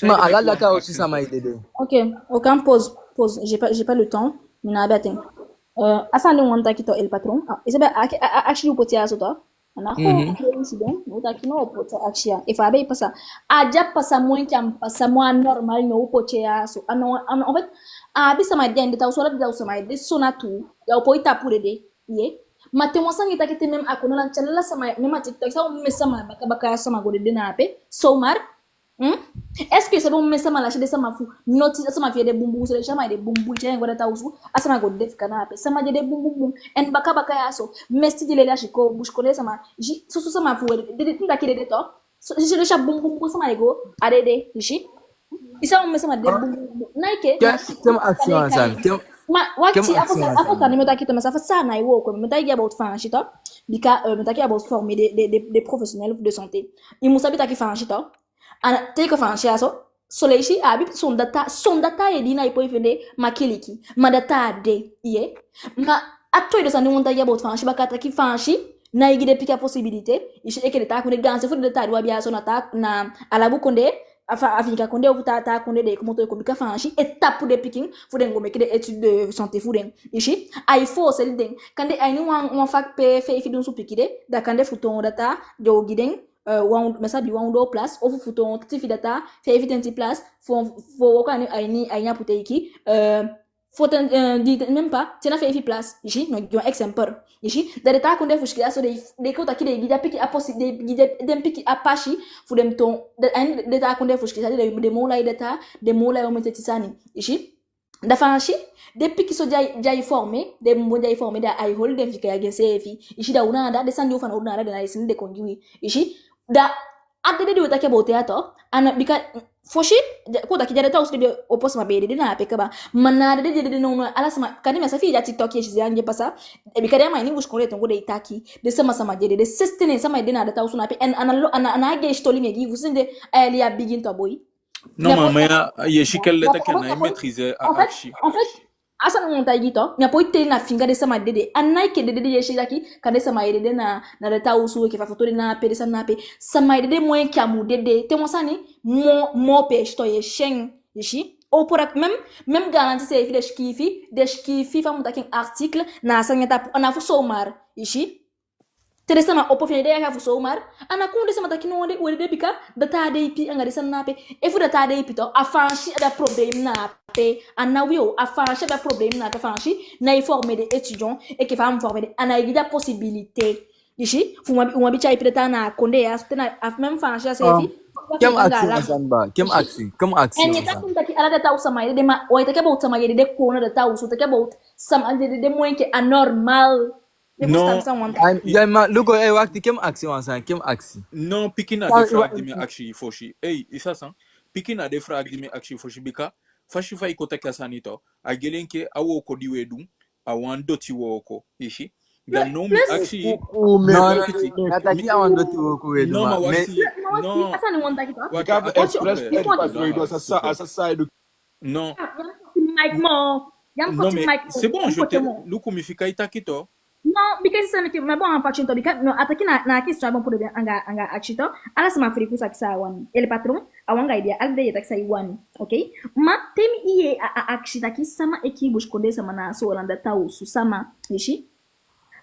Ma ala data aussi samai dede. Ok, aucun pause. J'ai pas le temps. Mina abating. Asande wanta kito el patron. Isabe actually upoti asoto. Ana incident. Uta kino upoti action. If abe pasa aja pasa moins normal no upoti aso. En fait abi sama dende ta usora da usama de sonatu. Ya upoita purede. Ye. Mate wasangi takite même akona channel sama même TikTok sa mesama baka sama gode denape. Somar. Est-ce que c'est bon mais ça m'a lâché de ça m'a fou notice ça m'a fait des bumbu sur les chama des bumbu tiens ngora tausu asama go def kanape ça m'a des bumbu en baka yaso mais si les lâche ko bouche connaît ça m'a so ça m'a fou de tinda kide de to je le chat bumbu ça m'a ego adede ici isa mais ça m'a des bumbu naike Tem action san. ma wakati hapo sana nimetaki to masafa sana iwo ko nimetaki about fanshito bika nimetaki about former des professionnels de santé imusabi taki fanshito ana take fansha soleishi abi sondata yedina ipo ifende makiliki madata de ye ma Atto ido sandi monta yabot fanshi bakata ki fanshi na igide pika possibilité ishi eke ta kunde ganse fu de ta do abia so na ta na alabu kunde afika kunde ofuta ta kunde de komoto ko bika fanshi étape de picking fu de ngome kide étude de santé fu den ishi ai fo sel den kande ai ni wan fak pe fe fi dun su pikide da kande futon data do giden wan mesabi wan do place ofu futon tifi data fe fi tenti place fo ko ai ni apute iki faut même pas tena fait fi place ici no un exemple ici da data kunde fushki aso de ko takide gida piki aposi de gida dem piki apashi fu dem ton de data kunde fushki sa de mola data de mola o meteti sani ici da fanshi de piki so jai formé de mo jai formé da ai hol de fika ya gense fi ici da unanda de sandi ufana unanda da isin de kongiwi ici da adde de wata ke bote ato ana bika foshi ko da kijare ta usdi opos ma bede na pe kaba manade de no ala sama kani mesa fi ja tiktok ye shizi anje pasa e bikare ma ni bushkore to ngode itaki de sama jede de sestene sama de na da ta usuna pe en ana ge stoli me gi vusinde ali ya bigin to boy non mais ye shikel leta ken na maîtriser akshi en fait asa no monta gito mi apo ite na finga de sama de anai ke de ye shizaki kade sama de na da ta usu ke fa foto de na pe de sana pe sama de mo en kamu de te mo sani mo pe sto ye shen ishi ou pour même garantie c'est fi de skifi fa monta ken article na sanya ta na fu somar ishi tere sama opportunité ya fu somar ana kunde sama takino de bika data de pi ngari sannape e fu data de pi to afanshi da problème na pe ana wio afanshi da problème na pe fanshi na i former des étudiants et que fam former des ana igida possibilité ici fu mo bi chai preta na konde ya tena même fanshi c'est fi Kem aksi Asamba, kem aksi. En yeta kun taki ala data usama de ma o yeta ke bot sama de kona data usu take bot sama de moins que anormal. Non, Luko wakti kem aksi wansan, kem aksi. non, Pikina de frag di me akshi foshi. Hey, isa san. Pikina de frag di me akshi foshi bika. Fashi fa ikota kasanito. A gelenke awo ko diwedum. A wandoti woko. Ishi. Da no mi akshi. Non, ataki awandoti woko wedu. Non, ma wasi. Non. Asa ni wanta kito. Waka express Non. Mike mo. Non, mais c'est bon, je t'ai. Luku mi fika itakito. No, because sana ki mabo ang faction to because no ataki na ki strabo por anga achito ala sama friku sa kisa wan el patron awanga idea al de taksa iwan okay ma temi iye a achita ki sama ekibus konde sama na so landa tau su sama ishi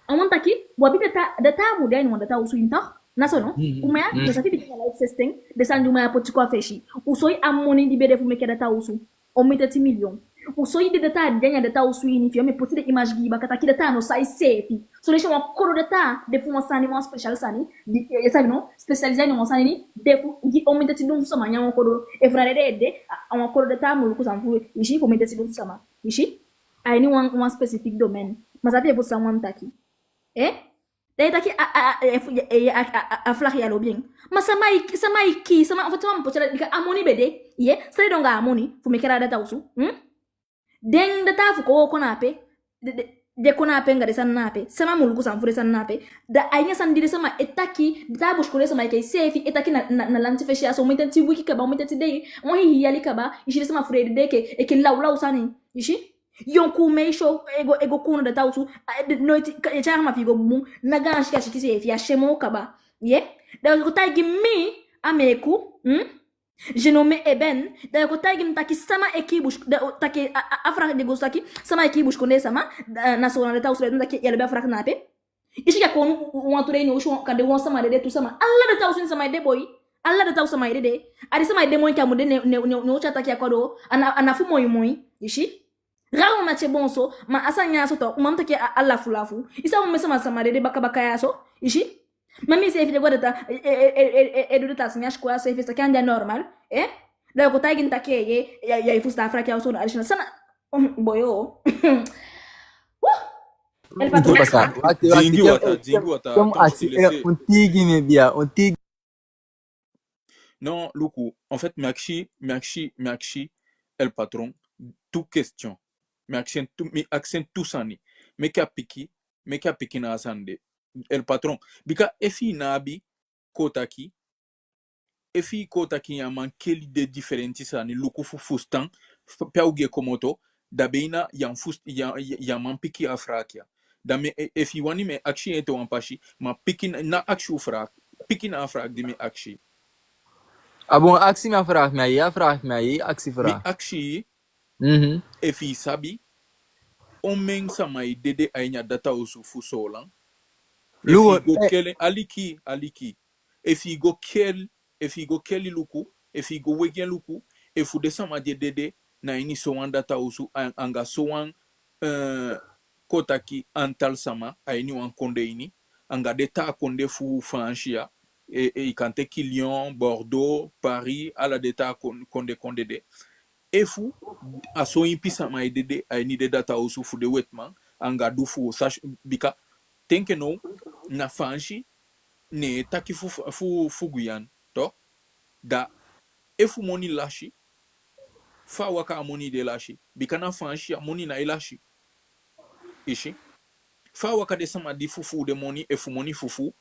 awanta ki wabita data mu dai wanda tau su inta na so no umaya na safi bi life system de sanjuma potiko feshi usoi amoni di bede fu meke data usu o mitati million usoi de data denya data usu ini fi o me poti de image gi bakata ki data no sai sefi so le chama koro data de fu mosani mo special sani di sabi no specialize no sani de fu gi o mitati dum sama nya koro e frare de on koro data mu ku sanfu ishi fu mitati dum sama ishi ai ni one specific domain masafi fu someone taki daí daqui a flak ya lo bien masa mai ki sama fa tama pochara dika amoni bede ye sai donga amoni fu me kera data usu den data fu ko nape de ko nape ngade san nape sama mulku san fure san nape da ainya san dire sama etaki da bush kore sama ke sefi etaki na lanti feshi aso mutanti wiki ka ba mutanti de mo hi yali ka ba ishi sama fure de ke e ke law sani ishi yonku meisho ego kuna data usu noiti cha ma figo mu na ganshi ka shikisi efi ya shemo kaba ye da ko tagi mi ameku je nomme Eben da ko tagi mtaki sama ekibush da taki afra de gostaki sama ekibush konde sama na so na data usu da ki yelbe afra nape ishi ka konu wanture ni usho kande won sama de tu sama alla data usu sama de boy alla data usu sama de ari sama de mo kamu de ne ucha taki akodo anafu moyi ishi Raro na che bonso, ma asanya so to, umamta ki alla fulafu. Isa mo mesa masama de baka ya so, ishi. Mami se fide godata do data snya shkwa se fista kanja normal, Da ko tagin take ya ifusta afra ki so additional sana boyo. El patron. Non, Luku, en fait, Maxi, el patron, tout question. Me accent tout sani. Me ka piki na asande. El patron. Bika efi nabi kotaki ya man keli de differenti sani luku fu fustan pa uge komoto da beina yan man piki afrakia. da me if you want me action eto wan pashi ma pikin na action vraag pikin na vraag die me action Ah bon, actie me vraag mij, ja vraag mij, actie me vraag. action Mhm. if you sabi onmen sama i dede ainya data usu fu solan if Lugo, you go kill aliki if you go kill luku if you go wegen luku if you de sama de dede na ini so wan data usu anga so wan kotaki antal sama aini wan konde ini anga de ta konde fu franchia e ikante Lyon, Bordeaux, Paris ala de ta konde de efu aso impi sama i dede aini de data usu fu de wetman anga du fu sash bika tenke no na fanshi ne taki fu guyan to da efu moni lashi fa waka moni de lashi bika na fanshi a moni na ilashi ishi fa waka de sama di fufu de moni efu moni fufu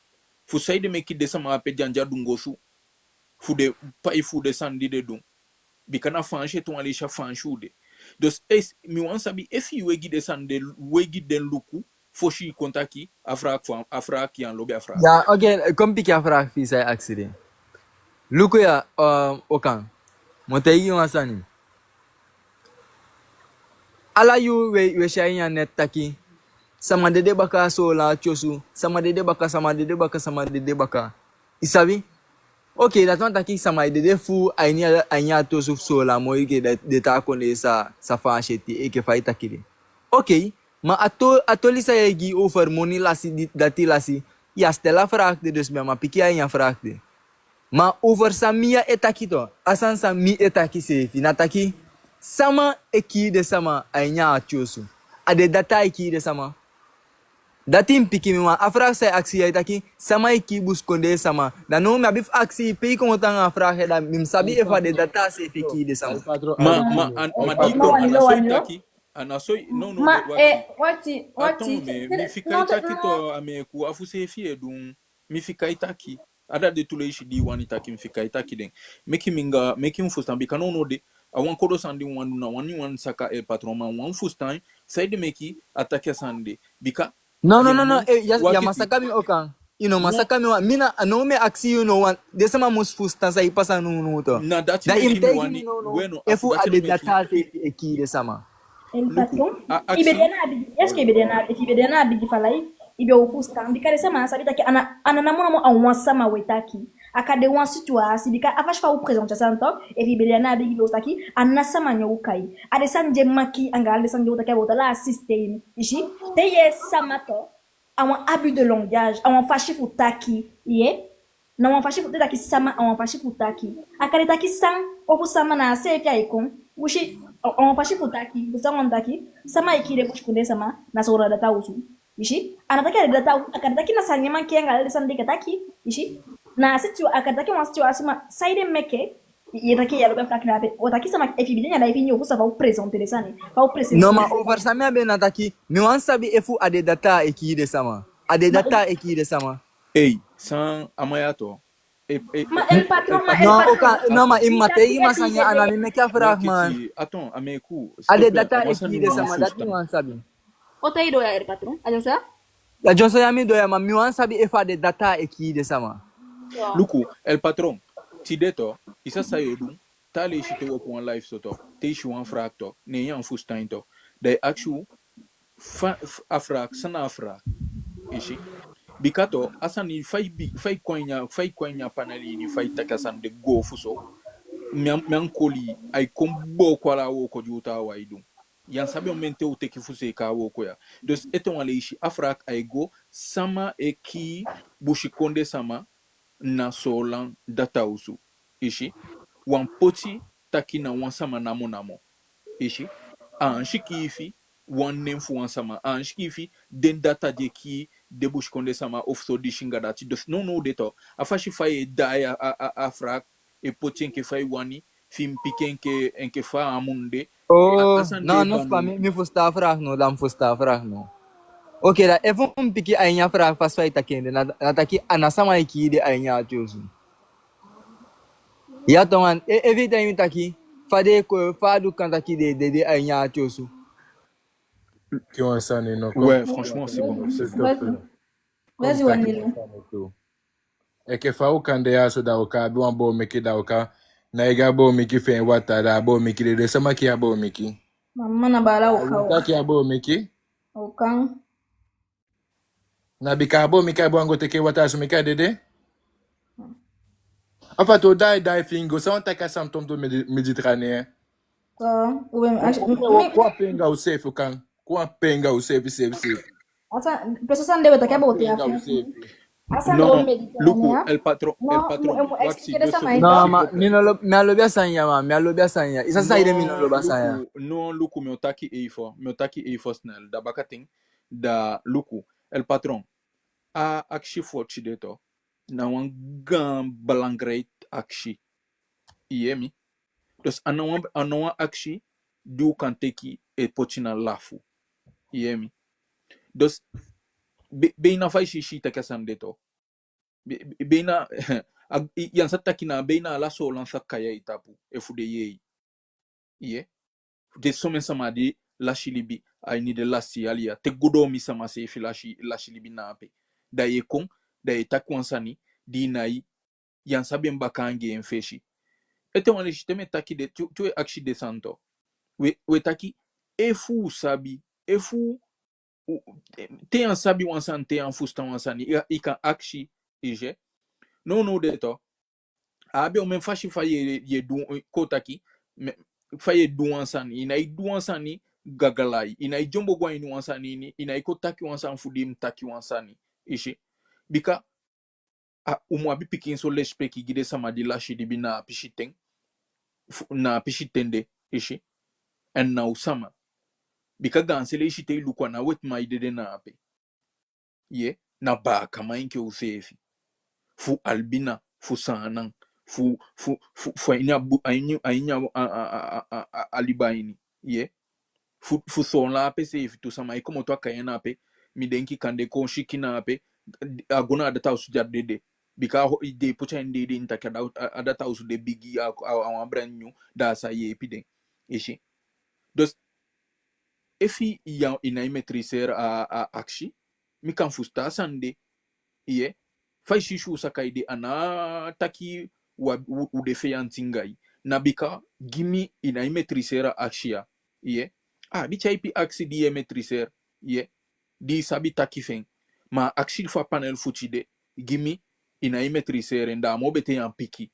fu sai de meki de sama ape janja dungosu fu de pa ifu de sandi de dun bika na fanshi ton alisha fanshu de dos es mi wan sabi if you wegi de sande wegi den luku foshi kontaki afra ki an lobe afra ja, oké, kom pik je vraag via zijn accident. Lugo ya, okan. Motei yung asani. Ala yu we shaya net taki. Sama dede baka so la chosu. Sama dede baka. Isabi? Ok, dat want taki sama dede fu ainya tosu so la mo ike de ta konde sa fa sheti eke fa itakiri. Ok, maar atolisa yegi over money lasi dati lasi. Ja, stella vraagde dus bij maar pikia en vraagde. Maar over samia etaki to, asan sami etaki sefi nataki. Sama eki de sama ainya achosu. Ade data eki de sama. Datim piki mi ma afraag sai aksi etaki sama eki buskonde sama. Dan no me abif aksi pe ko tanga afraag da mim sabi efa de data sefi eki de sama. ma diko anaso taki anaso no Ma, wati, attends mais mi fika itaki to ameku afu sefi edun mi fika itaki ada de tule ishi di wani taki mi fika itaki den meki mfustan bika no de awan kodo sandi wanu na wani wan saka el patron ma wan fustan sai de meki ataki sande bika No, ya masaka mi okan. Masaka mi wa mina no me aksi wan desama mus fustan sai pasa no to. na dati Da meki imtegi wani bueno efu dati ade meki data sefi eki de sama. El patron, aksi ibedena abigi, eske ibedena abigi falai, ibe ufusta, bika sama sabita ki ana namuna mo anwa sama wetaki. Akade wan situation bika afash fa u presentation to, e ibedena abigi lostaki, ana sama nyukai. Ade sanje maki angal de sanje utaki abota la assiste ishi. Teye sama to, awan abus de langage, awan fashi futaki, ye. Na wan fashi futaki sama awan fashi futaki. Akade taki sang ofu sama na sefi aikon. Wushi on fashi futaki, futaki, sama ikire kushkunde sama na sora data usu. Ishi, anataki data akataki na sanyema kianga le sande kataki, ishi. Na situ akataki wa situ asima side meke yetaki ya lobe flakina pe. Otaki sama efibidenya na ifinyo kusa va u présenter les sane. Va u présenter. No ma over samia be nataki mi wan sabi efu ade data eki de sama. Ade data eki de sama. hey san amayato Ma el patron, No, oka, no ma imate masanya ana mi meki afraag man. attends ameku Ade data eki de sama dati wan sabi. Otaido ya el patron. Ajonsa? La Johnson ya mi do ya ma mi wan sabi efu ade data eki de sama. luku el patron ti deto isa sayodun tale ishi te wopu live soto te ishi wan fracto ne yan fustain to de actual afrak sana afrak ishi bikato asani fai kwenya paneli ni fai takasan de go fuso mian koli ay kombo kwala wo ko juta wa idun yan sabi mente o teki fuse ka wo ko ya dos eton ale ishi afrak ay go sama eki bushikonde sama na solan data usu ishi wan poti taki na wan sama namo ishi an shikifi wan nemfu wan sama an shikifi den data de ki de bush konde sama ofso di shinga dati dos no deto afashi faye daya afrak e poti enke fay wani film pikenke enke fa amunde Oh, asan no, de no, pa banu mi fusta afraag no, dam fusta afraag no. Oké, da even een piki ainya vraag pas fai takende na taki anasama iki de ainya chosu. Ya tongan every time taki fade ko fadu kan taki de ainya chosu. qui ont ça, non, Ouais, franchement, c'est bon. s'il te plaît. Vas-y, Comme ça, qui Wanilo. ont ça, tout. Et que fa ukande ya so da uka, bi wan bo miki da uka, na iga bo miki fe wata da bo miki de sama ki ya bo miki. Mama na bala Ta ki ya bo miki, ukang. na bika bo miki bo ango teke wata so miki dede. Enfin, to die fingo, ça on t'a qu'à sam tom do méditerranéen. Quoi penga ou safe kan? Quoi penga ou safe. Asa, pesa sande weta kabo te Penga ou afia. safe. Asa Non, ndo Luku, Mediterranea. el patron, Mo Waxi, expliquer 2 ça secondes, Non, s'il ma, te plaît. me alobia sanya, ma. Me alobia sanya. Isa sa ide mi no loba sanya. Non, Luku, me otaki e snel, da bakating, da Luku, el patron, a akshi forti deto, na wan gan belangrijk akshi, iemi. Dus anawan akshi, du kan teki e potina lafu, iemi. Dus, beina fai shishi takasan deto. Beina, yan sa takina, beina la so lansa kaya itapu, e fude yei, iye. De somen sama de lashi libi aini de lasi alia te gudo mi sama se fi lashi libi na ape da ye kon da ye takwansani di nai yan sabien bakange en feshi ete wane shiteme taki de tu e akshi de santo we taki efu sabi efu te yan sabi wansan te yan fusta wansani ika akshi ije no de to abe o men fashi fa ye du kotaki fa ye du wansani ina i du wansani gagalai ina i jombo gwa inu wansani ina i kotaki wansan fudim taki wansani ishi bika umu abi pikin so lespeki gide sama di lashi di bina pishiteng na pishitende ishi en na usama bika gansele ishi te ilukwa na wet ma idede na ape ye na ba kama inke usefi fu albina fu sanan fu alibaini ye fu son la pe se tu sama iko moto akayena pe midenki kande ko shikina pe agona adata usu jadede bika de pocha ndede intakada adata usu de bigi a brand new da sa ye epiden ishi dos efi ya ina maîtriser a akshi mi kan fusta sande ye fai shishu sakaide ana taki u de feyantingai na bika gimi ina maîtriser akshia ye di chaipi aksi di maîtriser ye di sabi taki fen ma akshi fa panel fuchide gimi ina maîtriser nda mo bete en piki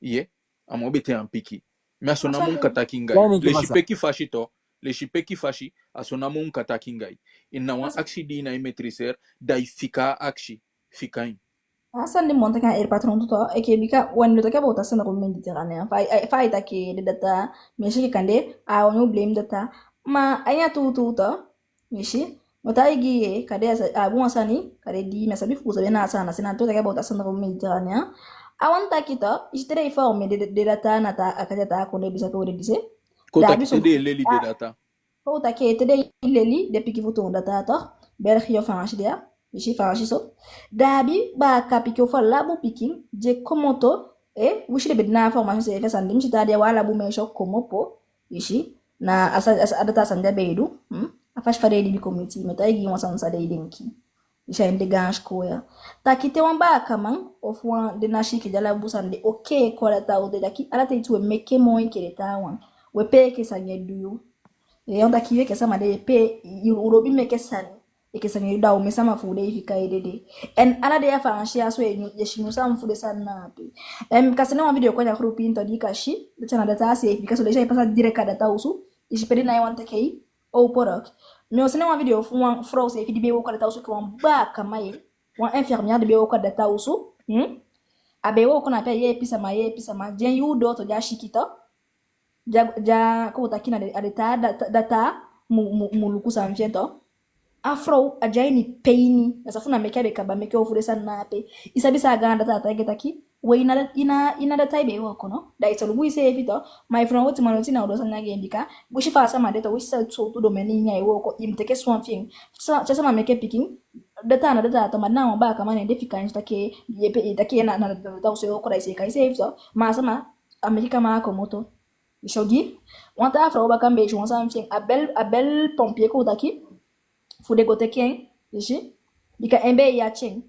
ye amo bete en piki mais sona mon kataki ngai Yani le ki masa. shipeki fashi to le shipeki fashi asona mon kataki ngai ina wan akshi di ina maîtriser dai fika akshi fikain Asa ndi monta kan el patron tuto e ke bika wani to kabo ta sana ko Mediterranea. Fa ita ke de data meshi ke kande a wani blame data ma anya tu to meshi mota igi kade a bu wasani kade di mesabi fu so na sana sina to kabo ta sana ko Mediterranea. Awanta kita istere informe de data na ta akata ta ko de bisa ko de dise. kota kide leli de data Kota ke tede leli depuis ki futo data to ber khio fanshi dia mishi fanshi so dabi ba kapiko fa labu pikin je komoto wishi de bedna information se fesa ndim chita dia wala bu mesho komopo ishi na asa adata sanja bedu afash fare di community meta igi wasan sa de denki isha inde gansh koya takite wamba kaman of one de na shiki jala busande okay kola ta ode daki ala te tu meke mo inkere ta wan we peke sanya duyu yonda kiwe kesa made pe urobi meke sani ekesa ngi dawo me sama fude ifika edede en ala de ya fanshia so ye shinu sam fude sana pe kasene wa video kwa ya group into di kashi de chana data se ifika so deja pasa direct ka data usu ishipedi na yawante kei o porok me osene wa video fu wan froze ifi di be wo ka data usu ko ba kama ye wan infirmière de be wo ka data usu abe wo kona pe ye pisa ma jen yu do to ja shikito ja ko takina de adeta data muluku samfiento afro ajaini paini nasafuna mekabe kaba meke ofure sana pe isabisa ganda tata getaki we ina da taibe wako no da ito lugu ise evito my friend what manoti na odosa nyage ndika bushi fa sama data we sell to do meni nya wako imteke swan thing sasa ma meke picking data na data to manna ba kama ne defika nstake yepe itake na data uso ko da ise kai ise evito ma sama amerika ma komoto Shodi, wanta afro ba kambe ju wansa mfing abel pompier ko daki fude gote ken, ishi. Bika embe ya ching.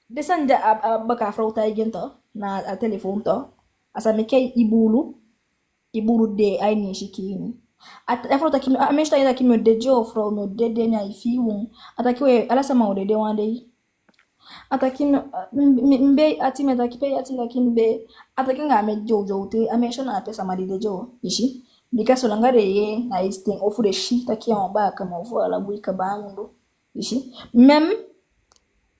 Desan ja baka frauta igento na a telefon to. Asa meke ibulu de ai ni shikini. At frauta kimi ameshta ida kimi dejo fro no dede nya ifi won. Atakiwe ala sama odede wande. Atakin mbe ati meta kipe ati lakini be atakin ga me jojo te amesha na pesa mari dejo ishi. Bika solangare ye na isting ofu de shi takia mba kama ofu ala buika ba mundo. Ishi. Même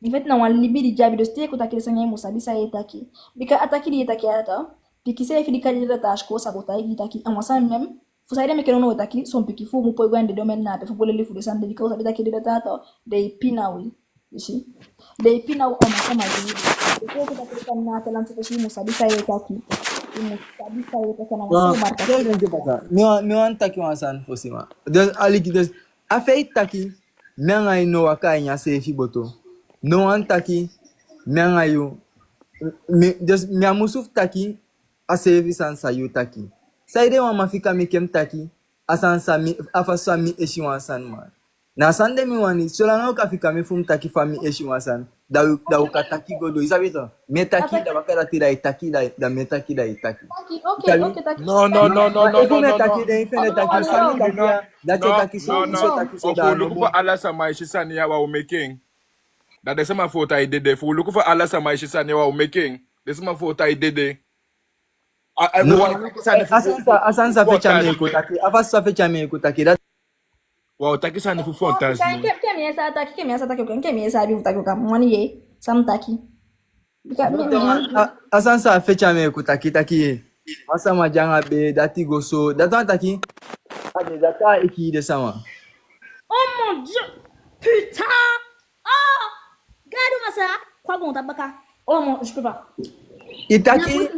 en fait na wan libi di jabi do ste ko takile sanya musa bisa yetaki bika ataki di yetaki ata piki se fidi kali da tash ko sabota yi taki an wasan mem fu sai da mekeno no taki son piki fu mu po gwande do men na pe fu bolele fu de sande bika usa bitaki da tata de pinawi ishi de pinawi o masama di ko ko takile sanya talan se shi musa bisa yetaki musa bisa yetaki na wasan marka mi wan taki wan san fosima des aliki des afei taki menga ino waka nya se fi boto no wan taki menga yo mi amusuf taki a service an sayo taki saide wan mafika mi kem taki asan sami afaso mi eshi wan san man na sande mi wani solanga ka fika mi fum taki fami eshi wan san da ka taki godo isabito me taki da bakara tira taki da me taki da taki okay taki No. me taki de infene taki sami taki da taki so taki so da Of look for Allah sama ishisani ya wa making. That is my photo I did. If we look for Allah sama ishisani wa making. This is my photo I did. asansa fecha me ko taki afasa fecha me ko taki da Wow, taki sana fu fantasy. Kemi esa taki ukan kemi esa bi utaki ukan mwani ye sam taki bika asansa fecha me ko taki asa majanga be dati goso data taki ade data iki de sama. Oh mon dieu putain oh gado masa kwa gonta baka oh mon je peux pas Itaki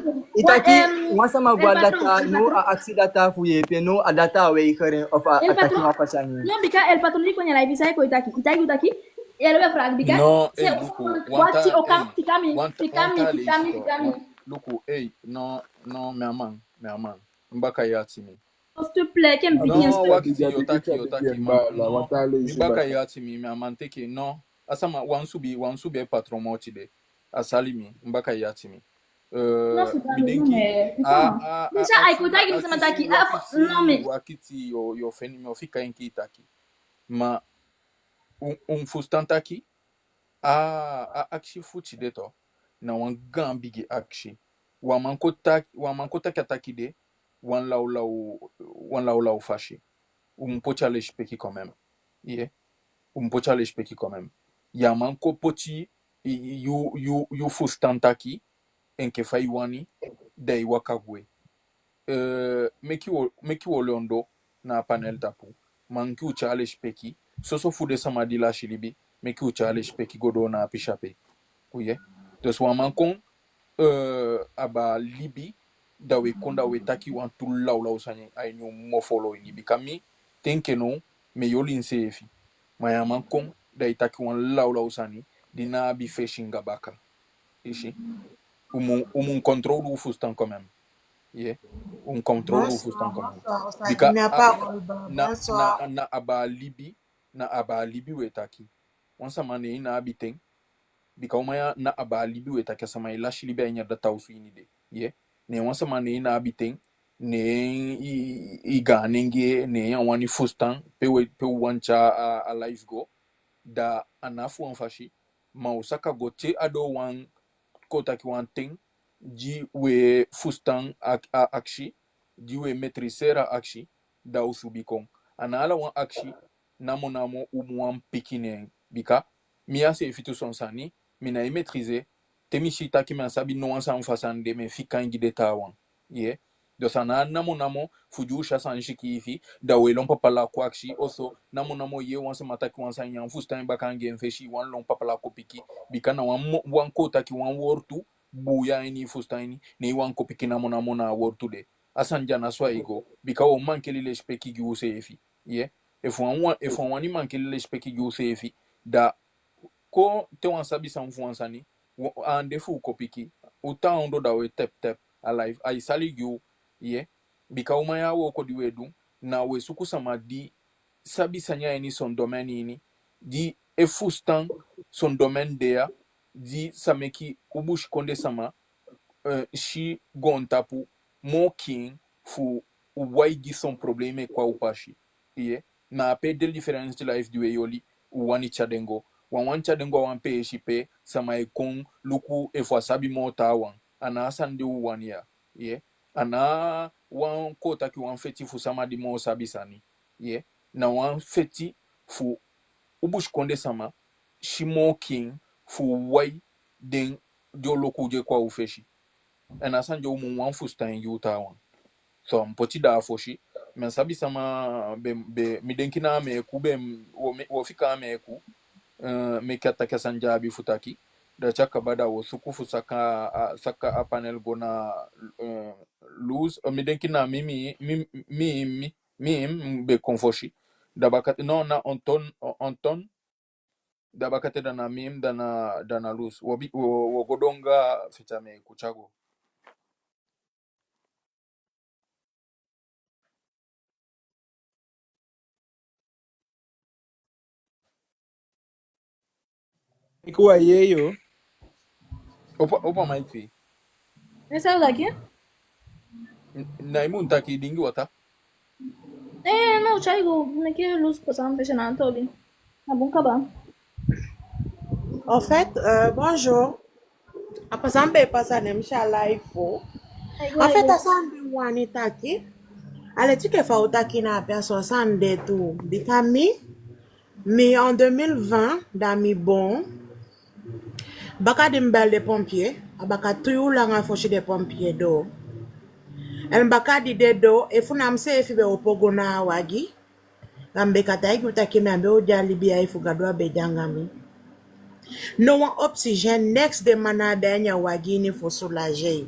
wasa magwa data no a accidata fuye pe no a data we kare of a ataki mapachani. Non bika el patron liko nya live sai ko itaki ele be frag bika No, se wati okam tikami Luku, no, me aman. Mbaka yati mi. s'il te plaît kem biki No, wakiti yotaki mbaka yati mi, me aman teke, no. Asama, wansubi patron moti de. Asali mi, mbaka yati mi. Déjà, aikoutaki nisema taki non mais wakiti yo feni mi ofika inki itaki. Ma fustantaki akshi fuchi deto na wan gambigi akshi wamanko taki de wan lau fashi umpocha le shpeki quand même umpocha le shpeki quand même yamanko pochi yu fustantaki enke fai wani dai wakagwe meki wo londo na panel tapu manki uchale shpeki soso fude samadi la shilibi meki uchale shpeki godo na pishape uye dus wamankon aba libi dawe konda we taki wan tul law sanye ay nyu mofolo ini bikami tenke no me yolin sefi mayamankon da itaki wan law sani dina bi feshinga baka ishi umun contrôle ou fustan quand même contrôle ou fustan quand même bika na aba libi we taki wansa mane ina abiten bika umaya na aba libi we taki sama ila shilibi anya data uswini de ne wansa mane ina abiten ne iga nenge ne ya wani fustan pe wancha a life go da anafu anfashi ma usaka gote ado wan kota ki wan ting ji we fustan akshi ji we metrisera akshi da usubikon ana ala wan akshi namo umuan pikine bika miya se fitu son sani mina e maîtriser temishi taki man sabi no wan san fasande me fikangi de tawan do sana namo fuju sha san shikifi da we lon papala ko akshi also namo ye wan sama taki wan san yan fustan bakange feshi wan lon papala ko piki bika na wan ko taki wan wortu buya ini fustaini ne wan ko piki namo na wortu de asan jana swa ego bika o mankeli le speki gi usefi if one ni mankeli le speki gi usefi da ko te wan sabi san fu sani ande fu ko piki uta ondo da we tep alive ai sali gi bika umaya wo ko diwedu na we suku samadi sabi sanya ini son domaine ini di e fustan son domaine dea di sameki ubush konde sama shi gontapu mo king fu wai di son probleme kwa upashi iye na pe del difference life di yoli wani chadengo wan chadengo wan pe shi pe sama e kon luku e fwa sabi mo tawan ana sande wani ya iye ana wan kota ki wan feti fu sama di mo sabi sani iye na wan feti fu ubush konde sama shi mo king fu wai den dioloku je kwa ufeshi en asan jo mu wan fusta en yuta wan so mpoti da foshi men sabi sama be midenkina me ku be wo fika me ku me kata kasan jabi futaki da chaka bada wo sukufu saka a panel gona lose midenkina mimi be konfoshi da bakat no na onton da bakate dana mim dana lose wo godonga fitame kuchago. Ikuwa yeyo. Opa mic fi. Saiu daqui? Naimun taki dingi wata. Não, Thiago, como é que é luz passando impressionante ali? Tá bom, acabar. En fait, bonjour. Apa sampai pasane mshala ifo. En fait, asambi mwani taki. Ale tike fa utaki na perso sande tu. Bikami. Mais en 2020, dans mi bon, baka dimbel des pompiers, baka tuyou langa foshi des pompiers do. En baka di de do, e funam se efi be opogona wagi. Gambe kata utaki me ambe odia libya ifu gadwa be jangami. No one oxygène next de manada nya wagi ni fo soulager.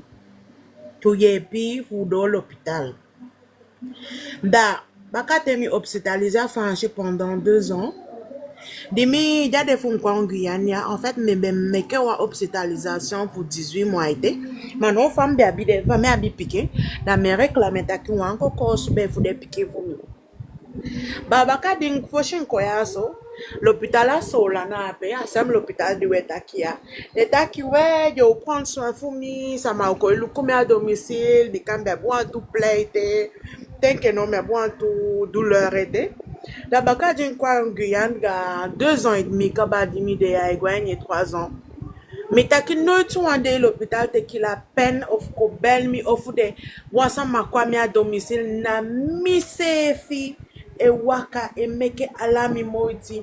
Tuye pi fu do l'hôpital. Da, baka temi hospitalisé franchi pendant 2 ans. Demi, j'ai des fonds en Guyane. En fait, mais que wa hospitalisation pour 18 mois été. Maintenant, femme bi piqué. La mère réclame taki wa encore cause be fu de piqué vous. Babaka ding foshin koyaso. L'hôpital a sola na pe, asem l'hôpital de wetakia. Letaki we, yo prendre soin fumi, ça m'a ko lukume à domicile, di kambe boan tout plaité. Tenke non me boan tout douleur été. La baka d'une quoi en Guyane, 2 ans et demi, kaba dimi de ya et 3 ans. Mais t'as qu'une autre one de l'hôpital, t'es qu'il a peine of ko bel mi of de wasa makwa mi à domicile na mi sefi e waka e meke alami moiti.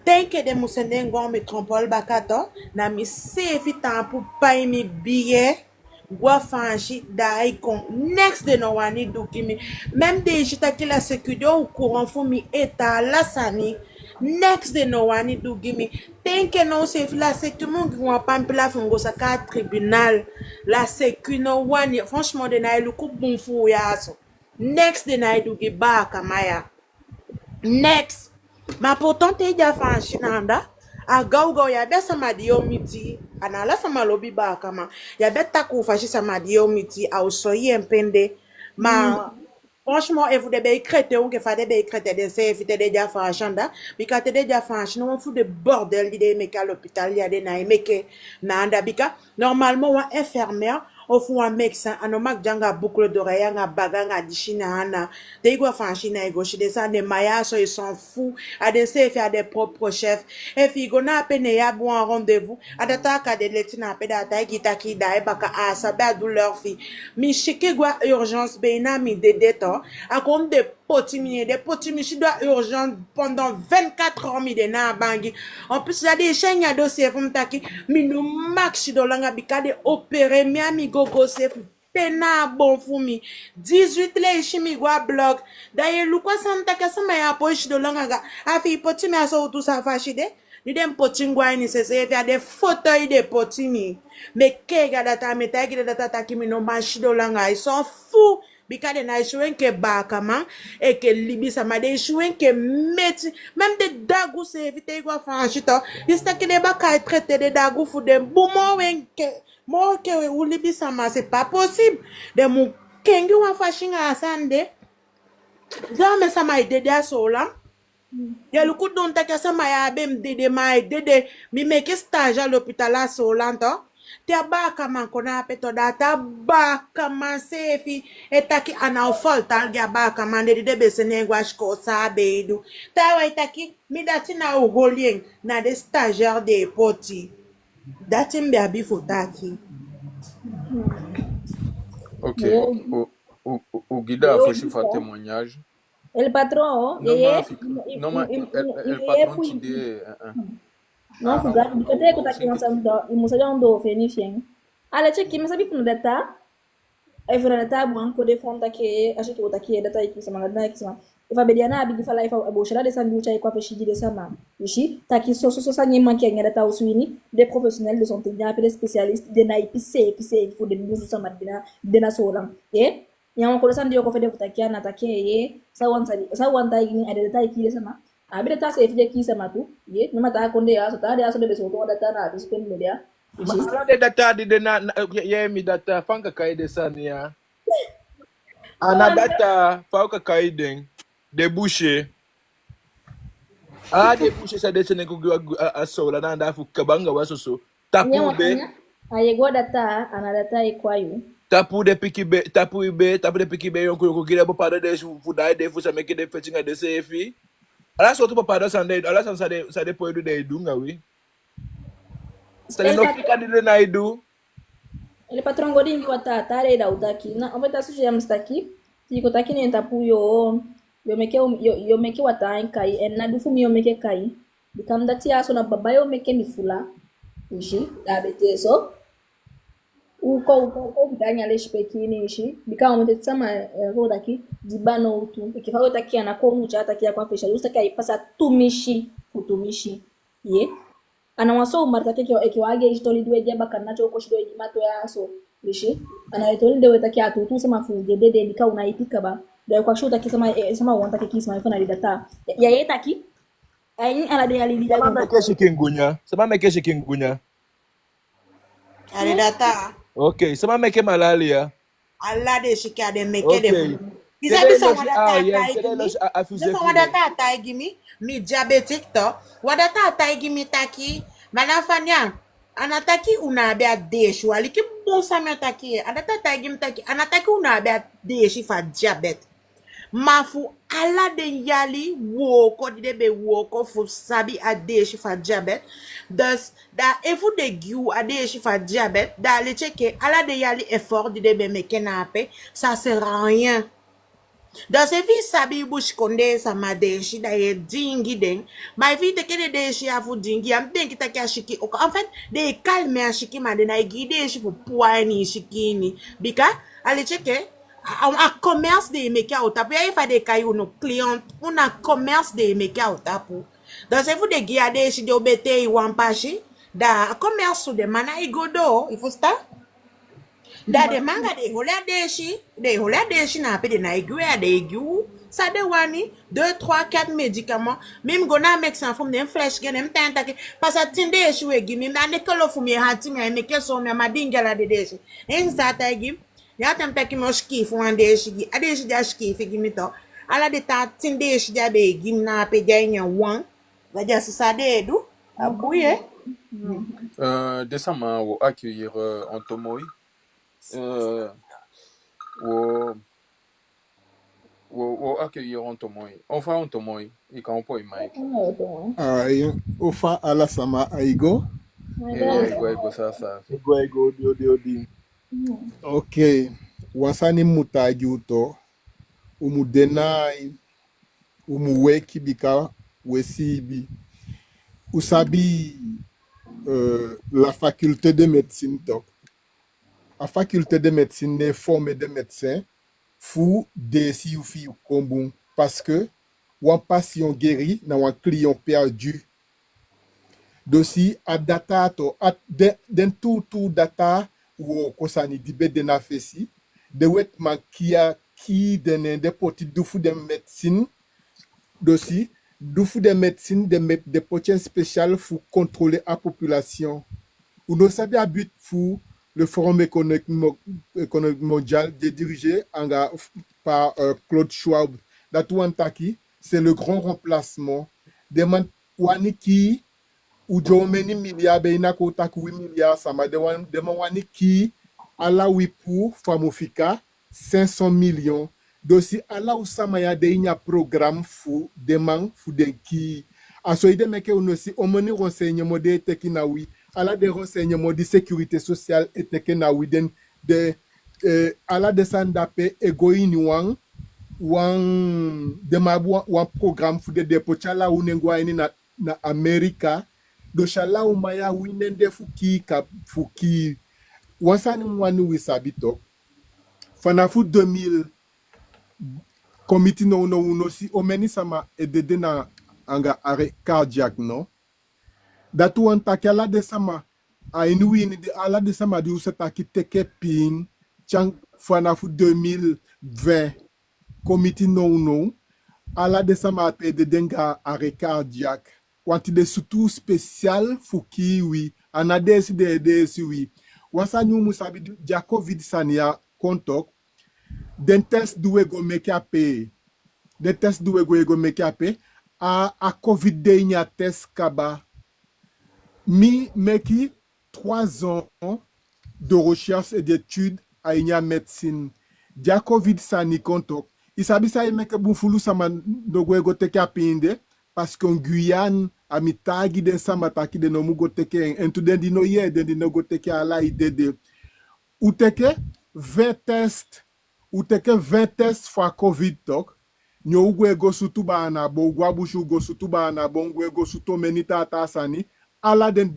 Tenke de musendengo métropole bakato na mi sefi tampu pay mi billet. Gwa fanchi da icon next de no wani do kimi même de jita ki la sécurité au courant fou mi eta la sani next de no wani do kimi tenke no se la sécurité mon gwa pampla fungo sa ka tribunal la sécurité no wani franchement de na lu ku bon fou ya so next de na do gi ba kamaya next ma pourtant te ja fanchi nanda a gaugo ya be samadio miti anala samalobi ba kama ya beta kufashi samadio miti a osoyi empende ma franchement et vous devez écrire ou que fade be écrire de se éviter déjà fachanda bika te déjà fach non fou de bordel de meka l'hôpital ya de na meke na anda bika normalement wa infirmière au fond un médecin anomak janga boucle d'oreille nga baganga dishina ana de igwa fanchina gauche de ça de maya so ils s'en fous à de se faire des propres chefs et figo na peine ya bon rendez-vous adata ka de letina pe data kitaki da e baka asa ba douleur fi mi cheke gwa urgence be na mi de deto à compte de des potimi doit urgent pendant 24 heures mi de na bangi en plus il y a des chaînes ya dossier fum taki mi no max do langa bika de opérer mi ami gogo se tena bon fumi 18 le chimi gwa blog d'ailleurs lu kwa santa ka sama ya poche do langa ga afi potimi aso tout ça fachide ni dem potingwa ni se faire des fauteuils de potimi mais que ga data meta ga data taki mi no machi do langa ils sont fous bikade na jouer que bakama et que libi ça m'a des jouer que met même des dagou c'est éviter quoi franchito il sta que des baka traiter des dagou fou de boumo que mo que ou libi ça m'a c'est pas possible de mon kengi wa fashinga asande jamais ça m'a aidé à sola Ya le coup don take sama ya bem dede mi make stage à l'hôpital à Solanto. Te abaka man kona peto data baka man sefi etaki ana falta alga baka man de be senengwash ko sabedu. Ta wa etaki mi dati na ugolien na de stagiaire de poti. Dati mbe abi fotaki. Ok, Ye- o Guida ye a fait odita. un témoignage. El patrão, Non, yeye, mais non, mais el yeye patron fui, t'idée. não fuga, dikate ko taki Cinco. wansa ndo, imusaja ndo feni fieng. Ale cheki, misabi funu data, ai funa data bu anko de fonta ke, acho que o taki data iki sama gadna iki sama. Ifa bediana abi gifala ifa aboshara de sandu chai kwa feshi de sama. Ishi, taki so sanyi manki nya data uswini, des professionnels de santé, des spécialistes, de na ipise, il faut de nous sama dena solam. Yang ko san dio ko fede futakia na take ye sa wanta ini ada data iki sama abi data se fije ki sama tu ye numa ta konde ya so ta dia so de beso to data na bi spend media ishi Ala de data de ye mi data fanka kai de sania. Ana data fanka kai den de boucher. Ala de boucher sa de sene ko asola na da fu kabanga wasoso. nya Tapu be wakanya aye go data ana data ikwayu tapu de piki be yon ko gire bo pada de fu dai de fu sa meke de fetinga de sefi. Ala so to pada sande ala sa de po edu de dunga wi. Sa de el no pat fika de na idu. el patron godi ngi wata tare da utaki na en fait asu ya mstaki tiko taki ni tapu yo meke wata kai en na dufu mi yo meke kai bikam dati aso na baba yo meke ni fula ishi da bete so uko bidanya le shpekini ishi bikama mte tsama ko daki dibano utu ikifa taki ana ko mucha taki kwa fesha usta kai pasa tumishi utumishi ye ana waso umarta ke ekiwage istoli duwe jeba kanacho ko shido mato ya so ishi ana itoli dewe taki atutu sama fuje dede bika unaipika ba da kwa shuta kisema sama wanta ke kisema ifana data ya yetaki ai ana de ali Sama lidago meke chikungunya. Sama meke chikungunya. Ada data. Okay, sama meke malaria. Allah de shika de meke de Okay. fu. Bisa bisa wadata yes, atai today gimi. los afuse Bisa wadata atai gimi. Mi diabetic to. Wadata atai gimi taki. Manafanya. Anataki unabe a deshu. Aliki bosa me taki. Anata atai gimi taki. Anataki unabe a deshi fa diabetes. Mafu ala den yali woko di debe woko fu sabi adeshi fa diabet. Dus da efu de giu adeshi fa diabet. Da le cheke ala de yali effort di debe mekenape. Ça sert à rien. Dus efi sabi bush konde sa madeshi da ye dingi den. Ma efi teke de deshi afu dingi. Am den kita kia shiki. En fait, de calme a shiki ma de na igi deshi fu puani shiki ni. Bika, ale cheke. A commerce de meka o tapu. Ya ifa de kayu no client. Una commerce de meka o tapu. Donc, if de gia de shi de obete i wampashi. Da commerce de mana igodo. Ifo sta? Da de manga de hola de shi na ape de na igu ya de igu. Ça de wani 2, 3, 4 médicaments. Même gona mek san fum de flesh gen em tenta ke pasa tinde shi we gi mim da ne kolo fum ye hati me meke so me madingala de deshi. En sa ta gi ya tempe ki mo skif wan deshi gi adeshi ja skif gi mi to. Ala de ta tinde shi ja be gi na ape ja nya wan. Va ja sa de du. Abuye. Décembre, on va accueillir Antomoy. On accueillir Antomoy. On va Antomoy. Il quand on peut Mike. Ayi, ofa ala sama aigo. Ego ça. Ego odi. Ok, wasani mutaji uto. Umudenai, umuweki bika wesibi. Usabi la faculté de médecine tok. La faculté de médecine est formée de médecins fou desi ou fi kombun parce que un patient guéri na un client perdu. Dosi a data to at den tout data ou kosani dibe de na fesi de wet man ki den de poti dufu de médecine dosi dufu de médecine de potien spécial pour contrôler la population. Ou nous savons à but pour le Forum économique mondial dirigé par Claude Schwab. Datouantaki, c'est le grand remplacement. Demande waniki ou jomeni milliard beina kota 8 milliards sama demande waniki ala oui pour famofika 500 millions. Dosi ala usama ya de programme fou demande fou denki asoide meke unosi omoni renseignement de tekinawi ala des renseignements de sécurité sociale et tekinawi den de ala de sandape egoini wan demabu wan programme fu de depochala unengwa ini na Amerika do shala umaya winende fuki wansani mwani wisabito fanafu 2000 komiti no uno si omeni sama edede na anga arrêt cardiaque no datu wantaki ala de sama a inuini de ala de sama di usataki teke pin chang fanafu 2020 komiti no ala de sama edede nga arrêt cardiaque wanti de surtout spécial fuki wi anadesi de wi wasani umusabi dia covid sania kontok den test duwe go make ape de test duwe go make ape a covid de nya test kaba mi meki 3 ans de recherche et d'études à nya médecine dia covid sani kontok isabi sa meke bufulu sama dogo go teke apinde parce qu'en Guyane a mi tagi den sama taki de no mugo teke en to den di no ye den di no go teke ala idede ou teke 20 tests ou teke 20 tests for covid tok nyo ugwe go sutuba na bo gwabushu go sutuba na bo ngwe go suto menita atasani ala den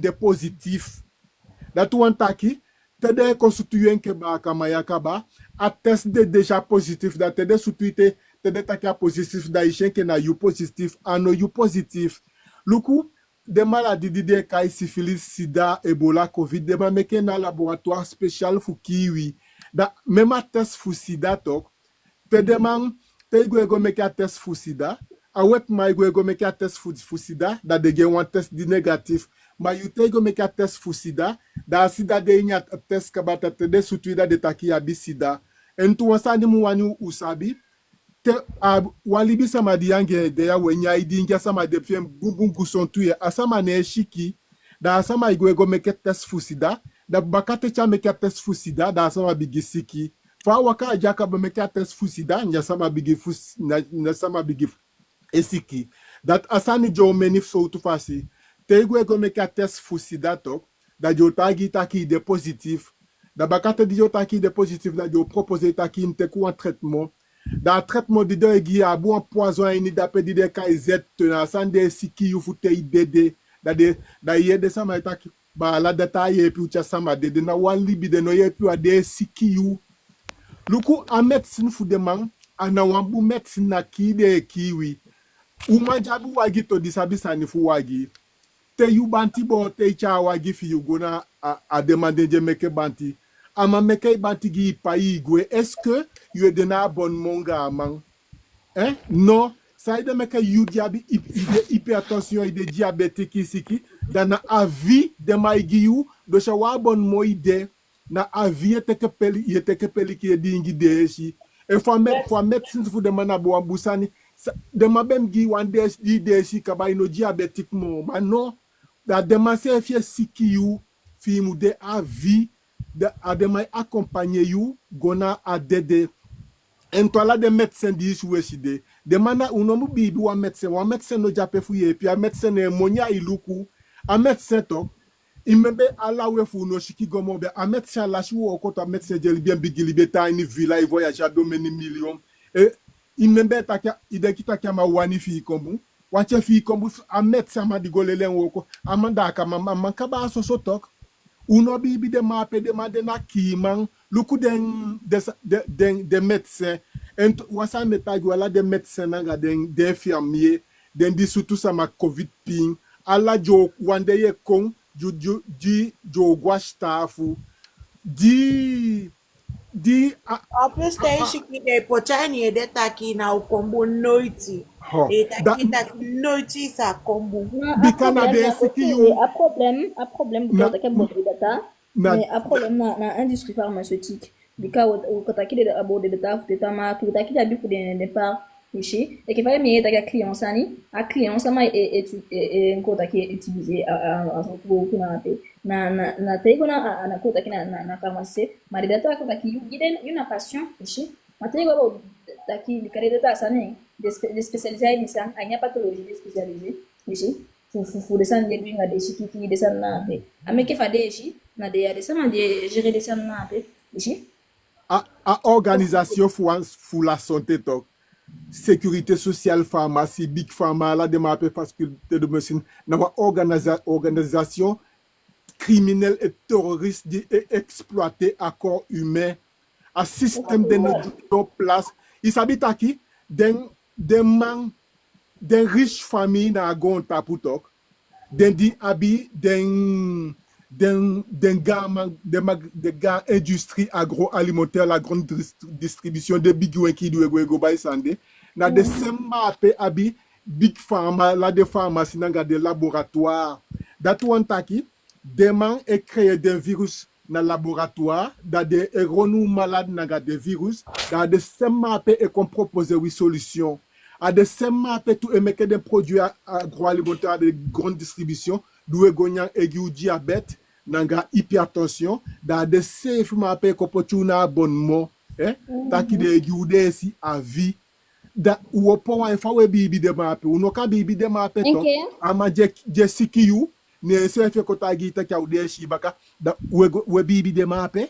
de positif datu wantaki tede ko sutuyen ke ba kama yakaba a test de déjà positif da tede sutuite tede takia positif da ishen ke na you positif ano you positif luku de maladies de kai syphilis sida ebola covid de ma meke na laboratoire spécial fu kiwi da même test fu sida tok te demande te go meke test fu sida a wet my go meke test fu sida da de gen one test di négatif ma you te go meke test fu sida da sida de nya test kabata te de sutuida de takia bi sida en tu wasani mu wani usabi te walibi sama di yange de ya wenya idi ngia sama de fiem bumbungu sontuye asama ne shiki da asama igwego meke test fusida da bakate cha meke test fusida da asama bigisiki fa waka ajaka ba meke test fusida nya sama bigi fus na sama bigi esiki that asani jo menif so tu fasi te igwego meke test fusida tok da jo tagi taki de positif da bakate di jo taki de positif da jo proposer taki inte ku en traitement dans traitement de deux qui a bon poison ini d'après de kaizet na sande siki yu fute idede da yede sama itaki ba la data ye pi ucha sama de na wan libi de no ye pi ade siki yu luku a medicine fu de man ana wambu medicine na ki de kiwi uma jabu wagi to disabisa ni fu wagi te yu banti bo te cha wagi fi yu gona a demander de meke banti ama meke banti gi payi gwe est-ce que you de na bon monga man non ça ide meke you diabi hypertension ide diabétique isiki dana avi de maigi you do shawa bon moide na avi yeteke peli ki dingi deshi e fo médecine fu de mana bo ambusani de mabem gi wan deshi kaba ino diabétique mo man da demase fie siki you fi mu de avi de ademai accompagner you gona adede entola de médecin di suweside de mana unomu bibi wa médecin no jape fuye pi a médecin ne monya iluku a médecin to imebe ala we fu no shiki gomo be a médecin la shi wo ko to médecin jeli bien bigili be ta ni villa i voyage a domeni million e imebe takia ide kitakia ma wani fi kombu wache fi kombu a médecin ma di golelen wo ko amanda ka mama kaba so tok uno bibi de mape de madena kiman luku de médecin en wasa metagi wala de médecin nga de infirmier den di surtout sama covid ping ala jo wande ye kon jo gwa stafu di En plus, t'as échoué des pochani et des taki na au combo noiti. Et taki noiti sa combo. A problème de taki de data, mais a problème na industrie pharmaceutique. Bika o kataki de aborde de taf de tama tu taki da bifu de départ ici et qu'il fallait mieux ta client sani a client sama et kota qui est utilisé à son pour na tego na kota qui na pharmacie mais data kota qui une passion ici ma tego ta qui le carré data sani de spécialisé ni ça a une pathologie spécialisée ici faut descendre de lui des qui descendre na mais que fa ici na de sama de gérer descendre na ici a organisation pour la santé tok sécurité sociale pharmacie big pharma la de ma faculté de médecine na organisation criminelle et terroriste et exploiter accord humain un système de notre place il s'habite à qui des riches familles na gonta putok den di abi den gars industrie agroalimentaire la grande distribution de big qui doit go by sande na de semma pe abi big pharma la de pharmacie na de laboratoire that one taki demain et créer des virus na laboratoire da de renou malade na des virus da de semma pe et qu'on propose une solution à de semma pe tout émettre des produits agroalimentaires de grande distribution doué gagner aigu diabète nanga hypertension da de safe ma pe ko potuna abonnement ta ki de aigu de si à vie da ou po wa fa we bibi de ma pe uno ka bibi de ma pe to ama je sikiyu ne se fe ko ta gita ka ude shi baka da we bibi de ma pe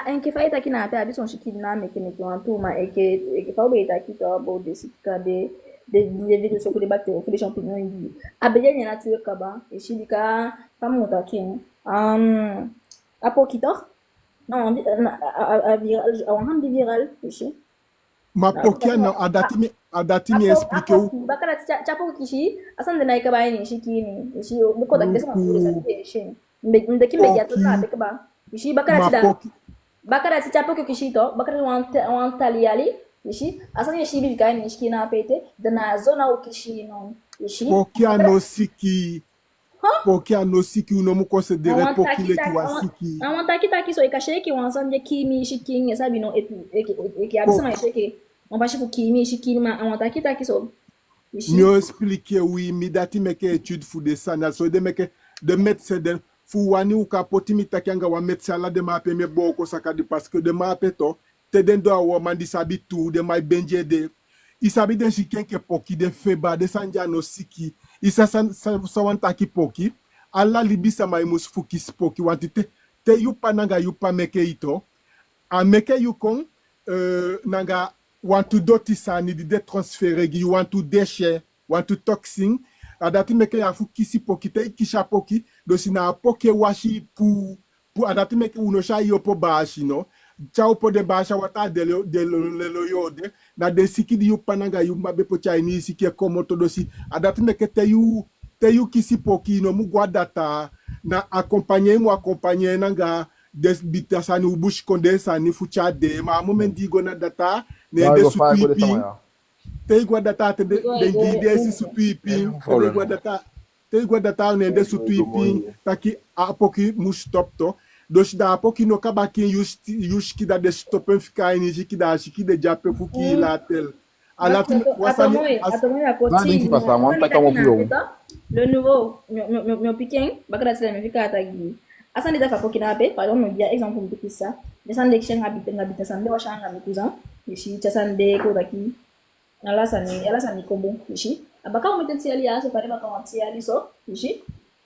en que fai taki na pe abi son shiki na me que ne tu ma e que fa be taki to abo de sika de virus ou des bactéries ou des champignons ibi abeja ni nature kaba e shilika fam mutaki apo kitor non a viral on dit viral ici ma pokia na adati mi explique ou bakara chapo kishi asan de na kaba ni shiki ni ishi buko da kesa ma sa ishi ndeki media to na te kaba ishi bakara chapo kishi to bakara wan taliali ishi asan yeshi bi kai ni shiki na pete de na zona o kishi non ishi pokia no siki pokia no siki uno mu considérer poki le tu siki on taki so ikashe ki wan san de kimi shiki ni sabi no et abisama shiki on va chez vous qui ma on taki so mieux expliquer oui mi dati meke étude fu de sana so de meke de médecin de fu wani u kapoti mi takanga wa médecin la de ma pe me boko sakadi parce que de ma pe to te den do wa mandi sabi tout de my benje de isabi de chicken ke poki de feba de sanja no siki isa sa wanta ki poki alla libisa mai mus fuki spoki wanti te yu pananga yu pa meke ito a meke yu kon nanga want to doti sani de transférer you want to déchet want to toxin adati meke ya fuki si poki te kisha poki do sina poke washi pour adati meke uno sha yo po bashi no chao po de basha wata de lo yode na de siki di yu pananga yu mabe po Chinese siki komoto dosi adati meke te yu kisi poki no mu guadata na accompagner nanga des bitasani ubush konde sani fucha de ma momendi gona data ne de supipi te guadata te de guide si supipi te guadata ne de supipi taki apoki mu stop to doshi da apoki no kabaki yushki da de stopen fika ni jiki da shiki de jape fuki la tel ala wasani le nouveau no piquin bakara tele me fika atagi asan de dafa poki na pe par exemple dia exemple mu pikisa desan de chen habite sande wa shanga mi cousin ishi chasande ko daki ala sani kombo ishi abaka umete ali aso pare baka wanti ali so ishi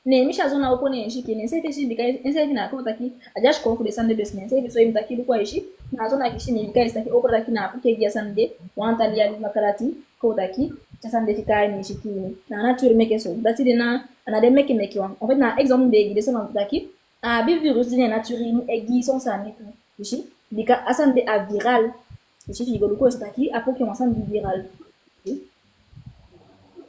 ne misha zona opone ishi kine se feshi bika ense vina ko daki ajash ko fu de sande besne se so im daki kwa ishi na zona kishi ne bika istaki opora daki na puke gia sande wanta ali makarati ko daki chasande fika ni ishi kine na nature meke so dati de na ana de meke wan en fait na exemple de so man daki a bi virus de nature ni egi son sani tout ishi bika asande a viral ishi figo ko staki apo ki wasan di viral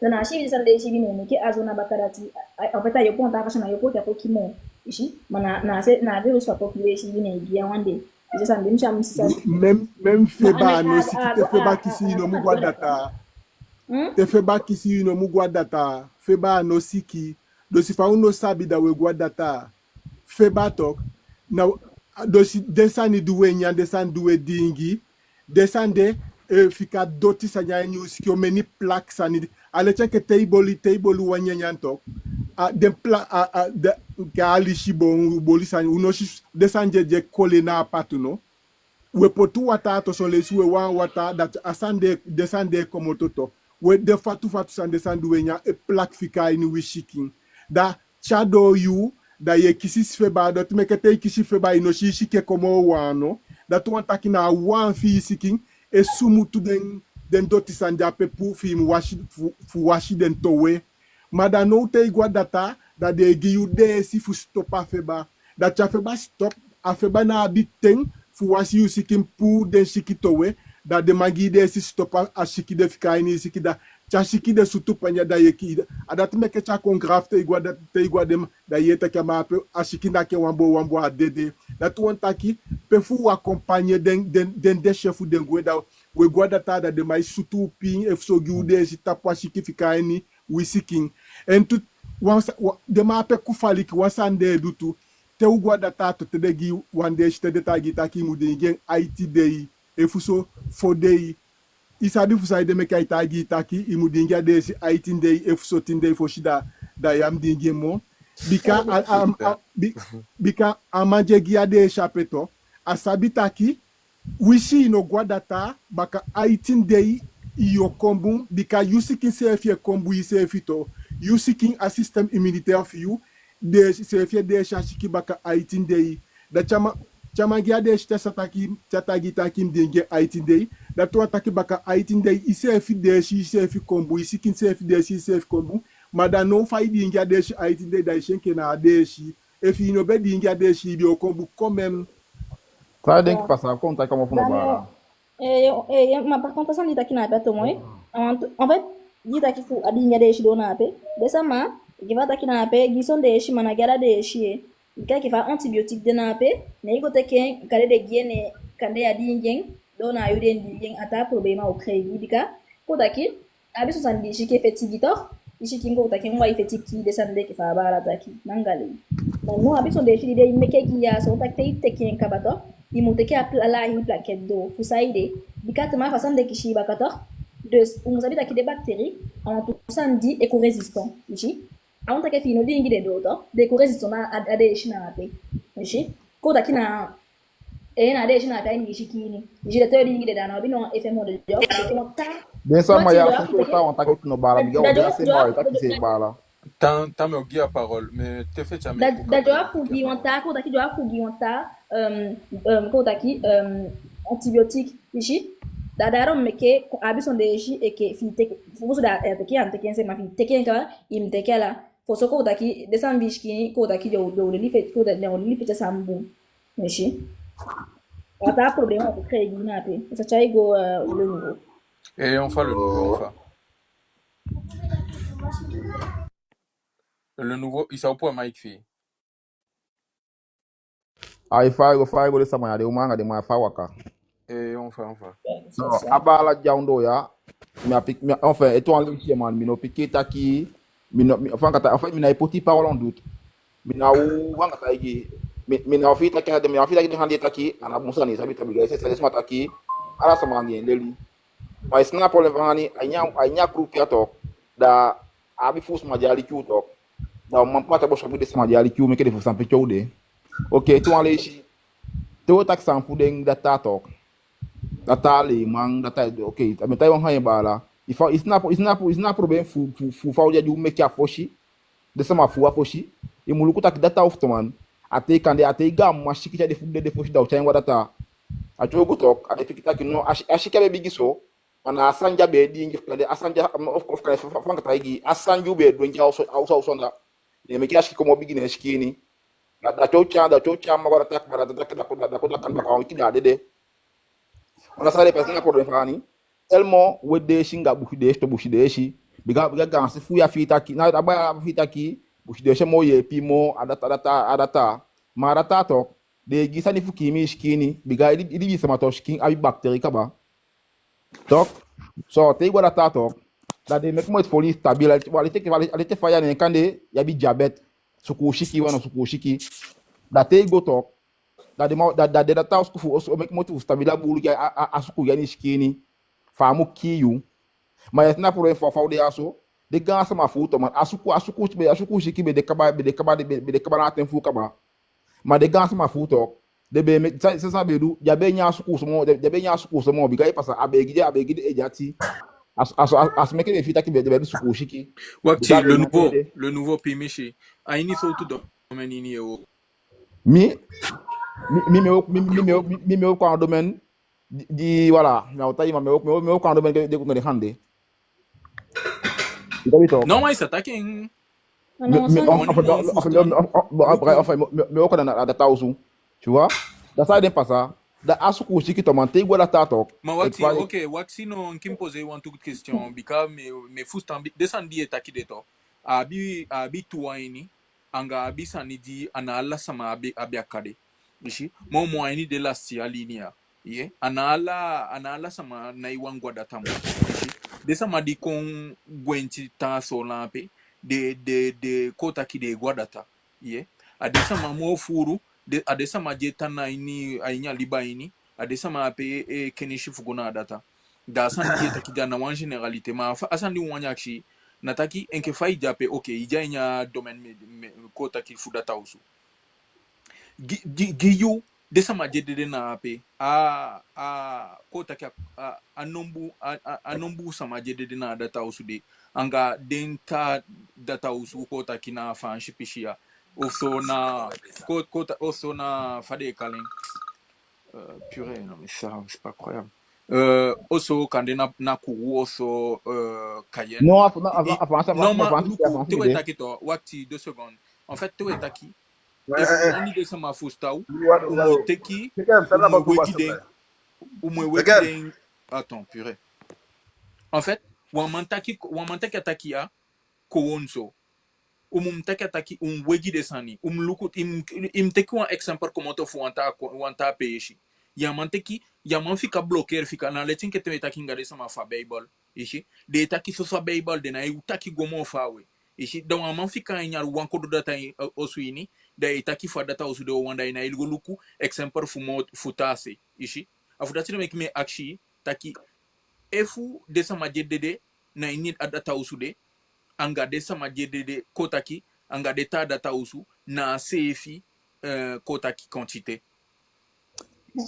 na shi sande shi ne ke azona bakarati en fait ayo ponta fashion ayo pota ko kimo ishi mana na virus pa population ne gi wande ishi sande msha msisa même feba no si te feba kisi no mu guadata te feba kisi no mu guadata feba no siki do si fa uno sabi da we guadata feba tok na do si desani duwe nya desani duwe dingi desande fica doti sanya news ki o meni plaques ani ale cheke table wanyanyanto de pla de gali shibon boli san uno shi desanje je kole na patuno we potu wata to so lesi we wan wata that asande desande komototo we de fatu san desande wenya e plaque fika ini wishiking da chado you da ye kisis feba dot mekete kisi feba ino shi shike komo wano that one takina one fi siking e sumu tu den doti sanja pe pu film washi den towe mada no te igwa data da de gi you de si fu stop afeba da cha feba stop afeba na abiten fu washi you siking pu den shiki towe da de magi de si stop a shiki de fika ini shiki da cha shiki de sutu panya da yeki adat meke cha kongraf te igwa dem da yeta kama pe a shiki da ke wambo adede da tu one taki pe fu accompagner den de chefu den gweda we gwada tada de mai sutu pin if so gude si tapwa shiki fika ini we seeking and to once de ma pe kufali ki wasande dutu te gwada tato te de gi one day shite de tagi taki mu de gen IT day if so for day isabi fusa de me kai tagi taki imu de ngia de si IT day if so tin day for shida da yam de gen mo bika amaje gi ade chapeto asabi taki wishi no guadata baka aitin dei iyo kombu bika yusikin CFA kombu CFito yusikin a system immunitaire for you de CFA de shashiki baka aitin dei da chama gia de shita sataki chatagi takim denge aitin dei da to ataki baka aitin dei CFI de CFI kombu yusikin CFI de CFI kombu mada no faidi ngia de aitin dei da shenke na de shi efi no be dingia de shi bi o kombu quand même. Ça tem que passar, conta como foi Daniel, ma par contre, ça, dit na aperto moi. En fait, dit qu'il faut adinya de shi dona ape. Desama, qui va taki na ape, gison de shi managara de shi. Ika qui fa antibiotique de na ape, ne igo teke kale de giene kande adingen dona yuden dingen ata problema o crédit bika. Ko taki, abi so sandi shi ke fetigitor, ishi kingo taki ngwa ifetiki desande ki fa bara taki nangale. Non abi so de shi de meke ki ya so taki teke kabato. Imuteke la hi plaquette d'eau fusaide bikatema façon de kishi bakator de umusabi taki de bactéries en tout ça dit éco-résistant ici avant take fino dingi de doto de éco-résistant a de shina ape ici ko taki na na de shina ape ni shikini ici de te dingi de dana bino effet mode de job que mo ta bem ça mais ya ko ta on ta ko no bala biga o da se bala ta se bala T'as me guia parole, mais te fait jamais. D'ailleurs, fugi onta, ko taki doa fugi onta, ko taki antibiotique ici. Dadaro meke abi son de ici et que fi teke fuso da teke ante kense ma fi teke ka im teke la. Foso ko taki descend bishki ko taki do le fait ko da le fait sambu. Ici. Ata problème avec créer na pe. Ça chai go le nouveau. Et on fait le nouveau, on fait. Le nouveau, il s'en point Mike fi. Aí faz dessa manhã, deu manga de manhã waka. Et on fait. So, abala jaundo ya. Enfin, et toi en ligne, man, mino piqué taki, enfin, mina ipoti parole en doute. Mina ou wanga taigi. Mina ofita kaya de mina ofita kaya de taki, ana musani sabi tabiga, c'est laisse taki. Ala sama ngien leli. Mas sina problème vangani, anya krupia tok da abi fus majali ku tok. Da mampata bo shabu de sama majali ku meke de fus sampe choude. Ok, tu en lechi. Tu tak sampu deng data tok. Data le mang data ok, ame tai wang haye bala. It's not problem fu fauja ju meke afoshi. De sama fu afoshi. E muluku tak data of man. Ate kande ate gam mashiki cha de fu de foshi da uchangwa data. Acho go tok ate pikita kino ashika be bigiso. Mana asanja be dingi kade asanja of kale fanga taigi asanju be do nja also nda. Ne meke ashiki komo bigine shikini. Da chocha magora tak barata tak da ko kan ba ko kida dede. Ona sare person ko do fani. Elmo wede shinga buhide to buhide shi. Biga gansi fu ya fita ki na aba fita ki buhide she mo ye pimo adata. Marata to de gisani fu kimi shikini biga idi bisa mato shikin abi bacteria kaba. Donc, so te igual a tato, da de mek mo foli stabile, ali te faya ne kande ya bi diabete, sukushiki wana sukushiki, da te go tok, da de da ta usku fu mek mo tu stabile bulu ya asuku ya ni shikini, famu kiyu mas na por info de aso de gansa ma futo man asuku shiki be de kaba na tem fu kaba ma de gansa ma futo de be se sabe du ya be nya asuku so mo bi ga pasa abegi de ejati as meke be fita ki be de suku shiki Wakti, le nouveau Pimeshi. Aini so tout domaine ini yo. mi me ko en domaine di voilà mais autant me ko en domaine de ko de hande Non, mais ça taquin. Enfin, me ko na da tausu tu vois da ça pas ça da asuku shiki to man te igual ta tok Ma Wakti, ok, Wakti non qui me pose une toute question. Bika me fustan descendi etaki de to. Abi tuwa ini. Anga abi sanidi ana alla sama abi akade. Ishi mo ini de la sia linia. Ye ana alla sama na iwangwa datamu. Ishi desa madi kon gwenti ta so lampe de kota ki de guadata. Ye adesa mo furu de adesa majeta na ini ainya liba ini adesa ma pe kenishi fugona data. Da sanidi etaki da na wan generalité ma asandi wanyakshi nataki enke fai jape okay ija nya domaine kota ki fudata usu giyu desa majede na ape a kota ki anombu sama jede na data usu de anga denta data usu kota ki na fanshi pishia also na kota also na fade kalen purée non mais ça c'est pas croyable also kande na kuru also Cayenne. Non, non ma luku te wetaki to wakti 2 secondes. En fait te wetaki on ni de sama fustau teki wegiden attends purée. En fait wamantaki ataki a kowonso umumtaki ataki wegi de sani luku teki un exemple comment to wanta peshi yaman fika bloquer fika na letin que te taki ngade sama fa babel ishi de taki so babel de na utaki gomo fawe ishi donc aman fika nyar wanko do data oswini de taki fa data osu de wanda ina ilgo luku exemple futase ishi afudati make me akshi taki efu de sama jedede na ini data osu de anga de sama jedede kotaki anga de ta data osu na sefi kotaki quantité.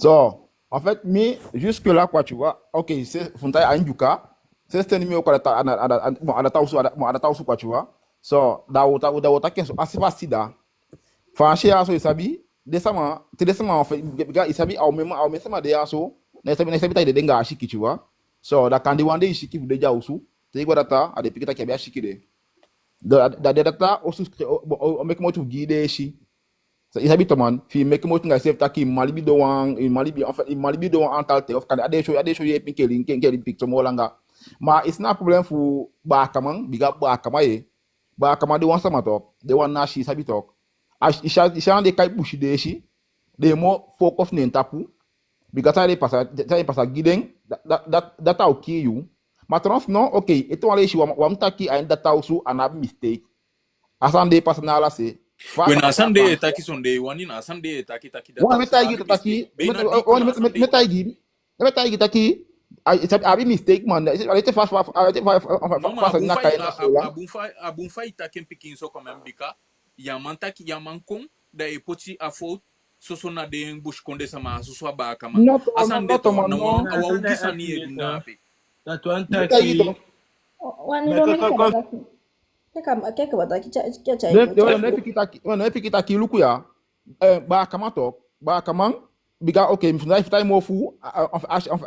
So, en fait, mais jusque là, quoi, tu vois, ok, c'est Fontaine à Induka, c'est un numéro quoi, quoi, tu vois. So, da question assez facile, da. Franchir à ce sabi, décemment, en fait, il sabi, au même de yaso, ne sabi taille de denga shiki, tu vois. So, da kandi wande shiki vous déjà usu, te igual data, a des piquetas qui a bien shiki de. Da data, au souscrit, au mec moi tu guide shi. Il habite man fi make mo tinga save taki malibi do wan en fait malibi do wan antalte of kan ade show ye pinkeli nkeli picture mo langa ma it's not problem fu ba kaman biga ba kamaye ba kama de wan sama talk de wan na shi sabi talk isha de kai push de shi de mo focus ne tapu biga ta pasa giden data o ki you ma trans non okay eto ale shi wa mtaki a data usu ana mistake asande pasa la se when asande taki sonde wani na asande taki data wa metagi taki abi mistake man alete fast na kai na sola abunfa itaken pikin so quand même bika yamankon da epoti afo soso na de bush konde sama soso ba kama asande to na wan awugi sani eduna pe da to antaki wani do Keka bataki cha ne pikitaki luku ya ba kama to ba kama biga okay mfunda iftai mofu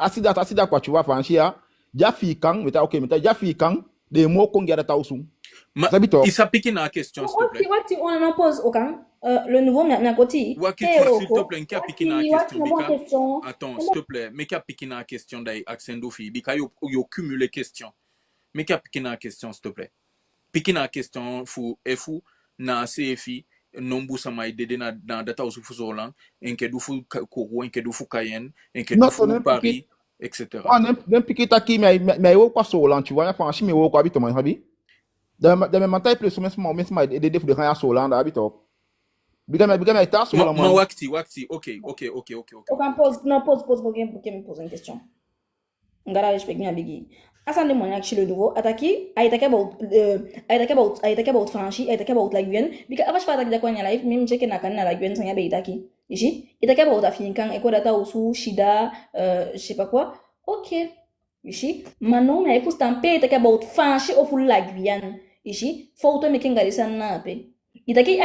asida kwa chuwa fanshia jafi kan meta okay meta jafi kan de mo kongia data usu sabito isa piki na question s'il te plaît Wati on en pose aucun le nouveau na koti s'il te plaît kia piki na question attends s'il te plaît mais kia piki na question dai accendo fi bika yo cumuler question mais kia piki na question s'il te plaît piki na question fu na CFI nombu sama idede na data usu fuzolan enke du fu Koro enke du fu Cayenne enke du fu Paris etc. Nem piki taki mais wo kwa solan tu vois franchi mais wo kwa bito man habi da me mantai plus mesmo idede fu de ran solan da bito biga ta solan ma wakti ok aucun pose pour me poser une question ngara respect bien bigi asande mo yak chile nouveau ataki aitake about franchi aitake about la guen bika avash fata da kwanya live mim cheke na kanna la guen sanya be itaki ishi itake about afinkan eko data usu shida je sais pas quoi ok ishi manon na ifu stampe itake about franchi au full la guyane ishi foto making garisa na pe itaki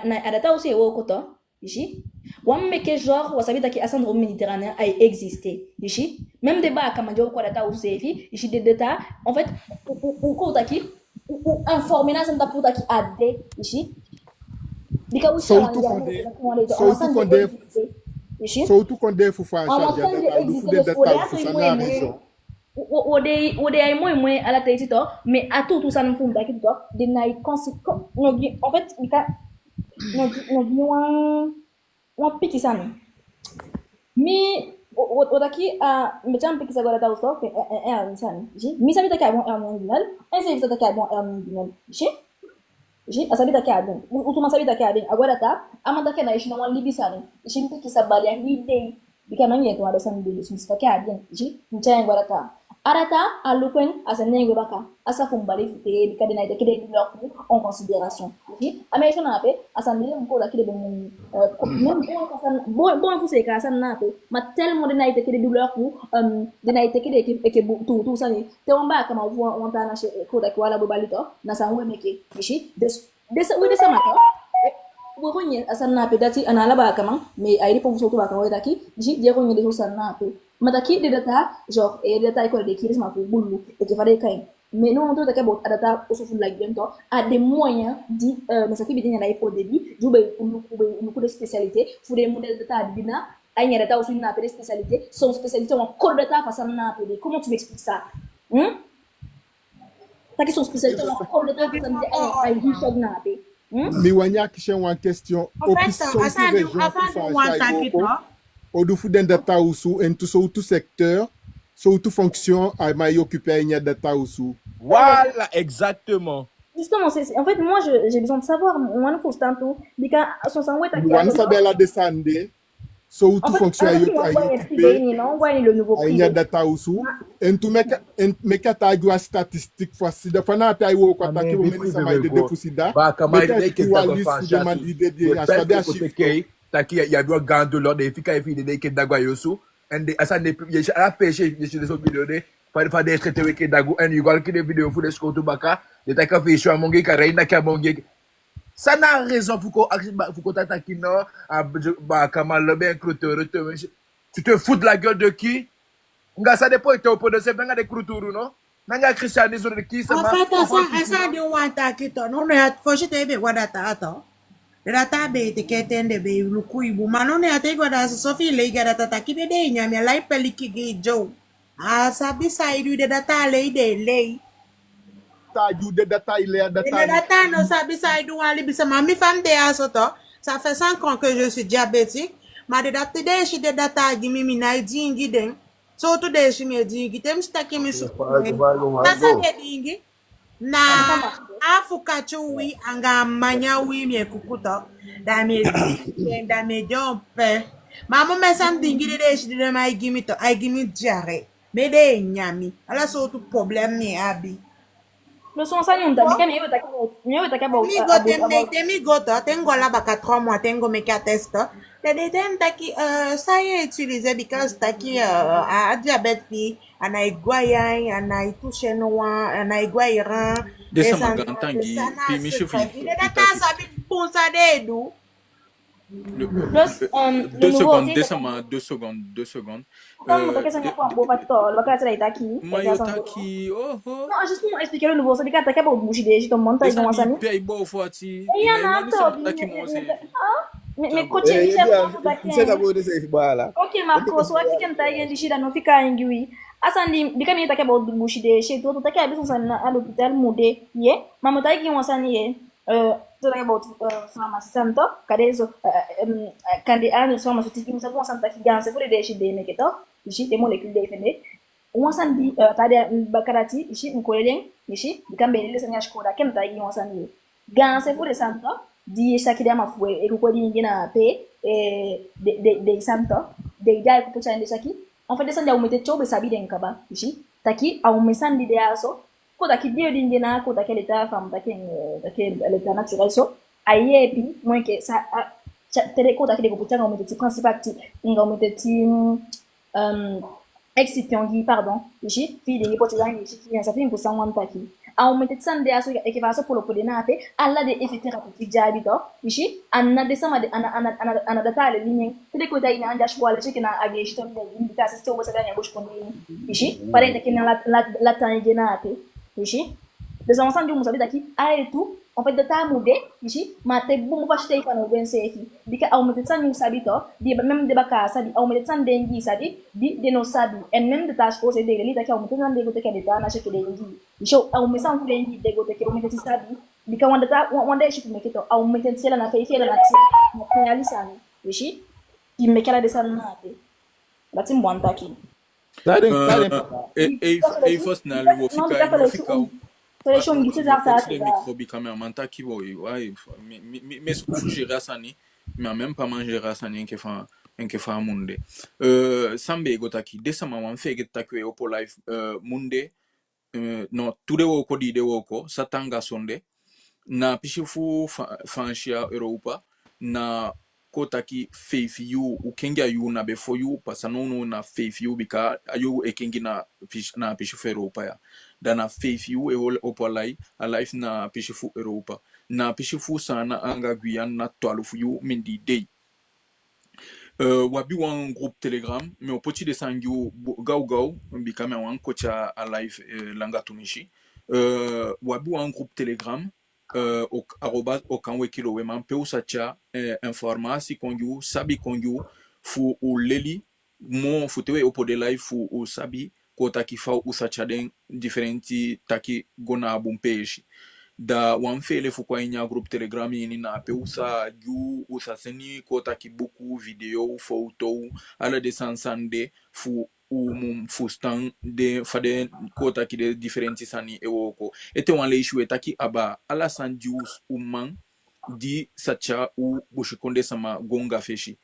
na adata usu ewo koto ishi one make genre wasabi taki asandro méditerranéen a existé ici même débat kama jo kwa data usefi ici des data en fait ou taki ou informer na santa puta ki ade ici dika usha sautu konde fu fa charge data du fu de data fu sana raison ode ay moy ala tay tito mais à tout ça n'fum daki tito de nay conséquence en fait dika no piki sana mi odaki mecham piki sagora ta usto sana ji mi sabi taka bon final ese vita taka bon final ji asabi taka bon utuma sabi taka ben agora tá amanda kana ishi na wan libi sana ishi piki sabali ya hide bikana nyeto ado sana de sus taka ben ji mchaya agora tá arata alukwen asanengo baka asa fumbali fite bikade na ite kide leur en considération ji amesha na pe asandile mko la kide bon même bon vous c'est ka san na pe ma tellement de na ite kide leur de na ite kide ke tout ça ni te wamba kama on ta na ko da kwala bobalito na sanwe meke ji de ça maka woronye asanna pe dati anala ba kama mais ayri pour vous ba kama daki ji je ko nyede so sanna pe mataki de data genre et data école de kiris ma fu bulu et que fallait quand mais nous on doit d'abord adapter au sous la gueule à des moyens dit mais ça fait bien là au début joube beaucoup de spécialités faut des modèles de data bina ay data aussi une appel spécialité son spécialité en corps data face à na appelé comment tu m'expliques ça taki son spécialité en corps data face à ay richard na appelé mi wanya kishen one question option région au dufu den data usu en tout secteur tout fonction à ma occuper une data usu voilà exactement justement en fait moi j'ai besoin de savoir moi il faut tantôt bika son sangue ta qui on sabe la descendre tout fonction à occuper le nouveau prix une data usu en tout meka ta gwa statistique fois de fana pa iwo kwa ta ki wo meni sama de defusida ba kama ide ke ta liste demande de sabe a chiffre taki ya biwa gando lor de fika efi de ke dagwa yosu and de asa de ye ala pêcher ye sur les vidéos de fa de traiter weke dagu and you got de vidéo fu de skoto baka de ta ka fi show mongi ka reina ka mongi ça n'a raison faut t'attaquer non ba kama le bien crouteur tu te fous de la gueule de qui nga ça dépend tu au de c'est nga de crouturu non nga christianisme de qui ça en fait ça de wanta kito non ya faut te be wadata ato data be te ketende be lukui bu manone ate gwada sofi le gada tata kibe de nyame lai peliki gi jo sabi saidu de data le de le ta ju de data il est data no sabi saidu wali bisa mami femme de asoto ça fait 5 ans que je suis diabétique ma de data de shi de data gi mimi na dingi den so to de shi me dingi tem staki mi su ça de dingi na afuka chuwi anga manya wi mi kukuto da me jompe mama me sam dingi de shi de ma gimi to I gimi jare me de nyami ala so to problem ni abi le son ça ni ndani kama yewe takabo mi goto tengo la baka 3 mois tengo me ka test de dem taki ça y est utilisé because taki a diabète fi anaigwaya anaitushe noa anaigwaya de sama gantangi puis monsieur Philippe de data sabi ponsa dedu 2 secondes desama 2 secondes Mayotaki non juste pour expliquer le nouveau ça dit que pour bouger des je te monte ils vont s'amuser paye beau fati mais continue c'est d'abord de ces voilà ok Marco soit tu kan taille de shida no fika ingui asandi bikami take about bouger des chez toi take abi son à l'hôpital modé ye maman taille qui wasani ye talking about pharmacy santo kadezo kandi an pharmaceutical kimsa ko santa ki ganse fure de shi de neketo ishi de molecule de fende wasan bi tade bakarati ishi mkolelen ishi bikambe ile sanya shikoda ken tayi wasan ni ganse fure santo di shakida mafwe e ko di ngina pe de santo de jay ko chande shaki on fait descendre au mete chobe sabi den kaba ishi taki au mesandi de aso ko taki dio dingena ko taki leta fam taki leta naturel so aye pi moins que ça tele ko taki de ko puchanga au mete principal ti nga au mete ti excipient pardon ishi fi de poti zani ishi ki ça fait une pour wan taki au mete sande aso e ke faso polo podena ape alla de effet thérapeutique jabi to ishi anna de sama de ana data le ligne tele ko ta ina anja shwala chiki na age shi to de indika siste obo saganya go shkonde ishi pare ta kina la tangena ape ishi des ensemble du musabi daki aye tout en fait data mude ishi mate bu mu fashte ifano ben sefi dika au mete san sabi to di même de baka sabi au mete san dengi sabi di no sabi en même de tâche ko c'est de li daki au mete san de go te kedeta na sheke dengi isho au mete san dengi de go te ke au mete sabi dika wanda shi kuma kito au mete tsela na fei fela na ti na ali sani ishi imekala de san na te lati mbwanta ki e first na le fika solution ngisi za sa sa microbi quand même manta ki boy ouais mais ce faut gérer ça ni mais même pas manger ça ni que fa munde sambe gotaki desama wan fe getakwe opo life munde no tude woko di de woko satanga sonde na pishifu fanshia europa na kotaki faith you ukenga you na before you pasanono na faith you bika ayu ekengi na pishifu europa ya da na faith you e opalai a life na pishifu europa na pishifu sana anga guyan na twalufu you mindi day wabi wan groupe telegram mais au petit descend you gau bika me wan kocha a live langa tumishi wabi wan groupe telegram arobas okanwe kilo we man peu sacha informasi konju sabi konju fu u leli mo futewe opo de live fu u sabi ko taki fa u sacha den differenti taki gona abumpeshi da wan fele fu kwa inya group telegram yini na peu sa ju usa seni ko taki buku video photo ala de sansande fu fustan de fade kota ki de differenti sani ewoko ete wan le ishu etaki aba ala sanjus umman di sacha u bushikonde sama gonga feshi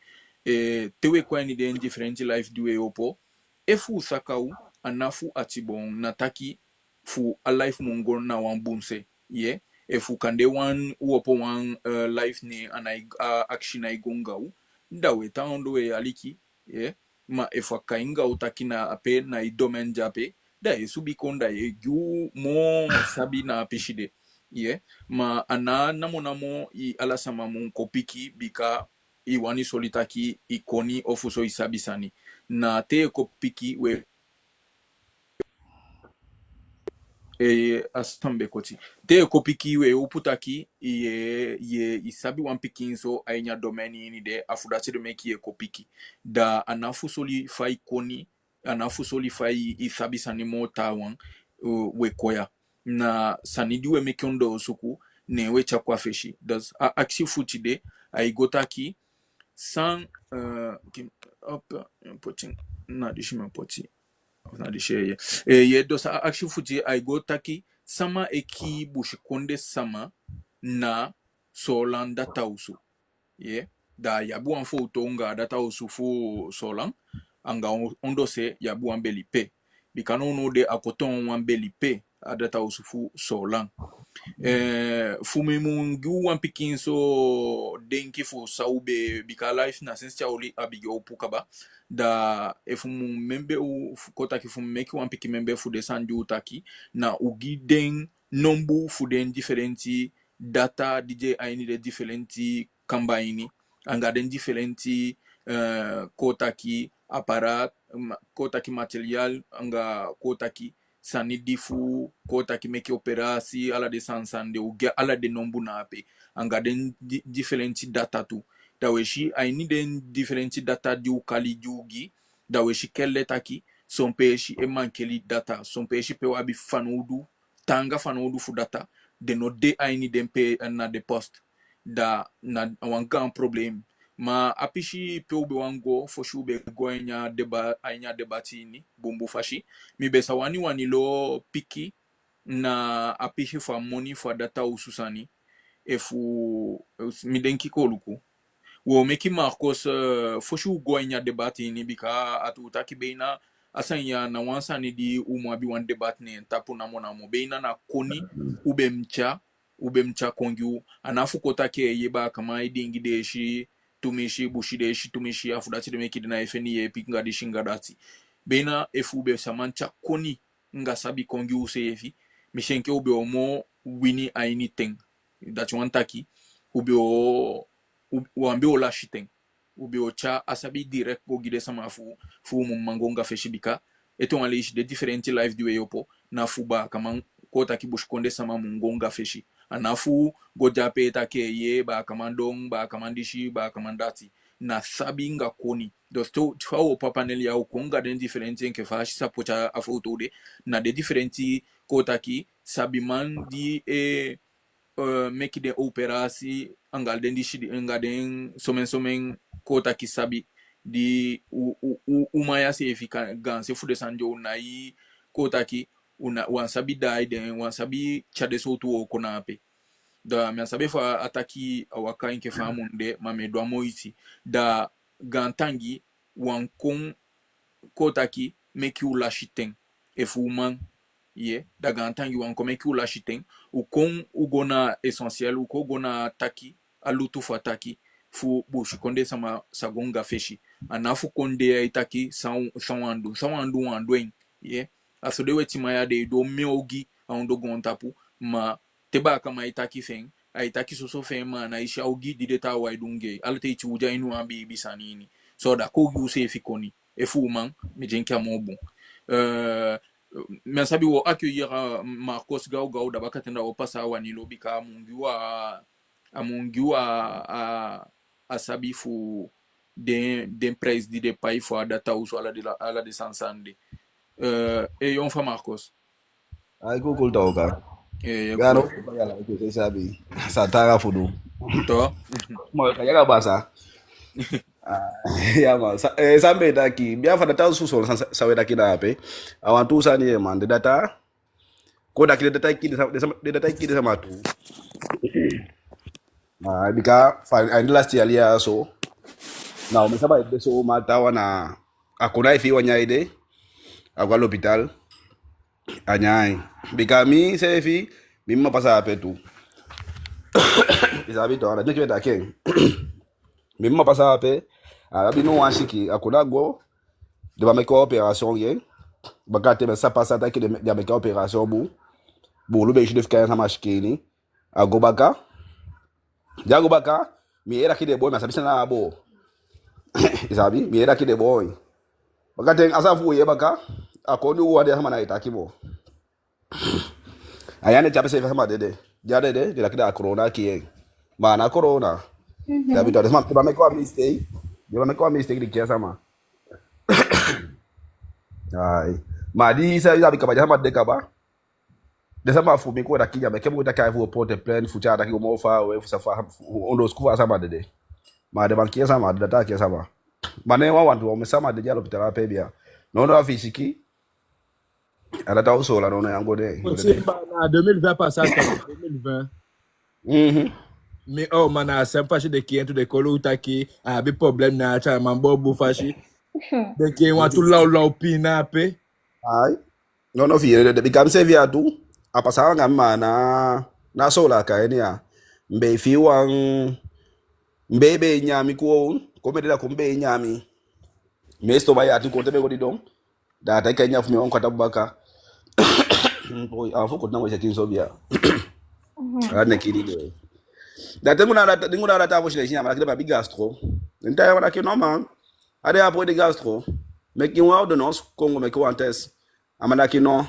tewe kwa ni de differenti life duwe opo efu sakau anafu atibon nataki fu a life mungon na wan bunse ye efu kande wan uopo wan life ni anai action ai gongau ndawe taondo e aliki ye ma efwa kainga utakina ape na i domaine jape da e subikonda e ju mo sabi na apishide ye ma ana namo i alasama mun kopiki bika i wani solitaki ikoni ofuso isabisani na te kopiki we asambe koti te kopiki we uputaki ye isabi wan pikinso ainya domeni ni de afudati de meki e kopiki da anafu soli fai koni anafu soli fai isabi sanimo tawan we koya na sanidi we mekiondo suku ne we chakwa feshi das aksi futi de ai gotaki sans hop potin na dishima poti na dishe ye dosa action fuji ay go taki sama eki bushikonde sama na solan data usu ye da yabu an fo tonga data usu fo solan anga ondo se yabu an belipe bikano no de akoton wan belipe a data usu fo solan fumi mungu wan pikin so denki fo saube bika life na sense oli abigo pukaba da efumu membe u kota ki fumu meki wan piki membe fu desanji utaki na ugi den nombu fu den differenti data DJ aini de differenti kambaini anga den differenti kota ki aparat kota ki material anga kota ki sani difu kota ki meki operasi ala de sansande uga ala de nombu na ape anga den differenti data tu daweshi aini den differenti data di ukali jugi daweshi kelle taki sompeshi e mankeli data sompeshi pe wabi fanudu tanga fanudu fu data de no de aini den pe na de post da na wanga problem ma apishi pe ube wango fo shube goenya deba ainya debatini bumbu fashi mi besa wani lo piki na apishi fa money for data ususani efu midenki koluku wo meki Marcos foshu goinya debate ni bika atu taki beina asanya na wansa ni di umwabi wan debate ni tapu na mona mo beina na koni ube mcha kongiu anafu kota ke yeba kama idingi deshi tumishi bushi deshi tumishi afudati de meki na fni ye pinga di shingadati beina efu ube samancha koni nga sabi kongiu sefi mishenke ube omo wini anything that you want taki ube o wambe o lashiteng ube o cha asabi direct go gide sama fu mangonga feshibika eto alish de different life diwe yopo na fuba kama kota kibushkonde sama mungonga feshi anafu gojape take ye ba kamandong ba kamandishi ba kamandati na sabinga koni dosto tfawo papanel ya ukonga den different nke fashi sapocha afotode na de different kota ki sabiman di meki de operasi angal den dishi angal den somen kota ki sabi di umaya se efika ganse fude sanjo nai kota ki wansabi dai den wansabi chade sotu o konape da miansabe fa ataki awaka inke famunde mamedwa moiti da gantangi wankon kotaki meki ula shiten efuman ye da gantangi wankon meki ula shiten ukon ugona essentiel uko gona taki alutu fataki fu bushi konde sama sagonga feshi anafu konde itaki sawandu wandwen ye asodewe timaya de do meogi aundo gontapu ma teba kama itaki fen aitaki soso fen ma na isha ogi dideta waidunge alte ichi uja inu ambi bisanini so da ko use fikoni efu man mejenka mobu mais sabi wo accueillir Marcos Gao da bakatenda o passa wani lobika amungiwa a sabi fu den pres di de pai fo adata uso ala de sansande e yon fa Marcos Ay ko kulta oka. e Gano yala ko sai sabi. Sa tara fudu. to Mo kaya ka basa. Ya ma sambe daki bia fa data su so sa we daki na ape. Awantu sani e man de data. Ko daki de data ki de sama tu. Bika and last year ya so. Now me saba de so mata wana akuna ifi wanya ide. Agwa l'hôpital. Anyai. Bika mi sefi mi ma pasa ape tu. Isabi to ana je kwenda ken. Mi ma pasa ape. Arabi no wanshiki akuna go de ba me ko opération ye. Bakate me sa pasa ta ki de me ko opération bu lu be jide fika na mashikini. Agobaka. Jagobaka mi era ki de boy ma sabi sana abo. Isabi mi era ki de boy. Bakate asafu ye baka akoni wo de sama na itaki bo. Ayane chape se sama de la kida corona ki ma na corona. Dabi to desma ba me ko mistake. Yo ba me ko mistake di kia sama. Ai. Ma di sa ya bi ka ba sama de ka ba. De sama fu mi ko da kinya me ke mo da ka fu porte plein fu cha da ki mo fa we fu sa fa on do sku sama de. Ma de ban kia sama de ta kia sama. Ma ne wa wantu o me sama de jalo pitara pe bia. No no afishiki. Ala ta uso la no yango de. Na 2020 passage 2020. Mais oh mana sempre fashi de kientu de kolo utaki abi problem na cha mambo bu fashi de ki wa tu lau pina pe ai no fi de bikam se via tu a pasar ngam na sola ka enia mbe fi wan mbebe nyami ko me de la ko mbe nyami mesto ba ya tu ko te be godi don da ta kenya fu me on kwata baka boy a fu ko na mo se kin so bia ana kidi de da tengo na ta bo shile shinya mara kida ba big gastro nta ya mara ki normal ade après de gastro mais ki wa ordonnance kongo me ko antes amana ki non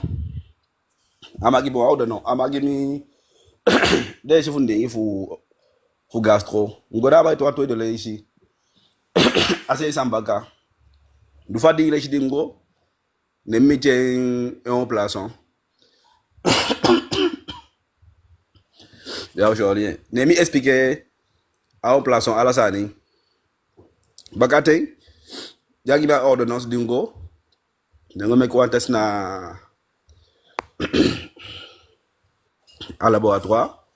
amagi bo ordonnance amagi mi de se funde fu gastro ngoda ba to de le ici ase sambaka du fa di le shi dingo ne mi en place ya aujourd'hui ne mi expliquer en place à la sani bakate jagi ba ordonnance dingo dingo me ko test na à laboratoire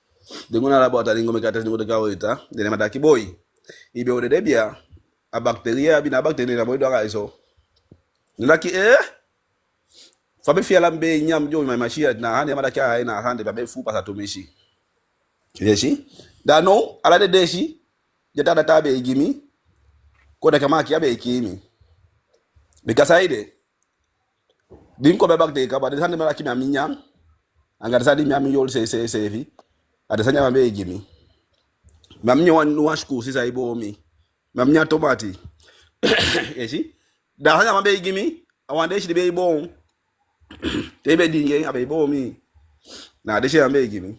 dingo na laboratoire dingo me ka test dingo de kawita de ma daki boy ibe ode debia a bacteria bina bacteria na boy do raiso naki fabe fiala mbe nyam jo my machine na hande mada kya ina hande babe fu pasa to meshi yeshi da no ala de deshi jeta da tabe gimi ko da kama kiya be kimi bikasaide dim ko be bacteria ka ba de hande mada kimi aminyam anga sadi mi ami yol se vi ada sanya mambe gimi mamnyo wan washku sisa ibo mi mamnya tomati yeshi da sanya mambe gimi awande shi be ibo tebe dinge abe ibo mi na de shi mambe gimi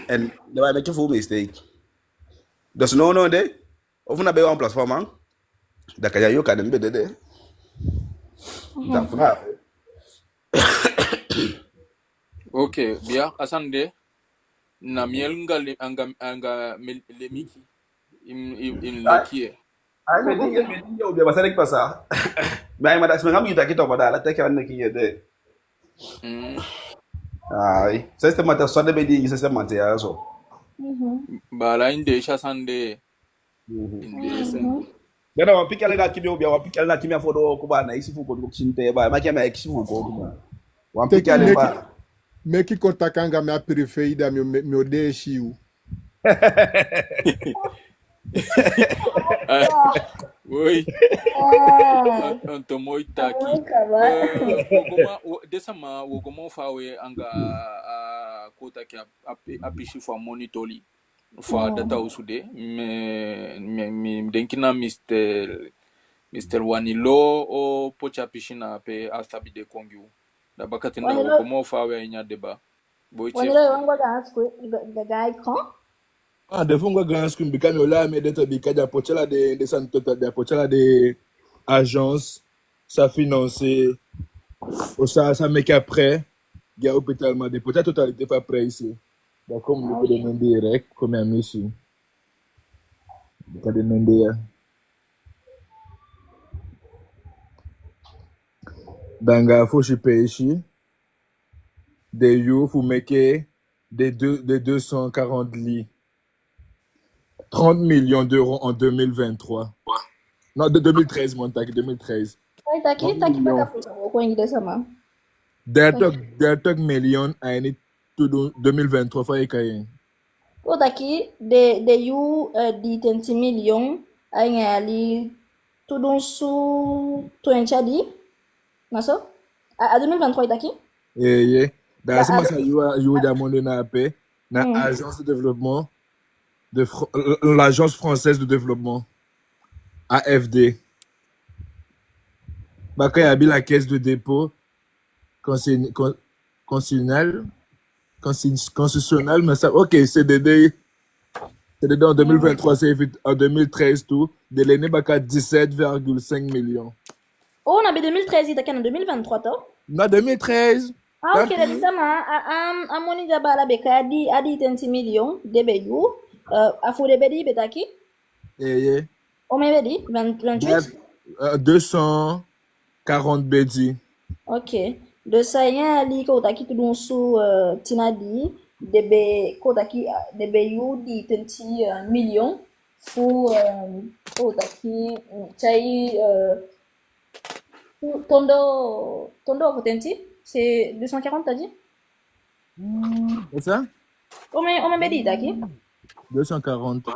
and they were making full mistake there's no de ofuna be one platform da kaya yo ka dembe de da funa Okay, bien, asande na miel anga lemiki in lakie. ai me dinge obi basale pasa mai mada sema ngamu yitaki to badala take wan ki yede ai system ta so de be dinge system ta ya so Bala inde sande inde Gana wapikala na kimi obi wapikala na kimi afodo ko ba na isi fuko ko chinte ba ma kema isi fuko ko wapikala ba Meki kontakanga me preferida me odeshi u. Oi. Antomo itaki. Desama wogoma fawe anga kota ki apishi for monitoli for data usude me denkina Mr. Wanilo o pocha pishina pe asabi de kongyu. Da bakatinda wogoma fawe nya deba. Wanilo wango the guy con? Ah, de fungo grand screen bikami ola me de to bikaja pochela de santo de pochela de agence ça financer ou ça mais qu'après il y a hôpital mais de peut-être totalité pas prêt ici. Donc comme le peut demander direct comme un ici. Peut demander Danga faut je paye ici. Des you faut make de 240 lits. 30 millions d'euros en 2023. Non, de 2013, mon tac, 2013. Taki pas ko ngi sama. Deltok million a ini tout 2023 fa ikayen. Ko taki de you di 20 million ay ngali tudun su to enchadi. Naso? A 2023 taki? Yeah. Da sama sa you da monde na paix na agence de développement de l'agence française de développement AFD. Baka y a la caisse de dépôt constitutionnel, mais ça, ok, CDD en 2023, c'est en 2013 tout, de l'année baka 17,5 millions. Oh, on a 2013, il en 2023 toi? Non, 2013. Ah, ok, la sama a moni da bala beka adi 20 millions de beyu. A fure bedi betaki? Yeah. O me bedi 28? 240 bedi. Ok. De ça yan li ko taki tudun su tinadi debe ko taki debe yu di 20 millions fu ko taki chai tondo potenti c'est 240 t'as dit? C'est ça? O me bedi taki? 240.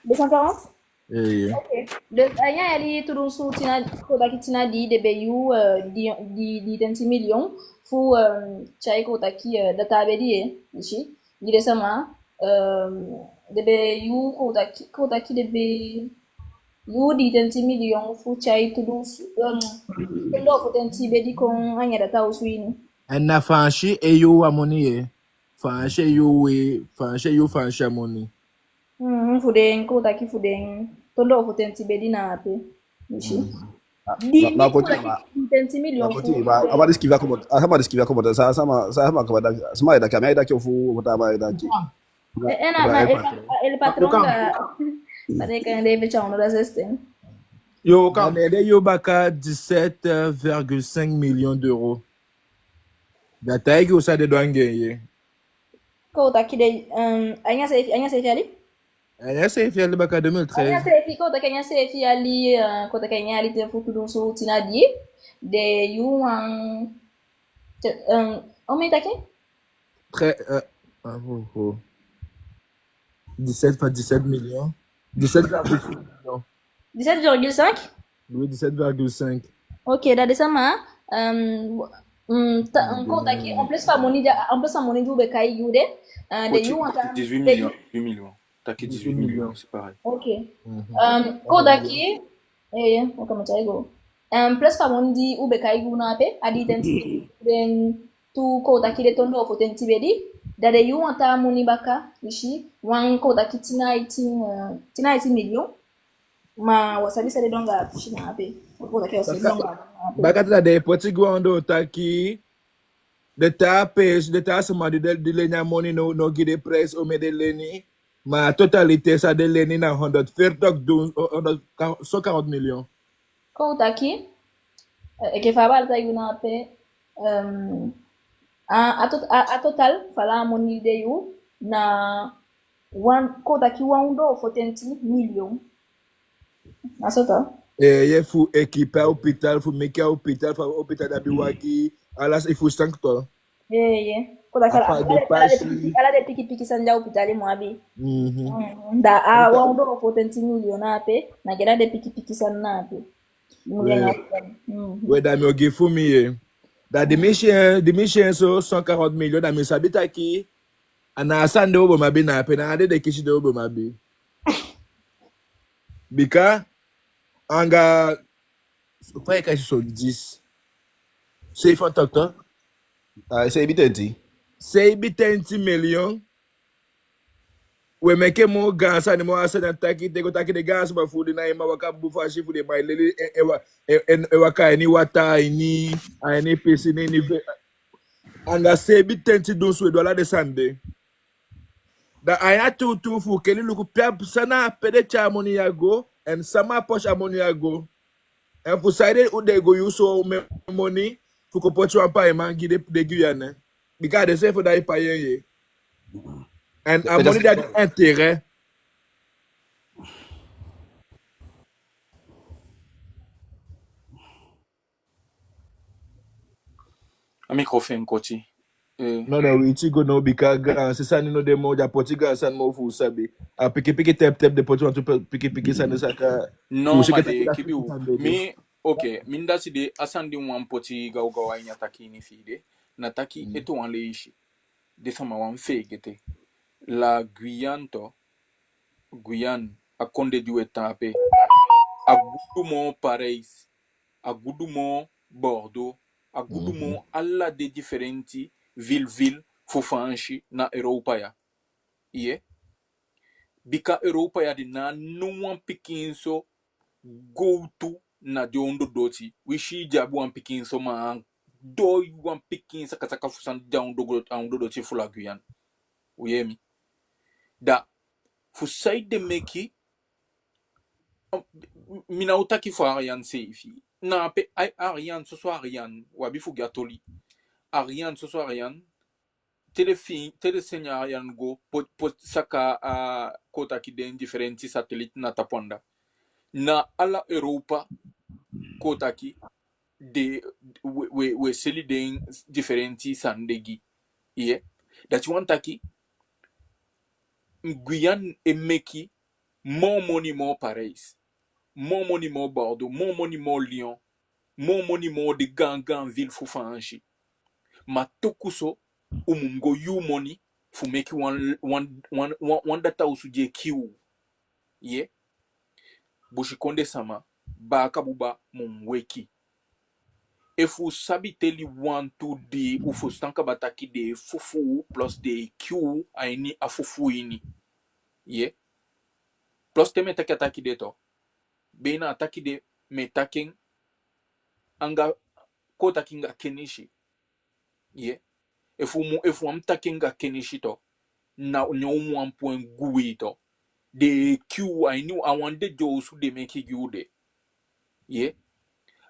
240? Yeah. Ok. De ayan ali tudun su tinadi de beyu di 20 millions fu chai ko taki data bedi ishi dire sama de beyu ko taki de be yu di 20 millions fu chai tudun su ndo potenti bedi kon anya data uswini En na fanchi e yo amoni fanchi yo fanchi amoni. Fuden ko taki fuden tondo potenti bedi na ape ishi na continua 20 millions fu aba diskiva como sama diskiva como sama kabada sama da kamera da kyofu wata ba da ki el patrón parece que debe echar uno de assistants. Yo quand yo baka 17,5 millions d'euros. Da taigi usa de douane gagner. Ko taki de anya se fali? Anya safe ya libaka Kanya 2013. sefi kota kanya sefi ali kota kanya ali te futu do so tinadi de you aumenta aqui? Très, oh, oh. 17 millions. 17,5 millions. 17,5? Oui, 17,5. Ok, da dessa ma conta aqui en plus fa money do bekai you de de you 18 millions. 8 millions. T'as que 18 millions, c'est pareil. Ok. Conta aqui como tá igual. Plus fa money di ube kai you na pe adi identity then tu conta aqui de tondo for tenti bedi da de you anta money baka ishi one conta aqui tina 18 millions ma wasabi sele donga shina ape conta aqui wasabi donga Bakata de Portugal ando taki de ta page de ta sama de lenya money no gide price o me de leni ma totalité ça de leni na 140 millions. conta aqui que fala tá you na ape a total fala money de you na one conta aqui one do for 20 millions asota Ye fu equipe hôpital fu make hôpital fa hôpital da biwagi alas il faut sancto. conta aqui ela de piki sanja hospitali mwabi da a one do for 20 millions na ape na gera de piki san na ape Ouais, da mi ogi fu mi ye. Da de mission so 140 millions da mi sabita ki ana asande obo mabi na ape na ade de kishi de obo mabi. Bika anga kwa kashi so 10. Say for doctor. Say bitenti. Say 20 millions. We make mo gansa ni mo asa na taki de gansa ba food na ima waka bufa shi food by lele waka ni wata ni ani pesi ni anga say 20 don so dola de sande. Da aya tu fu keli luku pia sana pede cha money yago and sama posh money yago. And for side u de go use so money fu ko pochu ampa e man gide de Guyane. Because they say for that paye. And a money that intérêt. A microfone koti. No, we go no because c'est ça nous de mo ja Portugal san mo fu sabi. A piki tap de Portugal tu piki san saka. Non, made kibi u. Mi ok, minda si de asandi wan poti gawa inya taki ni fide. Na taki eto wan leishi. De sama wan fegete. La Guyane a konde du etape. A Goudoumo Paris. A Goudoumo Bordeaux. A Goudoumo alla de differenti ville fufanshi na Europa ya. Iye. Bika Europa ya di na nuwan pikinso go to na de ondo doti. Wishi jabu wan pikinso ma do wan pikinsa kataka fusan da ondo doti fula Guyane. Uyemi. Da fusai de meki mina utaki fo Ariane seifi. Na pe Ariane ce soit Ariane wabi fu gatoli. Ariane ce soit Ariane telesenya Ariane go pot saka a kota ki den differenti satellite na taponda. Na ala Europa kota ki de we seli den differenti sandegi. Iye. That you want taki Guyane et meki more money more Paris. More money more Bordeaux, more money more Lyon, more money more de gang ville fufanshi. Ma tokuso umungo you money fu make one data usuje kiu. Ye bushikonde sama ba kabuba mumweki. Efu sabiteli 1 2 de ufu stanka bataki de fufu plus de kiu aini afufu ini. Ye plus teme taki de to. Bena ataki de metaking anga kota kinga kenishi. Ye. Efu amtakinga kenishi to. Na nyomu ampuen gui to. De Q I knew I wanted those who they make you de. Ye.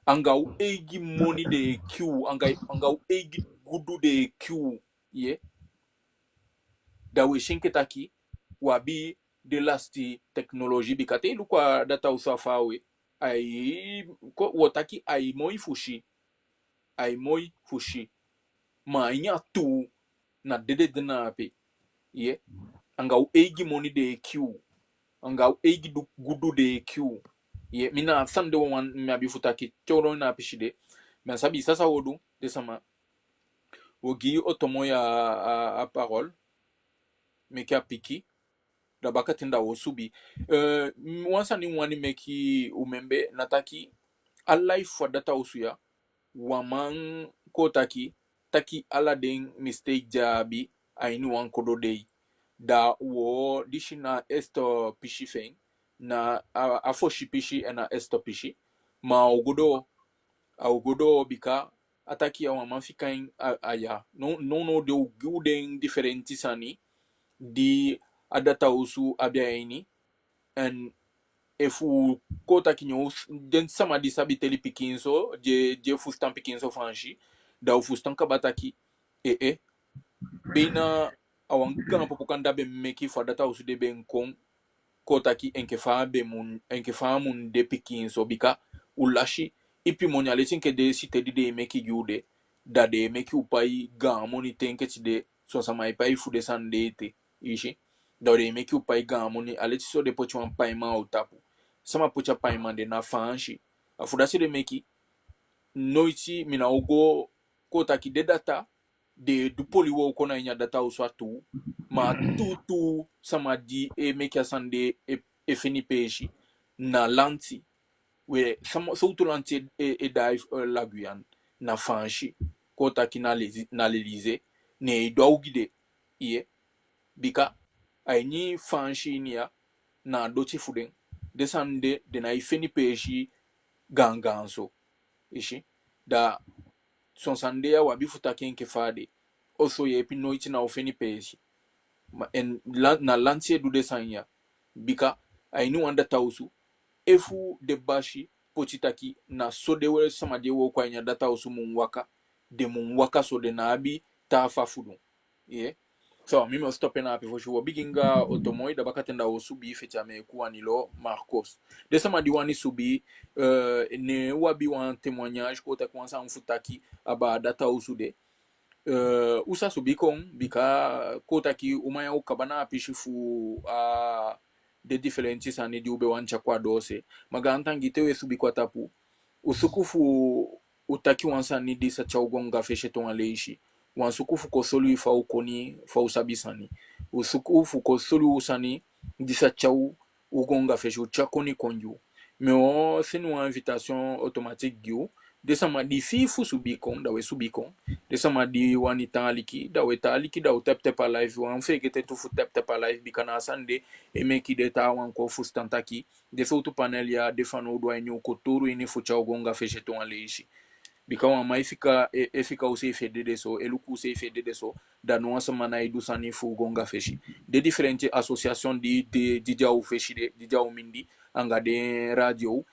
Anga u egi money de Q. Anga u egi gudu de Q. Ye. Da we shinketaki wabi de lasti technologie bikate lukwa data usafawe ai ko wotaki ai moi fushi ma inya tu na dede dina pe ye anga u eigi moni de q anga u eigi gudu de q ye mina sande wan mi abi futaki choro na pishide men sabi sasa wodu de sama wogi otomo ya a parole meki apiki da bakatinda wosubi wansa ni wani meki umembe nataki alai for data usuya waman ko taki ala den mistake jabi aini wan kodo dei da wo dishina esto pishi fen na afo pishi na esto pishi ma ogodo bika ataki ya waman fikain aya no de guden differenti sani di adata usu abiaini en efu kota kinyo den sama di sabi teli pikinso je fustan pikinso fanshi da fustan kabataki bena awan gana popokanda be meki fa data usu de ben kon kota ki enkefa mun de pikinso bika ulashi ipi monyale tinke de site di de meki yude da de meki upai ga moni tenke ti de so sama ipai fu de sandete ishi da de meki upai ga moni aleti so de pochi wan pai ma utapu sama pocha pai mande na fanshi afudasi de meki noiti mina ogo kota ki de data de dupoli wo kona inya data uswatu ma tutu sama di meki asande fini peshi na lanti we sama soutu lanti dai la Guyane na fanshi kota ki na l'Elysée ne do gide iye bika aini fanshi niya na doti fuden desande de na ifeni peshi ganganso ishi da son sandea wa bifuta kenke fade oso ye pinoiti na ofeni peshi na lantie du desanya bika aini wanda tausu efu de bashi pochitaki na sodewe sama de wo kwa nya data usu munwaka so de na abi tafa fudu yeah. So mimi stoppe na api foshu biginga otomoi da bakatenda osubi fecha me kuwa nilo Marcos de sama diwani subi ne wabi wan témoignage ko ta kwanza mfutaki aba data usude usa subi kon bika kota ki umaya ukabana apishifu de differenti sani di ube wancha kwa dose maganta ngitewe subi kwa tapu usukufu utaki wansa ni disa cha ugonga feshe tonga leishi wansukufu ko solu ifa ukoni fa usabisani usukufu ko solu usani disa cha ugonga feshe uchakoni konju meo senu invitation automatique giu desama di fifu subikon da we subikon desama di wani taliki da we taliki da utep pa live wan fekete tu futep pa live bikana sande emeki de ta wan ko fustantaki de sotu panel ya defano do enyo ko turu ini fucha ugonga feshe to aleishi bikawa maifika efika use fedede so eluku se fedede so da no sama na idu sani fu gonga feshi de different association di jaw feshi di jaw mindi anga de radio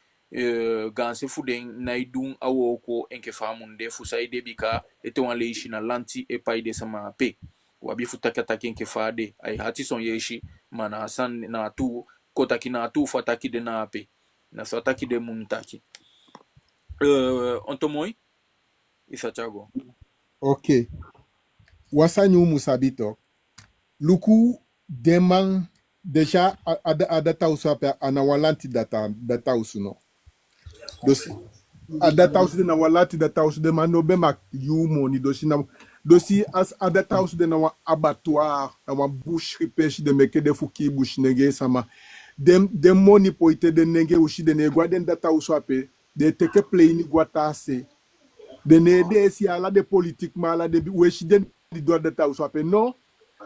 ganse fuden na idun awo ko enke famunde fu saide bika eto aleishi na lanti e paide sama pe wabi futakata kenke fade ai hati son yeshi mana san na tu kotaki na tu fataki de na pe na fataki de muntaki ontomoi isachago Ok. Wasanyu musabito. Luku demang deja adata usape anawalanti data usuno. Dosi adata usu na walanti data usu de mano bema yumo ni dosi as adata usu de na abattoir na boucherie pêche de meke de fuki bush nege sama dem moni poite de nege ushi de negwa den data usape de teke play ni guatase de nede si ala de politiquement ala de weshi den di do data usape non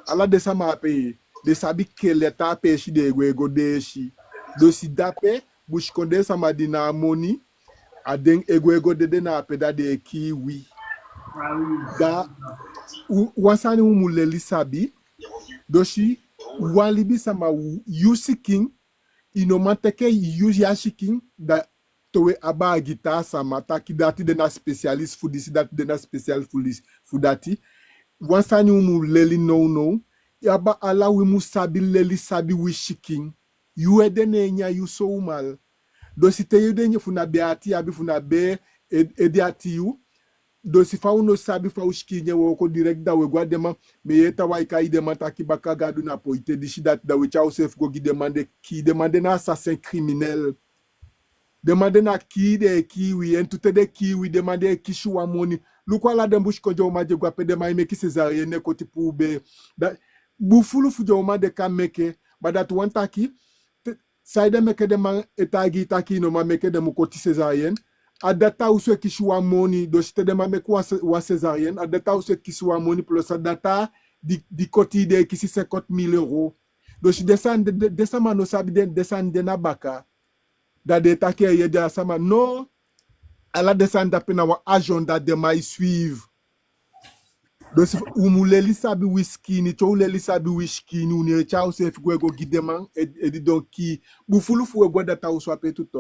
ala de sama pe de sabi ke leta pe shi de go de shi dosi dape bush konde sama dina moni aden ego de na peda de kiwi da wasani umuleli sabi doshi walibi sama yusiking inomateke yashiking da towe aba gita sama taki dati de na specialist food dati de na special food dati wasani umuleli no yaba ala wi musabi leli sabi wishiking yu edene nya yu so mal do si te yudenye funa be ati abi funa be edi ati yu do si fa uno sabi fa ushkinye woko direct da we gwa dema me yeta wa ika idema taki baka gadu na po ite dishi dat da we cha usef go ki demande na assassin criminel demande na ki de kiwi en toute de kiwi demande ki shuwa moni lukwa la dembush ko jo maje gwa pe dema ime ki cesarienne ko ti pou be da bufulu fu jo ma de kameke badat wanta ki saide meke de man etagi taki no ma meke de mu ko ti cesarienne adata uswe ki shuwa moni do site de ma meke wa cesarienne adata uswe ki shuwa moni plus adata di koti de ki si 50,000 euros do si desama no sabi desande na baka da de take ye de sama no ala desanda pena wa agenda de mai suivre do si umuleli sabi whisky ni to uleli sabi whisky ni une cha se figwe go gideman e di donc ki bufulu fu go data uswa pe tout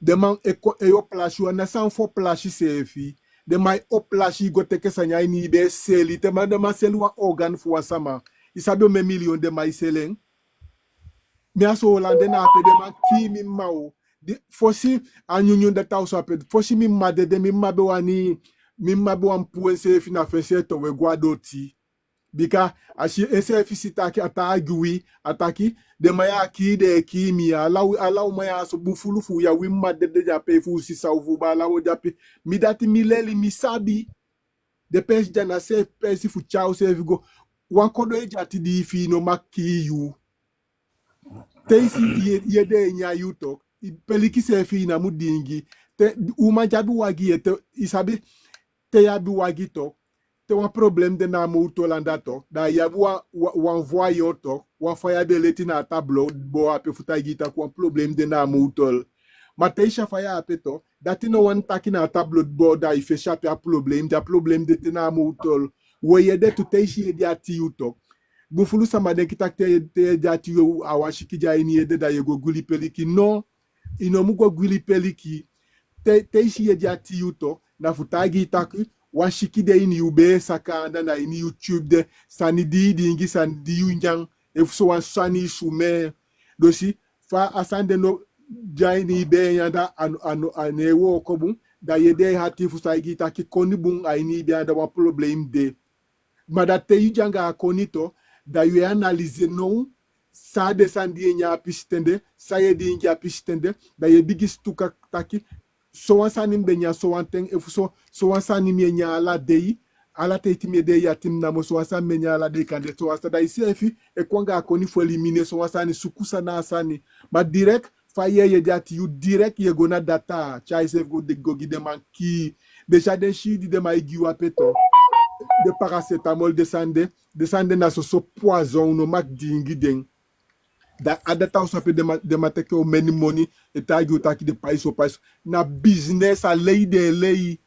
deman e yo plashi na san fo plashi se fi de mai o plashi go teke sanya ni be seli te ma de ma seli wa organ fu wasama isabi o me million de mai seleng mi aso holande na pe de ma ki mi mao fosi anyunyu de ta uswa pe fosi mi made de mi mabe wani mi mabe wan puense fi na fese to we guadoti bika ashi SF sitaki atagui ataki de maya ki de kimi ala maya so bufulu fu ya wimma de jape fu si sauvu ba la wo jape mi dati mileli misabi de pes jana se pes fu chao se vigo wan kodo e jati di fi no makki yu teisi yede nya yuto peliki se fi na mudingi te uma jabi wagi te isabi te yabi wagi to te wan problème de na mo to landa to da yabu wan voyo to wan faya de leti na tableau bo ape futa gita ko problème de na mo tol mateisha faya ape to dati no wan taki na tableau bo da ife chape a problème de te na mo tol wo yede to teishi de ati uto bufulu sama de kitakte te jati yo awashiki ja ini yede da yego guli peliki no ino mugo guli peliki teishi de ati uto na futagi taku washiki de ini ube sakanda na ini YouTube de sani di ingi sani di unjang efso wan sani sume dosi fa asande no jaini be yanda anewo kobu da yede hati fusaigi taki koni bun aini be yanda wa problem de madate yujanga konito da yu analyze no sa de sandi nya pistende sa yedi ingi pistende da ye bigis tuka taki so wansani mbenya so wanteng efuso so wansani menya ala dei ala teiti me dei yatim na mo so wansani menya ala dei kande so wansani da isi efi e kwanga akoni fo eliminer so wansani sukusa na asani ma direct fa ye jati you direct ye gona data cha ise go de gogi de man ki déjà den shidi de ma igiwa peto de paracetamol descende na so poison no mak dingi den da adata o sape de mateke o many money etagi utaki de país o país na business a lei de lei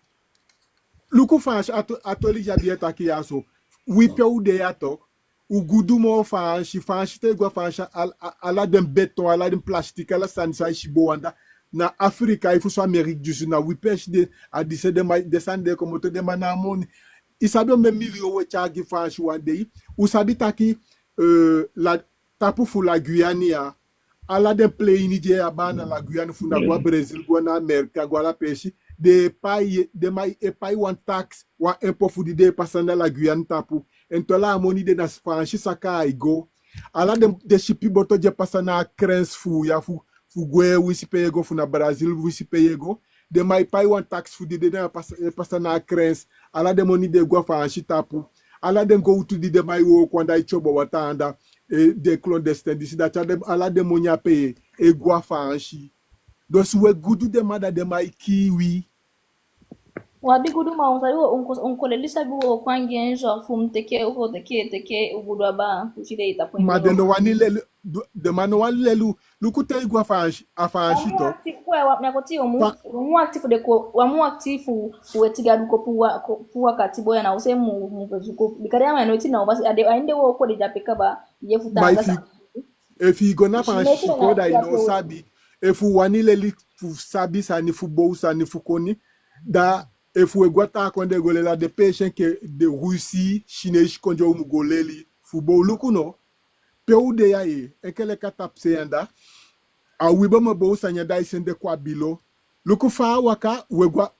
luku fanch atoli jabi etaki yaso wipe u de yato u gudu mo fanch te go fanch ala dem beton ala dem plastique ala sansa shibo wanda na Afrika ifu so Amérique du Sud na wipe de a dise de descende comme to de manamoni isabi o me milio we chagi fanch wande usabi taki la tapu fu la Guyane ya ala de play Niger abana la Guyane fu na gwa Brazil gwa na Amerika gwa la peshi de mai one tax wa impôt fu de pasanda la Guyane tapu entola amoni de na franchi saka igo ala de shipi boto je pasana cranes fu ya fu gwe wisi payego fu na Brazil wisi payego de mai one tax fu de na pasana cranes ala de moni de gwa franchi tapu ala de go to de mai wo kwanda ichobo watanda de clandestins d'ici d'attendre à la démonia paye et gua fanchi donc we gudu de mada de mai kiwi wabi gudu ma on lisa bi o kwangi genre fum teke o teke o gudu ba kuchide ita point madeno wani le de mano wani le lu te gua fanchi afanchi to kwa na koti mu active de ko wa mu active fu etiga du ko puwa katibo ya na use mu vezuko bikari ama no tina obasi ade inde wo ko de japeka ba yefuta ngasa if you gonna fanchi ko da ino sabi if wani le fu sabi sani fu bo sani fu koni da if we gwata konde golela de patient que de Russie Chine konjo mu goleli Fubo lukuno. Pe ou de ya e. Ekele katap se yanda. A wiba mabo sanyanda isende kwa bilo. Luku fa waka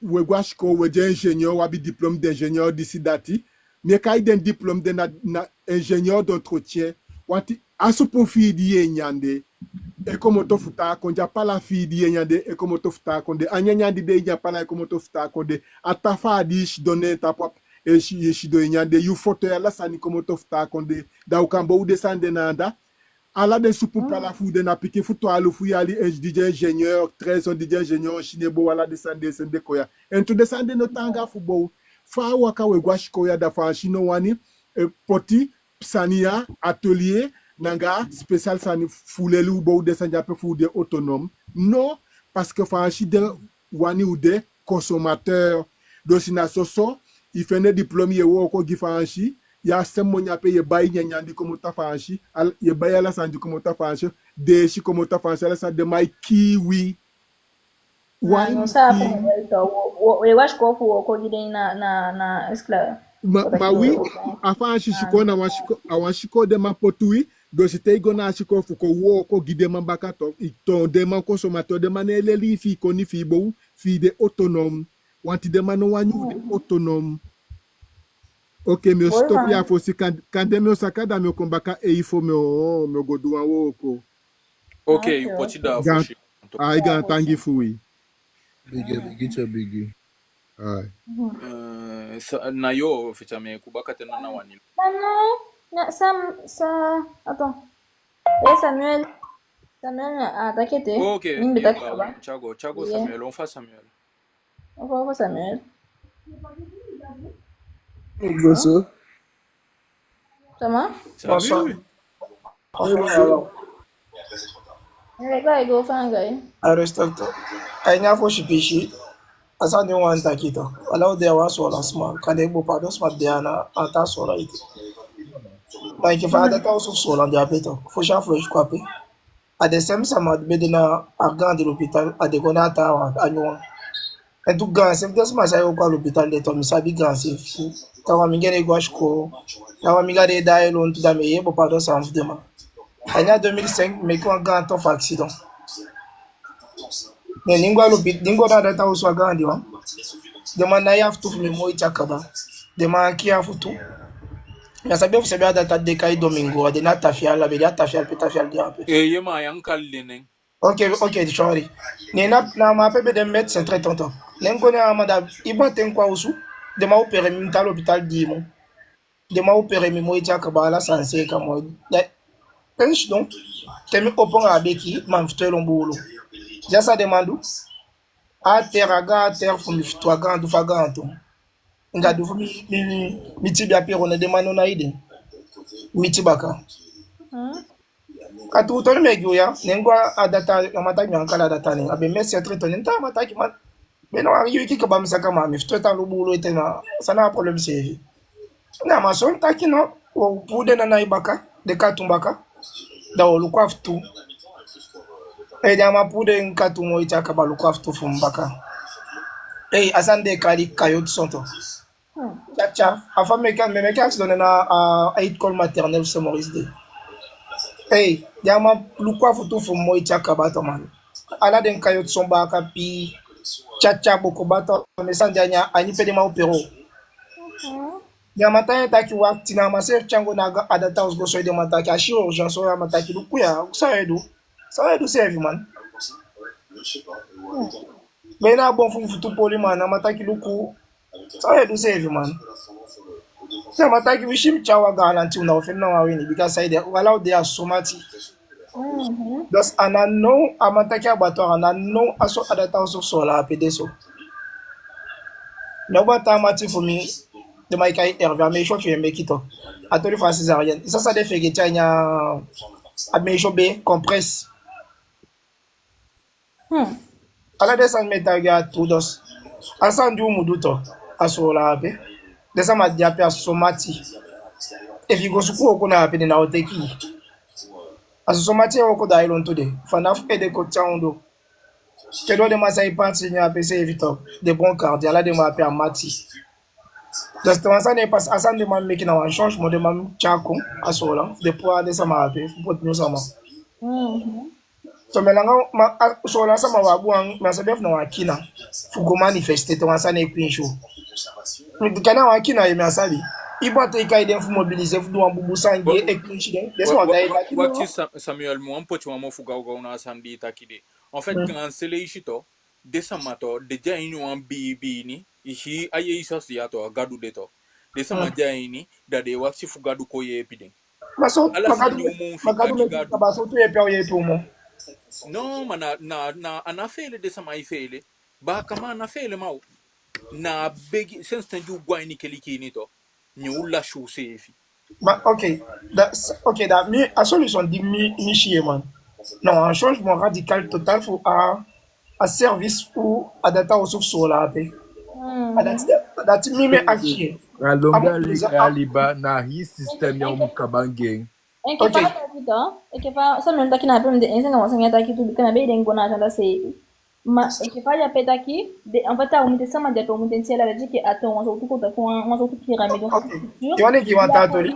wegwa shko weje ingénieur wabi diplôme d'ingénieur d'ici dati. Mais quand il diplôme de na ingénieur d'entretien. Wanti asu pour fi di nyande. E como to futa konja pala fi di nyande e como to futa konde anyanyandi de nya pala e como to futa konde atafa di shi donne ta pop e shi do nyande you foto ya la sani como to futa konde da ukambo u descende nanda ala de supu pala fu de na piki futo alu fu yali DJ ingénieur 13 DJ ingénieur chinebo wala descende sende koya en to descende no tanga fu bo fa waka we gwashiko ya da fa shino wani poti sania atelier nanga spécial sani fulelu bo descendre un peu de autonome non parce que franchi de wani ou de consommateur dosina soso il fait un diplôme yewo ko gi franchi ya semonya pe ye bay nyandi comme ta franchi al ye bay ala sandi comme ta franchi de shi comme ta franchi ala sa de mai kiwi Non, ça we wash ko fu ko gide na esclave. ma oui afan shiko na washiko de ma potui do site gona shiko fu ko wo ko gide man bakato to de man consommateur de man eleli fi ko ni fi bo fi de autonome wanti de man wanyu de autonome. Ok, me stop ya fo si quand de me sakada me kombaka e il faut me godu an wo ko. Ok, you put it down for shit. I ga tangi fui. Biggie. Alright. Na yo fitame kubaka tena na wani. Non, ça, attends. Samuel a t'inquiété. Ok, Chago, Samuel, on fait Samuel. On va Samuel. Bonsoir. Ça va? Bonsoir. Legal, go fanga. Arrestato. Kanya fo shipishi. Asa ni wanta kita. Wala de wa so la sma. Kane bo pa dos ma diana ata so la ite. Ba ke fa da ta so so la dia beto. Fo sha fo ko ape. A de sem sama de bedina argan de l'hôpital a de gonata wa anyo. En tout cas, c'est des ma sa yo ko l'hôpital de to mi sabi gan c'est fou. Ta wa mi ngene gwash ko. Ta wa mi ga de dai lon tu da me ye bo pa dos en demain. En 2005, mais quand on a un accident. Mais ningo da data uswa gandi wa. Dema na ya futu me moi chakaba. Dema kia futu. Ya sabe fu sabe data de kai domingo de na tafia la be ya tafia pe tafia dia pe. E yema yankal lenen. Ok, sorry. Ni na ma pe de médecin traitant. Nengo na amada iba ten kwa usu. Dema opérer mi ta l'hôpital di mo. Dema opérer mi moi chakaba la sanse ka mo. Penche donc, temi opon a beki, man fite lombolo. Jasa demandou, a terre fumi fitwa gandu faganto. Nga du fumi mitibia pirone demando na ide. Mitibaka. Katu tole megyoya, nengwa adata amata nyankala data ne. Abe mesi treto nenta amata ki man. Beno ari yuki ka bamsaka mami fitwa tan lombolo etena. Sana problème c'est. Na mason takino o pude na ibaka de katumbaka. Da olukwaf tu e dama pude nkatu mo itaka ba lukwaf tu fumbaka asande kali kayot sonto chacha afa meka accident na a école maternelle c'est Maurice D dama lukwaf tu fumo itaka ba to man ala den kayot sombaka pi chacha boko bato me sandanya ani pede ma opero Yamata taki wakti na masef chango na adata usgo soy de mataki ashi urgence so yamataki lukuya usaedu serve man bena bon futu poli man mataki luku saedu serve man yamataki wishim chawa garanti una ofena wawini because side allow they are somati dos anano amataki abato anano aso adata uso sola pedeso nobata mati for me de Michael Hervé, mais je fais un mec à tous les fois césarienne. Ça défait que tu as un B compresse. À la descente, métaga, tout dos. À ça, du mouduto, à ce là, de ça m'a dit à somati. Et puis, go suku, on a appelé na oteki. À ce somati, on a d'ailleurs today. Fanaf et de côté en dos. Que doit de ma saille partir à PC Victor. Des bons cardiens, là de ma paire Mati. Justement, ça n'est pas ça demande mais qui n'a un changement de même tchako à sola de poids de sama ape pour nous sama. So melanga ma sola sama wa buang ma se def na wa kina fu go manifester to ça n'est queen show. Mais kana wa kina e ma sabi. Ibo te kai dem fu mobiliser fu do un bubu sangue et queen chiden. Laisse-moi d'ailleurs. What is Samuel mo ampo chwa mo fuga uga una sandi takide. En fait quand c'est les chito desamato deja inu an bibi ni ishi aye isa siato gadu deto desama jaini dade waxi fugadu ko ye epide Maso ala sandi magadu gadu baso tu e pe ye tu mo. no mana na anafele desama ifele ba kama anafele mau na begi sense ju gwani keliki ni to ni ulla shu sefi But okay, that mi a solution di mi chie man. Non, un changement radical total pour à service pour à data ressources sur la paix. That mi me akie. Alonga aliba na hii system ya mukabangeng. Okay. Que fa só não tá aqui na prima de ensina você não tá aqui tudo que na beira em gona já sei. Mas que fa já peta aqui de en fait on mettait ça mais de on mettait ciel là dit que attends on s'en tout contre on s'en tout pyramide. Tu vois qui va t'attendre.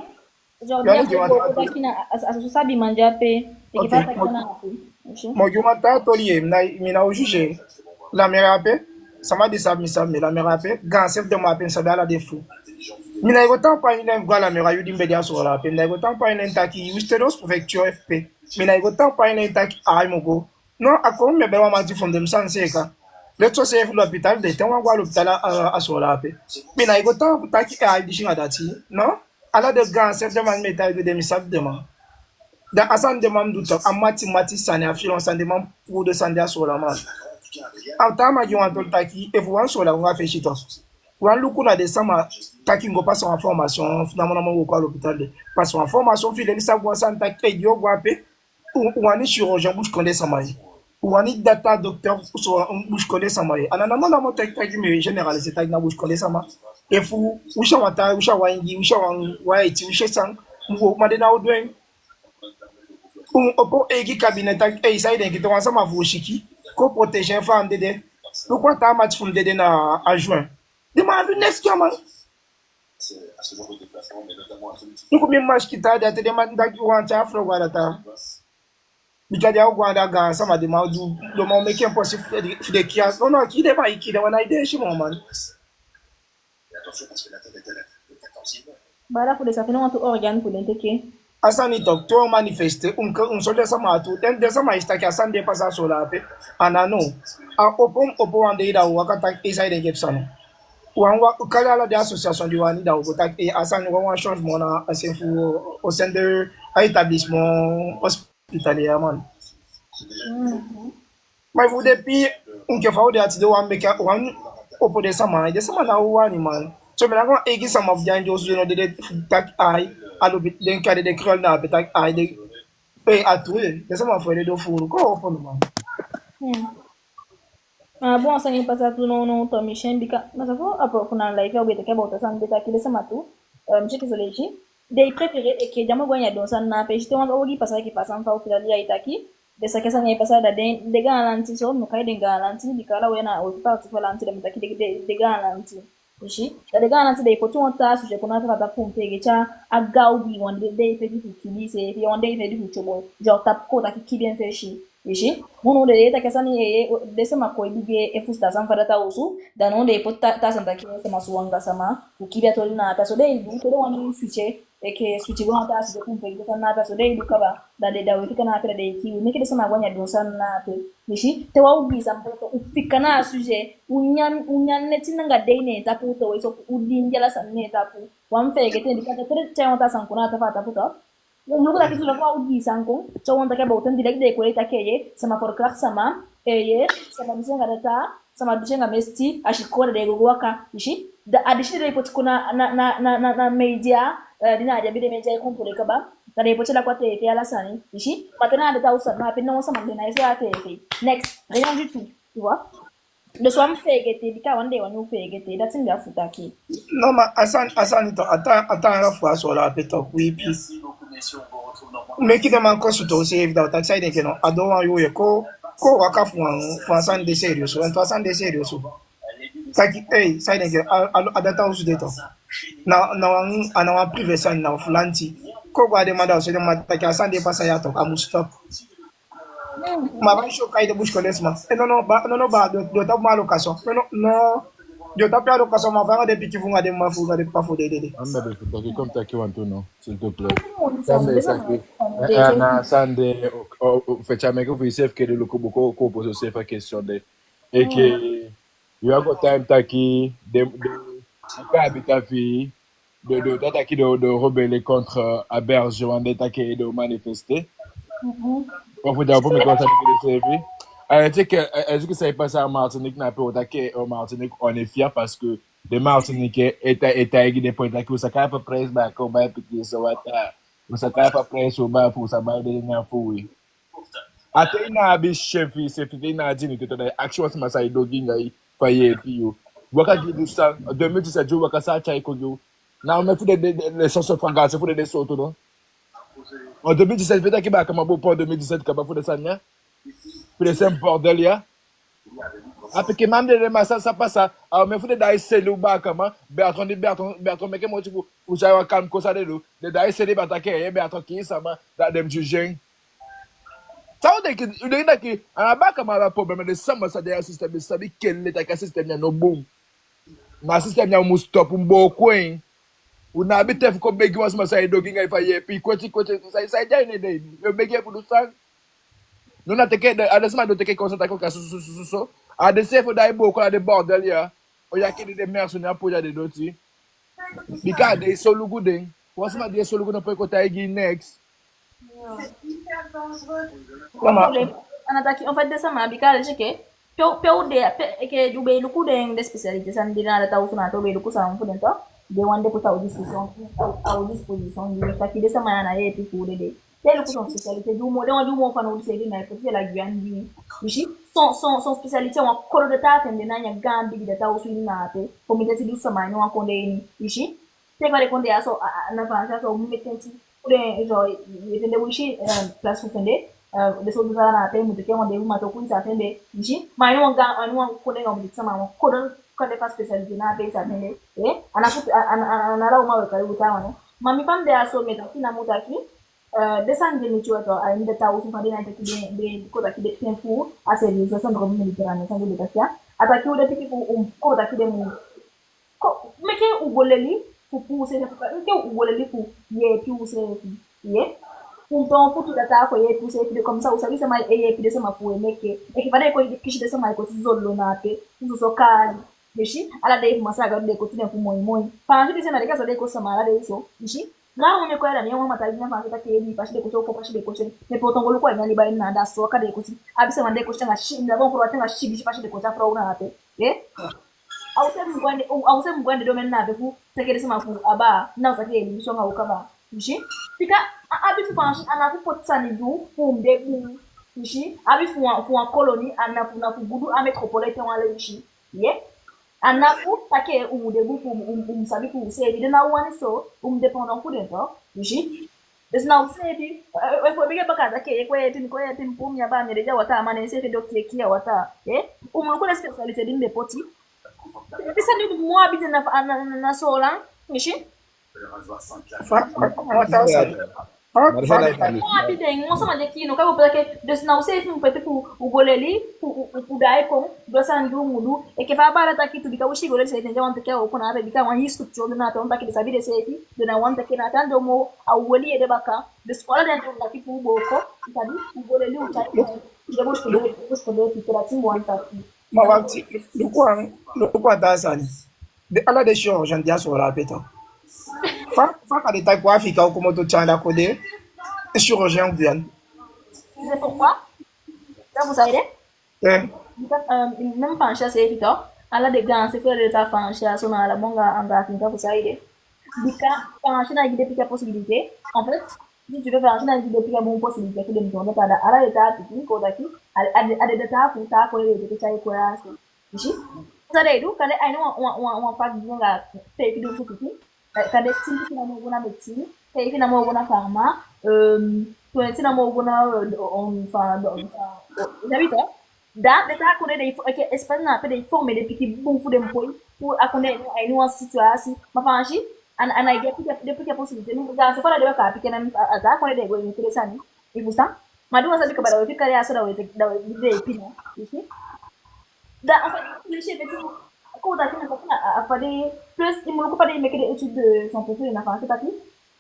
Genre bien que aqui na a sabe manjar pe e que fa tá aqui na. Mo juma t'attendre mina au juge. La mère appelle ça m'a dit ça mais la mère appelle grand chef de ma peine ça dans la défaut. Mina igotan pa ina ngwa la mera yudi mbedia sur la pe. Mina igotan pa ina ntaki Wisteros prefecture FP. Mina igotan pa ina ntaki Aimogo. Non, akon me bewa mati from them sanseka. Let's say l'hôpital de temps ngwa l'hôpital à sur la pe. Mina igotan taki a dishinga dati. Non? Ala de grand chef de man metal de demisab demain. Da asan demam douta amati sane afilon san demam pour de sandia sur la man. Altama ju antol taki e fu an sur la nga fe chitos. Wan luku na de sama taki ngo passe en formation finalement ko à l'hôpital passe en formation file lisa gwa san taki dio gwa pe wani chirurgien bouche connaît sama wani data docteur so bouche connaît sama anana na mo taki me général c'est taki na bouche connaît sama e fu usha wata usha wangi usha wa eti usha sang mo madena odwen opo egi cabinet taki e sai den ki to sama fu shiki ko protéger femme dede pourquoi ta match fum dede na en juin. Demande next year, man. C'est à ce genre de déplacement, mais notamment à celui-ci. Nous, comme match qui t'a dit, demande d'ailleurs, on t'a fait voir là. Because ya Uganda gan sama de ma do mo make impossible de kia no ki de ba ki de wana ide shi mo man. Attention parce que la tête est le 14e. Bara pour les affaires on organe pour l'inteke. Asani docteur manifester un soldat sama tout de sama ista ki asan de passa sur la paix. Anano a opom ande ida wakata isa de gepsano. Wanwa kala de association du wani da ko tak e asan wan changement na asenfu au sein de établissement hospitalier man. Mais vous depuis on ke fa de ati wan make wan opo de sama na wani man. So me na go egi some of janjo so no de tak ai alo bit den kade de krol na tak ai de pe atue de sama fo de do furu ko fo man. Bon, ça n'est pas ça tout non to mission bika mas ako aprofundar life au beta ke bota san beta kile sama tu je que zoleji dei préféré e que jamo gonya don san na pe jite wan ogi pasa ki pasan fa utila dia itaki de sa kesa ne pasa da de garanti so no kai de garanti bika la wena o pa tu falanti de mitaki de garanti ishi da de garanti de potu onta su je kona ta pompe gecha agaudi wan de fe di kili se fi on de fe di chobo jo tap ko ta ki bien fe shi ishi uno de eta kesani de sama ko bige e fusta san farata usu da non de potta ta santa ki sama suanga sama ukibia tolina ta so de du to wani fiche e ke switch go ta su ko pe ta na ta so de du kaba da de da wifika na pere de ki ne ke de sama gwanya do san na te ishi te wa ubi sam to ufika na suje unyan ne tinanga de ne ta pu to so udinjala san ne ta pu wan fe ke te dikata tere cha ta san kuna ta fa ta pu to Mulu lagi sudah kau uji sangkung, cowok tak bautan tidak deh kulit tak ye, sama forkrak sama, sama bisa nggak ada sama bisa nggak mesti, asyik kau ada gua ka, isi, da adisi dari pot kuna na meja, dina aja bide meja ikon pulih kaba, dari pot celak kuat teh alasan, isi, matanya ada tahu sama, pinang sama dina isi ate next, yang itu, dua. De swam fegete bika wande wanu fegete that's in the futaki no ma asan to ata la fois sur la peto oui puis mais qui demande quoi sur to save da taxi de no ado wan yo ko waka fu asan de sérieux so en asan de sérieux so Taki, hey, sai nege, adata usu deto. Na wa privé sa na flanti. Ko gwa de manda usu de mataki asande pasa yato amu stop. Ma vai chocar de busca desse mas. Non ba do tap ma location. Non. Do tap ya location ma va de pique vunga de ma fuga de pas fou de. Ambe de comme t'as qui non, s'il te plaît. Sande Na sande fechame que vous savez que le loco beaucoup pose cette question de et que you have got time taki de pas habiter fille de t'attaquer de rebeller contre Aberge on d'attaquer de manifester. On vous dire pour me constater que c'est fait. Est-ce que ça est passé à Martinique n'a pas attaqué en Martinique on est fier parce que les Martiniquais étaient des points d'attaque ça capable presse ba ko ba petit ça va ça capable presse au bas pour ça ba de rien fouiller. Ate ina bi chef c'est fait ina dit que tu action ça ça doginga faye puis yo. Waka gi ça 2017 jo waka sa chai ko yo. Na on me fait des chansons fragrances faut des sauts non. En 2017 fait que ba comme bon pour 2017 ka ba faut de ça nya. Pour des bordel ya. Après que même de massa ça passe alors mais faut de d'aller célou ba comment Bertrand mais que moi tu faut j'aille calme comme ça de l'eau de d'aller célé attaquer Bertrand qui ça va dans dem juger ça on dit que en bas comme un problème de ça ça derrière système de ça quel est système no boom na système ya mu stop mbo coin ou na bi tef ko begi was ma sai dogi ngai fa ye puis ko ça déjà une idée le begi pour ça nous na teke adesma do teke concentration ka so ADC faut d'aller beaucoup à des bordel ya o ya ki de mercenaires pour ya de doti because they so good what's my they so good no peut ko taigi next anataki en fait desa ma bikale cheke peu de que du be luku de spécialité ça ne dira ta usuna to be luku sa on fudento de wande pour ta disposition du taki desa ma na ye pi ku de tel luku son spécialité du mo fa no de na ko la guan ni ici son spécialité en colo de ta tende na nya gambi de ta usu na te komite si du sama no akonde ni ici te vale konde aso na fa so mu metenti pour genre vende wishi place fende de so du na te mu te ke wande ma to kun sa tende ici ma no ga anu ko de ngam sama mo ko don ko de fa spécialité na te sa tende ana la uma ka u ta wana mami fam de aso me ta kina mutaki descendre ni chuato a inda ta usu fadina ta de ko ta de tempo a servir so san gomi mediterraneo san de takia ataki u de tiki ko ta de mu ko meke u boleli fu se ke u boleli fu ye pi u se ye então futu da ta ko ye pi se de comme ça usabi sama ye pi de sama fu meke e ke fadai ko kishi de sama ko zollo na te so ka deshi ala de masaga de ko tine fu moi pa ngi de sama de ka so de ko sama ala de so deshi na unye kwa ni wa mata ina fa ta ke ni pashi de ko to pashi de ko chen ne po tongolo kwa nyali ba ina da so ka de ko si abise mande ko tanga shi nda bon ko tanga shi bishi pashi de ko ta fra una ate au se mgwande do menna be fu te ke de sama fu aba na sa ke ni so nga ukaba bishi pika abi fu fanshi ana fu potsani du fu mbebu bishi abi fu en colonie ana fu na fu budu a métropolitain wala bishi anafu take umudebu sabi fu sevi de na wani so dependant fu dentro bishi des na sevi fo biga baka take ko yetin pum ya ba mi de wata amane sevi do kia wata ko la spécialité din de poti bisa ni mo abi na sola bishi abi de mo sama de kino ka bo take des na sevi mpete fu ugoleli fu dai ko do sandu mudu e che fa bara ta kitu bika ushi gole sai njawan take ko na be bika wa hisku chodo na ta ke sabide sefi de na wanta ke na tando mo awoli de baka de skola de na kitu boko tabi ugoleli utaki de bosko do pitati mo wanta Ma wakti lo kwa da sani de ala de show jan dia so rapeto fa ka de ta kwa Afrika ko mo to chanda ko de chirurgien bien c'est pourquoi ça vous savez même fancha c'est vito ala de gans se fere ta fancha so na la bonga anga finka vous savez bika fancha na gide pika possibilité en fait si tu veux fancha na gide pika bon possibilité de me donner ta ala de ta tiki ko daki ade de ta fu ta ko de ke chai ko ya so ishi sare du kale ai no wa fa dinga te fi du fuki kale tinki na mo gona medicine te fi na mo gona pharma to na mo gona on fa j'habite Da deta kone de que Espagne na pede former de piki bon fu de mpoi pour akone ay ni situation ma fanchi an ay get de piki possibilité no ga se fala de ka piki na ata kone de go interessant e fusta ma du wasa de ka bada we kare aso da we de pina ici da en fait le chef de tout ko da kina a fa de plus il me ko fa de me que des études de son profil na fa c'est pas tout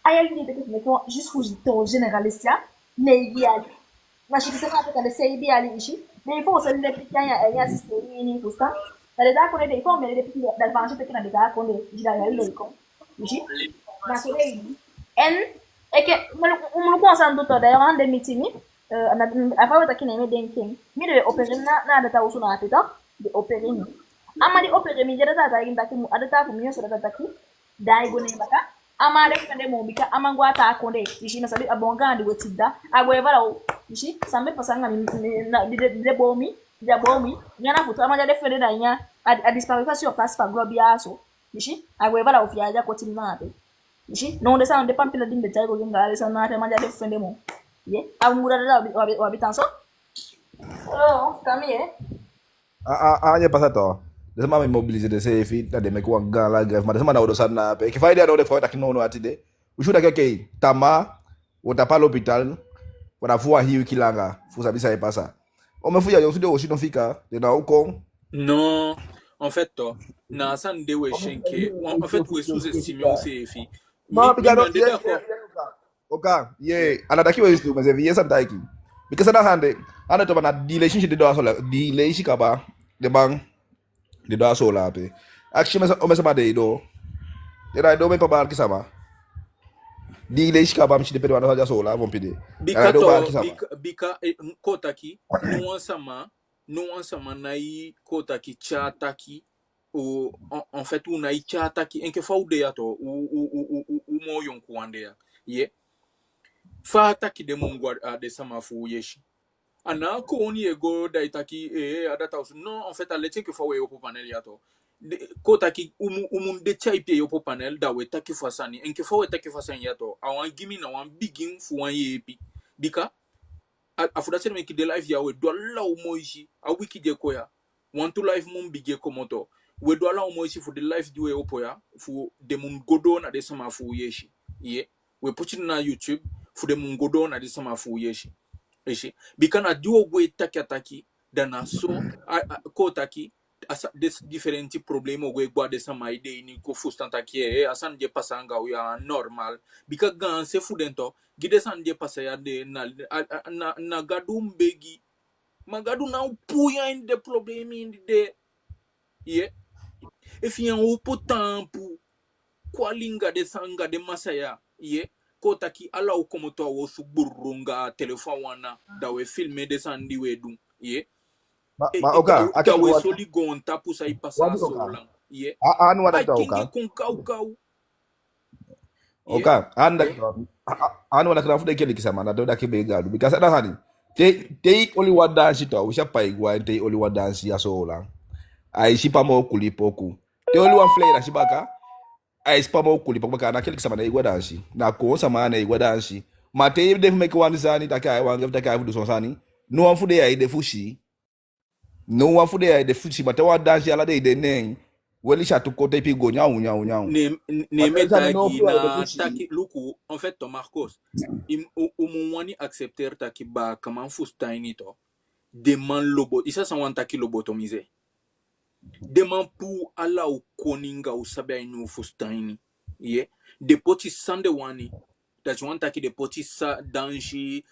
ayal ni de que me ko juste fu généraliste ya ne bial mas que você fala que sei bem ali ishi nem for você deve ter a assistir nem fusta da da quando ele for me deve ter da fancha pequena de da quando de da ele com ishi mas ele en é que um pensando todo é onde meeting a fala daqui nem me denken me deve operar na da uso na pita de operar ama de operar me já da ainda que ada tá com minha só da aqui dai go nem baka ama de fende mo bika ama ngwata akonde ishi na sabi abonga ndi wetida agweva ishi sambe pasanga na de bomi nyana futu ama de fende da nya a disparu sur place fa globia so ishi agweva la ofiaja ko timate ishi no de sa de pampila din de tago ginga ale sa na te ma de fende mo ye amura da habitanso oh kamie Anya pasato. Desa mama mobiliser de CFI da de meko wanga la grève ma desa mana odo sana pe ki faida do de fois takino no atide ushuda keke tama utapa l'hôpital wana fuwa hiyo kilanga fusa bisa e pasa omefuya yo studio oshi no fika de na uko Non, en fait, toi, na san de we shenke. En fait, we sous-estimé au CFI. ma Mi bigano mande d'accord. oka ye anadakiwa yustu mazevi yesa mtaiki because na hande ana to bana relationship de do asola relationship kaba de bang de do asola pe actually omesema de do era do me papa kisama di relationship kaba mshi de pedo ana asola vompide era do ba kisama Bika kotaki nuansama nai kotaki chataki ou en fait ou nai chataki enke fa ude ya to u mo yonku ande ya ye fa taki de mongwa de sama fu yeshi ana ko oni ego da itaki adata usu non en fait alete ke fa we opo panel ya to kotaki de chaipe opo panel da we taki fasani enke fa we taki fasani ya to awan gimi na wan bigin fu wan yepi bika afuda sene me ki de live ya we do la o moishi a wiki de koya want to live mum bige komoto we do la o moishi fu de live di we opo ya fu de mun godo na de sama fu yeshi ye we put it na YouTube fu de mun godo na de sama fu yeshi eshi bikana duo gwe taki dana so ko taki asa des differenti problemi gwe gwa de sama ide ni ko fustantaki asan je pasanga ya normal bika gan se fu dento gide san je pasaya de na gadum begi magadu na puya in de problemi in de ye if yan upo tampu kwalinga de sanga de masaya ye kotaki ala ukomoto wo suburunga telefone wana da we filme de sandi we dum ye ma oka da we soli gonta pusa ipasa solang ye anu wada ta oka kau oka anu wada kana fude kele kisama na do da kibe gadu because ada hani te only one dance to we shapa igwa te only one dance ya solang ai shipa mo kulipoku te only one flare shibaka ai spama okuli pakubaka na kile kisama na igwa dansi na ko sama na igwa dansi mate def make one zani taka ai wanga taka ai do sani no one fude ai de fushi no one fude ai de fushi mate wa dansi ala de nen weli chatu kote pi go nyau ne metagi na taki luku en fait to Marcos umwani accepter taki ba kaman fustaini to deman lobo isa sa wan taki lobotomize deman pour ala o koninga o sabe ai no fustaini ye de poti sande wani that you want taki de poti sa danji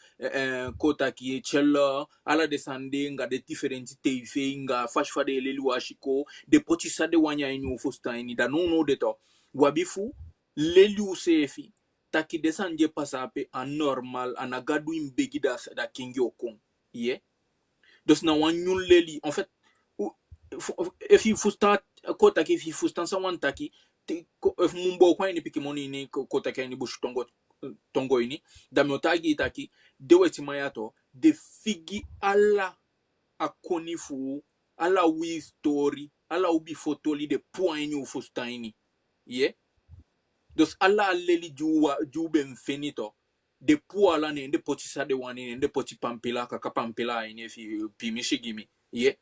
kota ki chella ala de sande nga de differenti teife nga fashfa de leli washiko de poti sa de wanya ai no fustaini da no de to wabifu leli u sefi taki de sanje pasape anormal anagadu imbegida da kingi okon ye dos na wan nyun leli en fait if you fustan kota ki if you fustan sa wan taki if mumbo kwa ni pikimoni ni kota ki ni bush tongo ini da miotagi taki de wetimayato de figi ala akonifu ala wi story ala ubi fotoli de point ni fustan ini ye dos ala leli juwe mfenito de ala ne de poti sa de wani ne de poti pampila kaka pampila ini fi pimishigimi ye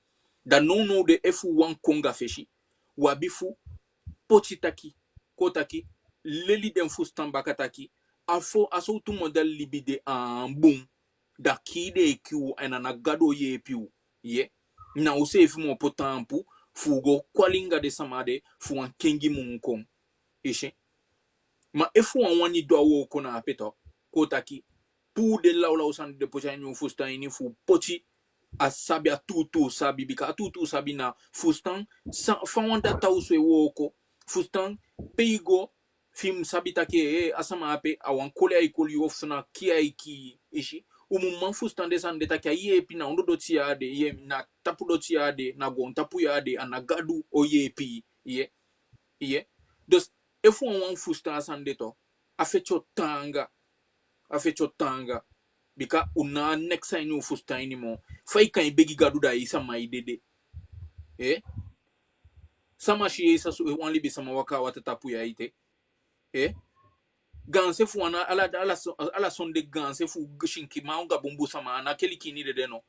da no de efu wan konga feshi wabifu potitaki kotaki leli den fustan bakataki afo aso tu model libide en bon da kide kiu enana gado ye piu ye na use efu mo potampu fugo kwalinga de samade fu an kengi munkon ishe ma efu an wani do wo kona apeto kotaki pour de la usan de pochanyu fustan ini fu poti asabi atutu sabi bika atutu sabi na fustan fa wanda tauswe woko fustan peigo film sabi take asama ape awan kole ay koli ofsuna ki ay ki ishi umumman fustan desande take ye pi na ondo doti ade ye na tapu doti ade na gon tapu ade anagadu o ye pi ye dos efu wan fustan asande to afecho tanga bika una next time no fustan ni mo fai kan begi gadu da isa mai dede sama shi isa so wan libi sama waka wata tapu ya ite ganse fu ana ala sonde ganse fu gishinki maunga bumbu sama ana keliki ni dede no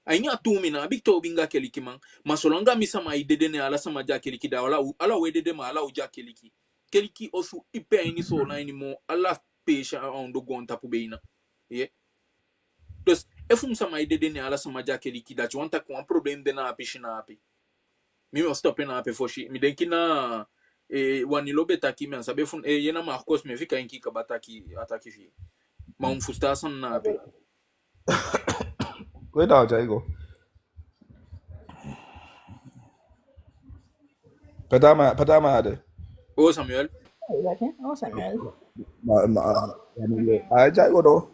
ainya tumina bikto binga keliki man masolonga mi sama idede ne ala sama ja keliki da ala we dede ma ala uja keliki osu ipe ini so na ni mo ala pesha on do gon tapu beina dus efum sama idede ne ala sama ja keliki da chwanta ko un problem de na apishina api mi mo stop na api foshi mi denki na wanilo betaki men sabe fun yena marcos me fika inki kabataki ataki fi ma un fustasan na api Cuidado, Jaigo. Patama ade. Oh Samuel. Oh Samuel. Jaigo do.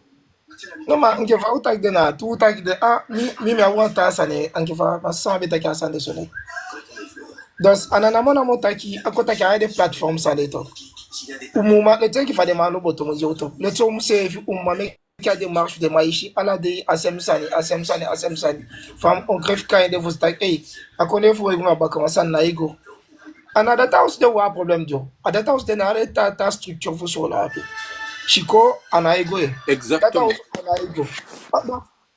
No ma ngefa utak de na tu utak de mi awanta sane ngefa masa betaki asande sone. Dus anana mona motaki akotaki ade platform sane to. Umuma le teki fa de manu botomo yoto. Le to mse umma qui a des marches de maïchi, à la de Asem Sani. Femme, on greffe quand de vous taquer. À connaître vous et vous commencer à naïgo. En a data aussi de voir problème dio. A data aussi de n'arrêter ta structure vous sur la Chico, en aïgo. Exactement. En aïgo.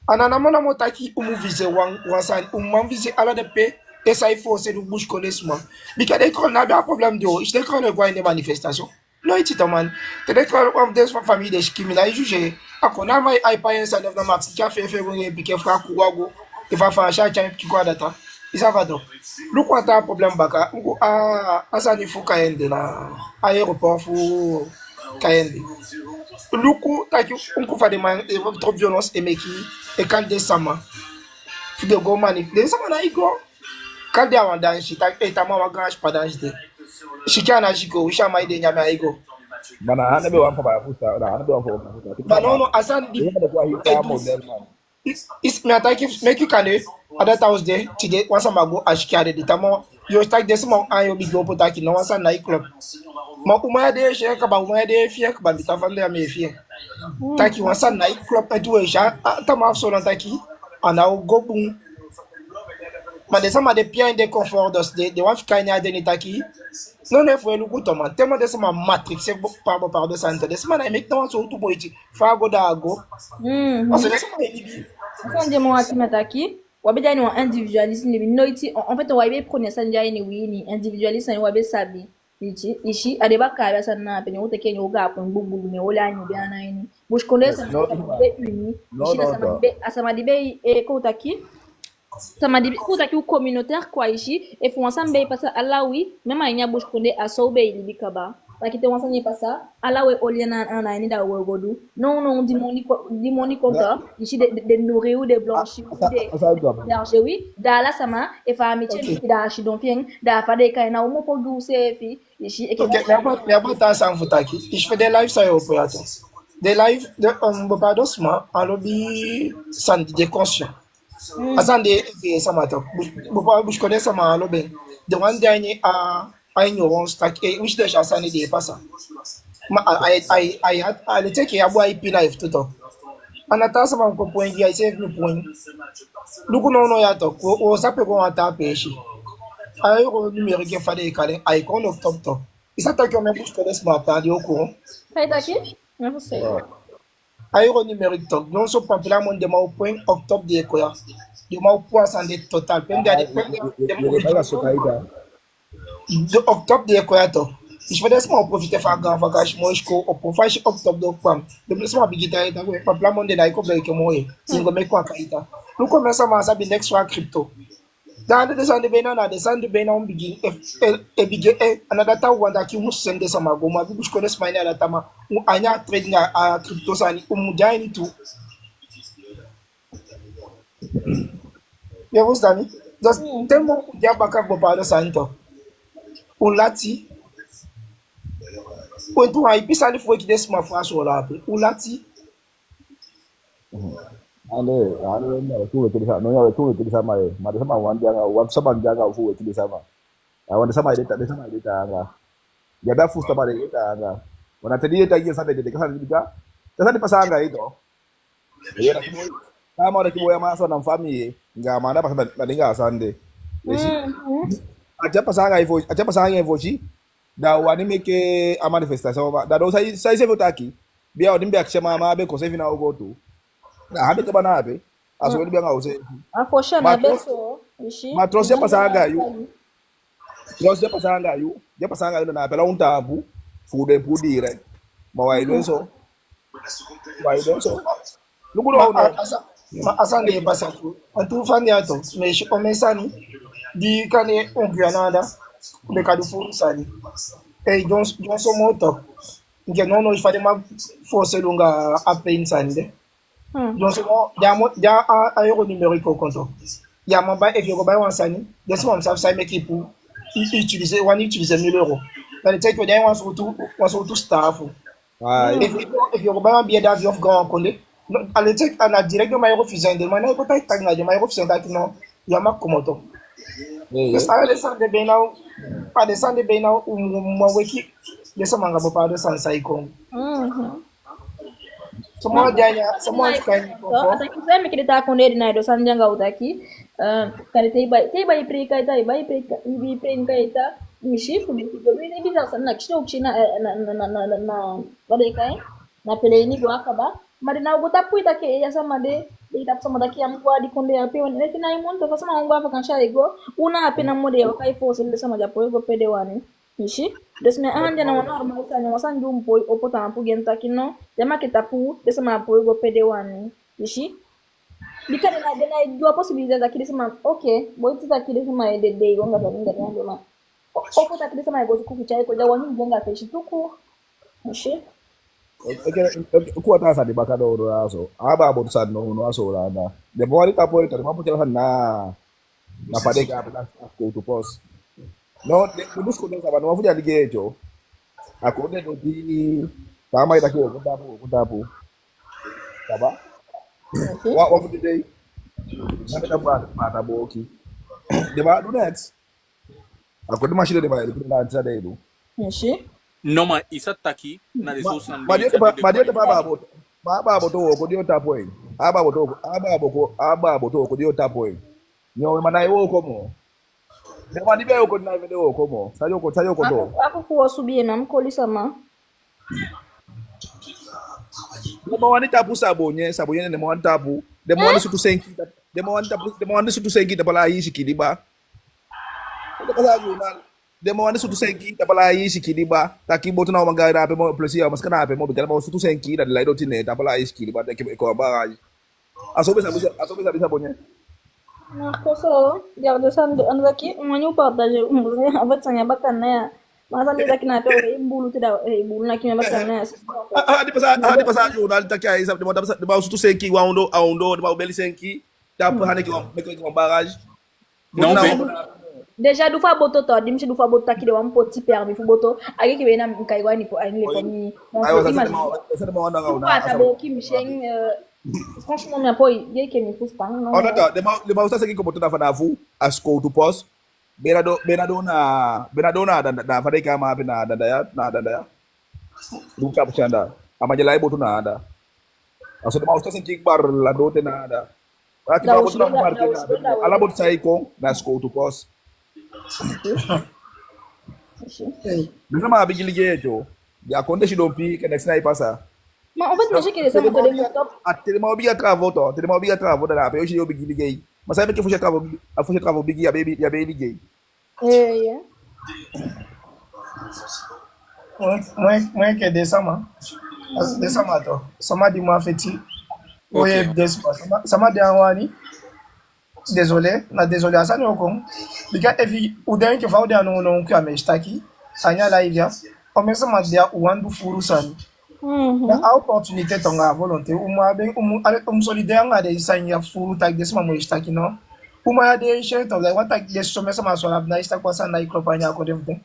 En a namona motaki ou mou vise wansan ou m'en vise à la de paix. Et ça il faut c'est le bouche connaissement. Mais quand l'école n'a pas problème dio, je décroche le voie une manifestation. Non, it's a man. The declaration of this family de Shikimina juge. Akona mai ai pa yensa de max qui a fait un piqué fra kuwago. Il va faire un chat qui quoi data. Il ça va donc. Le quoi un problème baka. Asani fu kaende na aéroport fu kaende. Le coup ta ki on ko fa de man trop violence et meki et quand desama. Fu de go manif. Desama na iko. Quand de avant dans chita et ta mama garage pas dans chita. Shikana jiko wisha maide nyame aigo Bana hanabe wan fa fusta da hanabe wan fa ba no asan di is me ataki make you kane other house there today once amago ashikade de tamo yo start this mo ayo bi go potaki no once na club ma kuma de she ka ba uma de fie ka ba bi ta fande am fie taki once na club etu e sha tama so na taki ana go bun ma de sama de bien de confort de wan fika nya de taki non é foi no gutoma tema dessa uma matrix par de santé dessa mana é então sou tu boiti fago da água você dessa uma ele Quand je m'en suis attaqué, on va dire un individualisme en fait on va bien prendre ça déjà ni individualisme on va bien saber ici à débat car ça n'a pas ni que ni ga pon bubu ni wala ni bien na ni bouche connaît ça uni ici ça m'a dit et kotaki ça m'a dit kotaki communautaire quoi ici et faut ensemble parce que Allah oui même à nya bouche connaît à sobe il bikaba parce que ensemble pas ça Allah oui oliana na ni da wogodu non dimoni conta ici de nourrir ou de blanchir de l'argent oui da la sama et fa amitié da chi donc bien da fa de kai na o mo po douce fi ici et que mais pas ça futaki je fais des lives ça au poate des lives de bopadosma en lobby sans de conscient asande ça matin je connais ça ma lobby de one dernier à ignorance stack et which de chasane de pas ça ma I le take ya boy ip life to talk anata sama ko point ya save me point luku no ya to ko sape ko ata peshi ay ko numérique que fallait caler ay ko no top isa ta ko même je connais ma pas au courant fait daqui não sei ay ko numérique top non so pas la monde de ma point octobre de ko ya de mau puasa de total. Pem Para socaída. de octobre de equator. Ich werde erstmal profiter von der Bagage, moi ich ko faz octobre do pam. De plus uma bigita aí, tá? Para plan monde daí ko que moi. Singo me com a caída. Não começa a massa de next one crypto. Dans le descend de bena na descend de bena um bigi e bigi another ta wanda ki mu sende sama goma bi bush kones mine ala tama anya trading a crypto sani mujani tu. Ya vos dani. Dos temo ya baka bo para santo. Ulati. O tu aí pisa ali foi que desse uma faixa lá, ulati. Ane no tu ke sama, no ya tu ke sama eh. Mari sama wan jaga fu ke sama. Wan sama data anga. Ya ba fu sama data anga. Wana tadi data ya sabe de kasa diga. Kasa di pasanga itu. Ya na kimo. Kama da kimo ya maso na family nga mana pa badinga asande. Esi. Aja pasanga ifo chi. Da wani meke a manifestation ba. Da do sai se votaki. Bia odimbe akshema ma be ko se fina ogoto. Na habe ka bana habe aso ni benga ose Afosha na beso. Ishi. ma trouxe pasanga yu je pasanga yu na pela un tabu fu de pu dire ma wai so lugu do no Asan de basa tu. Antu fandi ato. Me shi o mesani di kane on granada. De kadu fu sani. John so moto. Nge no ich fade ma force lunga apen sande. Donc, ya aero numérique au compte. Il y a mon bail et il y a un sani. Laisse-moi ça, ça mec qui pour utiliser, on utilise 1000 euros. Dans le texte, on se retrouve staff. Et il y a un billet d'avion grand condé. À l'éthique, on a directement refusé un demande. Il y a refusé un non. Il y a ma commodo. Ça descend de Bénao, pas descendre de Bénao ou mon wiki. Laisse-moi pas de sans saïkon. Semua atakisema kilita konde na do sanjanga utaki kale tei bai prika ita bai prika ibi prika ita mishifu bigo bini bisa sana kisho kishina na bale kai na pele ni gwa kaba mari na gota puita ke ya sama de ita sama daki amkwa di konde ape wane fina imonto fa sama ngwa fa kansha ego una ape na mode wakai force le sama japo ego pede wane ishi desme anja na wana normal sana wasan jumpo opota ampu genta kino jama kitapu desema apo ego pede wane ishi bikane na dena dua possibilidade daquele sama okay boy tuta kile sama ede dei gonga za nda ndio ma opota kile sama ego kuficha iko da wani gonga feshi tuku ishi ku ata sa di bakado ro aso aba bo sa no aso la na de bo ta po ta ma po tela na pade ka pa ko to pos no de busco no sa no fuja ligejo akode do di kama ita ko tapu taba wa fuja dei na ta pa ta boki de ba do next akode machine de ba de na ta dei do ishi Noma isa taki na de so san. Madia baba boto ko dio tapo en. Aba boto ko dio tapo en. Nyo mana yo ko mo. De mani be ko na be ko mo. Sayo ko do. Ako fuwa subie na mkoli sama. De mo wani tapu sabonye ne mo wani tapu. De mo wani sutu senki. De mo wani sutu senki da bala yi shikiliba. De bala yunal. Demo wani sutu senki da bala yi shikiliba. Taki boto na manga na pe mo plesi ya maskana pe mo bigala mo sutu senki da laido tine da bala yi shikiliba da ke ko ba. Asobe sa bonye. Na koso dia do san ando aqui manyu partage abat sanya bakana ya masa ni daki na to imbulu tidak imbulu na kimya bakana ya hadi pasa jurnal taki ai sa de mo sutu senki wa ondo de mo beli senki da pa hane ki ko barrage. Non Déjà du fa boto to dim si du fa boto takide wam poti permis fu boto age ke bena kai wani ko ani le komi ça demo wanda ngawna ata bo ki misheng franchement mi apoi ye ke mi fu spang no on ata de ma usa seki ko boto da fa na fu asko to pos bena do na da fa de kama bena da ya du ka puchanda ama jelai boto na ada aso de ma usa seki bar la do te na ada ati ba boto na marke na ala boto sai ko na asko to pos Bisa ma bigi ligejo. Ya konde shi dompi que next night passa. Ma en fait, je sais que les hommes de stop. Tele ma obiga travaux to, tele ma obiga travaux da pe eu bigi ligei. Mas sabe que foi trabalho big ya baby gay. Yeah. Moi que desama. Desama to. Sama di moi feti. Oye Ok. desama. Sama di anwani. Désolé asani okon. Bika evi udan ke fa udan no kwa mestaki. Anya live ya. O mesama dia uwandu furu sani. Na opportunité tonga volonté solidaire nga de sanya furu tag desama mo istaki no. Uma de share to like what tag des so mesama so na ista kwa sana ikropanya ko devde.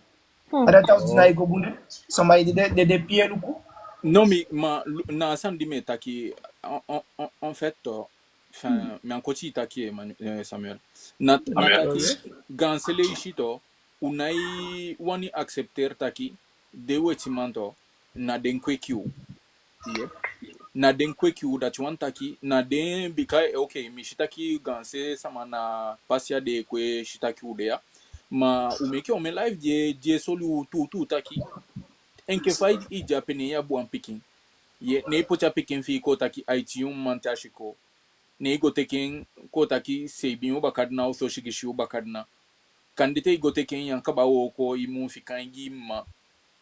Ada taw dina iko bunde. Sama de pied luku. Non, mais na samedi mais taki en fait enfin mais en côté taki Samuel. Na taki gansele ishito unai wani accepter taki de wetimanto na den kwekyu. Yeah. Na den kwekyu that you want taki na den bikai okay mi shitaki ganse sama na pasia de kwe shitaki udea. Ma umeke ome live je solu tu taki enke fai I Japene ya buan picking. Ye ne pocha picking fi ko taki aitium mantashiko. Ne go taking ko taki sebi bakadna o so shigishi bakadna. Kandite go taking yan kabawo ko imu fikangi ma.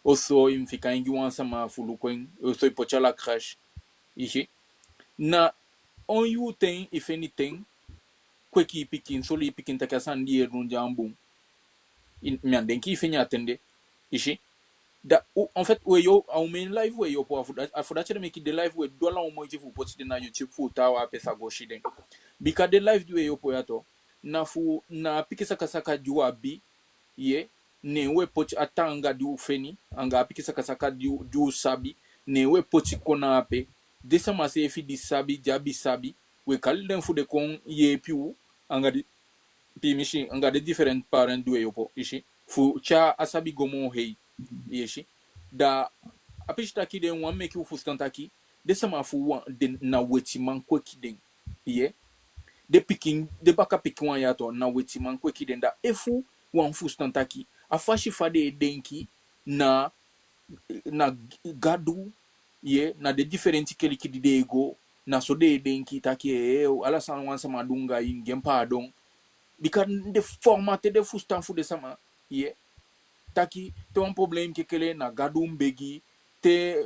Oso im fikangi wansa ma fulukwen. Oso pocha la crash. Ishi. Na on you thing if anything. Kweki picking soli picking takasandi runjambum. Miandenki fenya atende. Ishi. En fait, on met live we yo po afuda chere make the live we dola o moji fu post na YouTube fu tawa pesa go shiden. Bika the live we yo po yato na fu na pikisa kasaka jua bi ye ne we pochi atanga du feni anga pikisa kasaka du sabi ne we pochi kona ape desa mase fi di sabi jabi sabi we kalden fu de kon ye piu anga di pi mishi anga de different parent du yo po ishi fu cha asabi gomo hei yeshi da apishita kiden wan make you fustantaki de sama fu wan de na weti man kwekiden ye de picking de baka picking wan yato na weti man kwekiden da efu wan fustantaki afashi fade denki na gadu ye na de different keliki de ego na so de denki taki ala san wan sama dunga ingempa don bika de formate de fustan fu de sama ye taki te un problème kekele na gadum begi te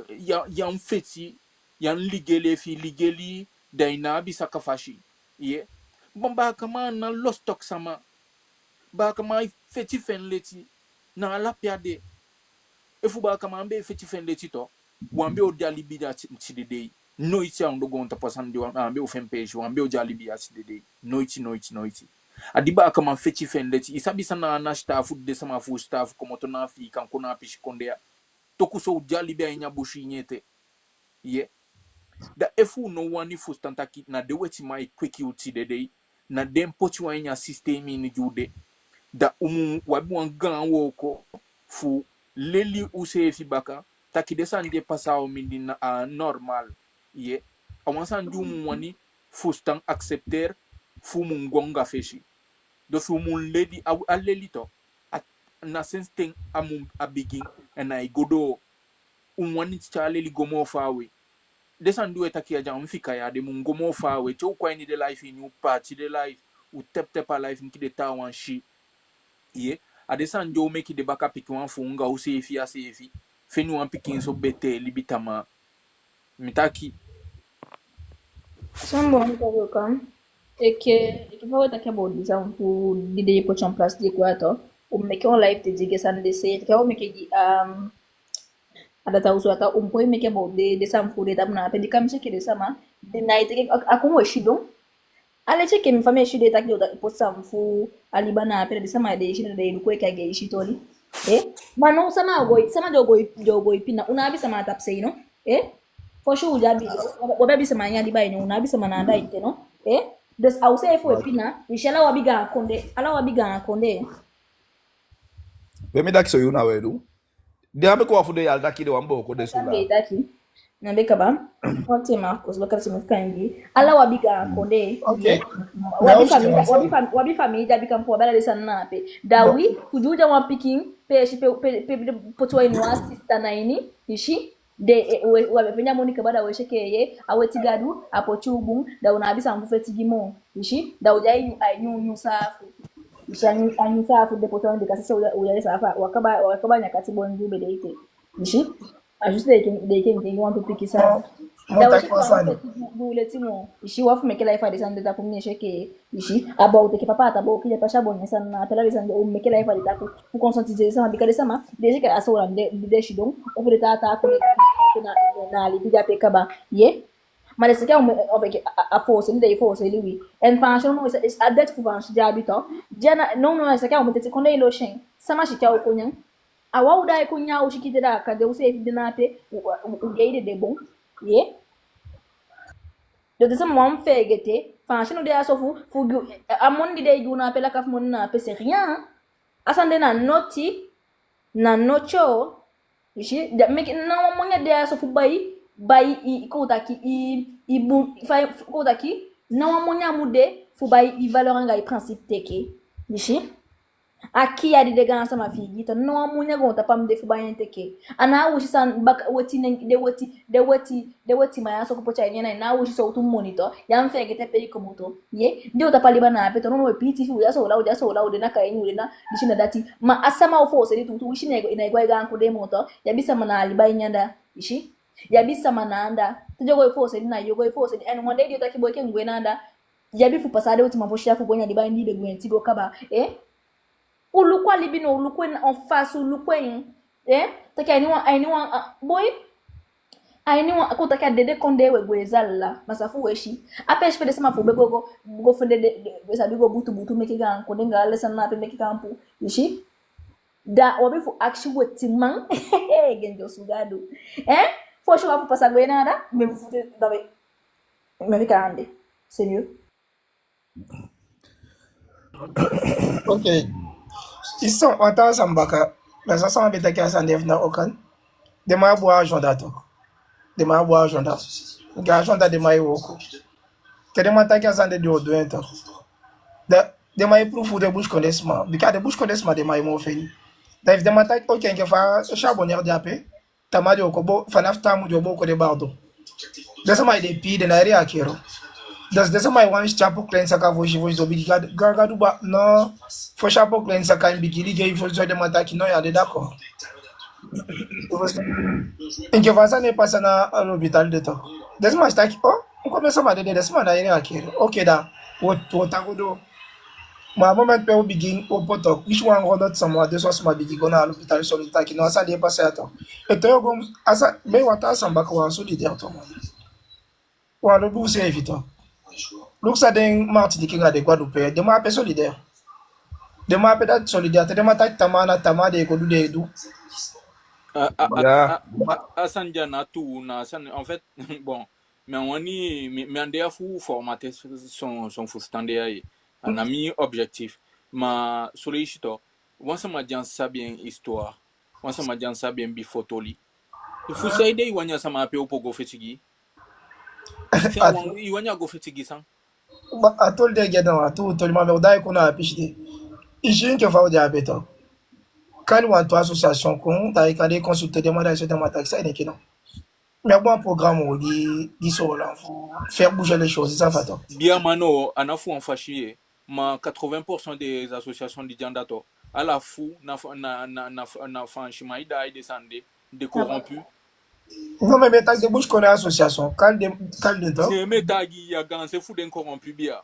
yan feti yan ligeli daina bisa kafashi ye bamba kama na lostok sama ba kama feti fenleti na alapiade efu ba kama mbe feti fenleti to wambe o dalibida tidede noiti ando gonta pasandi wambe o fempage wambe o dalibia tidede noiti adiba kama feti fenleti isabi sana na staff de sama fu staff como to na fi kan kona pishi kondea tokuso jalibia nya bushi nyete ye da efu no wani fu stantaki na de weti mai quick uti de na dem pochi wa nya system ni jude da wabi wan gan woko fu leli usefi baka taki de sande pasao mindi na normal ye awansan du wani fu stan accepter fu mungonga feshi do fu mun lady a lelito na sense thing a begin and I godo wani chale gomo fawe desan du etaki aja mfika ya de mun gomo fawe cho kwa ni de life in you party de life u tep a life nki de ta wan shi ye adesan jo make de baka pick wan funga u sefi feni wan picking so bete libitama mitaki Sambo niko kan que vai estar bom dizer o de pôr em place de quatro o make on live de diga san de se que o make ada tahu suatu point make bom de sampo de tamna pe de kamse que de sama de night que akumo shido ale che que mi famille shido tak de pôr sampo alibana pe de sama de shido de ko ka ge shitoli mano sama jogo pina una abi sama tapse no for sure ujabi wababi sama nya dibai no una abi sama na da ite no des ause efo pina inshallah wabiga konde Pemi daki so yuna wedu. De abe ko afude yal daki de wambo ko de sula. daki na beka ba wote Marcos bakara simkangi ala wabiga konde Okay. wabi family bika mpo bala sana pe dawi kujuja wa picking pe potwa ni assist na ini ishi de wabefanya moni kabada wesheke ye aweti gadu apo chubu da unabisa mfufeti gimo ishi da ujai ayunyu safu ishi anyu safu de poto de kasasa ujai safa wakaba nyakati bonju bedeite ishi ajuste de ke want to pick safu da wesheke mfufeti bule timo ishi wafu mekela ifa de sande da kumni sheke ishi about ke papa tabo kile pasha bonye sana television de mekela ifa de taku ku conscientiser sama bikade sama deje ke asola de shidon on fait ta na lipiga pe kaba ye male sika a force ni dei force lui en fashion no is a debt for fashion jabito jana no sika o mutete konde lo shen sama shika o kunyan a wauda e kunya o shikite da ka de use dinate o geide de bon ye de sama mom fegete fashion de asofu fu a mondi de guna pe la kaf mon na pe c'est rien asande na noti na nocho ishi da make na monya de asofu bai I kotaki I bu fa kotaki na monya mude fu bai I valeur nga I principe teke ishi aki ya de gansa ma figi to no monya go ta pam de fu bai teke ana wushi san bak wati de wati ma ya so ko pocha nyana na wushi so tu monitor ya mfege te pe ko moto ye de ta pali bana pe to no we piti fu ya so la de na ka yin na dishi na dati ma asama o force de tu wishi na ina igwa ga ko de moto ya bisa mana alibai nyanda ishi ya bisa mananda tujogo force na yogo force and one day you take boy ken gwenanda ya bifu pasade uti mavoshia fu bonya libai ndibe gwenti go kaba ulukwa libino ulukwe en face ulukwe take anyone boy anyone akutaka dede konde we gwezalla masafu weshi apesh pede sama fu bego go fende de sabigo butu meke ga konde ngale sana pe meke kampu ishi da wabifu actually wetimang genjo sugado faut que je vais passer à Grenada, mais vous foutez dans mes carandés. C'est mieux. Ok. Ils sont en temps Sambaka. Mais ça semble être qu'il y a un défi dans Okan. De ma boire agenda. De ma boire agenda. Il y a agenda de ma yoko. Que de ma taille à de Odoin. De ma éprouve de bouche connaissement. Because de bouche connaissement de ma ymo fini. D'ailleurs, de ma taille, ok, qu'il faut charbonner d'apé. Tamadi okobo fanafta mu jobo ko de bardo desa mai de pi de na area kero desa mai wan chapo clean saka voji do biga gaga duba no fo chapo clean saka mbigili ge fo zo de mataki no ya de d'accord inke vasa ne passa na l'hôpital de to desa mai staki on commence à de desa mai na area kero okay da wo tagodo ma moment pe o begin o poto which one go not some de so ma bigi go na l'hôpital so lita ki no asa de passer ato e to go asa me wata samba ko so de to mo wa lo bu se evito look sa den marti ki ga de kwa do pe de ma pe solidaire de ma pe dat solidaire de ma ta tamana tamade ko du de du Asanja na tout na en fait bon mais on y mais on a fou formater son fustande aí un ami objectif ma sollicito on ça m'a dit ça bien histoire on ça m'a dit ça bien bi photoli il faut ça aider wanya ça m'a appelé pour go fetigi il wanya go fetigi ça atol de gedan atu to ma me dai ko na pishide ijin ke fa o diabeto quand on a association con t'as quand consulter demander sur ma taxe et que non mais bon programme on dit sur là faire bouger les choses ça fait bien mano anafu en fachier ma 80% des associations de Diandato à la fou na franchement il a descendu de corrompus non mais t'as de bouche qu'on a association calme de temps mais t'as qui a gagné c'est fou d'un corrompu bien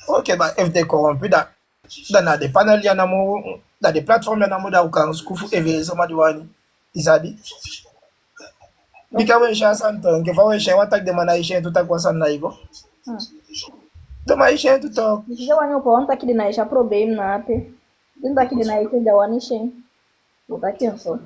ok bah FD corrompu dans des panels y en a dans des plateformes y en a mo da ukan skufu eve sama diwani isabi bikawe sha santo ke fawe sha watak de manaisha tout kwa sana igo de maisha tout to je wanyo ko onta kidi naisha problem na ape dinda kidi naisha jawanisha utakenso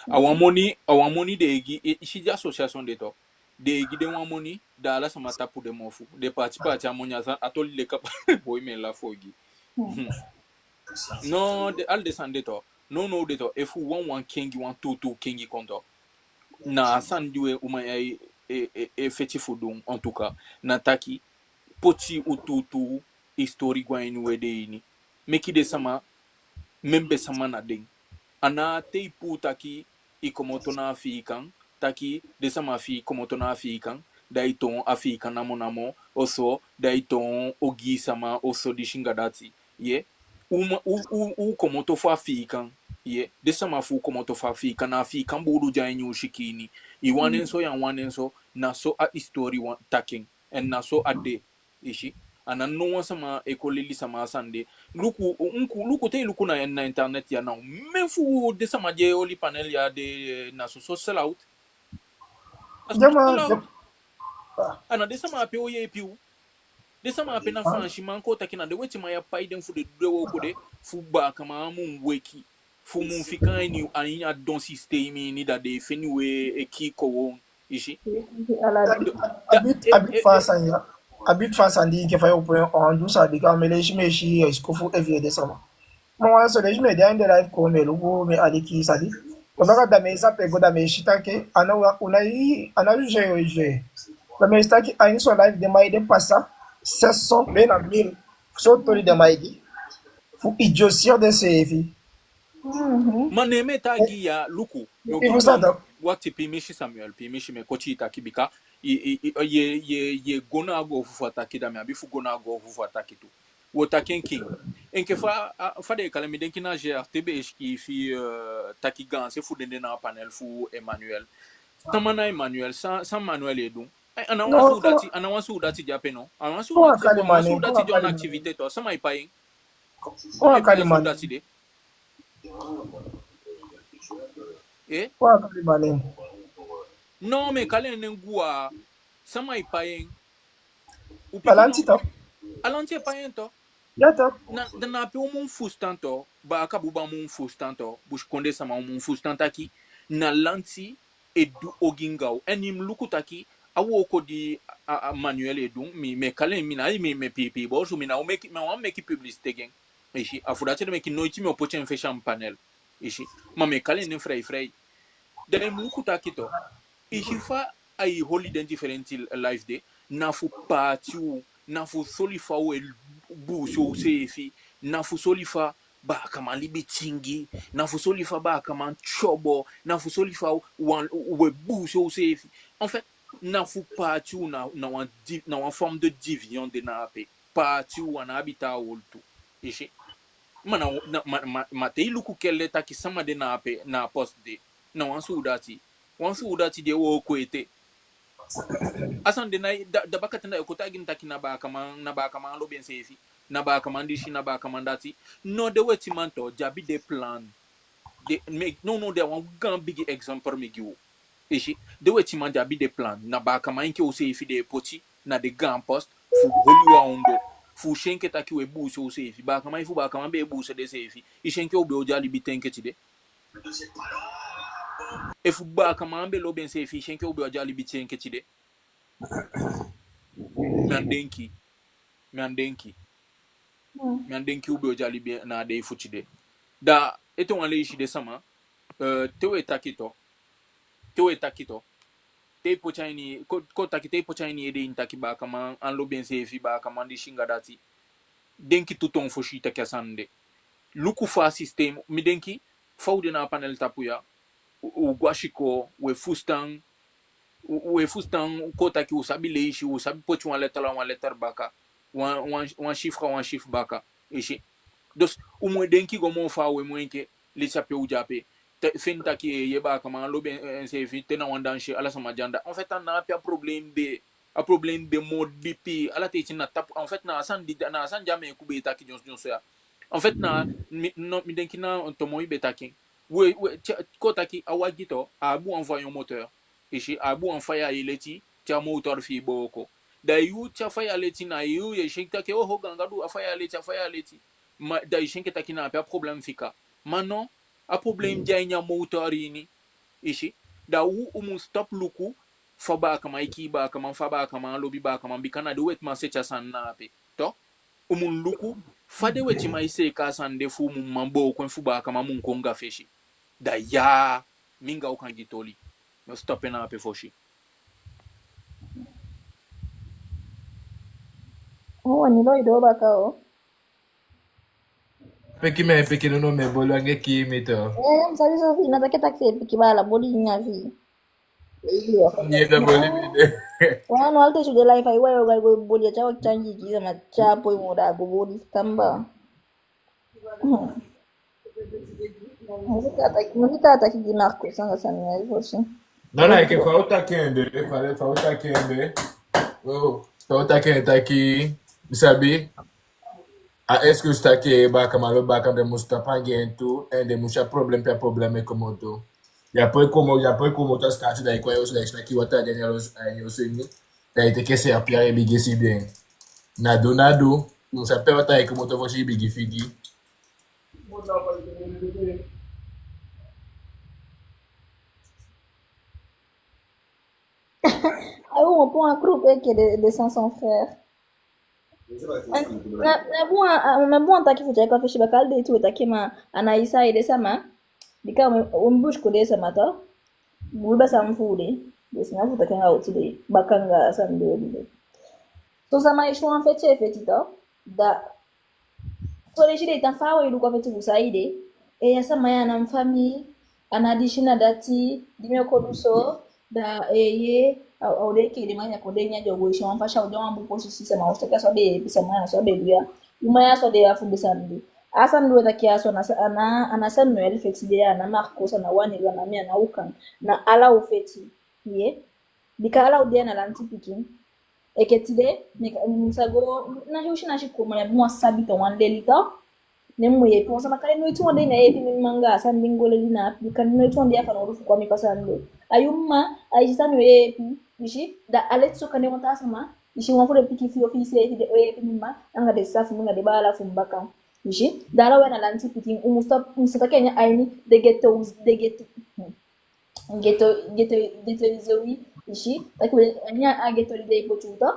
our money de ici des associations de to de guide one money da la sama tapu de mofu de parti amonya atoli le cap boy men la fogi non de al descendre to no de to if one king one two king konto na sandiwe uma effectif dum en tout cas na taki poti ututu history gwaini wedeni meki de sama membe sama na ding ana te iputaki ikomoto na afikan taki desa ma fi komoto na African dai ton African namo oso dai ton ogi sama oso di shingadati ye u komoto fa African ye desa ma fu komoto fa African na African buru janyu shikini I wanenso ya wanenso na so a history taking and na so a de ishi ana no wan sama ekoleli sama sande luku te luku na internet ya na mefu de sama je oli panel ya de na so sell out Jama, ana de sama pe oye piu de sama pe na franchement ko takina de weti ma ya pai den fu de do ko de fu ba kama mun weki fu mun fikan ni anya don system ni da de feniwe eki ko won ishi habit façon ya. Habit façon di ke fa yo point on do ça de quand mais je suis escofu evie de ça. Moi so je me dia inde live ko me lugo me aliki sadi. Onaka da me sa pego da me shitake ana je. Da me staki ani so live de mai de passa 700 ben à 1000 so tori de mai gi. Fu idiosia de sevi. Maneme tagi ya luku Il faut ça. wati pimishi Samuel pimishi me kochi itakibika ye gona go fufuata kidame abifu gona go fufuata kitu wota king enke fa de kalemi denki na GRTB eski fi taki ganse fu dende na panel fu Emmanuel tamana Emmanuel sans Manuel edun ana wansu dati jape no ana wansu dati jon activité to sama ipayin Kwa kalimani. de eh Kwa kalimani. non mais kale nengua sama ipayin Alanti to. alanti payin to Yato. na pe mun fustanto ba ka buba mun fustanto bush konde sama mun fustantaki na lanti edu ogingao enim lukutaki awo ko di Manuel edu me kale mi na me pipi bo so mi na o make me wan make publicité gen ishi afudate de make noiti me opochen fashion panel ishi ma me kale ne frei de lukutaki to ishi fa ai holiday different life day na fu patiu na fu solifa el buso sefi na fu solifa ba kama libitingi na fu solifa ba kama chobo na fu solifa we buso sefi en fait na fu patiu na wan forme de division de na pe patiu wana habita oltu ishi mana ma te iluku kelle taki sama de na pe na post de na wan su udati de wo kwete asan de na da bakata na ekota gin taki na ba kama lo ben sefi na ba kama ndishi na ba kama ndati no de weti manto jabi de plan de make no de wan gan big example me giwo ishi de weti man jabi de plan na ba kama inke o sefi de poti na de gan post fu holiwa ondo fu shenke taki we buso o sefi ba kama be buso de sefi ishenke obe o jali bitenke tide fu ba kama be lo ben sefi shenke obe o jali bitenke tide Miandenki ube ojali be na de fuchide da eto wale ishi de sama tewe takito te pochaini ko takite pochaini ede intaki ba kama an lo ben sefi ba kama ndi shinga dati denki tuton foshi takasande luku fa system mi denki faude na panel tapuya u gwashiko we fustan kota ki usabi leishi usabi pochi wan letter baka wan chiffre baka ishi dos umwe denki go mo fa we mwenke li chape u jape finta ki ye baka man lo ben se fi tena wan danche ala sama janda en fait na a problème be mode bp ala te tina tap en fait na san jamais ku be ta ki jon so ya en fait na mi denki na to mo be takin we kota ki awagito abu envoyer un moteur ishi abu an faya ileti tia motor fi boko da yu tia faya leti na yu ye shinkta ke oho gangadu afaya leti ma da shinkta kina a problem fika maintenant a problem dia nya motor ini ishi da wu stop luku fa ba kama iki ba kama fa ba kama lobi ba kama bikana de wet ma secha san na pe to luku fa de wet ma ise ka san de fu mambo ko fu ba kama mun konga feshi da ya minga ukangitoli no stopping up foshi ni lo ido baka o Peki no me bolo ange ki mito. msabi so fi na take taxi piki bala boli nya fi Nyeta boleh beda. Wana walte shude life ai wayo gai go bodi cha changi kiza ma chapo imoda go bodi tamba. Muzika hata kiji Marco sanga sana hivyo shi. Não, é que falta kende, falei falta kende. Oh, falta kende aqui, sabe? A est-ce está aqui ba kamalo ba kam de musta pangento e de musha problema como tu. Já foi como tu está daí com eu está aqui outra de nós eu sei ni. Daí te que se a pia e big si bem. Nado, não se pega tá aí como tu vai big figi. Ah oui, on prend un groupe qui est de 500 frères. Na bua ntaki fucha kwa fishi bakalde tu taki ma anaisa ide sama dika umbush kude sama to bulba samfude desina futa kanga utide bakanga sande ide so sama isho an fete fetito da so le shide tafawo ilu kwa fete busaide e ya sama ya na mfami anadishina dati dimyo koduso da ye au deke de manya ko de nya jogo shi wan fasha ujo ambu posi sisa ma osteka so be bisa mana so be duya uma ya so de afu bisandi asan do ta kiaso na ana san no el feti de ana marko sana wani la na mia na ukan na ala u feti ye bika ala u de na lanti pikin eketide musago na hiushi na shi ko ma mo sabi to wan delita nemu ye po sama kale no itu wande na ye min manga san dingole dina bika no itu wande afa no rufu kwa mikasando ayumma aisano ye ishi da aletso kane wanta sama ishi wan fure piki fi office de oye pinima anga de saf munga de bala fumbaka ishi dara wena lanti piki umusta kenya aini de ghetto zoi ishi takwe anya ageto de pochuta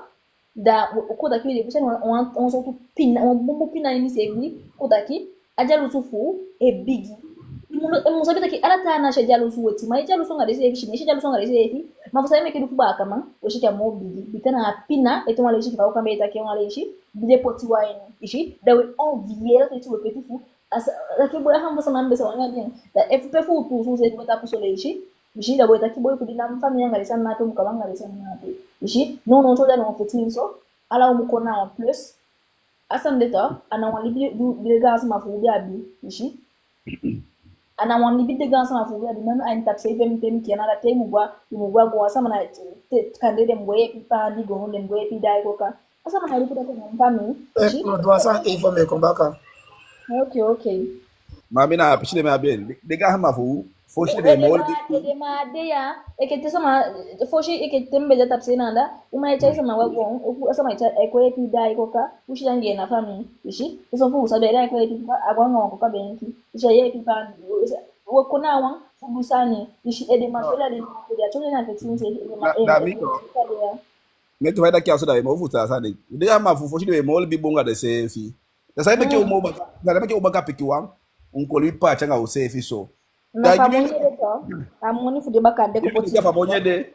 da ukoda kile bisha on so tu pina on bombo pina ini sebi kodaki ajalu sufu e bigi musabita ki alata na shajalu suweti mai jalu songa de sebi shi jalu songa de sebi mafusa me kidu kuba kama oshika mobili bikana pina eto wale shi kwa kama etake wale shi bide poti wine ishi da we on viera to tu petit fu asa ke boya hamba sama mbesa wanga bien da fp fu pu so se bota pu sole shi ishi da boya taki boy fu dinam famille ngale san na to mukaba ngale san na to ishi non to da no fetin so ala mu kona en plus asam de to ana wali bi gas ma fu bi abi ishi ana wani bidde gansa na fuga di nanu ayin tapse tem kiana la temu gwa gwa sama na kande dem boye pipa di go dem boye pi dai ko ka asama na rukuta ko mfami No doit ça informer kombaka. okay Mami na pishile me abien. De ga hama fo shi de mol de ma de ya ekete sama foshi ekete mbeja tapse nanda uma echa sama wago ofu asama echa ekwe pi dai ko ka ushi yange na fami ishi so fu sabe dai ekwe pi agwanga ko ka benki ishi ye pi pa wakuna wan fubusani ishi ede mapela de ya chole na fetin se na mi me to da kia so da mo futa sa de ga hama fo shi de mol bi bonga de se fi da sai be ke o mo ba da be ke o ba ka piki wan un ko li pa changa o se fi so na famonye to amoni fude bakade ko poti ya famonye de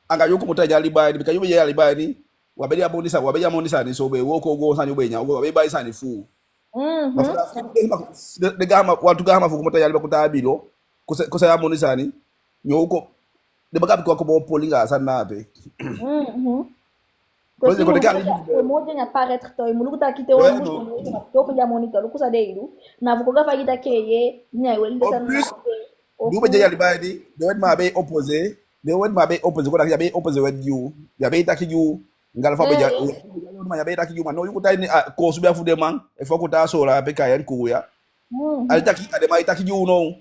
anga yuko mutaja libani bika yube ya libani wabeli abonisa ni so be woko go sanyo be nya go be bai sani fu de gama watu gama fu mutaja liba kutabilo ko sa amonisa ni nyoko de baka ko bo polinga sana be Kosi moja nya paraître to imuluku ta kite won to ko jamoni to lukusa deidu na vuko gafa gita keye nya welinde sana du be jali badi de wed ma be opposé ko da ya be opposé wed you ya be taki you ngal fa be ja ma ya be taki you ma no yuko tay ni ko su be fu de man e fo ko ta so la be kayen ko ya al taki ade ma taki you no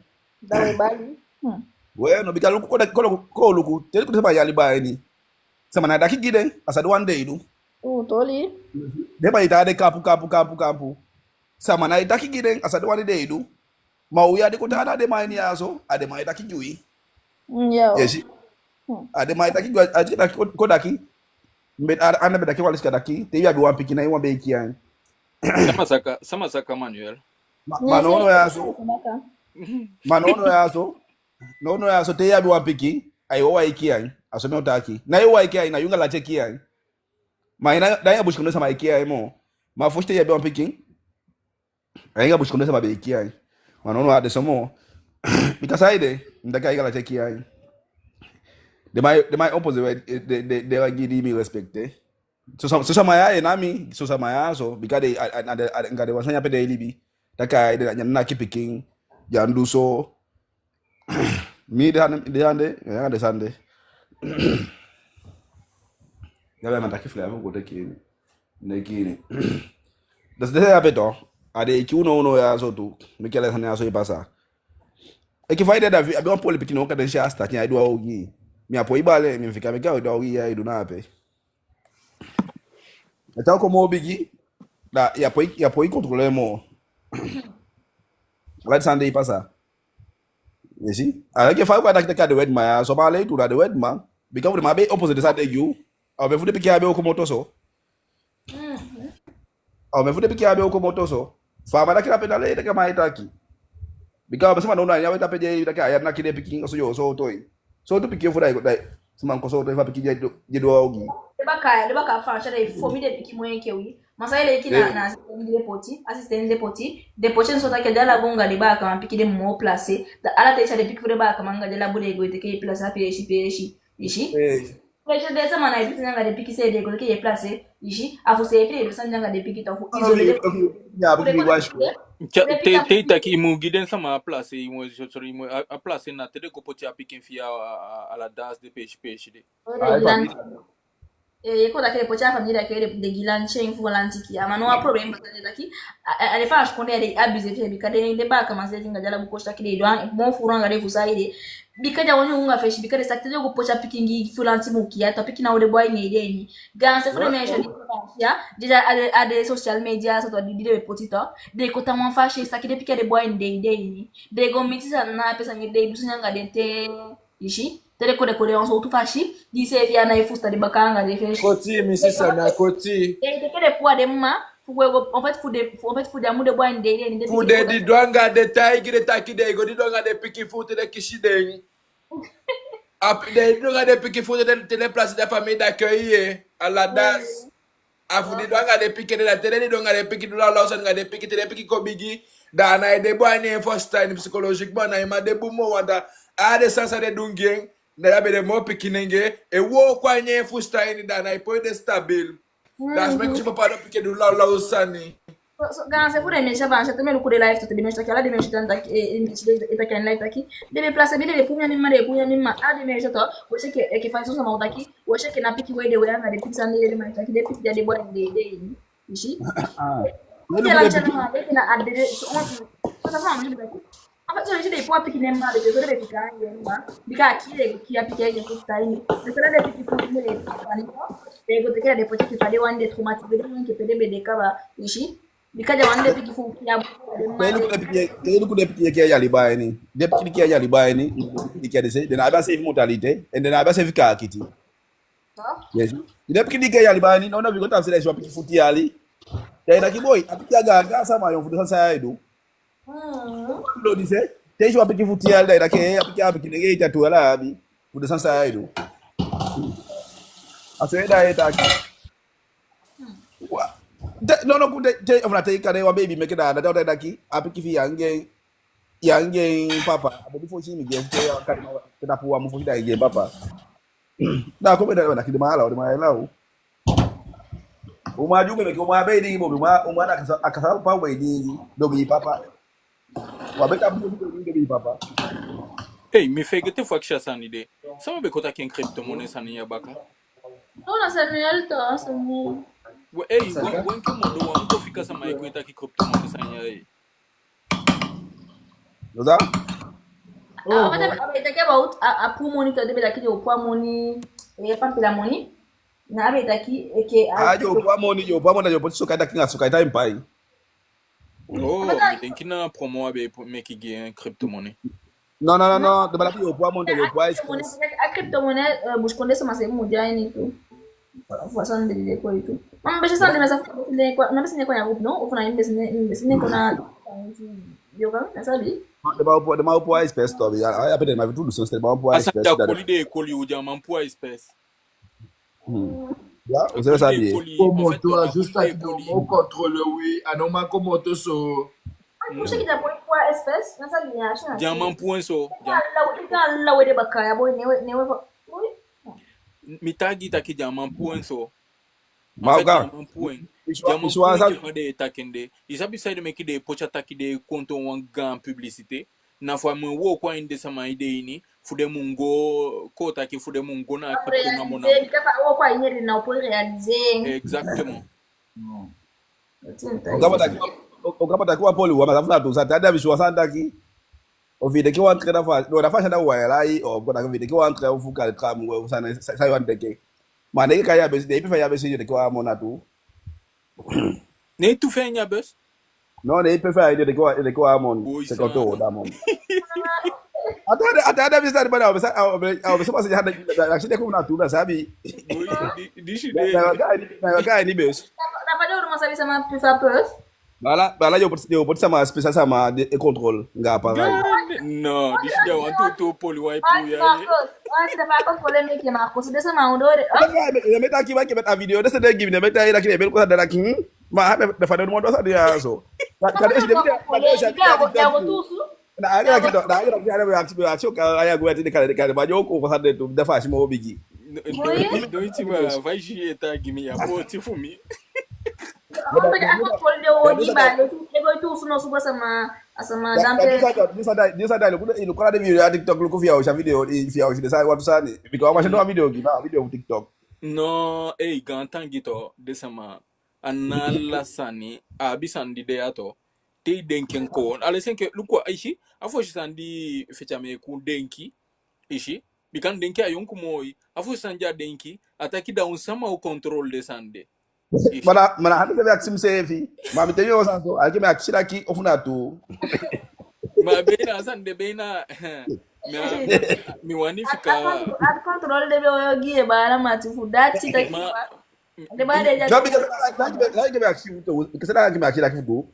dawe bali bueno bi kalu ko luku te ko ba yali badi sama na daki giden asadu one day du toli de ba ita de kapu sama na daki giden asadu one day du mauya de ko ta de mai ni aso ade mai daki jui yes ade mai daki ade daki ko daki mbet ana be daki wala ska daki te ya bi wan pikina wan be kian sama saka Manuel manono ya so te ya bi wan piki ai wa ikian asome otaki na yo waikia ina yunga la chekia maina dai abushikono sama ikia mo ma foste ya be picking ai abushikono sama be ikia manono ade somo bitasaide ndaka iga la chekia de mai opposite de gidi mi respecte. So sama ya nami so sama ya so because they ngade wasanya pe de libi. Daka de na kipiking jandu so mi de ande ya de sande. Ya ba mata kifla ko de kini. Ne kini. Das de ya beto. Ade ki uno ya so tu. Mi kele sana so ipasa. E que vai de Davi, abi um pole pequeno que deixa hasta aqui aí do alguém. Me apoia bale, me fica me quer do alguém aí do nape. Então como o bigi, da e apoia controler mo. Vai Sunday passar. You see? Aí que faz o cara que tá de wed ma, só bale tu da de wed ma. Because o mabe opposite side you. Ao me fude pique abe o como toso. Ao me fude pique abe o como toso. Fa ba daquela pedale daquela mais tá aqui. Because sama nona ya weta peje dake ayat na kide picking so yo so toy. So to pick for dai sama ko so to fa picky je do ogi. Le baka fa share fo mi de piki moyen ke wi. Masa ile kina na assistant de poti so ta ke dala bonga de baka man piki de mo placer. Da ala te cha de piki for de baka manga de la bude go te ke placer peshi. Ishi. Mais je descends mon avis, c'est un des piquets c'est des gars qui est placé ici. À vous c'est fait, le sang d'un des piquets t'en faut isoler. Te taki mu giden sama place mo sorry mo a place na te de ko poti a piquer fia à la danse de pêche de. E ko da che poi c'è la famiglia che de gilance in volantiki, ma non ha problema da qui. Elle fa rispondere abuse fe bi kade de baka ma se tinga jala bu kosta kide do an mo furo ngare fu saide. Bikaja wani unga feshi bikade sakte go pocha pikingi fulanti mukia to pikina ode boy ne deni ganse fure mention ya déjà à des social media so to di de potito de ko tamon fashi sakide pikade boy ne deni de go mitisa na pesa ngi de dusunya ngade te ishi tere ko de on so tu fashi di se via na ifusta de bakanga de feshi Koti misisa na koti. e de kede poa de ma en fait fude amude boy ne deni Fude di doanga de taigi de takide go di doanga de piki fute de kishideng. Après, nous avons des piquets de la place de la famille d'accueil à la danse. Après, nous avons des piquets de la télé, nous avons des piquets de la loge, nous avons des piquets de la piquets kobigi. Dans les bois, nous avons first time psychologiquement, nous avons des boumons, nous avons des sens de dungeng, nous avons des mots piquets, et où quoi nous avons first time dans les points de stable. Dans ce que je peux pas de piquets de la loge. Quand c'est pour les méchants, je te mets le coup de live, tu te mets le là, des méchants et ta live taki. Deve placer bien les pounya ni ma a des méchants, ou c'est que fait ça ma taki, ou c'est que na piki way de way na des pics en les méchants taki, des pics des bois des ici. Il y a la channel avec na adde on ça va manger taki. En fait, j'ai des poids piquer nem ma de de piquer ma. Bika qui a piqué des coups taille. C'est ça des pics pour les et go te que des petits qui fallait one des traumatisés qui peut des BDK ici. Bikaja wande piki fu ya ele ku deputy ke ya liba ni deputy ke ya liba ni ke de se de na ba se mortalité et de na ba se fika kiti yes deputy ke ya liba ni na viko tafsira sio piki futi ali ya ina kiboy apiki gaga sama yo futi sasa ido lo dise te sio piki futi ali da ke apiki ne ge tatu ala abi futi sasa ido asoeda eta wa no kude on a take wa baby make da daki apiki fi yange papa abodi fo chimi ge ke da puwa mu fo da ge papa da ko be da na ki ma la o ma la o ma ju me ko ma be ni mo o ma na akasa pa we ni do bi papa wa be ta bu do bi papa Hey, me fait que tu fois que je une idée. Ça me bekota qui crypto-monnaie ça n'y a baka. non la c'est to c'est Hey, when que mundo wa mko fika sama ikuita ki crypto-monnaie ça n'y a. Noza? Abetaki about pour monitor debe daki o poa moni e pampila moni na abetaki eke yo poa moni yo poti soka daki nga soka time pai. Oh, mais kina promo abe make gi crypto-monnaie. Non, de balaki yo poa moni yo poa espèce. A crypto-monnaie busconde sama se mudia ni tu. Façon de quoi et tout. Mam beje sante na sa na bese ne ko ya groupe non, ou fana bese ne ko na yoga, ça bi. De ma poa espèce to bi. A peut-être ma tout son c'est ma poa espèce. Asa ta colide coli ou dia man poa espèce. Ya, vous ça bien. Comment toi juste à mon contrôle oui, anoma comment to so. Vous savez que ta poa espèce, na sa bi ya. Dia man point so. La we de bakaya boy ne we mitagi taki jaman point so. Ma En fait, ga. jaman point. Ishwa Jaman ishwa point sa qui fait des takende. Isabi side me ki de pocha taki de konto wan gan publicité. Na fwa mwen wo kwa inde sama ide ini. Fude mungo ko taki fude mungo na Pour crypto na réaliser, monamo. il faut quoi il y a pour réaliser. Exactement. Ukapata kwa poli wa mazafuna tu sa tada bishwa sa ndaki. Ovide ki wantre na fa no na fa shanda wa lai o gona ovide ki wantre u fuka tram wa sa sa yon deke. Ma ne ka ya besi de pe ya besi de kwa mona tu. Ne tu fais nya bus? No ne pe fa de kwa mon se ko to da mon. Ata bisa bana o bisa pasa hada actually ko na tu na sabi. Dishi Na ga ni bes. Na pas de comment ça ça m'a plus fait peur. Bala yo pot sama spécial sama de contrôle nga pareil. No, dishi de wan to poli wa Ah, ipu ya. Marcos. Ah, tu pas encore polémique Marcos. De ça m'a ondore. Ya meta ki ba ke meta video de se de give ne meta ila ki be ko da kin. Ma ha be fa de mo do sa de ya so. Ka de shi de Ya gotusu. na aga ki do na aga ki ara be action ka aya go ati de ka ba jo ko fa de to da fa shi mo bigi. Do iti ba vai shi eta gimi ya po ti fumi. Aku polde odi ba le gotusu no suba sama dampe. Disa da ile ko da video ya TikTok lu ko fi ya video fi ya shi de sa watu sani. Biko ma shi do video ki ba video TikTok. No, gantan gito desama anala sani abisandi de ato te denken ko ale senke luko aishi afo shi sandi fechame ku denki ishi bikan denki ayonku moyi afo sanja denki ataki da unsama o control de sande mana hada be aksim sefi ma mi teyo sa so alke me akshira ki ofuna tu ma beina sande beina mi wani fika At control de yo gie ba la matifu dati ta ki de ba de ja. no because like be aksim to because na ki me akshira ki go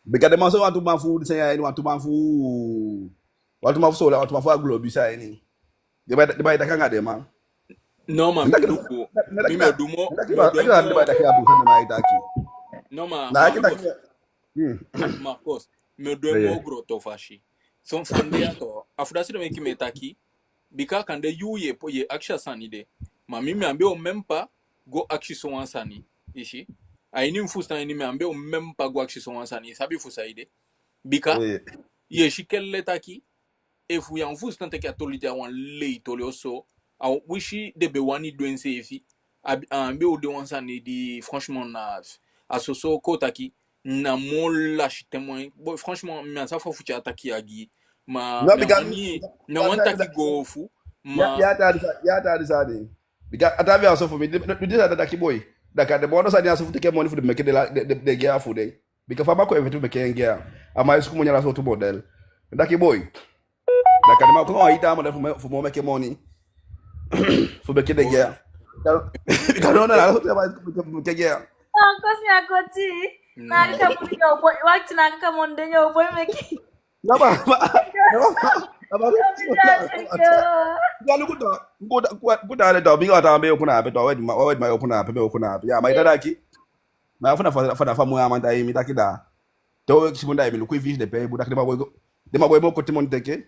because de maso want to man fu say I want to man fu so la want to man fu globe say ni de ba da kanga de man no ma luko mi me dumo de ba da ka bu sana na itaki no ma Marcos me dumo groto fashi son fande ato afudasi de me taki bika kande yuye po ye aksha sani de ma mimi ambe o mempa go akshi so wansani ishi aini mfusta ni me ambe o mempa go akshi so wansani sabi fusaide bika ye shikelle taki efu ya mfusta take atolite wan le tole so a wishi de be wani doense efi ambe o de wansani di franchement na asoso ko taki na mola témoin bon franchement mais ça faut fucha taki agi ma na wanta ki go fu ma ya ta disa de because atavi also for me do this that ki boy da ka de bono sa dia so fu take money for the make de gear for day because fa ba ko everything make gear ama isku mo nyala so to model da ki boy da ka de ma ko ita mo for mo make money for make de gear because no na so to make gear Marcos mi akoti. Na ka puli yo boy wakti na ka monde yo boy meki. Napa? Kuda ale to binga ta be kuna ape to wed ma okuna ape be okuna ape ya ma ida daki na fana famu ya manda yi mi daki da to simunda yi mi ku fish de pe bu daki de ma boy mo ko timon teke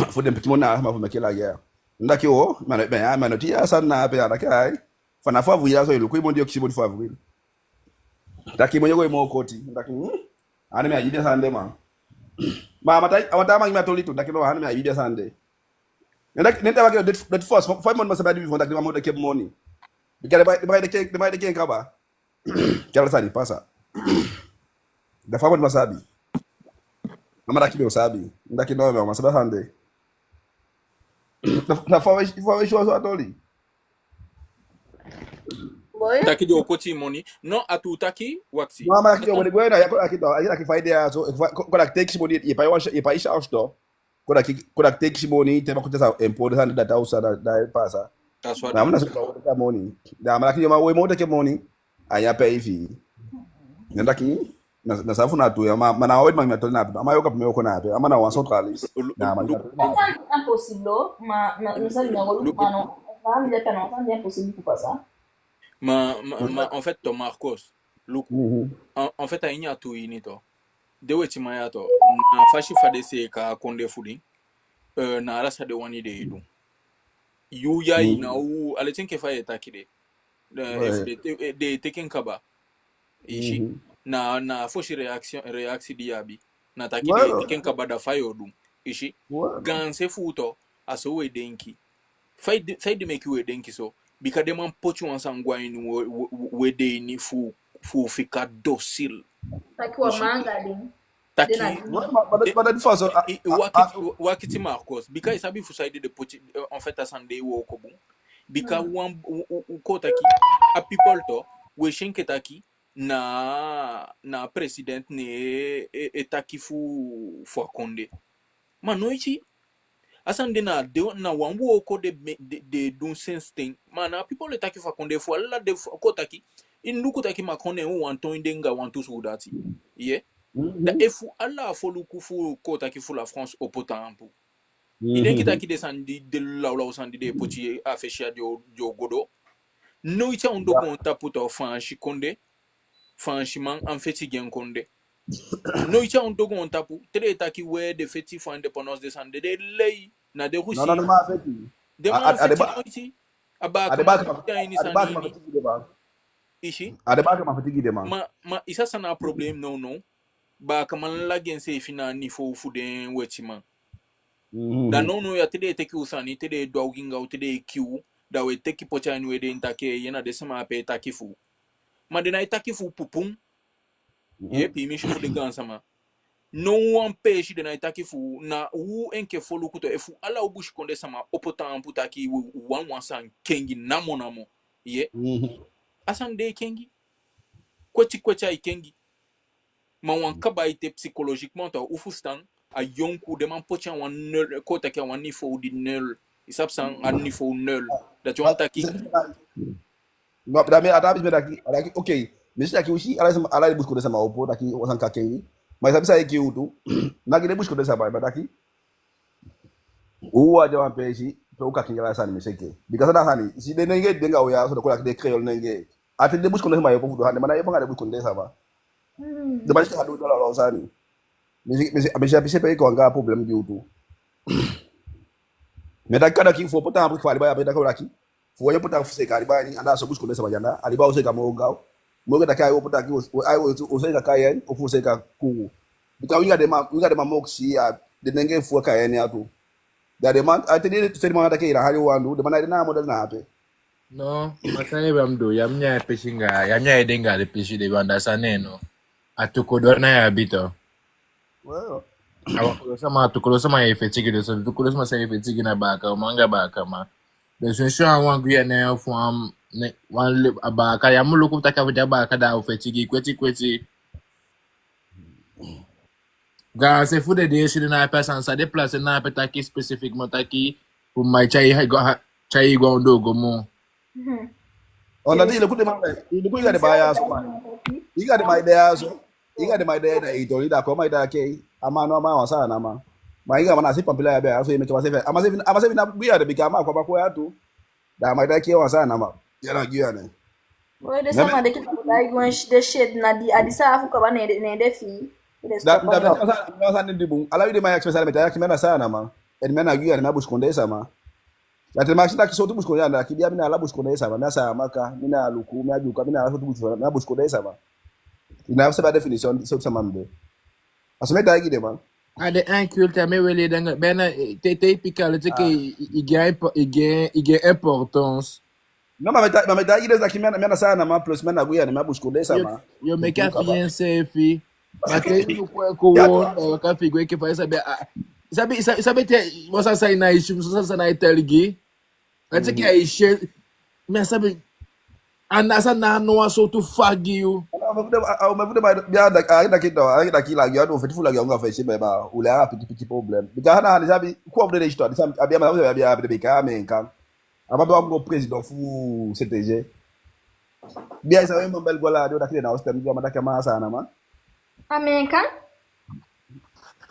fu dem timon na ma fu mekela ya ndaki o ma be ya ma no ti ya san na ape ya daki ai fana fa vu ya so yi ku mo dio kisi mo fa vu daki mo yogo mo ko ti daki ani me ajide sande ma matai awata ma ngimatoli to dakino hana me video sande nenda wake that first 5 months must be before that mo keep money because the buy the cake kaba kala sani pasa the 5 months masabi mama dakibe usabi ndakino me masaba sande na for sure so atoli taki do koti money no atu taki waksi mamaaki o gwena ya akito akifaida so kola take money ipa isha auto kola take money tema kutesa import sana data usana da pasa na mna so money da mara ki ma we mo take money aya pay fee nenda ki na safu na tu ya mana wewe mama tolina ama yoka pime uko na hapo ama na wa centralis na ma impossible ma nous allons nous mano va me pas non c'est impossible pour ça. En fait to Marcos look en fait ainya to inito de weti mayato na fashi fade se ka konde fudi na rasa de wani de idu yu yayi na u aletin ke fa etakide de teken kaba ishi na foshi reaction diabi na takide teken kaba da fayo dum ishi ganse futo aso we denki fai de make we denki so bika de man pochu ansangwa ni we de ni fu fika docile taki wa manga din taki but de façon wakiti Marcos bika isabi fu side de pochi en fait asande wo ko bon bika wan ko taki a people to we shinke taki na president ne etaki fu akonde manoichi asande na wambu oko de dun sense thing mana people etaki fu akonde fu alla de ko taki induku taki makone u wanton indenga wantu sudati da efu alla foluku fu ko taki fu la France au potampu idenki taki desandi de la sandi de poti afeshia dio godo no icha ondo ko taputo fanshi konde franchement en fait gen konde no icha on dogo on tapu tele taki we de feti for independence de sande de lei na de Russie non ma feti de ma feti abaka ini sanini ishi adebaka ma feti gidema ma isa sana problem no ba kaman la gen se fina ni fo fu de wetima da no ya tele teki usani tele doginga tele kiu da we teki pocha ni we de intake yena de sama pe takifu ma de na itakifu pupum pi mi shufu de gansama no one page de na itakifu na wu enke folu kuto efu ala ubush konde sama opotan putaki wan san kengi namo asan de kengi kweti ai kengi ma wan kaba ite psychologiquement ta ufustan a yonku de man pocha wan nul ko ta ke wan niveau di nul isap san a niveau nul da tu antaki no da me adabi me daki okay mais daki aussi ala de busco de sama opo daki wasan ka kengi mas sabe sai que utu na que de busco de sama daki uwa jawan peji to ka kinga la sani meseke because da hani si de nenge denga oya so de ko de créole nenge ati de busco de sama opo do hani mana yebo ngade busco de sama de mas ka do la sani mais j'ai payé ko nga problème di utu mais daki fo pourtant après fali ba daki daki fo yo pourtant fo se ka riba ni anda so busco de sama janda aliba o se ka mo gaw mo ga daki ayo pourtant ki o se ka kayen o fo se ka ku bika winga de ma moksi ya de nenge fo kayen ya tu da de man atene se ma daki ira hali wandu de mana na model na ape no masane bamdo yamnya peshinga yamnya edenga de peshi de banda saneno atukodona ya bito well tukolo sama efetiki de so tukolo sama sa efetiki na baka manga baka ma de so sho an gwe na fo am ne wan abaka ya muloko taka vja baka da efetiki kweti ga se fu de shi na person sa de place na petaki specifiquement taki pour mai chai go ndogo mo on a dit le coup de main il coup il a de baya so man il a de my idea so il a de my idea na idoli da ko my idea ke amano ma wasa na ma inga mana si pampila ya ba so imeto wase ama na bia de bikama kwa bako ya tu da my idea ke wasa na ma yana giya ne we de sama de kitu dai gwan de shed na di adisa afu ka ne de fi da sana dibu ala ide ma express ala meta kimena sana ma edmena giya na bush konde sama ya tema shida kisotu bush konde na kibia mina ala bush konde sama na sa maka mina luku mina juka mina ala bush na bush konde sama ina sa definition so sama mbe asome da gide ma ade inculte me wele danga bena te typical te ke ige importance no ma da gide za kimena sana ma plus mena guya na bush konde sama yo me ka fiance fi ate ko wo ka fi gwe ke fa sabe te wasa sai na ishu sasa na itelgi ate ke aishe me sabe anasa na no so to fagi you mavude bia da kila gyo do fetifu la gyo nga fa shi ba ule a petit problème bika hana hali sabi ko de histoire sam abia ma abia de bika menka ababa ngo president fu CTG bia sa wemba bel gola do da kile na hostel gyo madaka ma sana ma amenka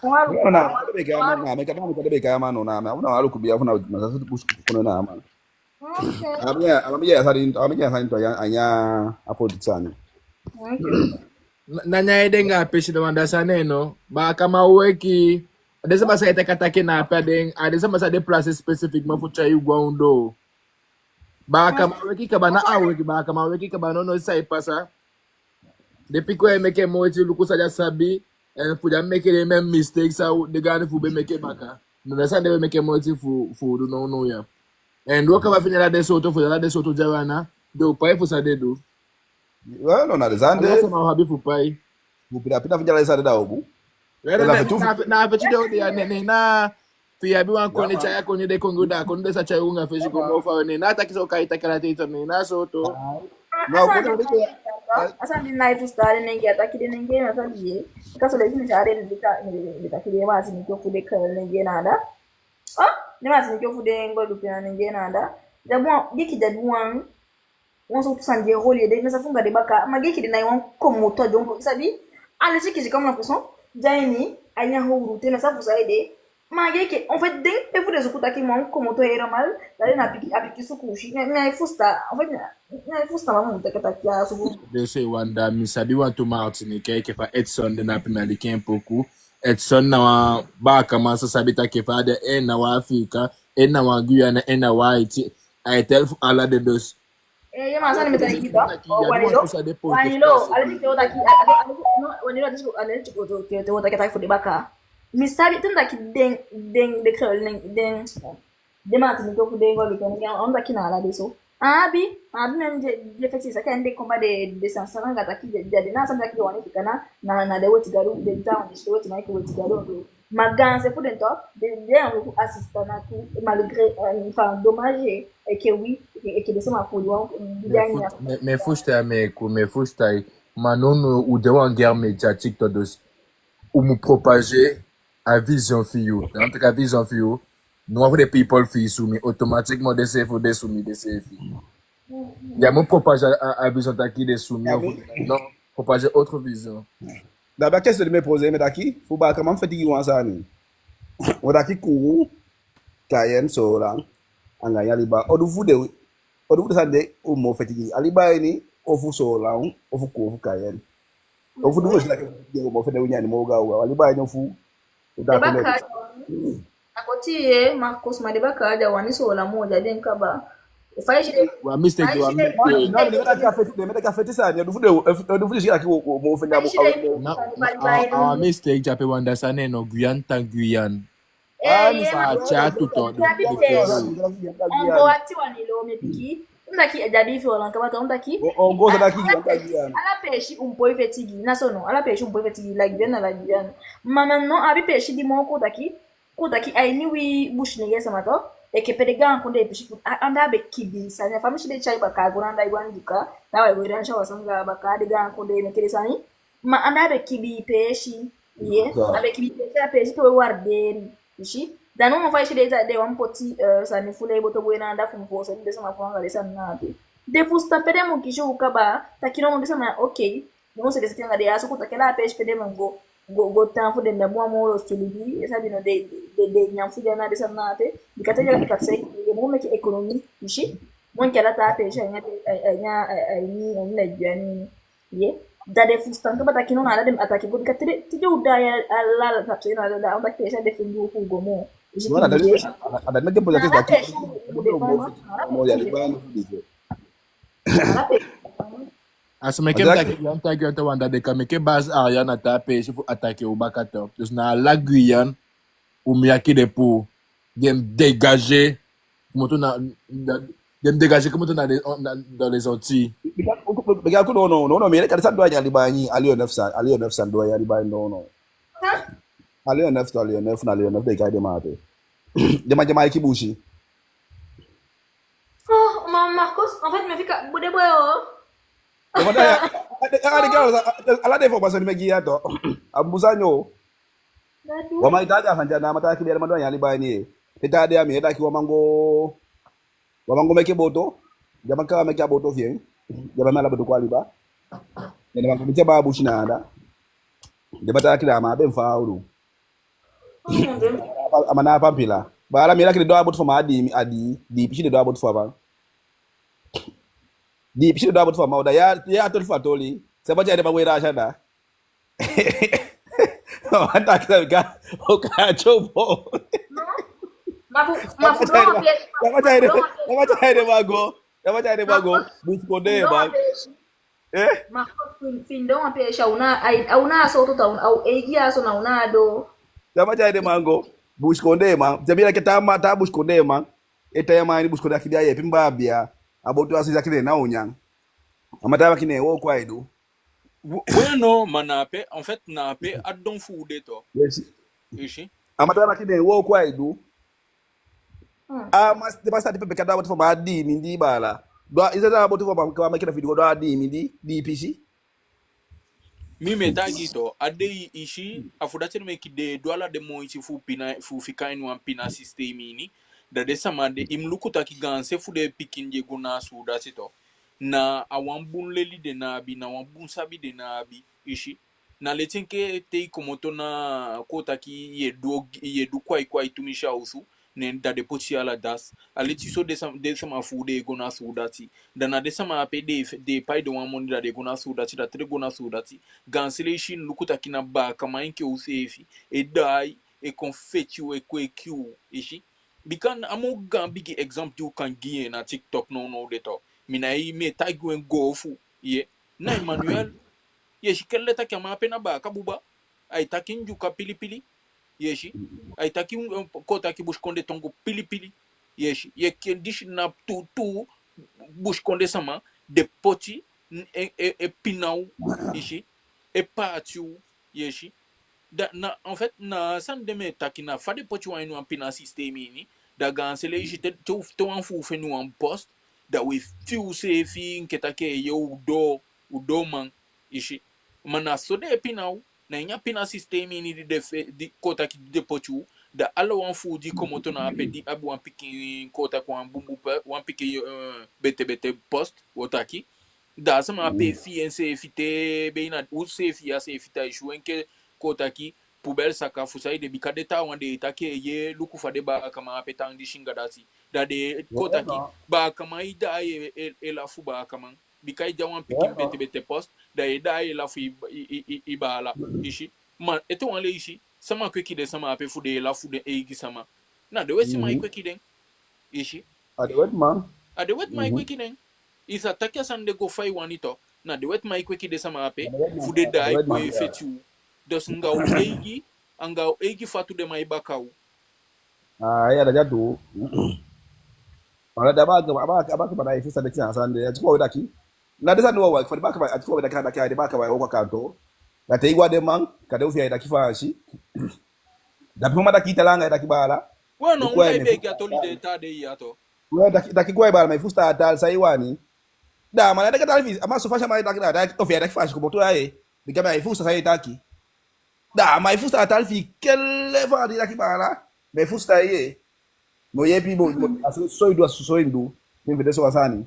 ona de bika ma na meka de bika ma no na ma una alu kubia funa masasu push kuno na ma amia sari to anya apoditsani nanya edenga peshi de wanda saneno ba kama weki Desa masa ite katake na pedeng, desa masa de place spécifiquement pour chayu guando. Baka maweki kabana aweki baka maweki kabana no sai pasa. Depuis que meke moiti luku saja sabi, and for make the même mistakes out the guy fu be make baka. No desa de make moiti fu do no ya. And what kaba finira de soto fu la de soto jawana, do pai fu sa de do. Well, no na desande. Ala sama habi fu pai. Bu pina finjala isa de daobu. Na vetu de odi ne na Fia bi wan kone chaya kone de kongo da kone de sa chaya unga feshi ko mo fa ne na taki so kai takara te to ne na so to No, asa ni life style nenge atakide nenge na sabiye kaso le ni jare ni bitakide ma asini kyo fude kala nenge nada ne ma asini kyo fude ngo dupia nenge nada dabwa giki dadwan on so tusanje role de na funga de baka ma giki de na yon komo to donc sabi ale chiki comme la façon jaini anya huru tena sa fusaide mageke en fait dès que vous les écoutez qui m'ont comment toi era mal d'aller na apiki sukushi na ifusta en fait na ifusta mamu mtakatakia subu de se wanda misabi wantu Martinique ke fa Edson de na Pimalikin poku Edson na ba kama sa sabita ke fa de na wa Afrika na wa Guyana na wa Haiti I tell ala de dos ya masani metaikita wanilo aliti otaki no wanilo aliti to otaki ta fudi baka misabi tunda ki den de krol den de matini ko fude ngol ko ngi on da kina ala deso abi men je feti sa kan de combat de sansana ngata ki de na sanda ki woni fikana na de woti garu de down de woti mai ko woti garu maganse fude to de on assistana ku malgré enfin dommage et que oui et que de sama fodi wa me fusta me fusta manono ou de en guerre médiatique to dos ou mu propager a vision fio dans ta vision fio nous avons des people fi soumis automatiquement des CFO des soumis des CFI il y a mon propager a vision taki des soumis non propager autre vision d'abord qu'est-ce que me poser mais daki faut pas comment faire tigi wansa ni o daki ku kayen so la anga ya liba odu fude sande o mo fetigi aliba ni o fu so la o fu ko fu kayen o fu do la ke mo fede nyani mo ga wa aliba ni fu Debaka akotie Marcos madebaka aja waniso la moja den kaba faishi de wa mistake wa mistake jape wanda sana no Guyane sa cha tuto ongo ati wanilo mepiki ndaki ajabifi wala nkabata ndaki ongo ndaki ala peshi umpoi fetigi nasono ala peshi umpoi fetigi la Guyane mama no abi peshi di moko taki aini wi bush ne yesa mato e ke pedega nkunde peshi anda be kibi sanya famishi de chai baka gonanda igwanduka dawa wira sha wasanga baka de ga nkunde me kirisani ma anda be kibi peshi ye abe kibi peshi to warderi ishi dano mo faishi de wan poti sa ni fule boto buena anda fumfo sa de sama fanga de sana de fusta pede mo kisho ukaba takino mo de sama okay mo se de setenga de aso kutakela peshi pede mo go tan fu de memo mo stilibi esa bino de nyamfu jana de sana te dikata ja dikatse mo me ki economy ishi mo kala ta peshi nya ni na jani ye da de fusta ko bata kino na de ataki go dikatire ti uda ya ala ta tsina da on bakte esa de fungu fu gomo Voilà, ada nage poza test mo ya liba no fudize asumeke mtaki yanta wanda de kameke base area na ta peshi fu attaquer au bakato dus na la Guyane ou miaki de pour dem dégager comme on a dans les Antilles biga ko no mais kada san do ya liba ni alio 900 do ya liba no alio 9 de gaide mate Jama kibushi. Oh, Marcos, en fait, me fica bude boyo. Ala de information me giya to. Abusanyo. Wama itaja hanja na mata kibere mando ya libani. Pita de ami eda ki wamango meke boto. Jama ka meke boto fien. Jama mala boto kwa liba. Nene wango mche ba bushi na anda. De mata kila ma be mfa uru. Amana pampila bara mira kile do abot fo ma di pichi de do abot fo ba di pichi de do abot fo ma da ya to fa toli se ba jade ba wera shada Ataki sa bika. Oka chopo. Mafu don't appear. Nama chayde mago. Nama chayde mago. Buskonde Don't bag. appear. Eh? Fin don't appear. Una so to town. Au egia so na una do. Nama chayde mango. Buskonde ma. Jamila ketama ta buskonde ma. Eta ya mani buskonde akibia ye pimba bia. Abotu asisa kile na unyang. Amataba kine wo kwa edu. Bueno, manape, en fait, nape, adon foude to. Yes. Ishi. Amataba kine wo kwa edu. Mas depois tá tipo pecado botu for di mindi bala. Do izada botu for ba makina video do di mindi di PC. Mi metagi to, ade ishi, afudate no meki de doala de mo ichi fu fika inu pina systemi ni. Da de samade imlukuta ki ganse fu de pikinje guna su da to. Na awambun leli de nabi, na wambun sabi de nabi ishi. Na letenke tei komoto na kota ki yedu kwai tumisha usu. Nen da de pochi ala das aleti so de sama fude gona sudati dana de sama ape de pai de wan moni da de gona sudati da tre gona sudati gansele shin lukuta kina ba kama inke usefi e dai e confetti e kwekyu ishi bikan amo big example you can give na TikTok no de to mina yi me tagwen gofu ye na Emmanuel ye shikelle ta kama ape na ba kabuba ai takinju ka pilipili yeshi aitaki kota ki buskonde tongo pilipili yeshi ye kendish na tu buskonde sama de poti e pinau yeshi e patiu yeshi da na en fait na san de me takina fa de poti wa inu pina systemi ni da gansele yeshi te wan fu fe nu en post da we fiu se fi nketake ye udo man yeshi mana so de pinau na nya pina systemi ni di kota ki de pochu da ala wan fu di komoto na ape di abu wan piki kota ko wan bumbu wan piki bete post wotaki da sama ape fi nse fite beina u se fi ya se fita ishu enke kota ki pubel saka fusai de bikade ta wan de take ye luku fa de ba kama ape tang di shinga dasi da de kota ki ba kama ida e la fu ba kama bikai ja wan piki bete post da ida e la fu ibala ishi man eto wan le ishi sama kweki de sama ape fu de la fu de egi sama na de wesi mai kweki den ishi Ade wet man. ade wet mai kweki den isa takia san de go fai wanito na de wet mai kweki de sama ape fu de dai ko efetu dos ngau egi fatu de mai bakau Ya da jadu. Wala da ba ba ifi sa de tina san de atiko daki. Na de san no wa fa ba ka atiko da ka da ba ka wa ko kanto. Da te igwa de man ka de ufi da kifanshi. Da puma da kitalanga da kibala. bueno ngai be gatoli de ta de yato Well, da kigwa bala mai fusta tal sai wani. Da mana da ka talfi amma so fasha mai da ofi da kifanshi ko to yae. Diga mai fusta sai taki. Da mai fusta talfi kelle fa da kibala. Mai fusta ye. Mo ye pi mo aso so indu. Min fede so wasani.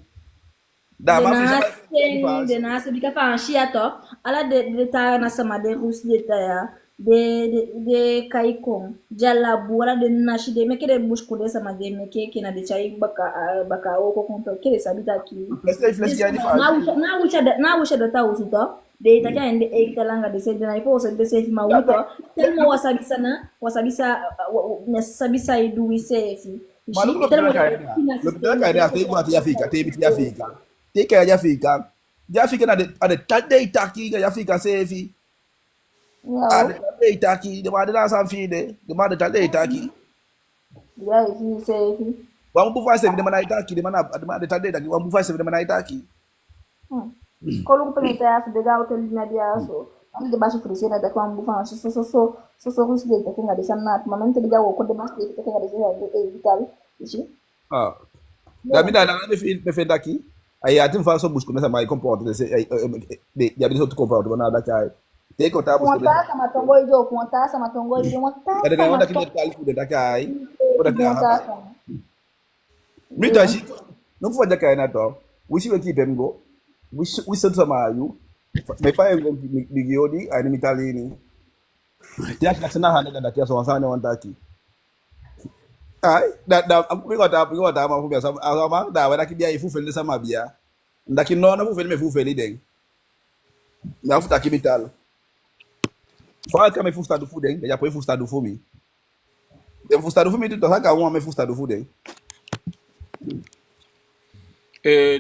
Da ma fi de nase bika fa shia to ala de ta na sama de rusli ta ya de kaikon jala buala de nashi de meke de bushku de sama de meke kina de chai baka o ko konto kele sabita ki na wisha da ta usuto de ta ka ende e talanga de se de na ifo se de se ma wuto telmo wasabisa na wasabisa sabisa idu wisefi Maluco lo que hay de igual te África, te África. Te que hay África. De África na de tarde itaki ga África sefi. De tarde itaki, de ma de la san fide, de ma de tarde itaki. Ya fi sefi. Wa mu fa sefi de ma itaki, de ma de tarde itaki, wa mu fa sefi de ma itaki. Kolo kupeleta afu de ga hotel na dia so. Ani de basu frisi na da kwa mbu fa so rusi de kinga de sanat mamante de ga wo ko de mas de kinga de vital ici. Da mi da me fe daqui. Aí atin fa so busco nessa mai comporta de ya bi so to comporta na da kai. Te ko ta busco. Fonta sama tongo ijo, fonta sama tongo ijo, fonta. Da ga wanda kin ta alfu da kai. Ko da ka. Mi da shi. No fu da kai na to. Wishi we keep them go. We sent some you. Me fa mi giodi ai mi talini. Ya ka sana handa da kia so wasane wantaki. Ai da mi ko ta ma fu bia sama da wa da ki bia ifu feli sama bia. Ndaki no na fu feli me fu feli den. Na fu ta ki mital. Fala que me fusta do fudem, já foi fusta do fumi. Dem fusta do fumi tu tá saca uma me fusta do fudem.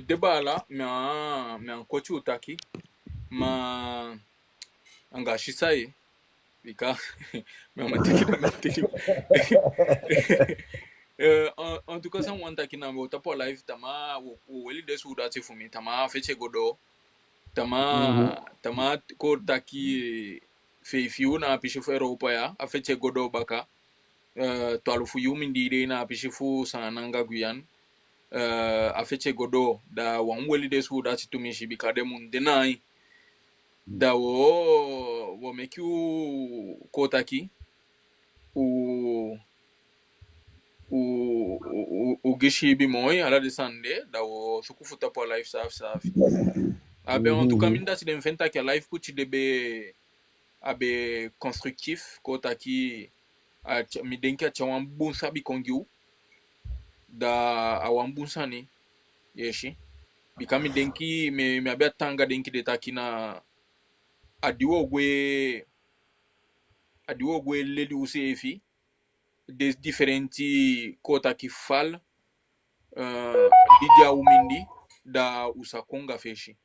Deba la me an kochi utaki ma anga shisaye bika me an matiki da matiki. En tout cas ça on taki na me tapo live tama o weli desu dati fumi tama feche godo tama ko taki fe fiu na pishu fe Europa ya a feche godo baka to alufu yumi ndire na pishu fu sananga guyan a feche godo da wan weli desu dati tumishi bika de mun denai da wo mekiu ko taki o gishi bi moy ala de sande da wo sukufuta po live saf abe en tout cas minda si den fenta ki live puti debe abe constructif ko taki mi denki chawan bunsa bi kongiu da awan bunsa ni yeshi bikami denki me abe tanga denki de taki na adiwo gwe leli usefi des differenti kota ki fal didia umindi da usakonga feshi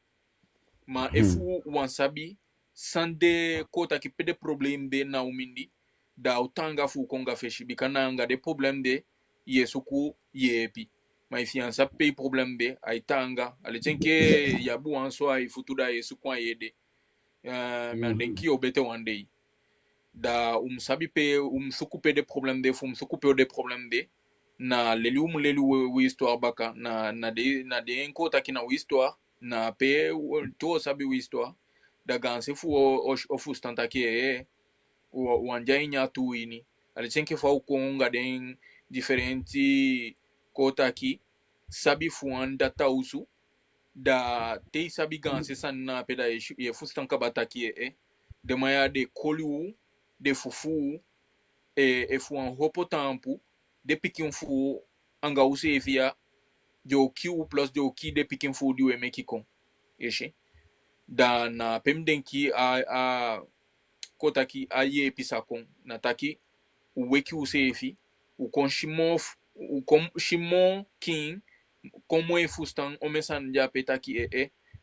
ma efu wansabi sande kota ki pede problem de na umindi da utanga fu konga feshi bikana anga de problem de yesuku yepi ma fiança pay problem de aitanga alichenke yabu anso ai futuda yesuku ayede mendenki obete one day da sabi pe sukupe de problem de sukupe de problem de na leli wi histoire baka na de enko taki na wi histoire na pe to sabi wi histoire da ganse fu o fu stantaki wanja inya tu ini alichenke fa ukonga den differenti kotaki sabi fu anda tausu da te sabi ganse sanna pe da ye fu stankabataki de maya de kolu de fufu fu an hopo tampu de pikin fu anga use via de kiu plus de ki de pikin fu di we mekikon yeshi da na pemdenki a kotaki a ye pisakon na taki weki use fi u konshimo king komo e fustan o mesan jape taki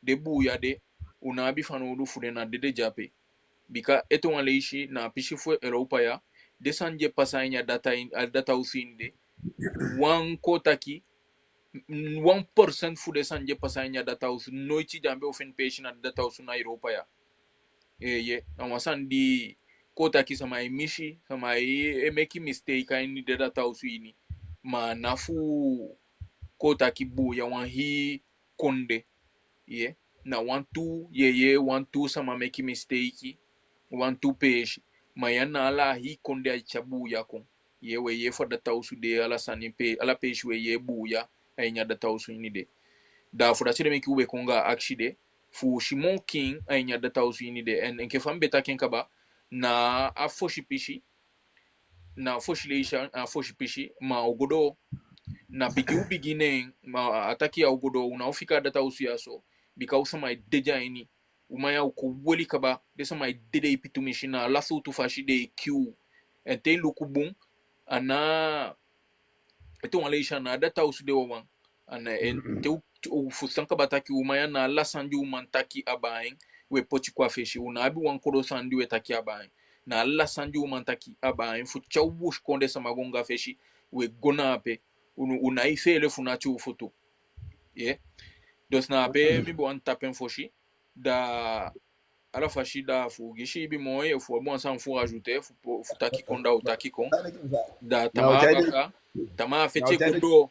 de buya de una bi fanu du fu de na de jape bika eto waleishi na pishifu Europa ya desanje pasanya data usinde wan kotaki 1% fu desanje pasanya data usu noichi jambe ofen page na data usu na Europa ya ye na wasandi kotaki sama imishi sama emeki mistake ini de data usu ini ma nafu kotaki bu ya wan hi konde ye na 1-2 sama meki mistake 1-2 page mayana ala hi konde ay chabu yakon yewe ye for data usu de ala sani pe ala page we ye buya ay nya data usu ni de da for dati meki ube konga akshide fu shimon king ay nya data usu ni de en ke fam beta ken kaba na afoshi pishi na foshi leisha afoshi pishi ma ogodo na beginning ma ataki ya ogodo una ofika data usu yaso bika usama deja ini umaya uko woli kaba desa mai dede ipitumishi na lasu tufashi de q ente lukubun ana eto waleisha na data usu de wawan ana ente ufusanka bataki umaya na lasanji umantaki abain we pochi kwa feshi una abi wankoro sandi we taki abain na lasanji umantaki abain fu chawush konde samagonga feshi we gona ape una ifele funachi ufutu yeah dos na ape mi bo antapen foshi da ala fashi da fu gishi bi moye fu bon san fu rajouter fu taki konda ou taki kon da tama fete kudo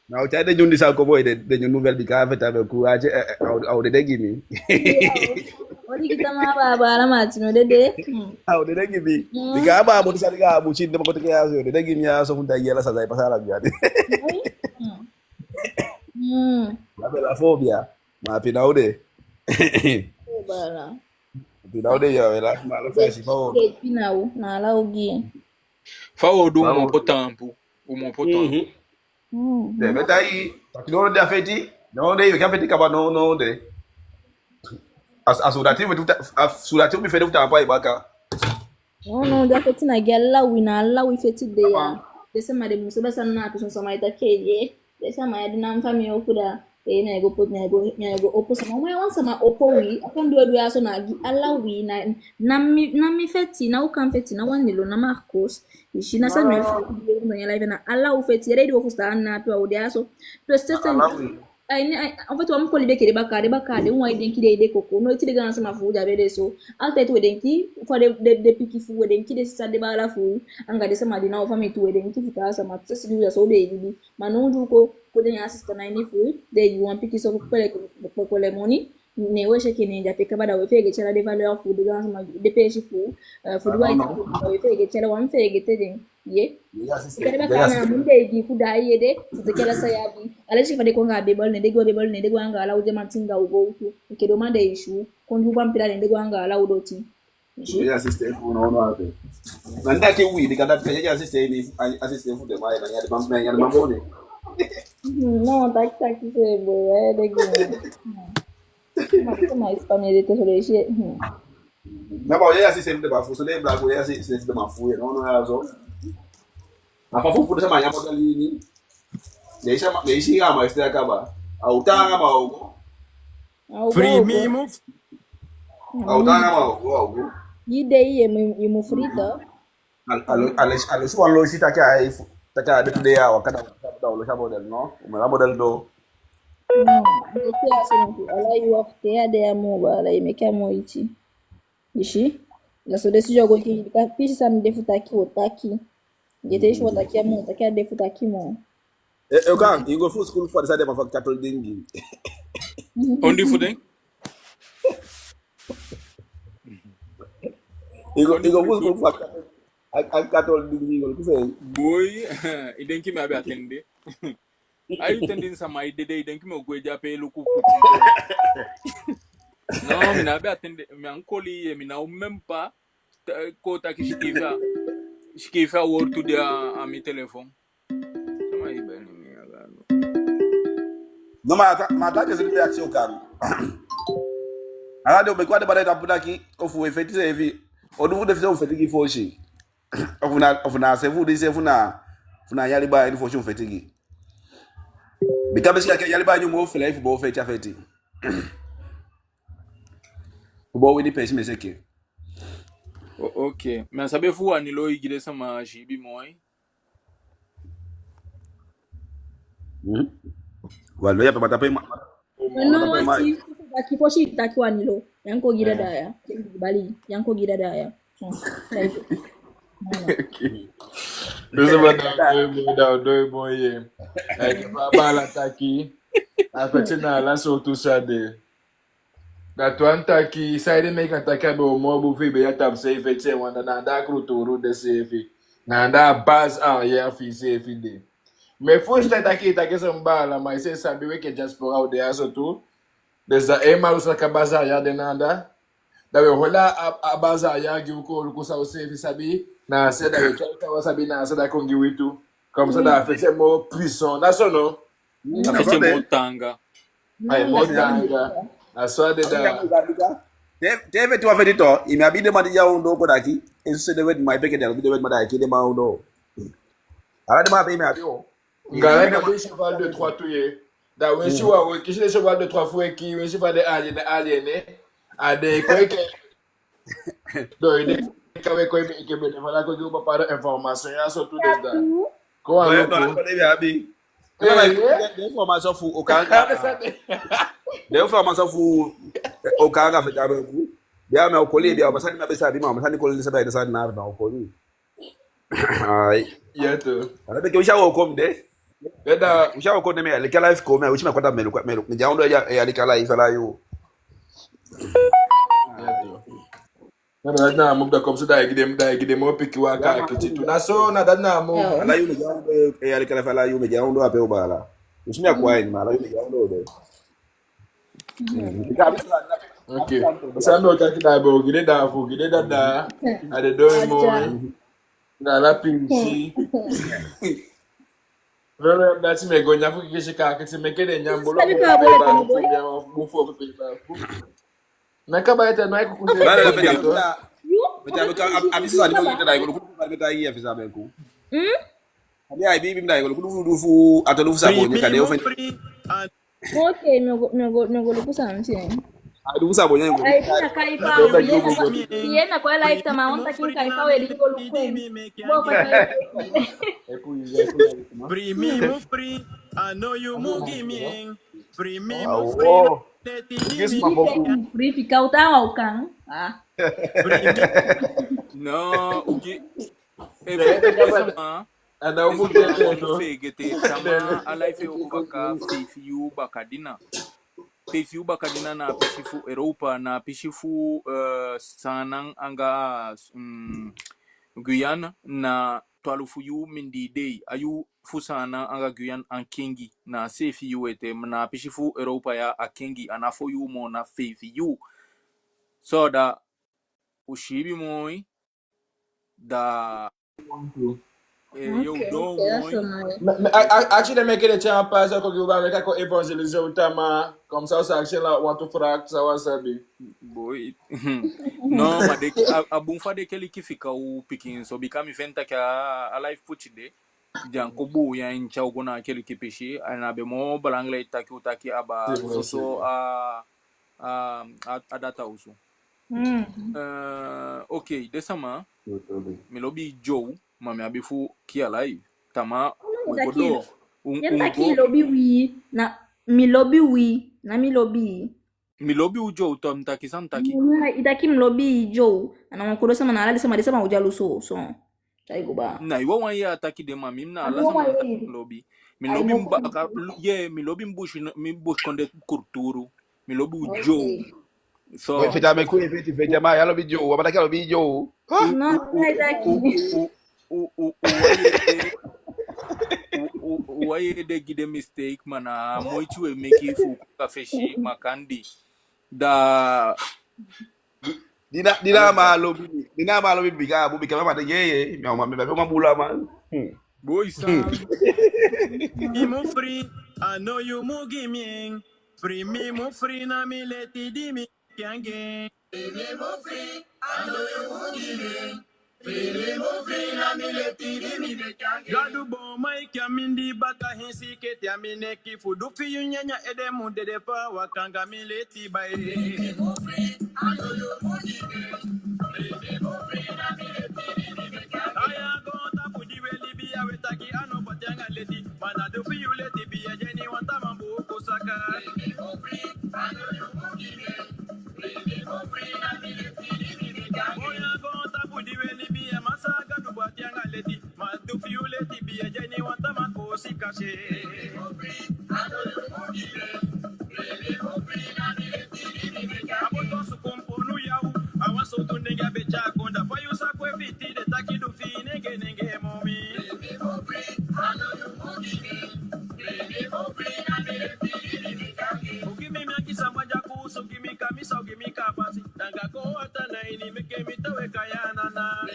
na o tade jundi sa ko boy de nouvelle bi ka fait avec courage au de gimi Odi kita ma ba ala matino dede au de gimi bi ka ba mo sa ga bu chin de ko te ya so de gimi ya so funda yela sa dai pasala bi ade la phobia ma pinaude bala pinaude ya wela ma la fashi fa pinau na la ogi fa o do mo potampo o mo potampo de metai takino de afeti no de yo kapeti kaba no de asudativo mi fede futa pa ibaka Non, da feti na gella wina alla wi feti de ya. Desa ma de muso basa na to so ma ita keje. Desa ma ya dina mfami okuda. Na go put na go opo sama ma wan sama opo wi. Afan do aso na gi alla wi na mi feti na u kan feti na wan nilo na Marcos. Ishi na sa me feti no ya live na alla u feti ready wo fusta na to au de aso. To stesa en fait on ko libe ke de bakade on wa denki de koko no ti de gan sama fu jabe de so alta to denki for de piki fu denki de sa de bala fu anga de sama de na o fami to denki fita sama tsesi du so de bi manu ko de assist na ni fu de you want piki so ko le money ne we sheke ne jape ka bada we fege chela de valeur fu de gan sama de peshi fu fu do we fege chela wan fege te den ye kare ba kana mun de gi fu da yede to kala sayabi ala shi fade ko nga bebol ne de go anga ala uje mantinga ugo utu ke do mande ishu konju ba mpira ne de go anga ala udoti ya system fu no no abe nanda ke wi de kada ya system ni assistant fu de mai na ya de mambo ne no tak se bo de go ma España de tesoro shi na ba ya system de ba fu so de bla go ya system de ma fu no ya zo apa fu de sama ya model ni Deixa a mais acabar. Autanga mau. Free me move. Autanga mau. Ide ye mu frita. Ale suan lo si taka de dia wakata lo sa model no. Umela model do. No, ndio aso ala yu afte ade amu bala imeka mo ichi. Ishi. La so desi jogo ki ka pisi sam defuta ki otaki. Gete shi otaki amu otaki defuta ki mo. Eu kan, you go full school for the side of cattle dingy. Only for them? You go full school for cattle dingy. Boy, idenki me abi attende. Are you tending some idea idenki me go jape luku. No, me na abi attende, me ankoli me na umempa ko ta kiskifa word to dia a mi telephone. Sama ibeni. No, ma tá dizendo que é assim o cara. Agora eu me quando para por aqui, eu fui feito isso o não vou fazer o feito que fosse. Eu fui na se vou dizer fui na yali ba ele fosse o feito aqui. Me cabe se aquele yali ba no meu filho foi feito a feito. O bom ele peixe mesmo aqui. Ok, mas sabe fu anilo igire sama jibi moi. Walo ya papa tape No, atiaki foshi taki wanilo. Yanko gira daya. Bali, yanko gira daya. Doze bada do boye. Like bala taki. Afetina la so to sade. That one taki side make ataka be o mo bu fe be ya tab say fete wanda na da kruturu de sefi. Na da baz ya fi sefi de. Me fusta taki sambala, mas você sabe o que é diaspora o de aso tu? Desde a malusa que baza ya de nada. Da we rola a baza ya que o colo sa o sefi sabe? Na seda eu quero saber na seda com giwitu. Comme ça da fait mo puissant. Na sono. Na fait mo tanga. Ai mo tanga. A sua de da. Teve tu afetito, e me abide madi ya undo ko daki. Eso se deve mai peke de deve madi ki de ma undo. Ala de ma be me abio. Galera do cheval de 3 tuye. Da when she wa que le cheval de 3 fois qui when she va de alien a de quoi que do ide que we ko que be de fala ko do para informação ya so tu desda. Ko a no ko de abi. De informação fu o kan. De informação fu o kan ga feta be ku. Dia me o koli bia o basani me be sabi ma basani koli se ba de sa na o koli. Ai, yeto. Ala be ke o shawo kom de. Beda ushawo ko neme alika life ko me uchima kwata melu ni jaundo ya alika life ala yo. Na mo da comme ça da gide mo piki wa ka kiti tu na so na da na mo ala yo ni jaundo alika life ala yo me jaundo ape o bala. Uchima kwa ni mala yo me jaundo de. Okay. Sa no ka kita bo gide da fu gide da ade do mo na la pinchi. Roro dati me gonya fu ke shika ke se me ke de nyambolo mo mo fo pe ba fu na ka ba eta no ai ku ku Abi sasa ndio kita dai ko beta iya fisa ben ko. Abi ai bibi mdai ko dufu atolufu sabonye kade ofen. Okay, me go luku sana msini. Dufu sabonye ko. Ai kina kaifa yena kwa life tama wanta kin kaifa we lingo luku. Bo kwa Free me mo free. I know you mo gimi. Free me mo free. Free fica utawa ukang. Ah. No, ugi. Sama. Ada umuke fegete sama alaife ubaka fefiu bakadina. Fefiu bakadina na pishifu Europa na pishifu sanang anga Guyana na twalufu yu mindi day ayu fusana anga Guyana ankengi na sefiu ete na pishifu Europa ya akengi anafo yu mo na fefiu. So da ushibi moi da Actually, make it a champ pass. I could go back. I could evangelize utama. Comme ça, ça actually want to fract. Ça va sabi. Boy, no, mas a bunfa de aquele que fica o pequeno, so become venta que a life put de jankobu ya incha ugona aquele que peixe, ana be mo balangle taki aba so a data uso. Okay, dessa man, me lobby Joe. Mami abifu kia live tama ugodo taki lobby wi na mi lobby na mi lobby ujo utom taki santaki itaki mlobby jo ana makodo sama na ala sama desa ujalu so tai goba na iwa wan ya taki de mami na ala sama lobby mi lobby mbaka ye mi lobby mbush konde kurturu mi lobby ujo so feta me ku eventi feta ma ya lobby jo wabata ka lobby jo no itaki why they give a mistake mana moitu we make it fu kafeshi makandi da dina ma lobby biga bu bika ma de ye mi ma me ma bula ma boy sam mo free I know you mo gimi free me mo free na mi leti di mi kange me mo free I know you mo gimi Gadu bon mai kamindi baka hinsi keti amine kifu dufi yunyanya edemu dedepa wakanga mileti bae. Aya gota pudiwe libia wetaki ano batanga leti mana dufi yuleti biya jeni wanta mambu kusaka. Oya gota pudiwe libia masaga dubatianga leti ma dufi yuleti biya jeni wanta mambu sikashe. Aboto sukumponu yau awaso tunenga becha konda fayusa kwe fiti de taki dufi nenge momi. Ugimi miaki sambaja kusu gimi kamisa ugimi kabasi danga ko hata na ini meke mitawe kayana na.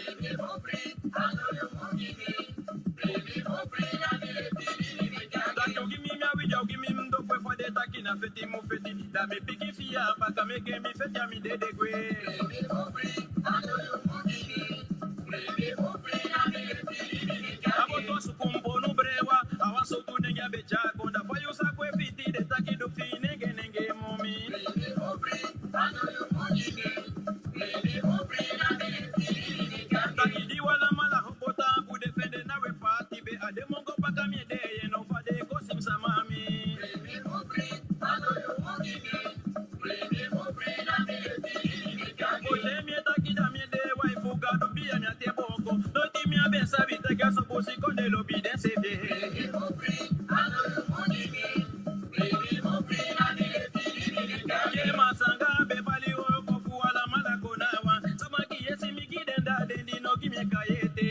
Taki ugimi miawija ugimi mdo kwe fade taki na feti mu feti da me piki fiya baka meke mi feti ya mi dede kwe. Aboto sukumponu brewa awaso tunenga becha konda fayusa kwe fiti de taki dufi nenge momi. Taki diwala mala hopota ku defende na we party be ademongo paka mi de ye no fade ko simsa mami. Oye mi taki da mi de waifu gadu biya mi ate boko no ti mi abe sabi te ga so bosi konde lobi den se de. Ye masanga be bali o ko fu ala mala kona wa samaki yesi mi giden da den di no kimi kayete.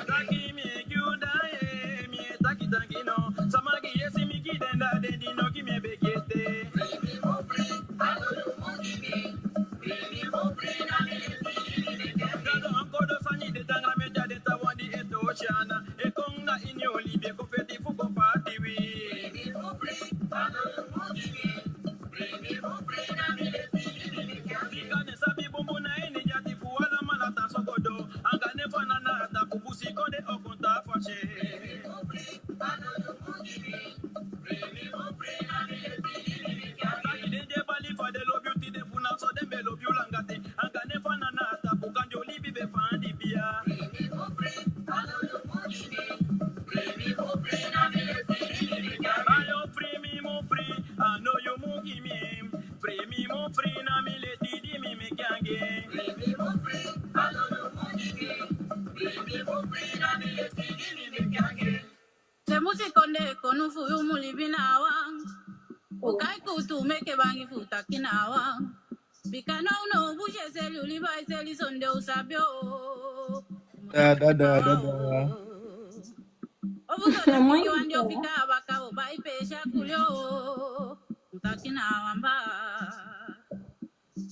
Taki mi gyuda ye mi taki tangi no samaki yesi mi giden da den di no kimi bekete. Gado ankodo sanyi de tanga meja de tawandi eto oceana e konga inyoli be ko feti fu ko party wi. The musikonde konu fuyu mulibina wang. Ukai kutu meke bangi futa kinawa. Bika no bushe seli uliba seli sonde usabyo. Da. Obuso de kuyo andi ofika baka obai pesha kulyo. Utakinawa mba.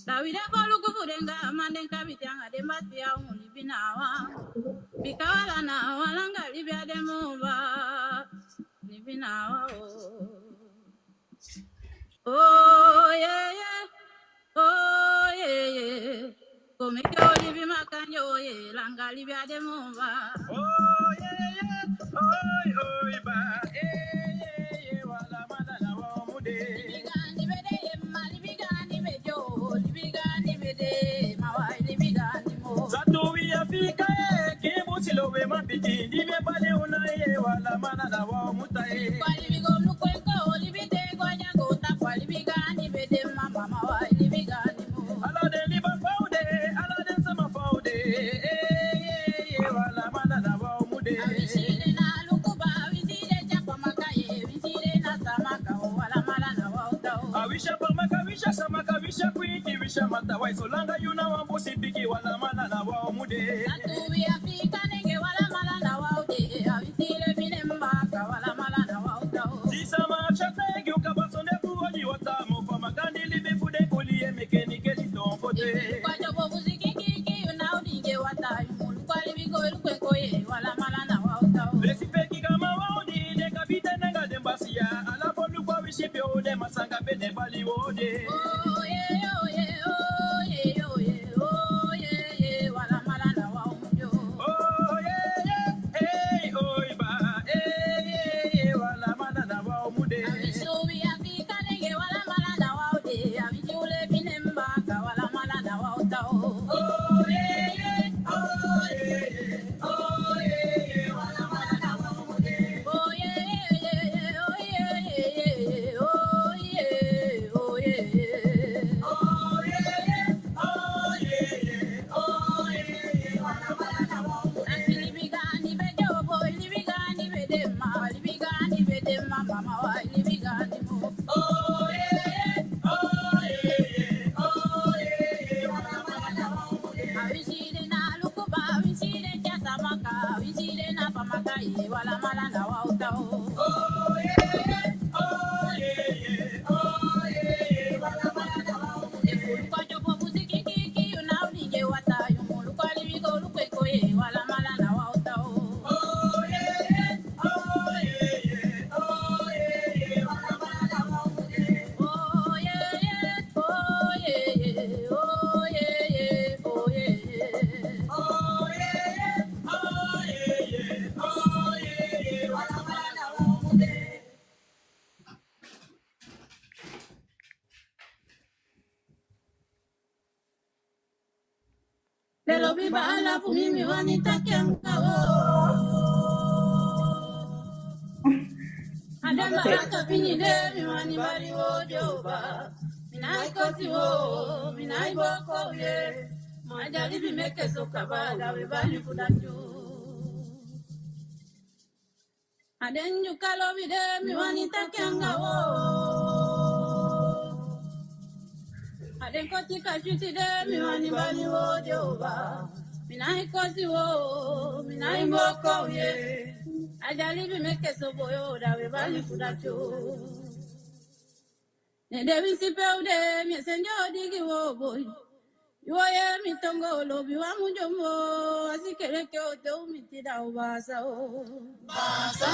Dawida kolu kufudenga mandenka bitanga de masia mulibina wang. Bika wala na walanga libya de mova. Libina wa oh yeah. Oh yeah. Come que olivi macanyo ye langa libya de mova. Oh yeah. Oh ba. Wala malala wa mude. Libigani bede malibigani bejo libigani bede mawai libigani mo. Zato wi afika kibuti lowe mapiti ndi me bale unaye wala malala wa mutaye. Kwali bigo mukwenko libide gonya gota kwali bigani bede mama mawai libigani mo. Ala de liba paude, ala de sama paude. Wala malala wa mude. Avishile na lukuba avishile chapa makaye avishile na samaka wala malala wa utao. Awisha pamaka wisha samaka wisha kwiki wisha matawai solanga yuna wambusi piki wala malala wa mude. Atubi afika nenge wala malala wa ude avishile minembaka wala malala wa utao. Sisama chategi ukabasonde kuoji watamu kwa magandi libi fude kulie mekenike litombote. Kwa jobo buziki kiki unaudinge watayu mulu kwa libigo ilukwenko ye wala malala wa utao. Lesipeki kama waudi de kabite nenga dembasia ala polu kwa wishipyo de masanga bene bali wode. Oh yeah, oh yeah, oh yeah, oh yeah, oh yeah, wala malala wa umjo. Oh yeah, hey, oi ba, wala malala wa mude. Avishubi afika nenge wala malala wa ude avijule minembaka wala malala wa utao. Oh yeah, wala malala wa mude. Oh yeah, oh yeah, oh yeah, oh yeah. Wala malala wa mude. Libigani bejo boy, libigani bedema, libigani bedema mama wa libigani mo. Oh yeah, wala malala wa mude. Avishile na lukuba, avishile chasa maka, avishile na pamaka ye wala malala wa utao. Oh yeah, wala malala wa mude. Kwa jobo buziki kiki unaudinge watayu mulu kwa libigo lukweko ye wala malala wa utao. Oh yeah, wala malala wa mude. Oh yeah, oh yeah, oh yeah, oh yeah. Wala malala wa mude. Lelo biba alafu mimi wanitakia mkawo. Adema hata pinide miwani bari wojoba. Minai kosi wo, minai boko ye. Majaribi meke soka bada webali fudaju. Adenju kalo bide miwani takia ngawo. Adenkoti kashuti de miwani bari wojoba. Minai kosi wo, minai boko ye. Ajalibi meke soboyo da webali fudaju. Nede wisipe ude miesenjo digi wo boy. Yoye mitongo lobi wa mujombo. Asikeleke ote umitida ubasa o. Basa.